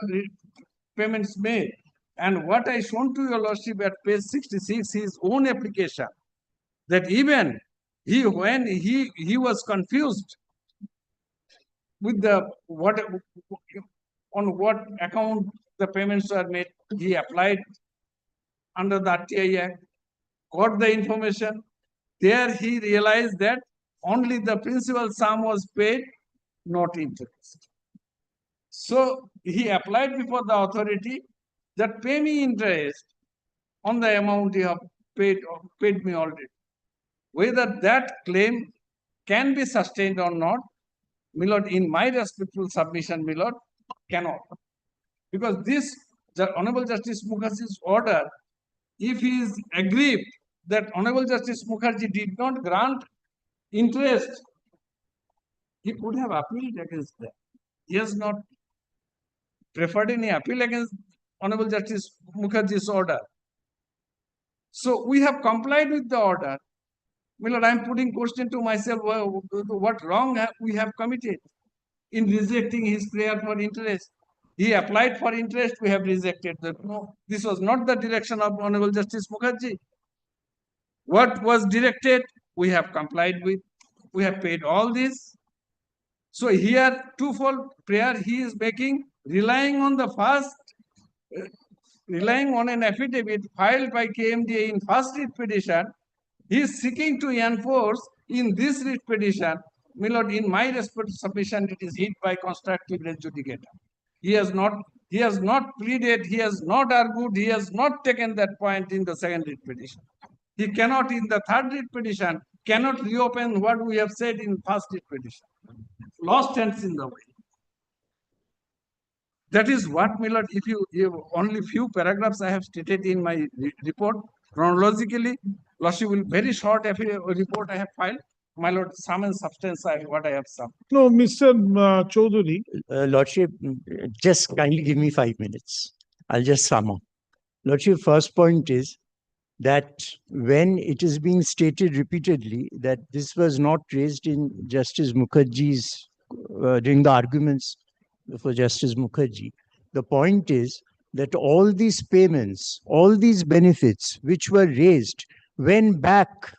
payments made. And what I shown to your lordship at page 66, his own application, that even when he was confused with on what account the payments were made, he applied under the RTI Act, got the information. There he realized that only the principal sum was paid, not interest. So he applied before the authority that pay me interest on the amount you have paid me already. Whether that claim can be sustained or not, my lord, in my respectful submission, my lord, cannot. Because this, the Honorable Justice Mukherjee's order, if he is aggrieved that Honorable Justice Mukherjee did not grant interest, he could have appealed against that. He has not preferred any appeal against Honorable Justice Mukherjee's order. So we have complied with the order. My lord, I am putting question to myself, what wrong we have committed in rejecting his prayer for interest. He applied for interest, we have rejected that. No, this was not the direction of Honorable Justice Mukherjee. What was directed, we have complied with. We have paid all this. So here, twofold prayer he is making, relying on the first, relying on an affidavit filed by KMDA in first writ petition. He is seeking to enforce in this writ petition. My lord, in my respect submission, it is hit by constructive res judicata. He has not pleaded, he has not argued, he has not taken that point in the second writ petition. He cannot, in the third writ petition, cannot reopen what we have said in first writ petition. Lost hence in the way. That is what, my lord, if only few paragraphs I have stated in my report, chronologically, lordship will very short report I have filed. My lord, sum and substance what I have summed. No, Mr. Chaudhary. Lordship, just kindly give me 5 minutes. I'll just sum up. Lordship, first point is that when it is being stated repeatedly that this was not raised in Justice Mukherjee's during the arguments for Justice Mukherjee, the point is that all these payments, all these benefits which were raised went back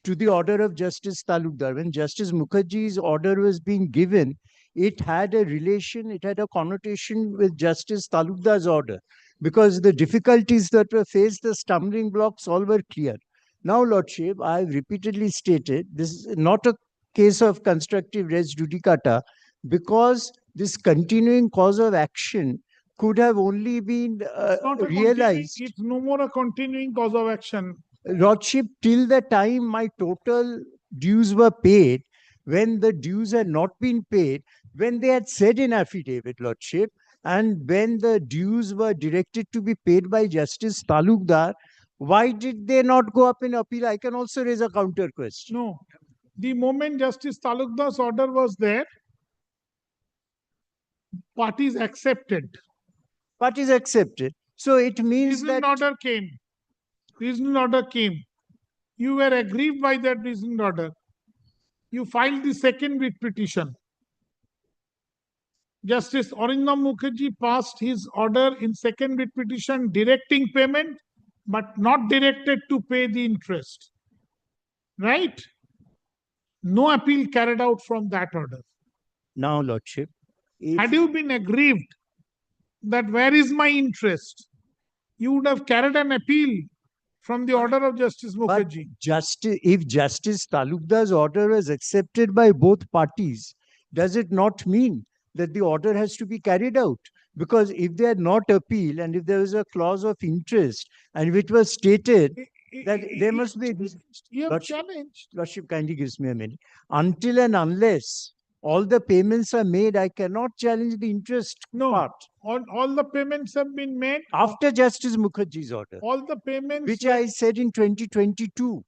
to the order of Justice Talukdar. When Justice Mukherjee's order was being given, it had a relation, it had a connotation with Justice Talukdar's order, because the difficulties that were faced, the stumbling blocks, all were clear. Now, Lordship, I have repeatedly stated this is not a case of constructive res judicata, because this continuing cause of action could have only been realized. It's no more a continuing cause of action. Lordship, till the time my total dues were paid, when the dues had not been paid, when they had said in affidavit, Lordship, and when the dues were directed to be paid by Justice Talukdar, why did they not go up in appeal? I can also raise a counter question. No. The moment Justice Talukdar's order was there, parties accepted. Parties accepted. So it means reasoned order came. Reasoned order came. You were aggrieved by that reasoned order. You filed the second writ petition. Justice Arindam Mukherjee passed his order in second writ petition directing payment, but not directed to pay the interest. Right? No appeal carried out from that order. Now, Lordship, had you been aggrieved that where is my interest, you would have carried an appeal from the order of Justice Mukherjee. If Justice Talukdar's order was accepted by both parties, does it not mean that the order has to be carried out? Because if they had not appealed and if there was a clause of interest and which was stated that there must be... You have challenged. Lordship kindly gives me a minute. Until and unless all the payments are made, I cannot challenge the interest part. All the payments have been made. After Justice Mukherjee's order. All the payments. Which I said in 2022.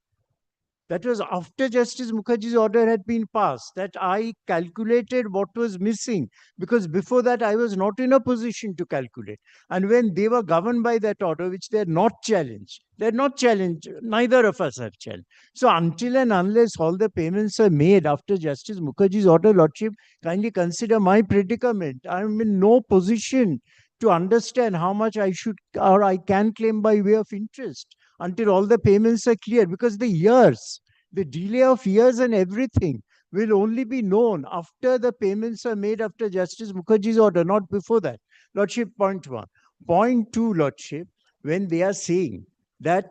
That was after Justice Mukherjee's order had been passed, that I calculated what was missing, because before that I was not in a position to calculate. And when they were governed by that order, which they had not challenged, neither of us have challenged. So until and unless all the payments are made after Justice Mukherjee's order, Lordship, kindly consider my predicament. I am in no position to understand how much I should or I can claim by way of interest until all the payments are clear, because the delay of years and everything will only be known after the payments are made after Justice Mukherjee's order, not before that. Lordship, point one. Point two, Lordship, when they are saying that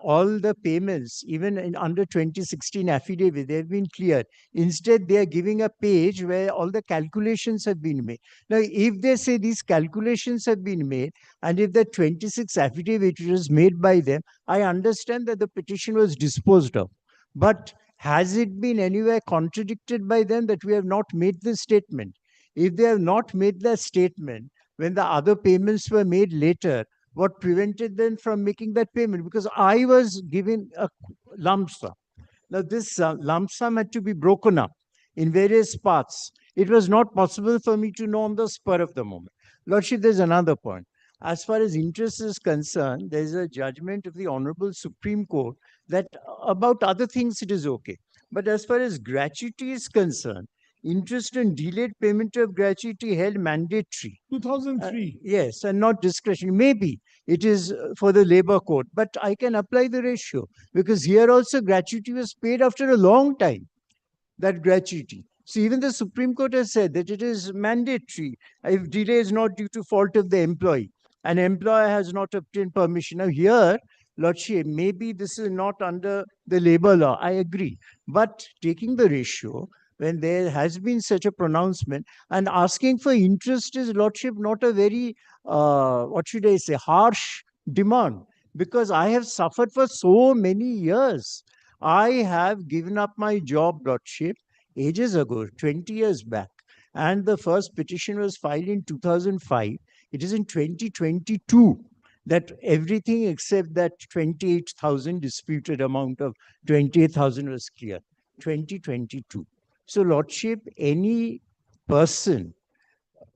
all the payments, even under 2016 affidavit, they've been clear. Instead, they are giving a page where all the calculations have been made. Now, if they say these calculations have been made, and if the 26 affidavit was made by them, I understand that the petition was disposed of. But has it been anywhere contradicted by them that we have not made this statement? If they have not made the statement, when the other payments were made later, what prevented them from making that payment? Because I was given a lump sum. Now, this lump sum had to be broken up in various parts. It was not possible for me to know on the spur of the moment. Lordship, there's another point. As far as interest is concerned, there's a judgment of the Honorable Supreme Court that about other things it is okay. But as far as gratuity is concerned, interest and delayed payment of gratuity held mandatory. 2003. Yes, and not discretionary. Maybe it is for the labor code, but I can apply the ratio, because here also gratuity was paid after a long time, that gratuity. So even the Supreme Court has said that it is mandatory if delay is not due to fault of the employee. An employer has not obtained permission. Now here, Lordship, maybe this is not under the labor law. I agree. But taking the ratio, when there has been such a pronouncement, and asking for interest is, Lordship, not a very, what should I say, harsh demand, because I have suffered for so many years. I have given up my job, Lordship, ages ago, 20 years back, and the first petition was filed in 2005. It is in 2022 that everything except that 28,000 disputed amount of 28,000 was clear. 2022. So, Lordship, any person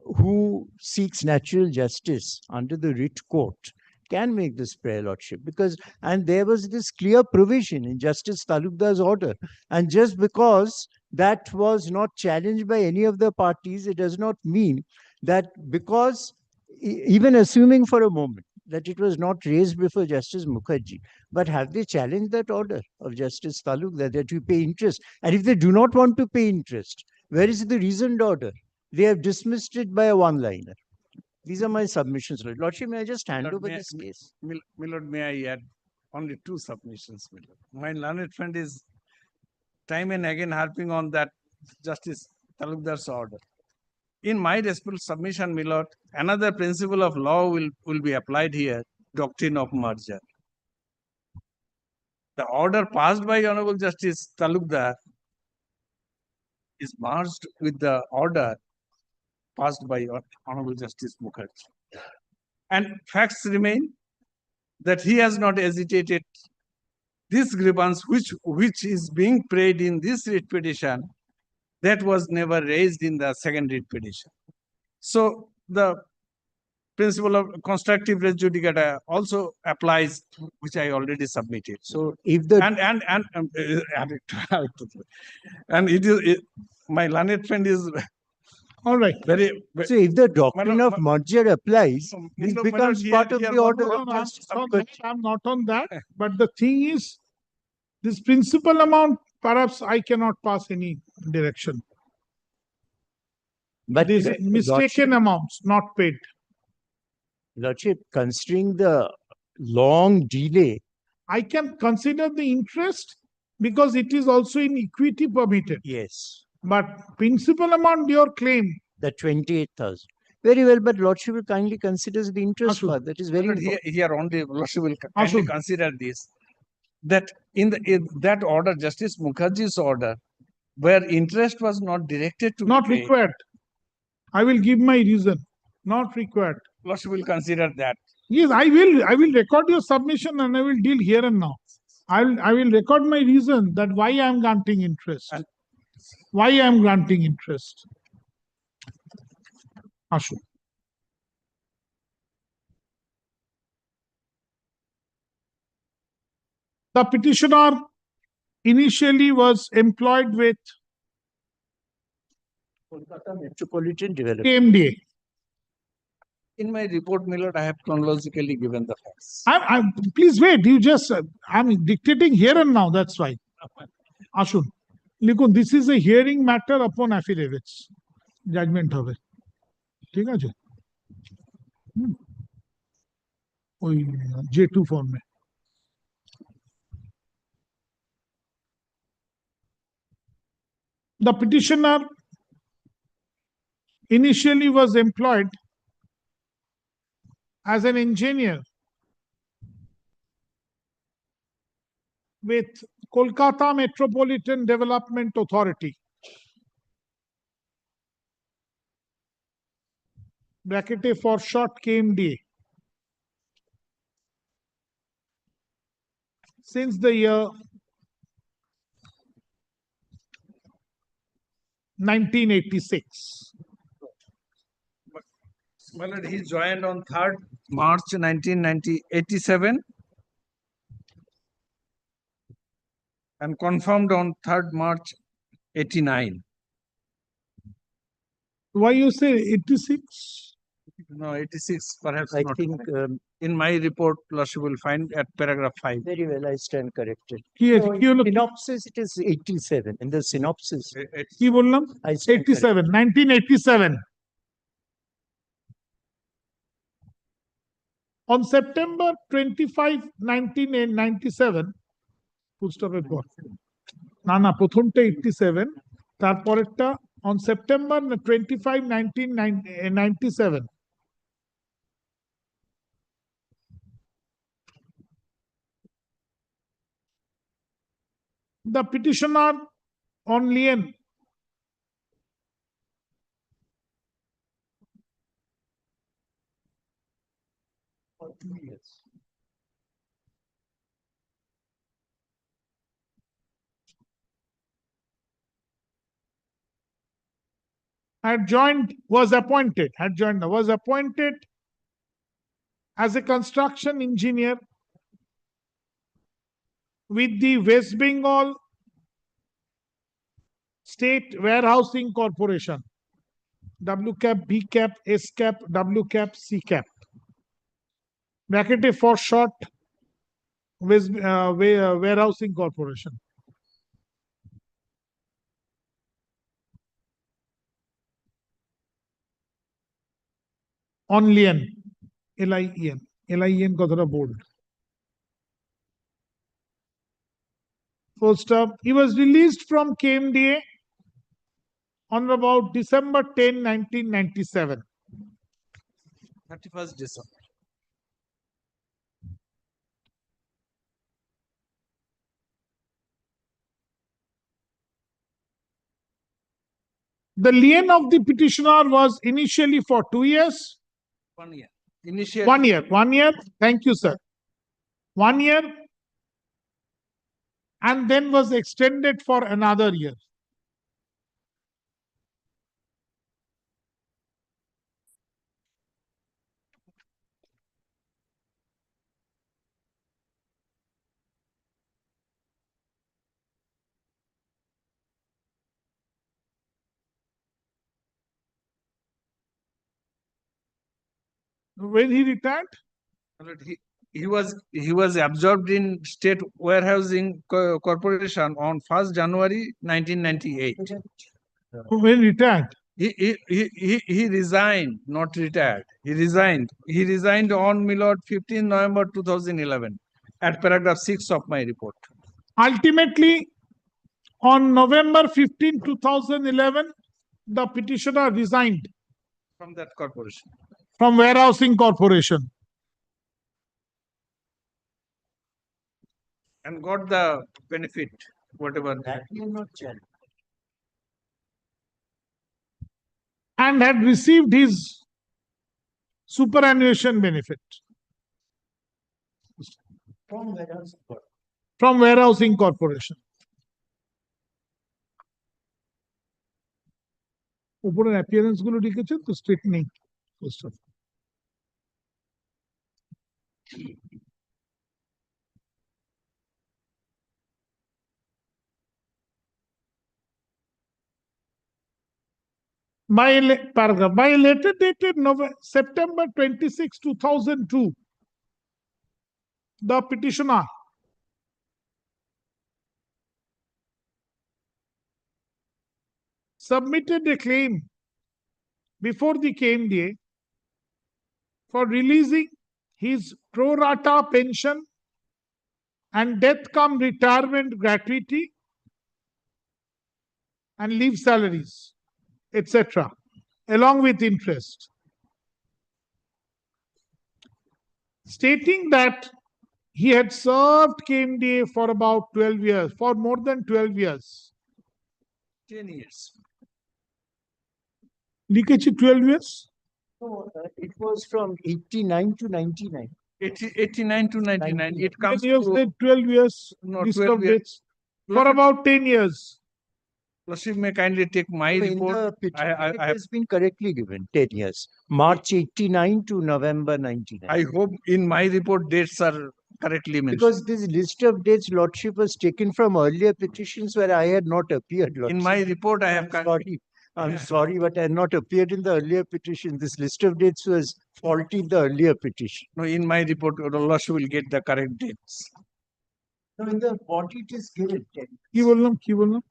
who seeks natural justice under the writ court can make this prayer, Lordship, because and there was this clear provision in Justice Talukdar's order, and just because that was not challenged by any of the parties, it does not mean that because even assuming for a moment that it was not raised before Justice Mukherjee, but have they challenged that order of Justice Talukdar that you pay interest? And if they do not want to pay interest, where is the reasoned order? They have dismissed it by a one-liner. These are my submissions. Lordship, may I just hand over this case? Milord, may I add only two submissions, Milord. My learned friend is time and again harping on that Justice Talukdar's order. In my respectful submission, Milord, another principle of law will be applied here, doctrine of merger. The order passed by Honorable Justice Talukdar is merged with the order passed by Honorable Justice Mukherjee. And facts remain that he has not hesitated. This grievance which is being prayed in this writ petition, that was never raised in the second writ petition. So the principle of constructive res judicata also applies, which I already submitted. So if the and it is my learned friend is all right. So if the doctrine of merger applies, this becomes part of the order of justice. I'm not on that. But the thing is, this principal amount, perhaps I cannot pass any direction. But these mistaken amounts not paid. Lordship, considering the long delay, I can consider the interest because it is also in equity permitted. Yes. But principal amount, your claim. The 28,000. Very well, but Lordship will kindly considers the interest part. That is very important. Here only Lordship will kindly consider this. That in that order, Justice Mukherjee's order, where interest was not directed to not required. I will give my reason. Not required. Lordship will consider that. Yes, I will. I will record your submission and I will deal here and now. I will record my reason that why I am granting interest. Why I am granting interest. Ashu. The petitioner initially was employed with Kolkata Metropolitan Development. KMDA. In my report, Milord, I have chronologically given the facts. Please wait. You just, I'm dictating here and now. That's why. Ashun. Likun, this is a hearing matter upon affidavits. Judgment hobe. ठीक है ओई J2 form में. The petitioner initially was employed as an engineer with Kolkata Metropolitan Development Authority. Bracket A for short KMDA. Since the year 1986. Well, he joined on 3rd March 1987 and confirmed on 3rd March 89. Why you say 86? No, 86 perhaps I not. think In my report, Lordship will find at paragraph 5. very well, I stand corrected. Here, So in synopsis, it is 87. In the synopsis, কি বললাম? I stand 87, 1987. On September 25, 1997, full stop এর পর না প্রথমটা 87 তারপরেরটা on September 25, 1997. The petitioner on lien for 2 years. was appointed as a construction engineer with the West Bengal State Warehousing Corporation, WCAP, BCAP, SCAP, WCAP, CCAP. Bracket for short, Warehousing Corporation. On Lien, LIEN, LIEN কথাটা bold. First up, he was released from KMDA on about December 10, 1997. 31st December. The lien of the petitioner was initially for 2 years. 1 year. Initially. 1 year. 1 year. Thank you, sir. 1 year. And then was extended for another year. When he retired? He was absorbed in State Warehousing Corporation on 1st January 1998. When retired? He resigned, not retired. He resigned. He resigned on, my lord, 15 November 2011 at paragraph 6 of my report. Ultimately, on November 15, 2011, the petitioner resigned From that corporation. from Warehousing Corporation. And got the benefit, whatever. And had received his superannuation benefit from Warehousing Corporation. উপরের appearance গুলো লিখেছেন তো state নেই paragraph by a letter dated September 26, 2002, the petitioner submitted a claim before the KMDA for releasing his pro rata pension and death cum retirement gratuity and leave salaries, etc., along with interest, stating that he had served KMDA for about 12 years, for more than 12 years. 10 years. লিখেছি 12 years? No, it was from 89 to 99. 89 to 99. It comes Then you to said 12 years, no, list 12 of years. dates, for about 10 years. Lordship may kindly take my In report. the petition, I it have, has been correctly given, 10 years. March 89 to November 99. I hope in my report dates are correctly mentioned. Because this list of dates, Lordship, was taken from earlier petitions where I had not appeared, In Lordship. my report, I have. I'm sorry, but I had not appeared in the earlier petition. This list of dates was faulty in the earlier petition. No, in my report, Lordship will get the correct dates. No, in the body it is given 10. কি বললাম?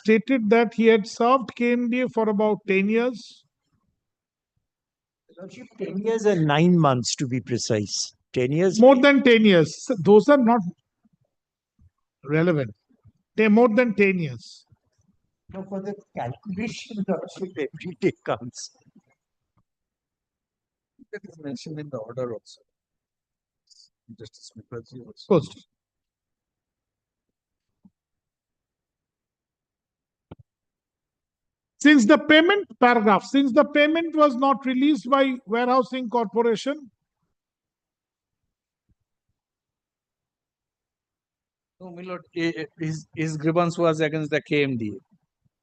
Stated that he had served KMDA for about 10 years. 10 years and 9 months to be precise. 10 years. More than 10 years. Those are not relevant. They're more than 10 years. No, for the calculation, Lordship, every day counts. That is mentioned in the order also. Justice Mukherjee also. First. Since the payment paragraph, since the payment was not released by warehousing corporation, No, my lord, his grievance was against the KMDA.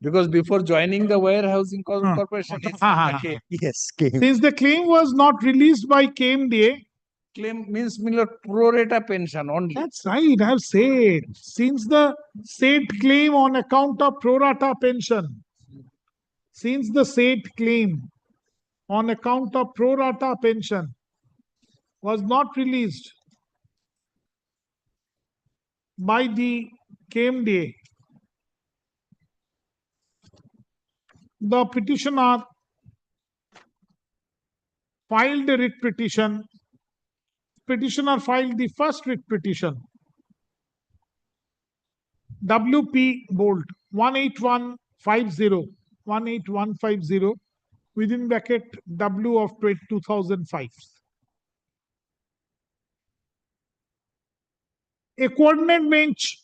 Because before joining the warehousing corporation, Yes, since the claim was not released by KMDA, claim means my lord pro rata pension only. that's right, I have said. Since the said claim on account of pro rata pension, since the said claim on account of pro rata pension was not released by the KMDA, the petitioner filed a writ petition. Petitioner filed the first writ petition. WP bold 18150 within bracket W of 2005. A coordinate bench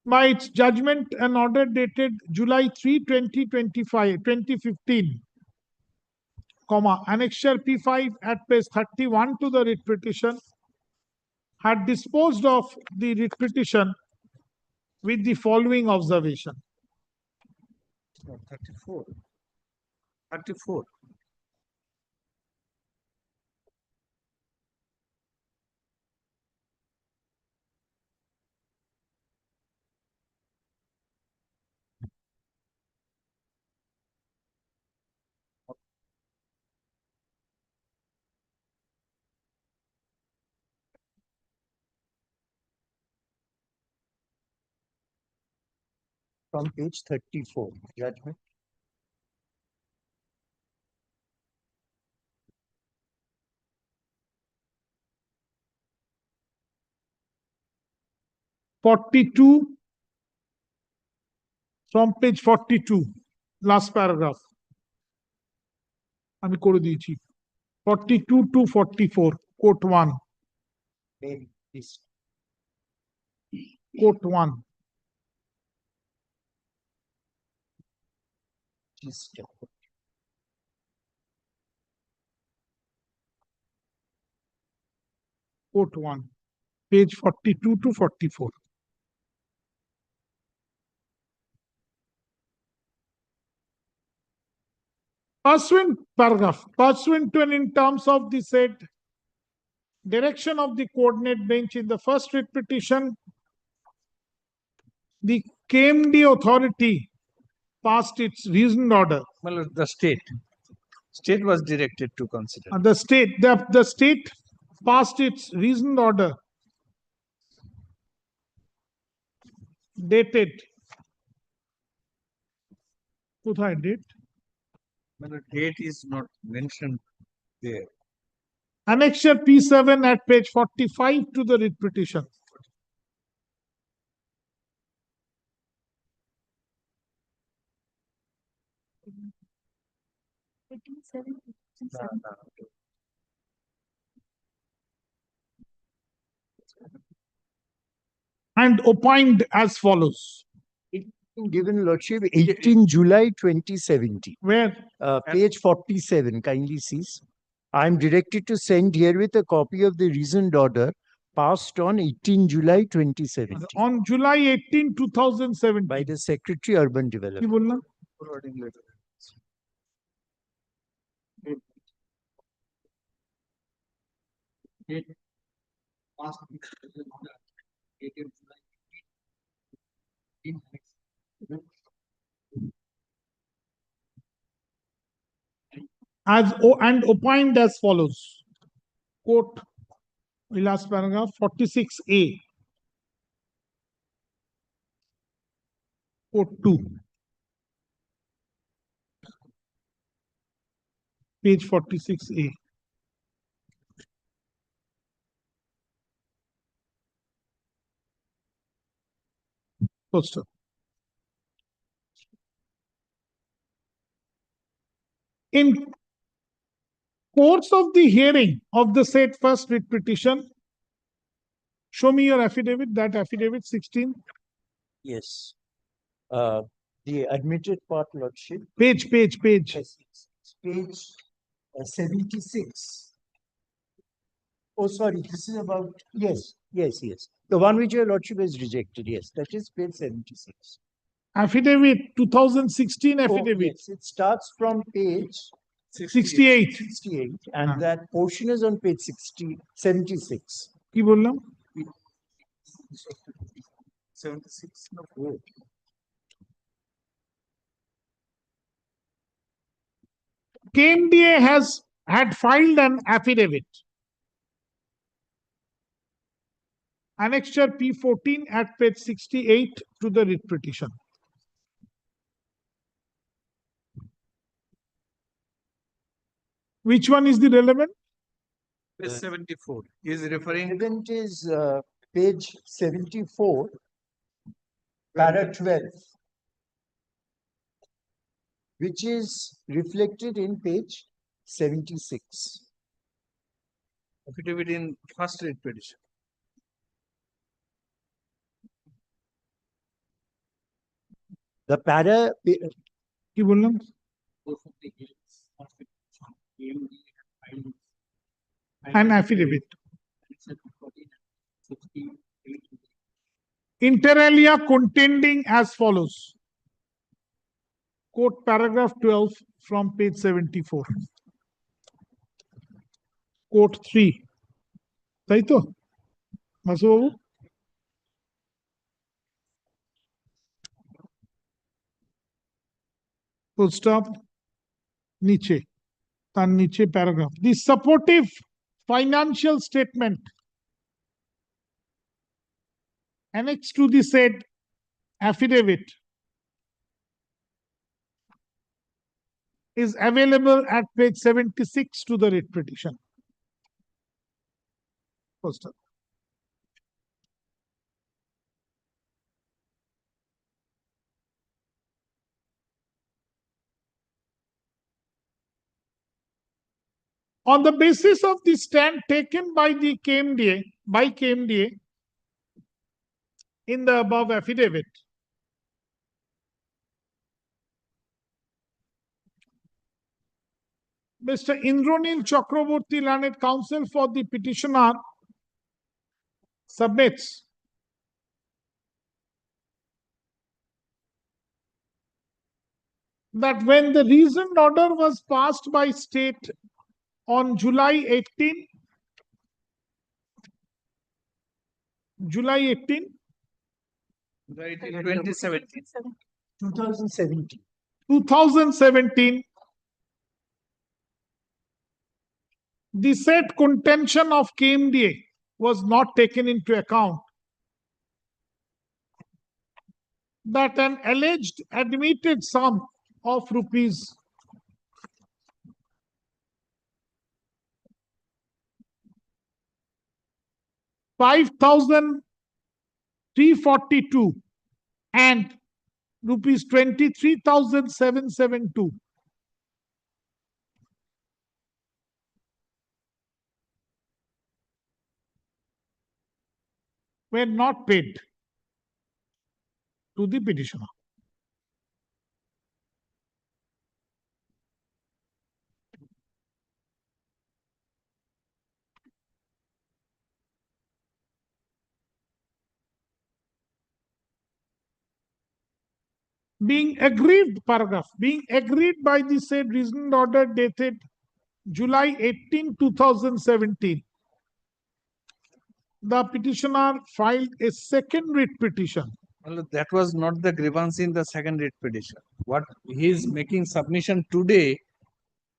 by its judgment and order dated July 3, 2015, annexure P5 at page 31 to the writ petition had disposed of the writ petition with the following observation. 34. 34. From page 34, judgment. From page 42, last paragraph. আমি করে দিয়েছি 42 to 44, quote 1. Quote 1. Quote 1. Page 42 to 44. Pursuant to and in terms of the said direction of the coordinate bench in the first writ petition, the KMD authority passed its reasoned order. Well, the state was directed to consider. The state passed its reasoned order dated. কোথায় date? Well, the date is not mentioned there. Annexure P7 at page 45 to the writ petition. And opined as follows. Given Lordship, 18 July 2017. Where? Page 47, kindly cease. I am directed to send herewith a copy of the reasoned order passed on 18 July 2017. On July 18, 2017. By the Secretary Urban Development. কি বললাম? And opined as follows. Quote, last paragraph, 46A. Quote 2. Page 46A. Poster. In course of the hearing of the said first writ petition, show me your affidavit, that affidavit 16. Yes. The admitted part, Lordship. Page. Yes, yes. Page 76. Oh, sorry, this is about, yes. The one which your Lordship has rejected, yes, that is page 76. Affidavit, 2016 Oh, affidavit. yes, it starts from page 68. 68, and that portion is on page 76. কি বললাম? 76. No, KMDA had filed an affidavit. Annexure P14 at page 68 to the writ petition. Which one is the relevant? Page 74 is referring. Relevant is page 74, para 12, which is reflected in page 76. Affidavit in first writ petition. The para. কি বললাম? An affidavit. Inter alia contending as follows. Quote paragraph 12 from page 74. Quote 3. তাই তো? মাসুবাবু? Full stop. নিচে. তার নিচে paragraph. The supportive financial statement annexed to the said affidavit is available at page 76 to the writ petition. First up. On the basis of the stand taken by the KMDA, in the above affidavit, Mr. Indranil Chakraborty, learned counsel for the petitioner, submits that when the reasoned order was passed by state on July 18, 2017, the said contention of KMDA was not taken into account, that an alleged admitted sum of rupees 5,342 and rupees 23,772 were not paid to the petitioner. Being agreed by the said reasoned order dated July 18, 2017, the petitioner filed a second writ petition. Well, that was not the grievance in the second writ petition. What he is making submission today,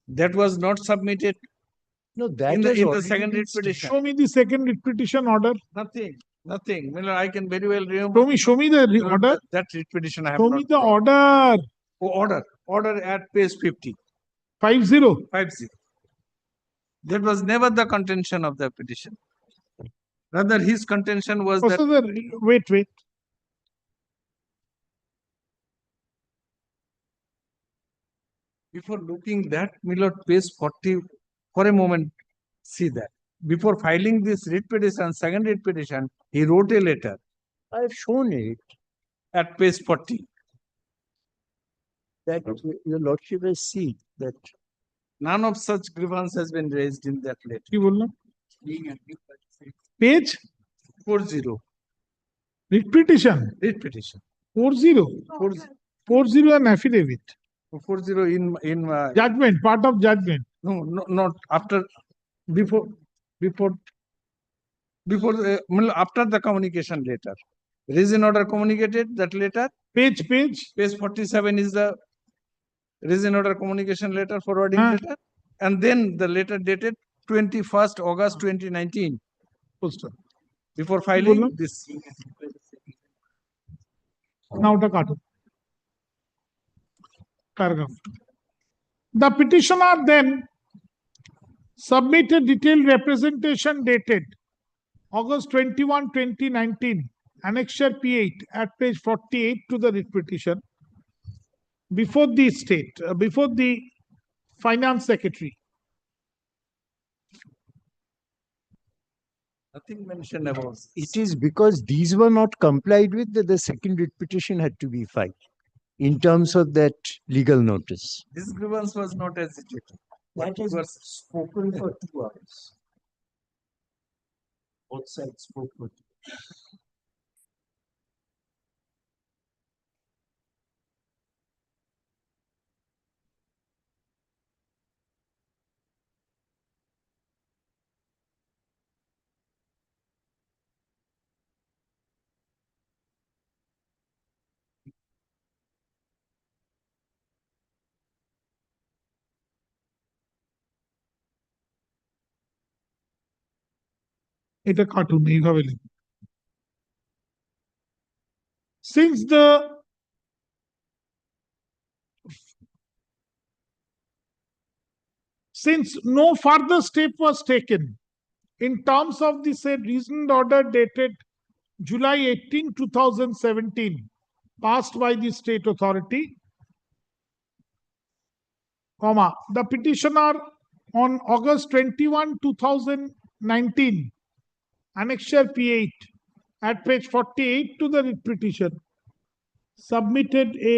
that was not submitted. No, that in the already second been writ petition. Show me the second writ petition order. Nothing. Well, I can very well remember. Show me the order. That writ petition I have Show not me the brought. order. Oh, order at page 50. 50. That was never the contention of the petition. Rather, his contention was that. Wait. Before looking that, Milord, page 40, for a moment, see that. Before filing this writ petition, second writ petition, he wrote a letter. I have shown it. At page 40. that your lordship has seen that None of such grievance has been raised in that letter. কি বললাম? Page 40. writ petition Writ petition. 40 40 an affidavit 40 in judgment, part of judgment. no, not after, before after the communication letter. Reason order communicated that letter. Page 47 is the reason order communication letter, forwarding letter, and then the letter dated 21st August 2019. Before filing this. Now the cut. Paragraph. The petitioner then submitted detailed representation dated August 21, 2019, Annexure P8 at page 48 to the writ petition before the state, before the finance secretary. Nothing mentioned about it is because these were not complied with that the second writ petition had to be filed in terms of that legal notice. this grievance was not agitated. That has was spoken for 2 hours. Both sides spoke for 2 hours. এটা cartoon এইভাবে লিখুন। Since no further step was taken in terms of the said reasoned order dated July 18, 2017, passed by the state authority, comma, the petitioner on August 21, 2019, Annexure P8 at page 48 to the writ petition, submitted a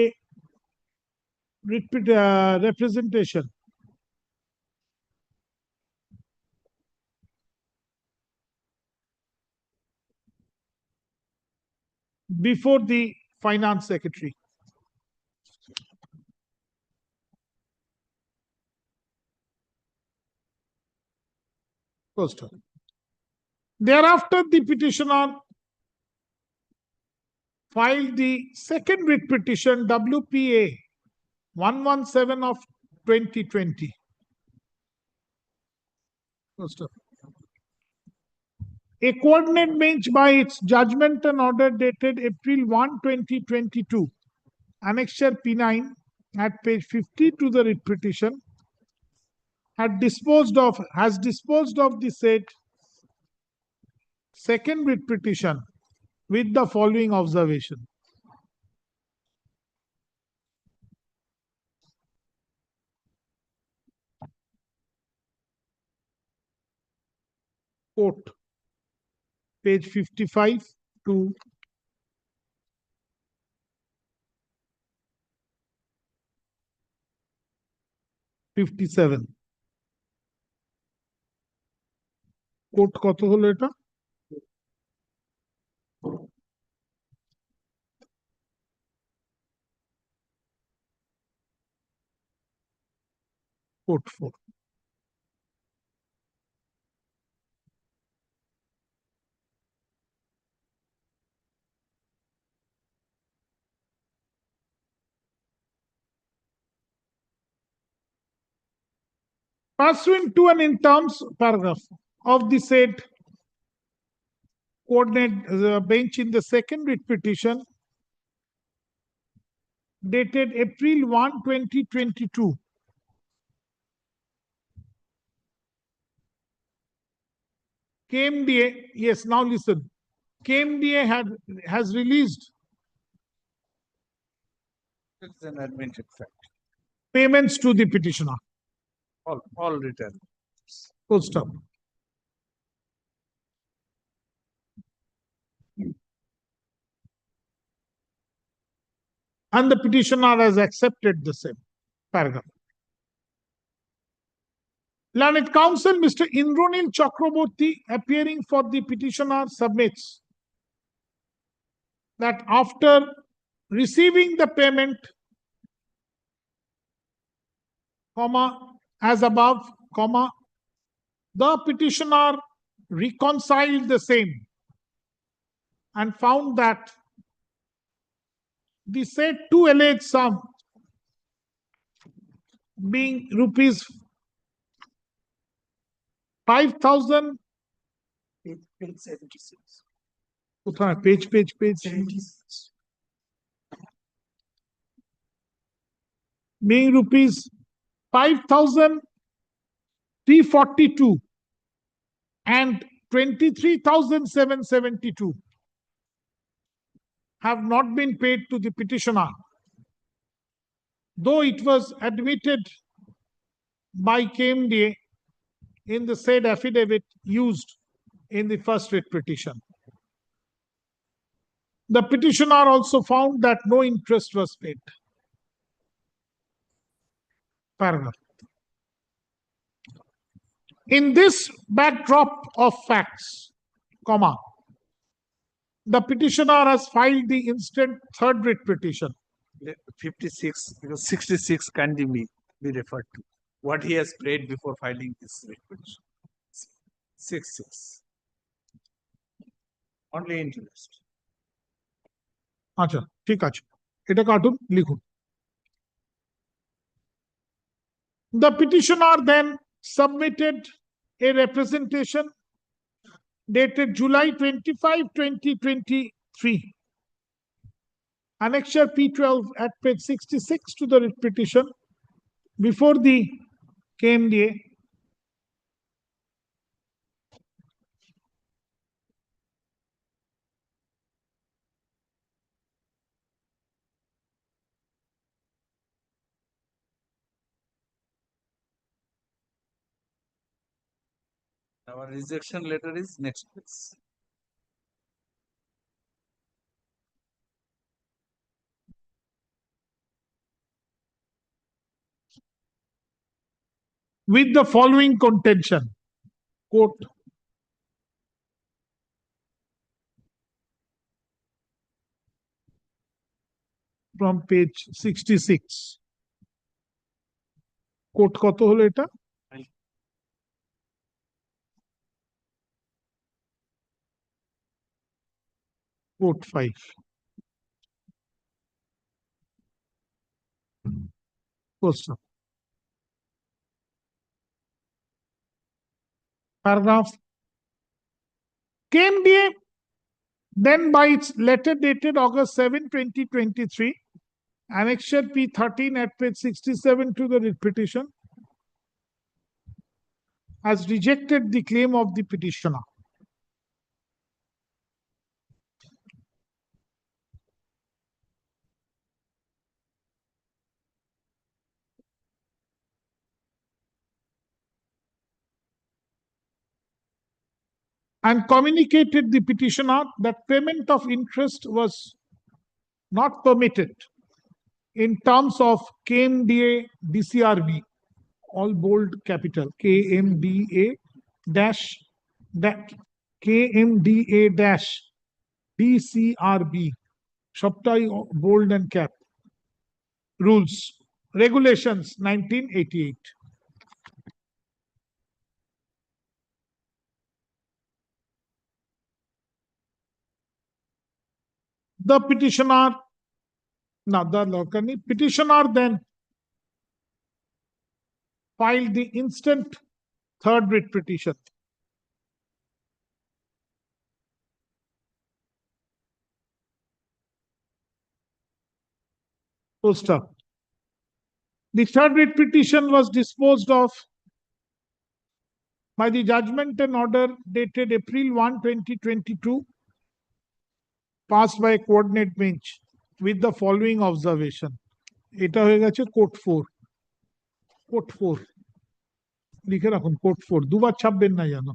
representation before the finance secretary. First, thereafter, the petitioner filed the second writ petition WPA 117 of 2020. First, a coordinate bench by its judgment and order dated April 1, 2022, Annexure P9 at page 50 to the writ petition, has disposed of the said second writ petition with the following observation. Quote, page 55 to 57. Coat কত হলো এটা? Coat 4. Pursuant to and in terms paragraph of the said coordinate bench in the second writ petition dated April 1, 2022, KMDA, yes, now listen, KMDA has released It's an admitted fact. payments to the petitioner. All written. Full stop. and the petitioner has accepted the same paragraph. Learned Counsel Mr. Indranil Chakraborty, appearing for the petitioner, submits that after receiving the payment, as above, the petitioner reconciled the same and found that the said two alleged sum being rupees 5,000. Page 76. Page. 76. Being rupees 5,342 and 23,772 have not been paid to the petitioner, though it was admitted by KMDA in the said affidavit used in the first writ petition. The petitioner also found that no interest was paid. Paragraph. In this backdrop of facts, the petitioner has filed the instant third writ petition. 56, because 66 can be referred to. What he has paid before filing this writ petition. 66. Only interest. আচ্ছা, ঠিক আছে, এটা কাটুন, লিখুন। The petitioner then submitted a representation dated July 25, 2023, Annexure P12 at page 66 to the writ petition before the KMDA. Our rejection letter is next page. With the following contention, quote, from page 66. Coat কত হলো এটা? Quote 5. Paragraph. KMDA then by its letter dated August 7, 2023, Annexure P13 at page 67 to the writ petition, has rejected the claim of the petitioner. And communicated the petitioner that payment of interest was not permitted in terms of KMDA DCRB, all bold capital, KMDA dash KMDA dash DCRB, সবটাই bold and cap, rules, regulations 1988. The petitioner then filed the instant third writ petition. Poster. The third writ petition was disposed of by the judgment and order dated April 1, 2022, passed by a coordinate bench with the following observation. এটা হয়ে গেছে coat 4, coat 4 লিখে রাখুন, coat 4 দুবার ছাপবেন না জানো,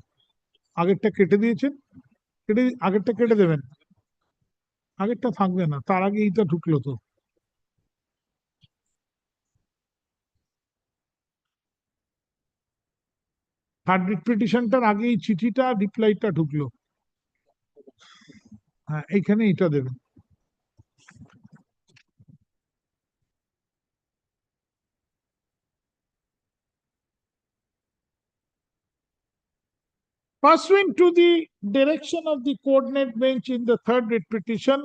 আগেরটা কেটে দিয়েছেন, আগেরটা কেটে দেবেন, আগেরটা থাকবে না, তার আগে এইটা ঢুকলো তো, থার্ড পিটিশনটার আগে এই চিঠিটা রিপ্লাইটা ঢুকলো। হ্যাঁ, এইখানে এটা দেবেন। Pursuant to the direction of the coordinate bench in the third writ petition,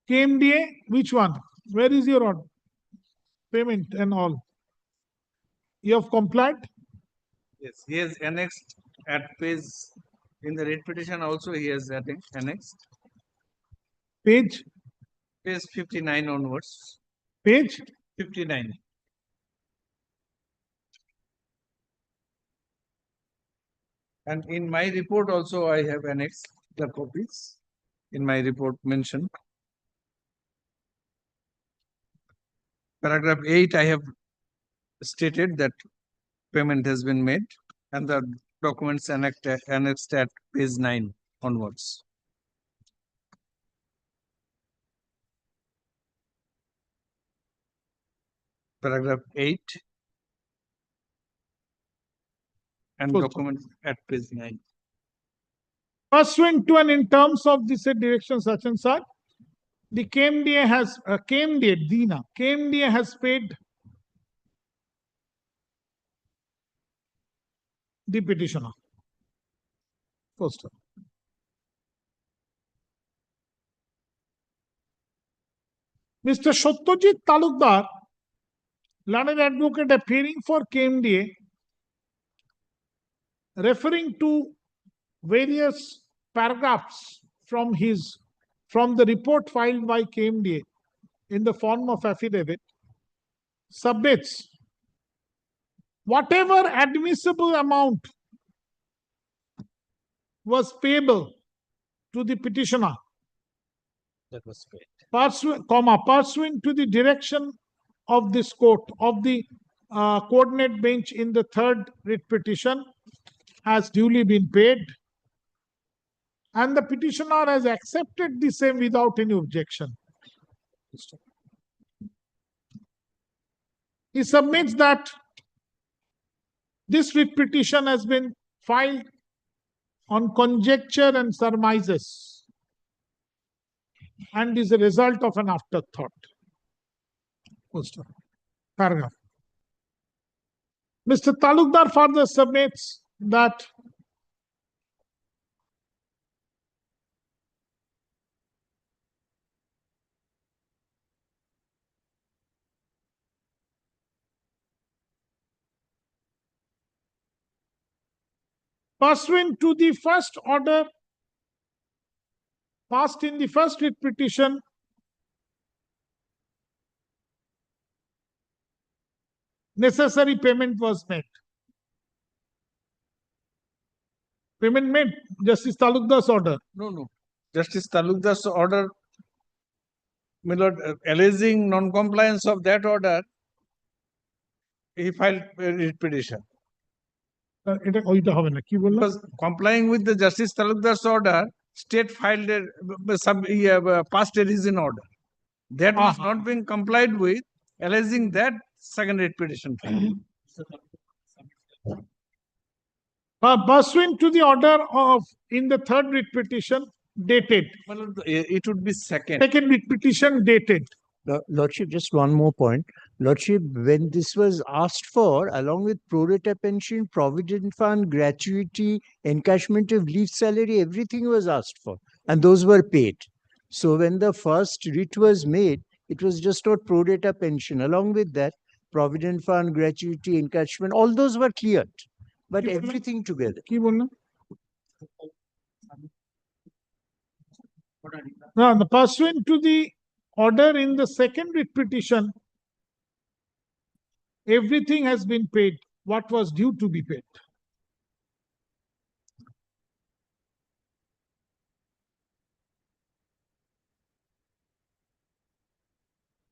KMDA, which one? Where is your order? Payment and all. You have complied? Yes, he has annexed at page, in the writ petition also he has annexed. Page? Page 59 onwards. Page? 59. And in my report also I have annexed the copies. In my report mentioned. Paragraph 8, I have stated that payment has been made and the documents annexed at page 9 onwards. Paragraph 8 and document at page 9. Pursuant to and in terms of the said direction such and such, the KMDA has KMDA has paid the petitioner. First. Mr. Satyajit Talukdar, learned advocate appearing for KMDA, referring to various paragraphs from the report filed by KMDA in the form of affidavit, submits whatever admissible amount was payable to the petitioner, That was paid. Pursuant to the direction of this court, of the coordinate bench in the third writ petition, has duly been paid, and the petitioner has accepted the same without any objection. He submits that this writ petition has been filed on conjecture and surmises and is a result of an afterthought. Paragraph. Mr. Talukdar further submits that pursuant to the first order passed in the first writ petition, necessary payment was made. Payment made, Justice Talukdar's order. No. Justice Talukdar's order, my lord, alleging non-compliance of that order, he filed a writ petition. Because complying with the Justice Talukdar's order, state filed passed a reason order. That was not being complied with, alleging that second writ petition. Pursuant to the order of in the third writ petition dated. It would be second. Second writ petition dated. Lordship, just one more point. Lordship, when this was asked for, along with pro rata pension, provident fund, gratuity, encashment of leave salary, everything was asked for, and those were paid. So when the first writ was made, it was just not pro rata pension. Along with that, provident fund, gratuity, encashment, all those were cleared, but everything together. Now, pursuant to the order in the second writ petition, everything has been paid, what was due to be paid.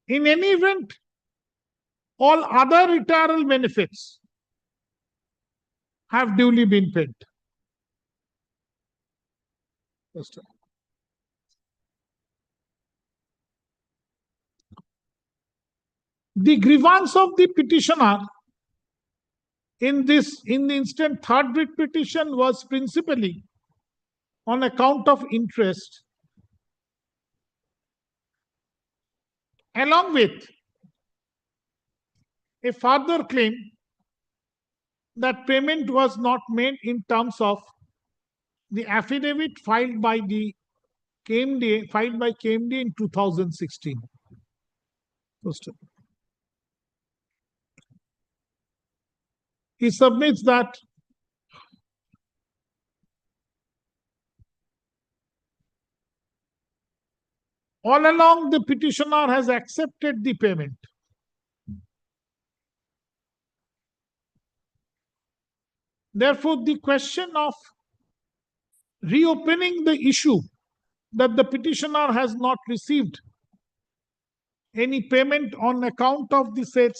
In any event, all other retirement benefits have duly been paid. The grievance of the petitioner in the instant third writ petition was principally on account of interest, along with a further claim that payment was not made in terms of the affidavit filed by KMD in 2016. He submits that all along the petitioner has accepted the payment. Therefore, the question of reopening the issue that the petitioner has not received any payment on account of the said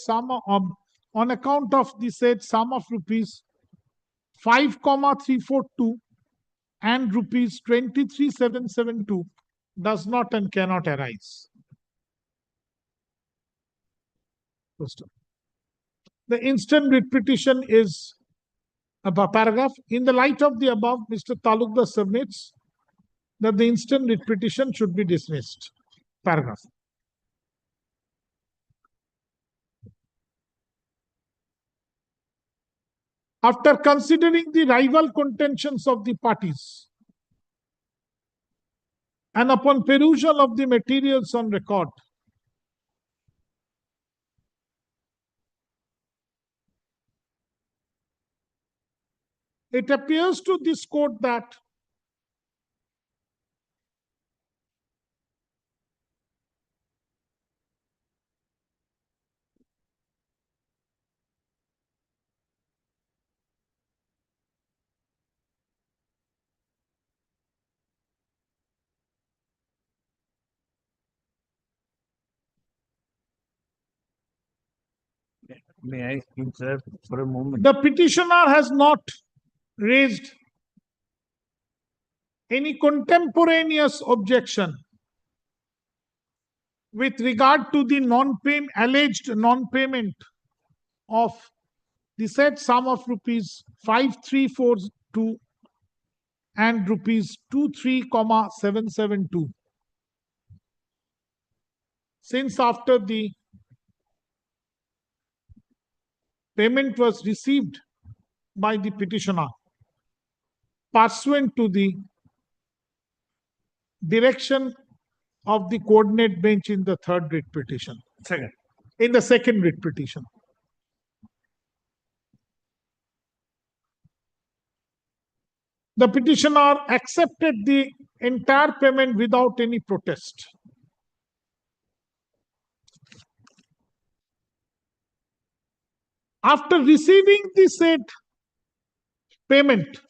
sum of rupees 5,342 and rupees 23,772 does not and cannot arise. The instant writ petition is a paragraph. In the light of the above, Mr. Talukdar submits that the instant writ petition should be dismissed. Paragraph. After considering the rival contentions of the parties and upon perusal of the materials on record, it appears to this court that May I interrupt for a moment? the petitioner has not raised any contemporaneous objection with regard to the alleged non-payment of the said sum of rupees 5,342 and rupees 23,772. Since after the payment was received by the petitioner pursuant to the direction of the coordinate bench in the third writ petition. In the second writ petition. The petitioner accepted the entire payment without any protest. After receiving the said payment,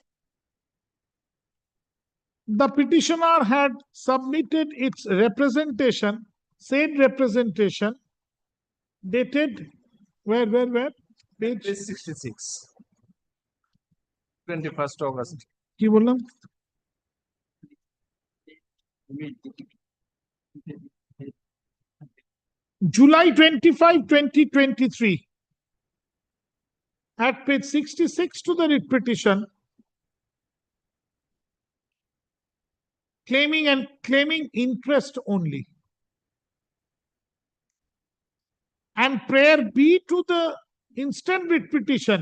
the petitioner had submitted its representation, said representation, dated, where? Page 66. 21st August. কি বললাম? July 25, 2023. At page 66 to the writ petition, claiming interest only. And prayer B to the instant writ petition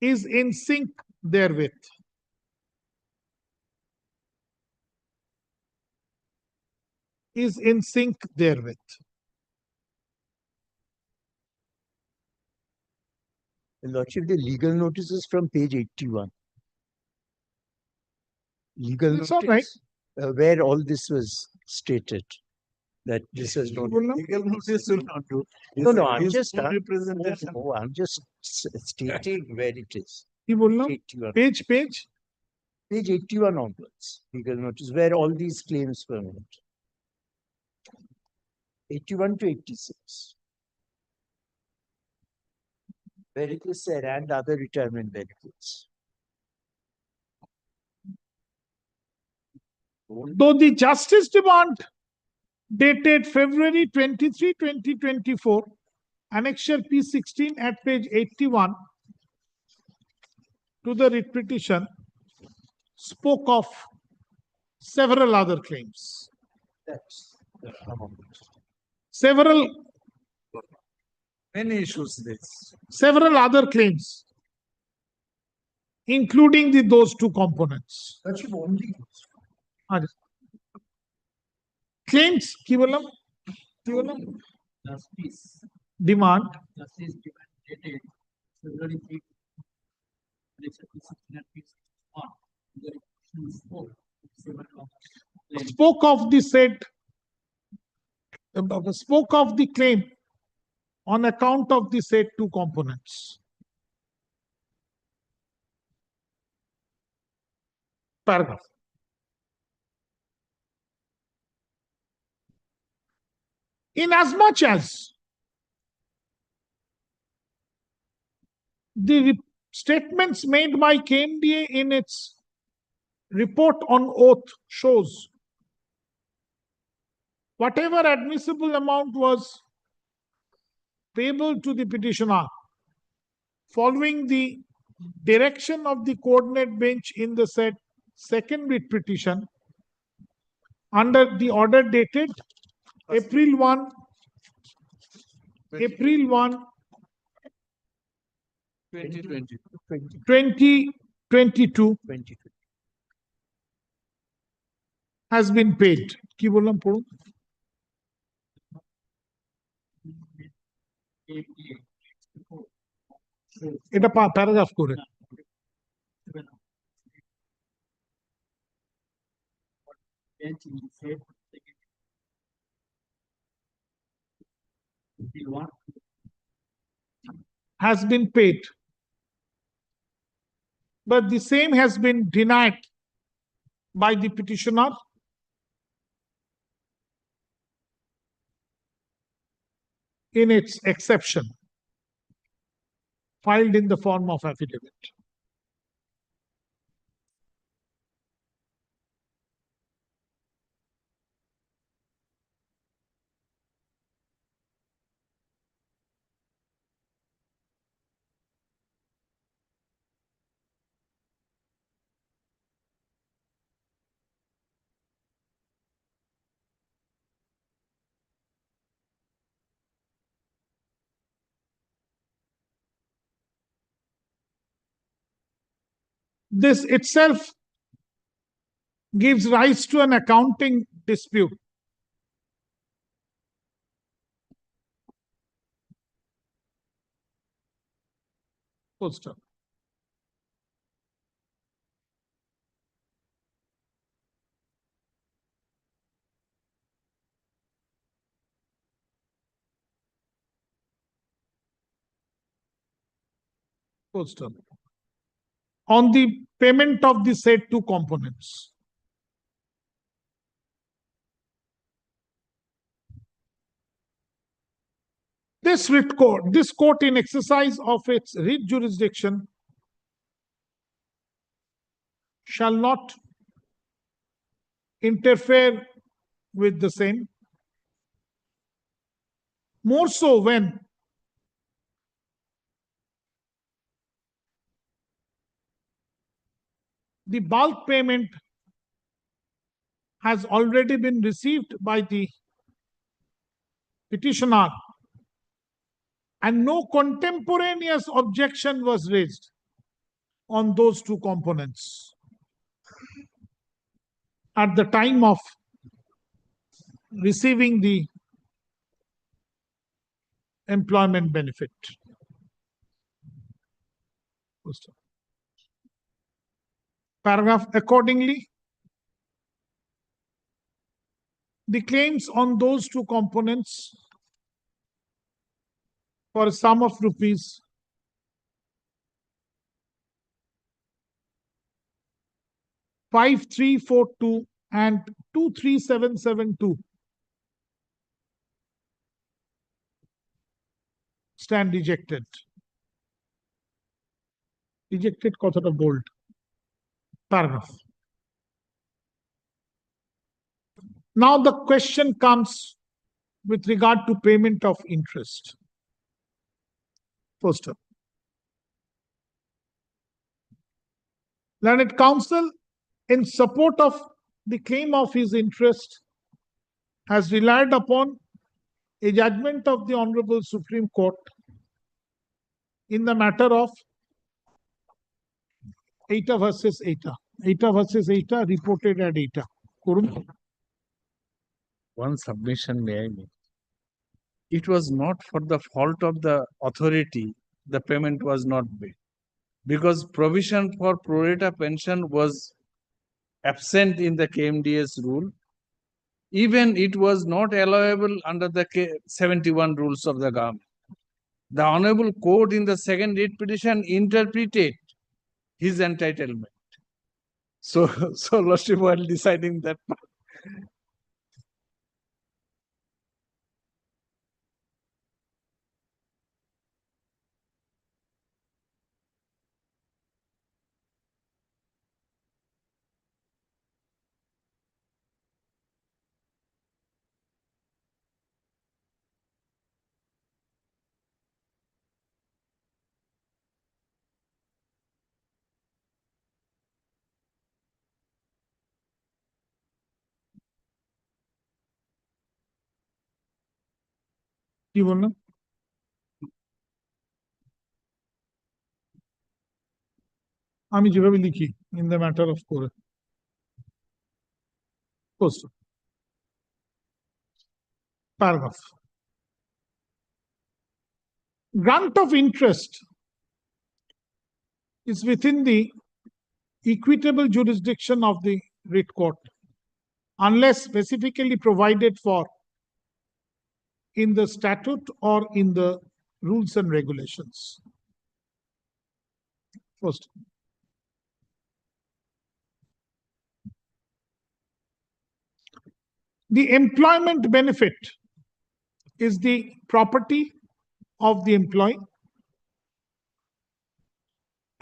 is in sync therewith. Is in sync therewith. Lordship, the legal notice is from page 81. Legal It's all notice, where all this was stated, that this is not. Legal notice will not do. No, I'm just representation. I'm just stating where it is. কি বললাম? 81. Page? Page 81 onwards. Legal notice, where all these claims were made. 81 to 86. Where it is said, and other retirement benefits. Though the justice demand dated February 23, 2024, Annexure P16 at page 81 to the writ petition spoke of several other claims. Many issues this. Several other claims, including those two components. That should only. Claims কি বললাম? কি বললাম? Demand. Spoke of the said, spoke of the claim on account of the said two components. Paragraph. Inasmuch as the statements made by KMDA in its report on oath shows whatever admissible amount was payable to the petitioner following the direction of the coordinate bench in the said second writ petition under the order dated April 1, 2022 has been paid. কি বললাম পড়ুন? এটা paragraph করে has been paid, but the same has been denied by the petitioner in its exception filed in the form of affidavit. This itself gives rise to an accounting dispute. Full stop. Full stop. On the payment of the said two components. This court in exercise of its writ jurisdiction shall not interfere with the same, more so when the bulk payment has already been received by the petitioner and no contemporaneous objection was raised on those two components at the time of receiving the employment benefit. Paragraph. Accordingly, the claims on those two components for a sum of rupees 5342 and 23772 stand rejected. Rejected কথাটা bold. Paragraph. Now the question comes with regard to payment of interest. First up. Learned Counsel, in support of the claim of his interest, has relied upon a judgment of the Honorable Supreme Court in the matter of ETA versus ETA. ETA versus ETA, reported at ETA. Kurun. One submission may I make. It was not for the fault of the authority the payment was not made, because provision for pro rata pension was absent in the KMDA's rule. Even it was not allowable under the 71 rules of the government. The Honorable Court in the second writ petition interpreted his entitlement. So Lordship, while deciding that part, কি বললাম? আমি যেভাবে লিখি, in the matter of court. Post. Paragraph. Grant of interest is within the equitable jurisdiction of the writ court, unless specifically provided for in the statute or in the rules and regulations. First. The employment benefit is the property of the employee,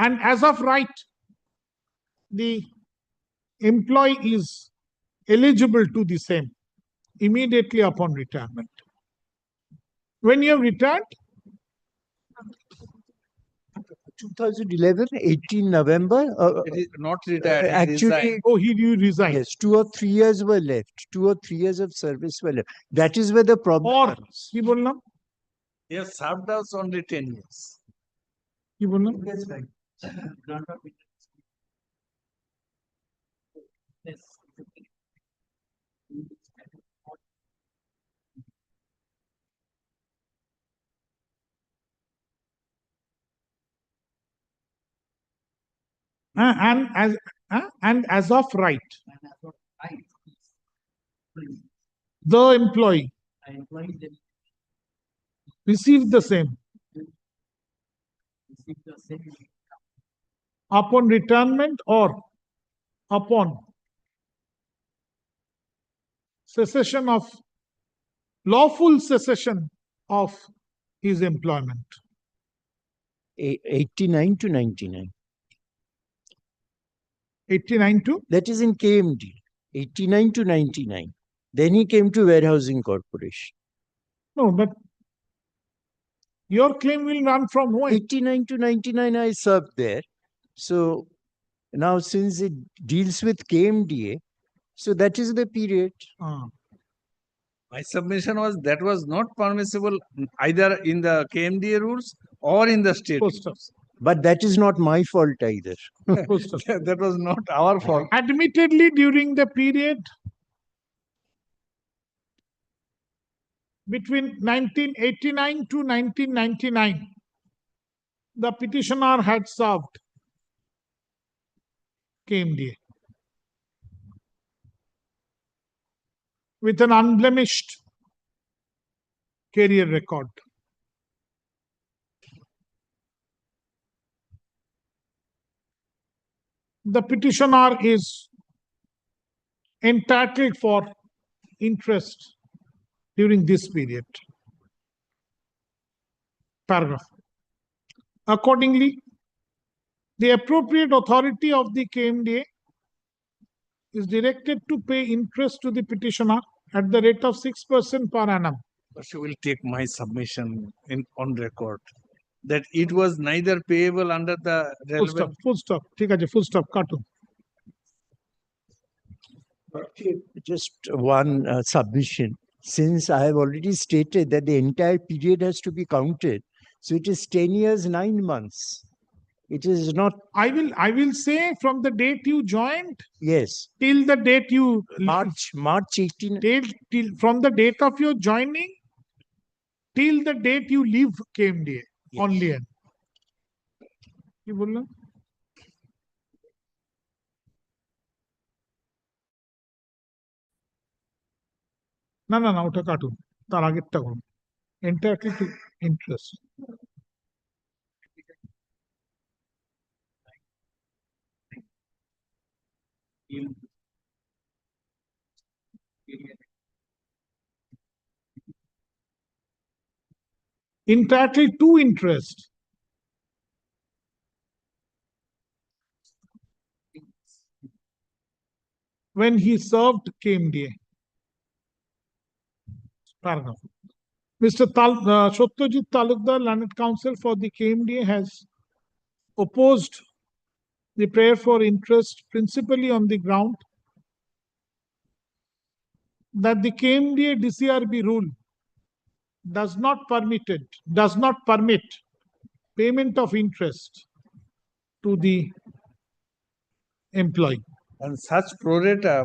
and as of right, the employee is eligible to the same immediately upon retirement. When you have retired, 2011, 18 November. it is not retired. He Actually, resigned. oh, he resigned. Yes, 2 or 3 years were left. 2 or 3 years of service were left. That is where the problem or comes. কি বললাম? He has served us only 10 years. কি বললাম? That's right. Grant of interest. Yes. And as of right, the employee received the same upon retirement or upon cessation of lawful cessation of his employment. 89 to 99. 89 to? That is in KMD. 89 to 99. Then he came to Warehousing Corporation. No, but your claim will run from when? 89 to 99 I served there. So now since it deals with KMDA, so that is the period. My submission was that was not permissible either in the KMDA rules or in the state rules. But that is not my fault either. That was not our fault. Admittedly, during the period between 1989 to 1999, the petitioner had served KMDA with an unblemished career record. The petitioner is entitled for interest during this period. Paragraph. Accordingly, the appropriate authority of the KMDA is directed to pay interest to the petitioner at the rate of 6% per annum. But she will take my submission on record. that it was neither payable under the Full stop, relevant. full stop. ঠিক আছে, full stop, কাটো। Just one submission. Since I have already stated that the entire period has to be counted, so it is 10 years, 9 months. It is not. I will say from the date you joined. Yes. Till the date you. March 18. Till from the date of your joining till the date you leave KMDA. Yes. Only. কি বললাম? না না না, ওটা কাটুন, তার আগেরটা করুন। Entirely to interest. Entirely to interest. When he served KMDA. Paragraph. Mr. Satyajit Talukdar, Learned Counsel for the KMDA, has opposed the prayer for interest principally on the ground that the KMDA DCRB rule does not permit payment of interest to the employee. And such pro rata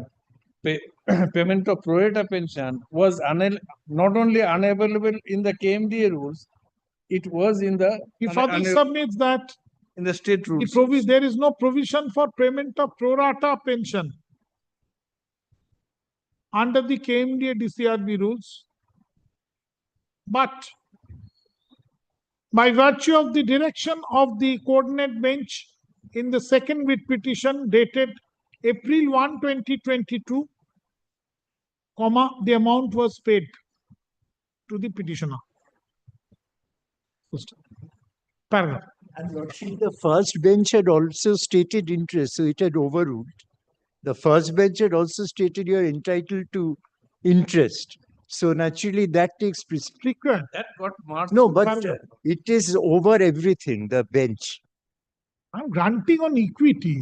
payment of pro rata pension was not only unavailable in the KMDA rules, it was in the. He further submits that in the state rules. There is no provision for payment of pro rata pension under the KMDA DCRB rules, but by virtue of the direction of the coordinate bench in the second writ petition dated April 1, 2022, the amount was paid to the petitioner. Paragraph. And the first bench had also stated interest, so it had overruled. The first bench had also stated you are entitled to interest. So naturally that takes precedence. That got marked. No, but it is over everything, the bench. I'm granting on equity.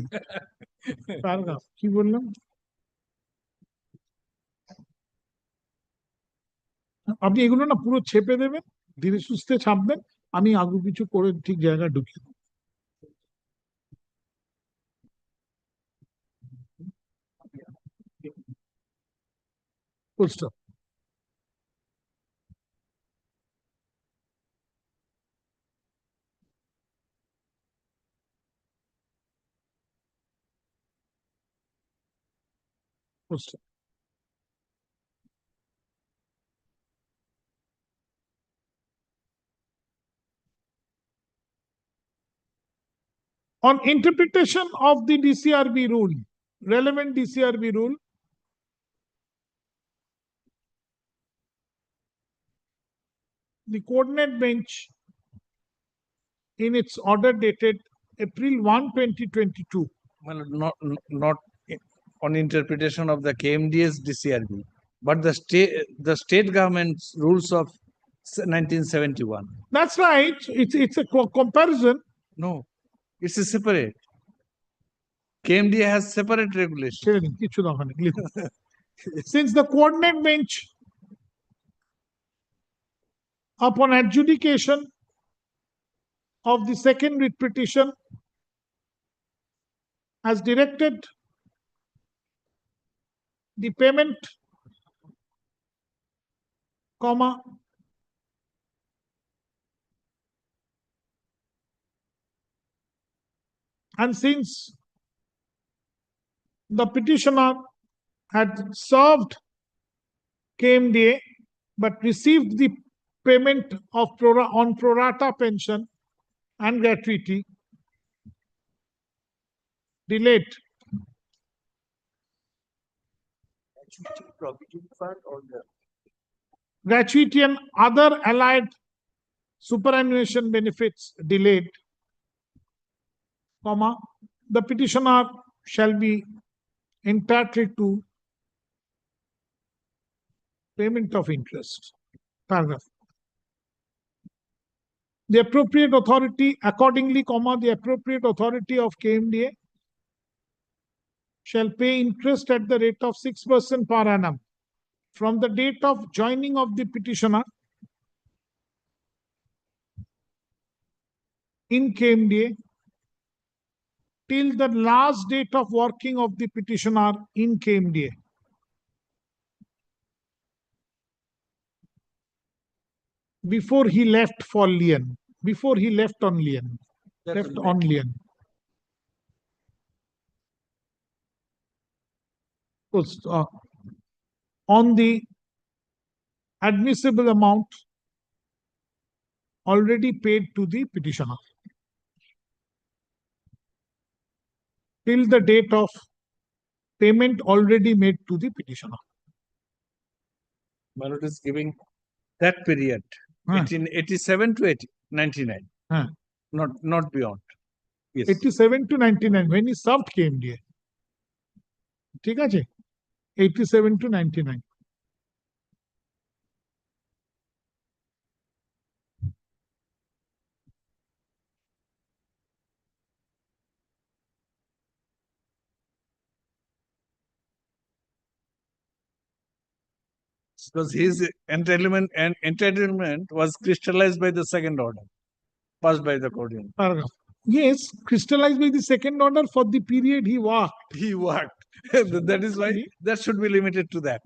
Paragraph. কি বললাম? আপনি এগুলো না পুরো ছেপে দেবেন, ধীরে সুস্থে ছাপবেন, আমি আগু কিছু করে ঠিক জায়গায় ঢুকিয়ে দেব। Full stop. Full stop. On interpretation of the DCRB rule, relevant DCRB rule, the coordinate bench in its order dated April 1, 2022. Well, not on interpretation of the KMDA's DCRB, but the state government's rules of 1971. That's right. It's a comparison. No, it's a separate. KMDA has separate regulations. Since the coordinate bench, upon adjudication of the second writ petition, has directed the payment, and since the petitioner had served KMDA but received the payment of on pro rata pension and gratuity, delayed. Gratuity and other allied superannuation benefits delayed, the petitioner shall be entitled to payment of interest. Paragraph. The appropriate authority, accordingly, the appropriate authority of KMDA shall pay interest at the rate of 6% per annum from the date of joining of the petitioner in KMDA till the last date of working of the petitioner in KMDA. Before he left for lien, before he left on lien, on the admissible amount already paid to the petitioner till the date of payment already made to the petitioner. My lord is giving that period, 1887 to 99, not beyond. Yes. 87 to 99, when he served KMDA. ঠিক আছে? 87 to 99. Because his entitlement was crystallized by the second order, passed by the court. Paragraph. Yes, crystallized by the second order for the period he worked. He worked. That is why that should be limited to that.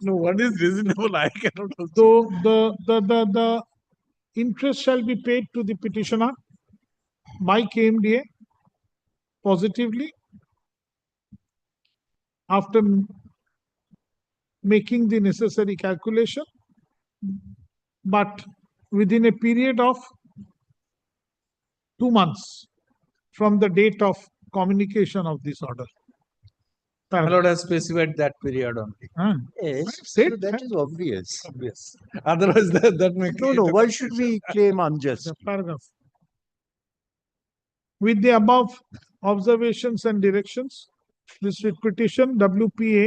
No, what is reasonable? I cannot. So the interest shall be paid to the petitioner by KMDA positively after making the necessary calculation, but within a period of 2 months from the date of communication of this order. My lord has specified that period only. Yes, Said so that is obvious. Obvious. Otherwise, that may No, why should we claim unjust? Paragraph. With the above observations and directions, this writ petition WPA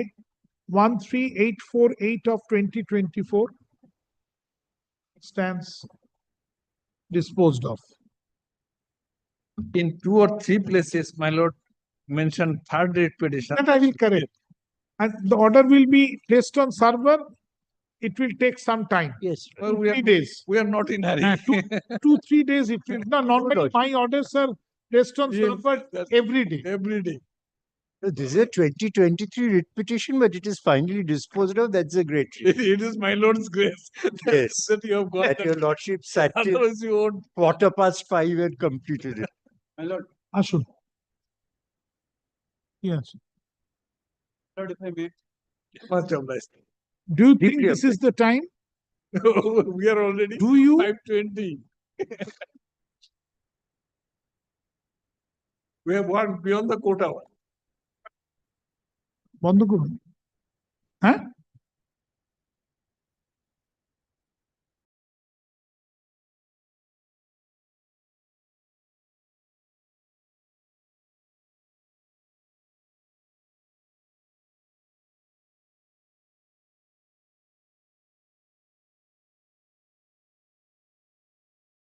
13848 of 2024 stands disposed of. In 2 or 3 places, my lord mentioned third writ petition. That I will correct. And the order will be placed on server. It will take some time. Yes. Well, 3 days. We are not in hurry. 2-3 days it will. No, normally my orders are placed on server every day. Every day. This is a 2023 writ petition, but it is finally disposed of. That's a great treat. It is my lord's grace Yes. that you have got That your lordship sat till Otherwise, you won't. 5:15 and completed it. My lord. Ashun. Yes. Lord, if I may. Much obliged. Do you think this is the time? We are already Do you? 5:20. We have worked beyond the quota. বন্ধ করুন হ্যাঁ